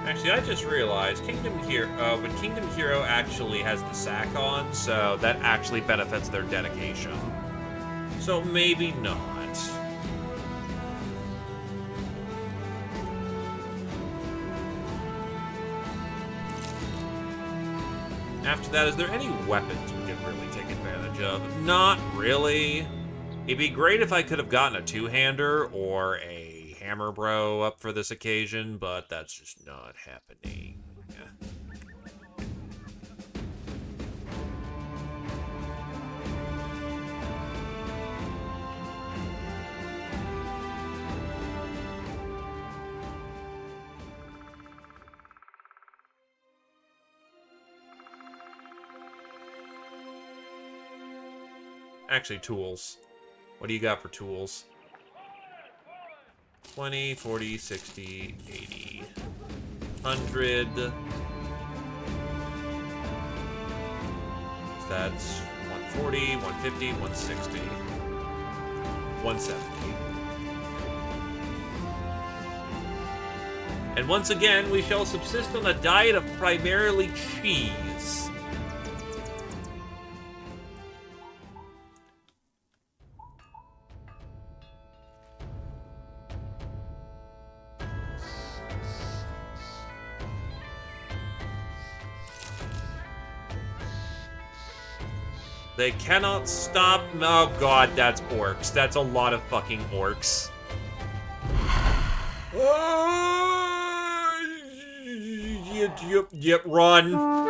[SPEAKER 1] Actually, I just realized Kingdom Hero, but Kingdom Hero actually has the sack on, so that actually benefits their dedication. So maybe not. After that, is there any weapons we can really take advantage of? Not really. It'd be great if I could have gotten a two-hander or a hammer bro up for this occasion, but that's just not happening. Actually, tools. What do you got for tools? 20, 40, 60, 80, 100. So that's 140, 150, 160, 170. And once again, we shall subsist on a diet of primarily cheese. They cannot stop. Oh god, that's orcs. That's a lot of fucking orcs. Yep, run.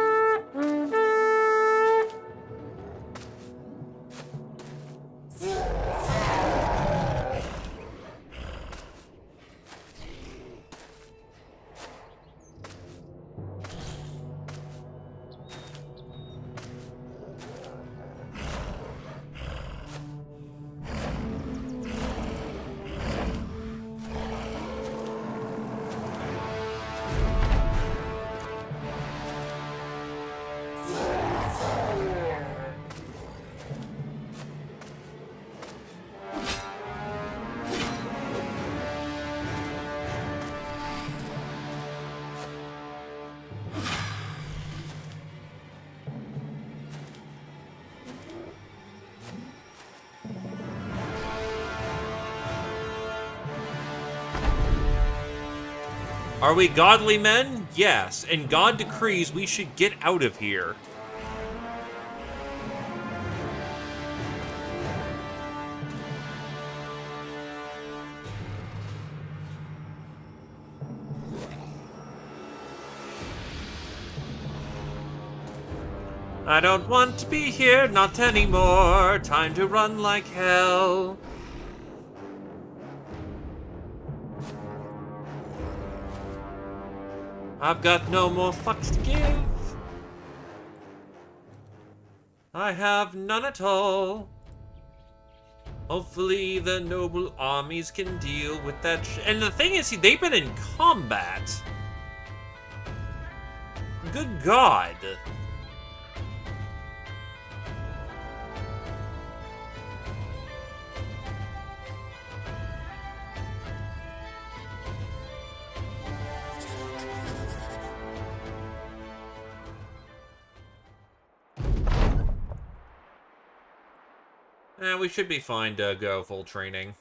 [SPEAKER 1] Are we godly men? Yes, and God decrees we should get out of here. I don't want to be here, not anymore. Time to run like hell. I've got no more fucks to give. I have none at all. Hopefully the noble armies can deal with that and the thing is, see, they've been in combat. Good God. We should be fine to go full training.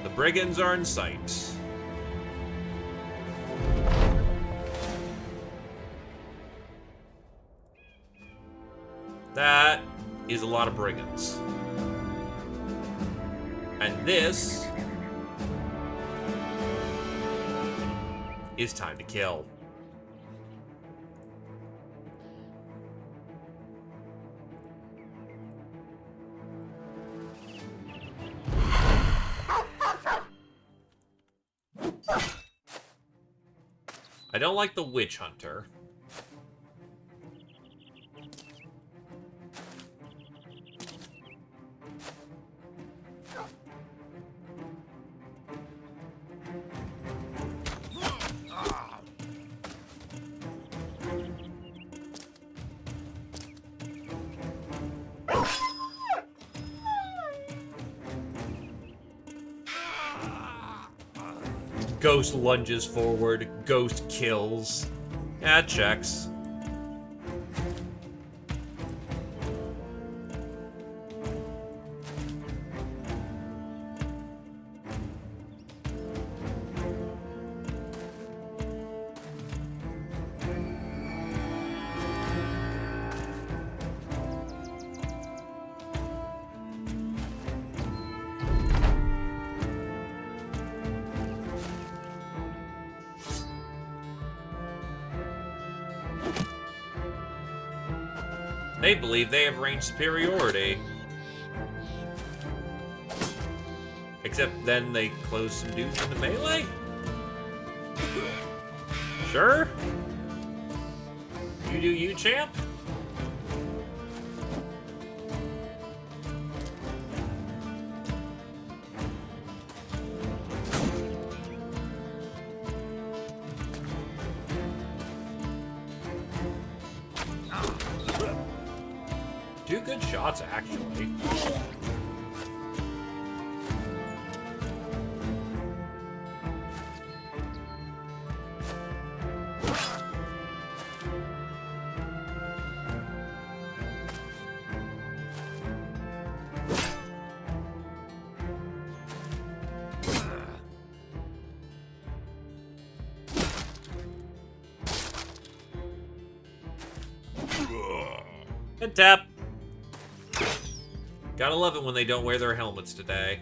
[SPEAKER 1] The brigands are in sight. That is a lot of brigands. And this is time to kill. I don't like the witch hunter. Ghost lunges forward, Ghost kills. Yeah, checks. They believe they have range superiority. Except then they close some dudes into melee? Sure? You do you, champ? Two good shots, actually. Good tap. Gotta love it when they don't wear their helmets today.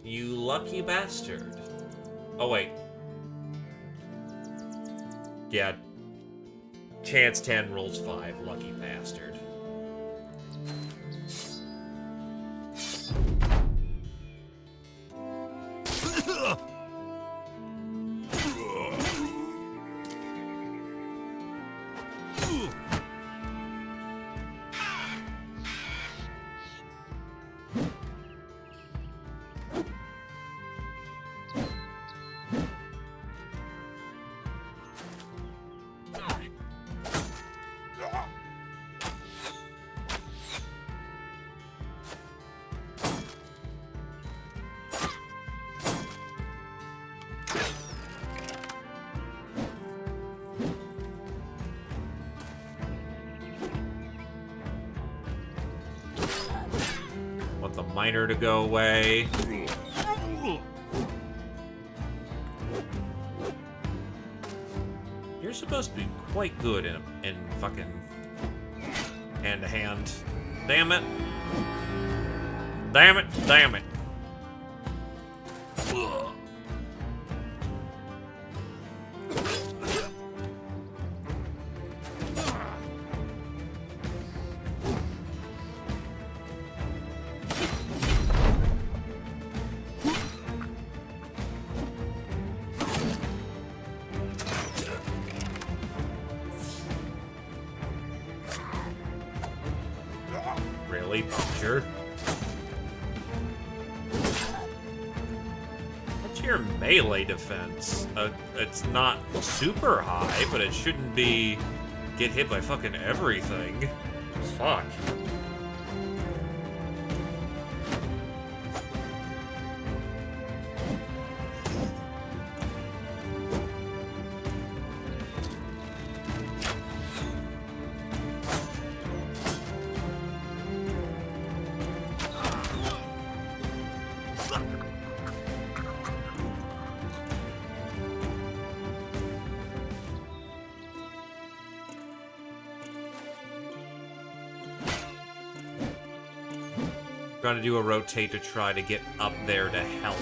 [SPEAKER 1] You lucky bastard. Oh, wait. Yeah. Chance 10 rolls 5. Lucky bastard. Want the miner to go away. You're supposed to be quite good in fucking hand-to-hand. Damn it. Damn it. Damn it. Ugh. Really? Sure. What's your melee defense? It's not super high, but it shouldn't be get hit by fucking everything. Fuck. Gotta do a rotate to try to get up there to help.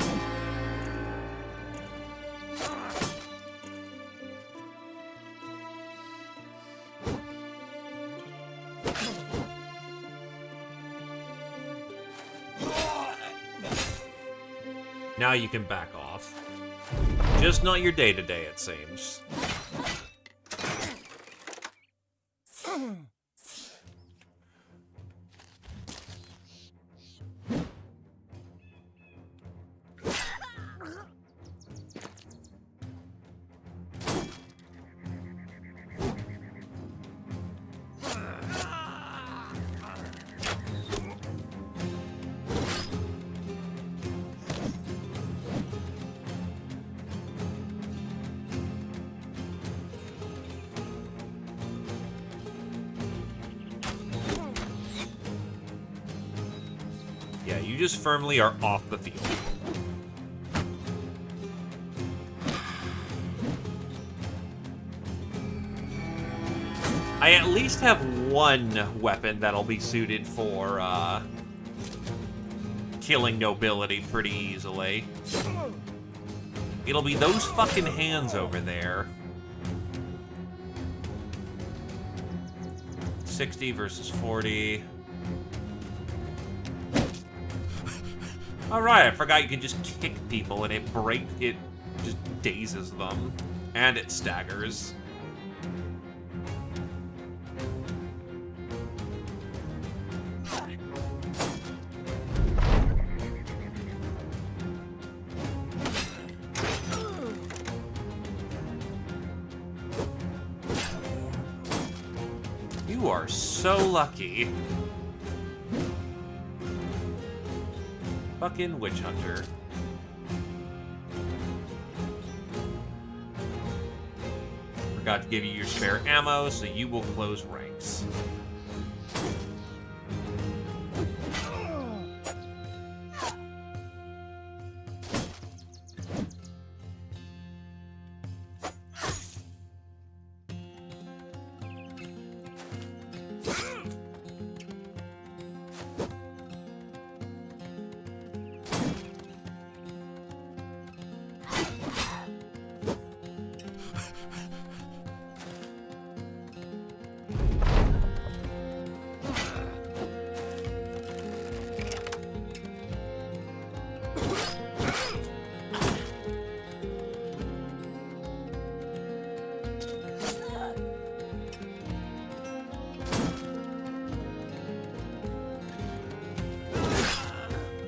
[SPEAKER 1] Now you can back off. Just not your day-to-day, it seems. Yeah, you just firmly are off the field. I at least have one weapon that'll be suited for, killing nobility pretty easily. It'll be those fucking hands over there. 60 versus 40. Alright, I forgot you can just kick people and it just dazes them. And it staggers. You are so lucky. Fucking witch hunter. Forgot to give you your spare ammo, so you will close ranks.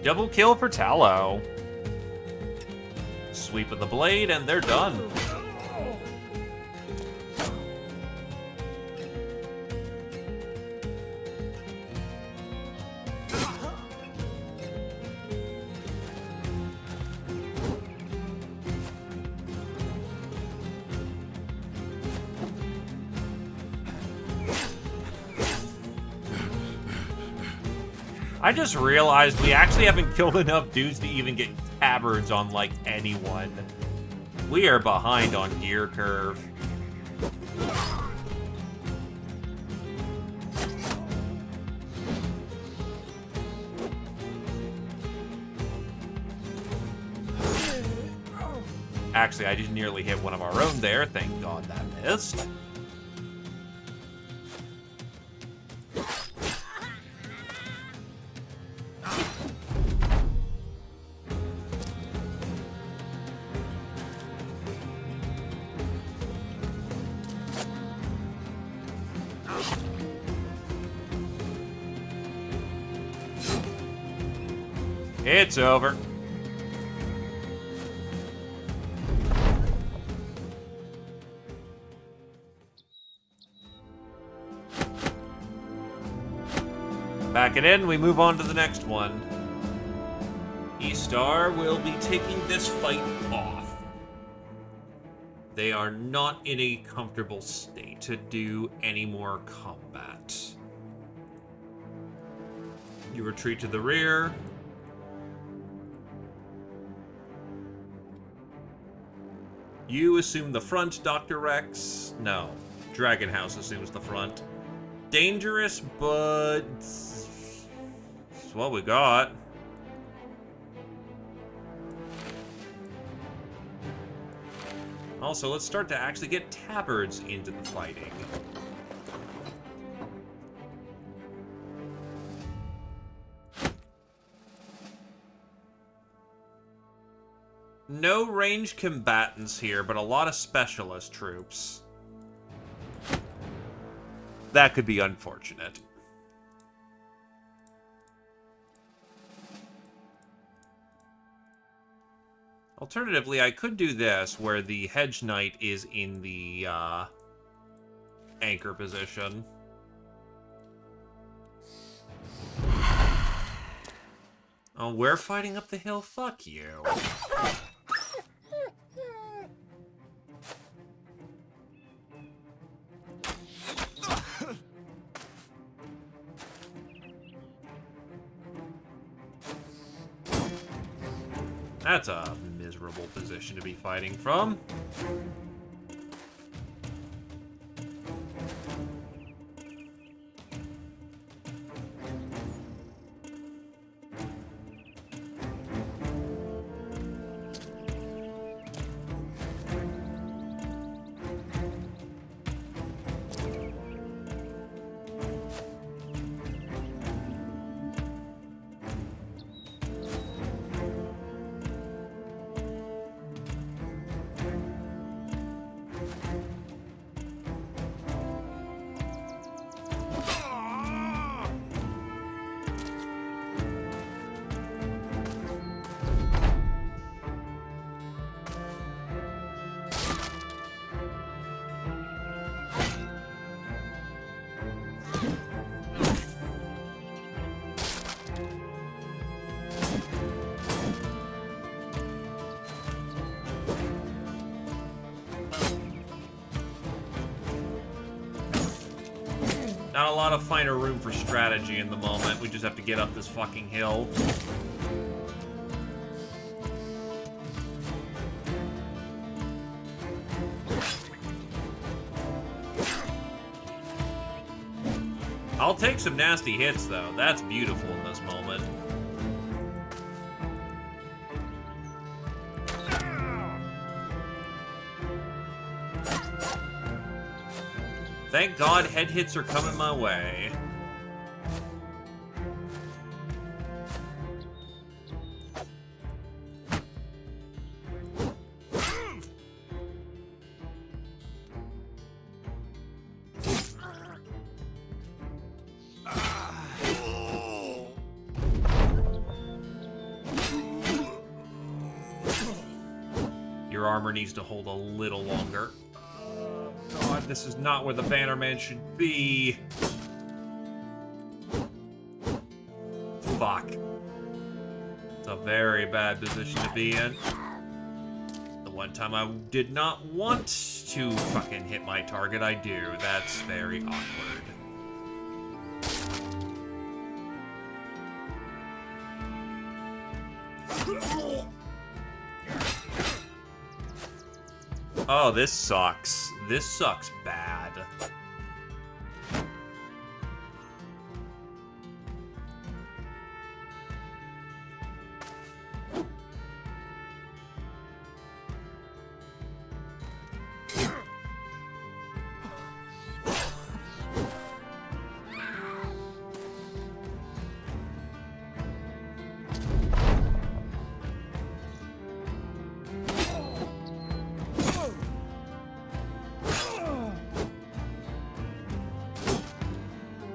[SPEAKER 1] Double kill for Tallow. Sweep of the blade, and they're done. I just realized we actually haven't killed enough dudes to even get tabards on, like, anyone. We are behind on gear curve. Actually, I just nearly hit one of our own there. Thank God that missed. It's over. Back it in, we move on to the next one. E-Star will be taking this fight off. They are not in a comfortable state to do any more combat. You retreat to the rear. You assume the front, Dr. Rex. No, Dragon House assumes the front. Dangerous, but it's what we got. Also, let's start to actually get tabards into the fighting. No ranged combatants here, but a lot of specialist troops. That could be unfortunate. Alternatively, I could do this, where the Hedge Knight is in the anchor position. Oh, we're fighting up the hill? Fuck you. That's a miserable position to be fighting from. Not a lot of finer room for strategy in the moment. We just have to get up this fucking hill. I'll take some nasty hits, though. That's beautiful in this moment. Thank God head hits are coming my way. Your armor needs to hold a little longer. God, this is not where the Bannerman should be. Fuck. It's a very bad position to be in. The one time I did not want to fucking hit my target, I do. That's very awkward. Oh, this sucks. This sucks bad.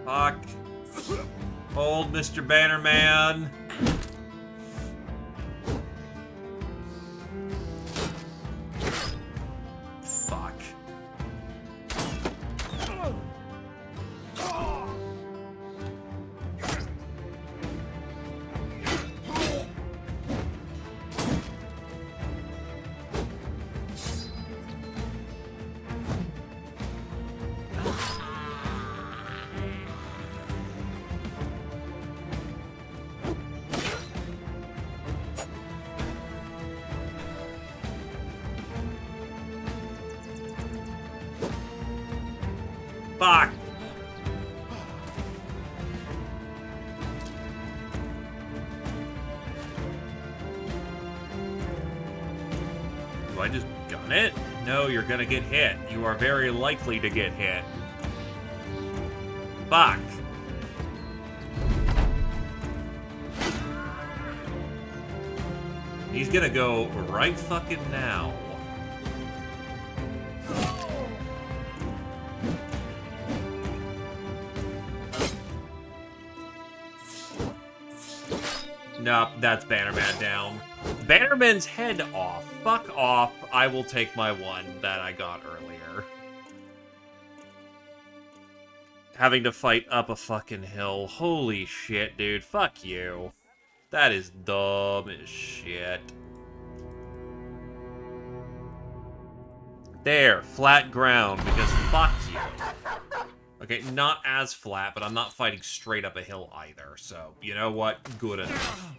[SPEAKER 1] Fuck. Old Mr. Bannerman. Fuck. Fuck. Do I just gun it? No, you're gonna get hit. You are very likely to get hit. Fuck. He's gonna go right fucking now. Nope, that's Bannerman down. Bannerman's head off. Fuck off. I will take my one that I got earlier. Having to fight up a fucking hill. Holy shit, dude. Fuck you. That is dumb as shit. There, flat ground, because fuck you. Okay, not as flat, but I'm not fighting straight up a hill either, so, you know what? Good enough.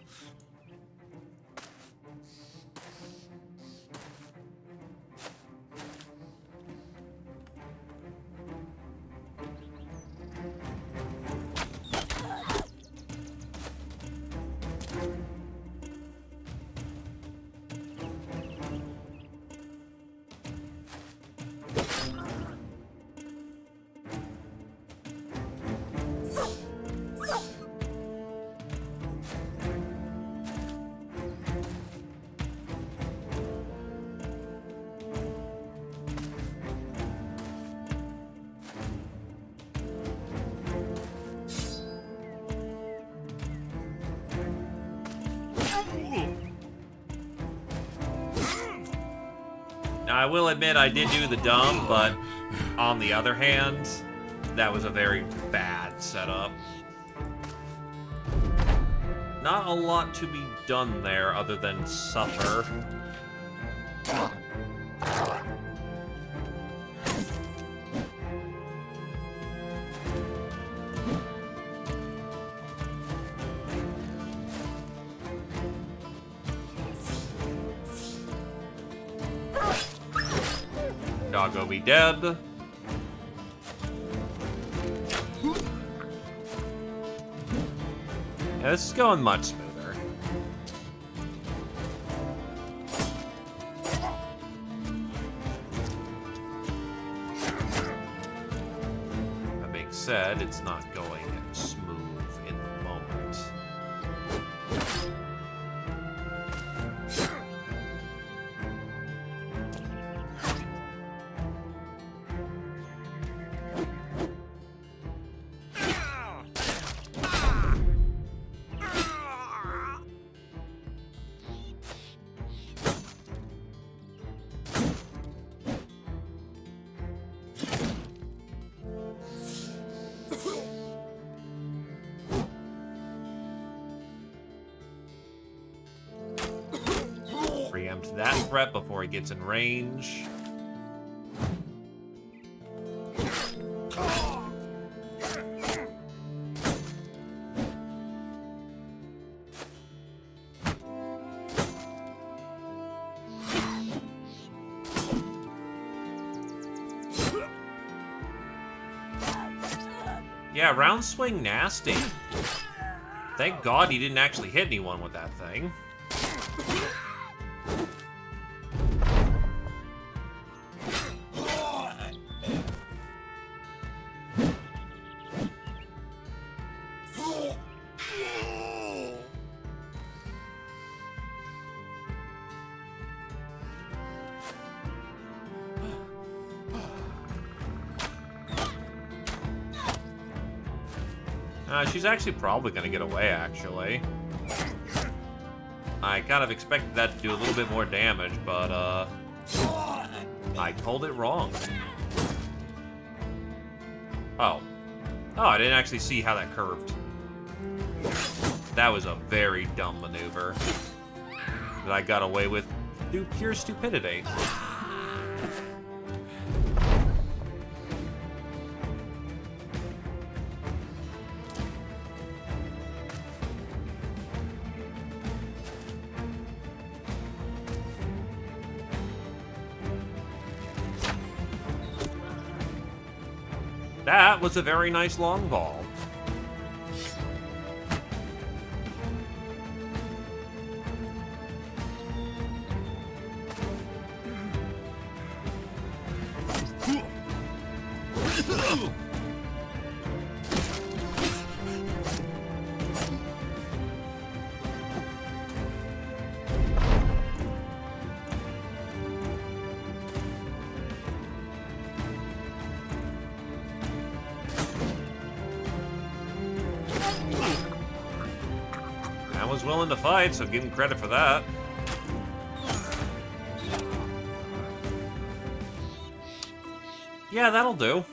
[SPEAKER 1] Now, I will admit I did do the dumb, but on the other hand, that was a very bad setup. Not a lot to be done there other than suffer. Doggo be dead. Yeah, this is going much smoother. That being said, it's not going smooth in the moment. Preempt that threat before he gets in range. Yeah, round swing nasty. Thank God he didn't actually hit anyone with that thing. She's actually probably gonna get away, actually. I kind of expected that to do a little bit more damage, but, I called it wrong. Oh. Oh, I didn't actually see how that curved. That was a very dumb maneuver that I got away with through pure stupidity. That was a very nice long ball. I was willing to fight, so give him credit for that. Yeah, that'll do.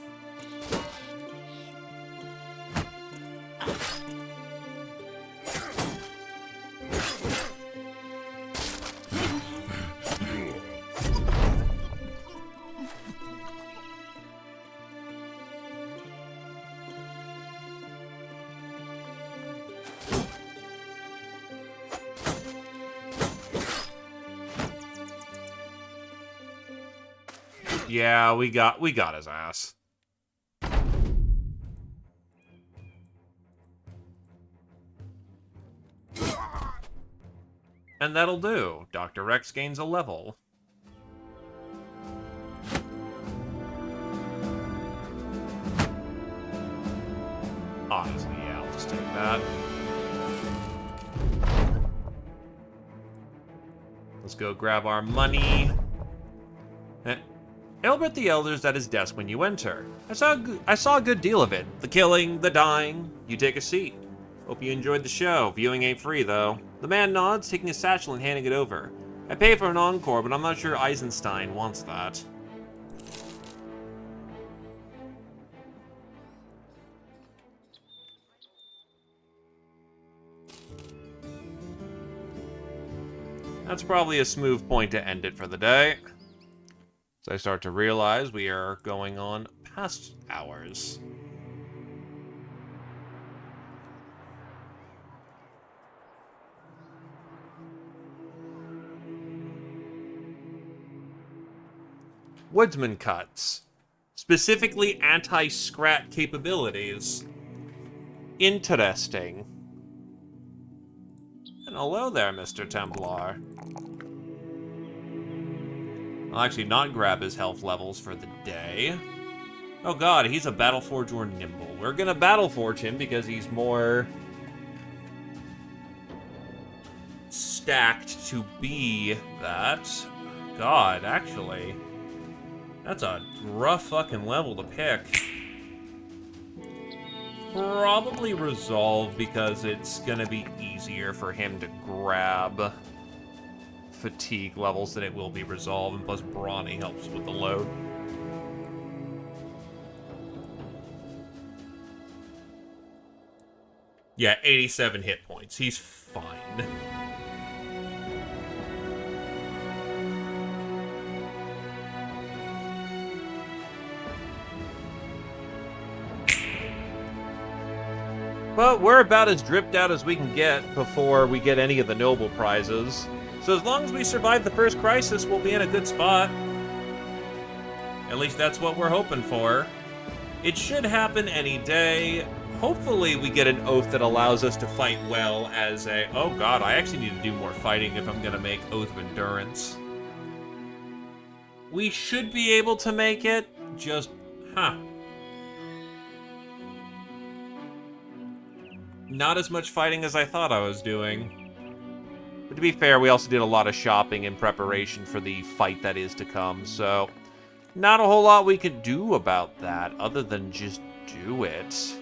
[SPEAKER 1] Yeah, we got his ass. And that'll do. Dr. Rex gains a level. Honestly, yeah, I'll just take that. Let's go grab our money. Albert the Elder's at his desk when you enter. I saw a good deal of it. The killing, the dying. You take a seat. Hope you enjoyed the show. Viewing ain't free, though. The man nods, taking his satchel and handing it over. I pay for an encore, but I'm not sure Eisenstein wants that. That's probably a smooth point to end it for the day. So I start to realize we are going on past hours. Woodsman cuts. Specifically anti-scrat capabilities. Interesting. And hello there, Mr. Templar. I'll actually not grab his health levels for the day. Oh god, he's a Battleforge or Nimble. We're gonna Battleforge him because he's more stacked to be that. God, actually. That's a rough fucking level to pick. Probably Resolve because it's gonna be easier for him to grab fatigue levels than it will be Resolve, and plus Brawny helps with the load. Yeah, 87 hit points. He's fine. But we're about as dripped out as we can get before we get any of the noble prizes. So as long as we survive the first crisis, we'll be in a good spot. At least that's what we're hoping for. It should happen any day. Hopefully we get an oath that allows us to fight well as a... Oh god, I actually need to do more fighting if I'm gonna make Oath of Endurance. We should be able to make it, just... Not as much fighting as I thought I was doing. But to be fair, we also did a lot of shopping in preparation for the fight that is to come, so... Not a whole lot we could do about that, other than just do it.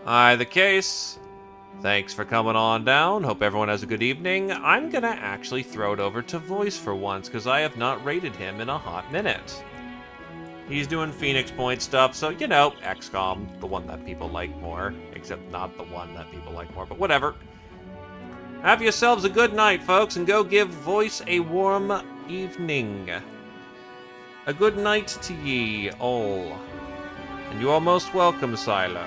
[SPEAKER 1] Either case, thanks for coming on down. Hope everyone has a good evening. I'm gonna actually throw it over to Voice for once, because I have not rated him in a hot minute. He's doing Phoenix Point stuff, so, you know, XCOM, the one that people like more. Except not the one that people like more, but whatever. Have yourselves a good night, folks, and go give Voice a warm evening. A good night to ye all. And you are most welcome, Silo.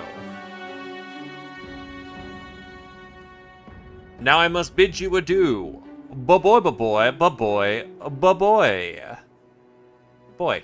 [SPEAKER 1] Now I must bid you adieu. Ba-boy, ba-boy, ba-boy, ba-boy. Boy.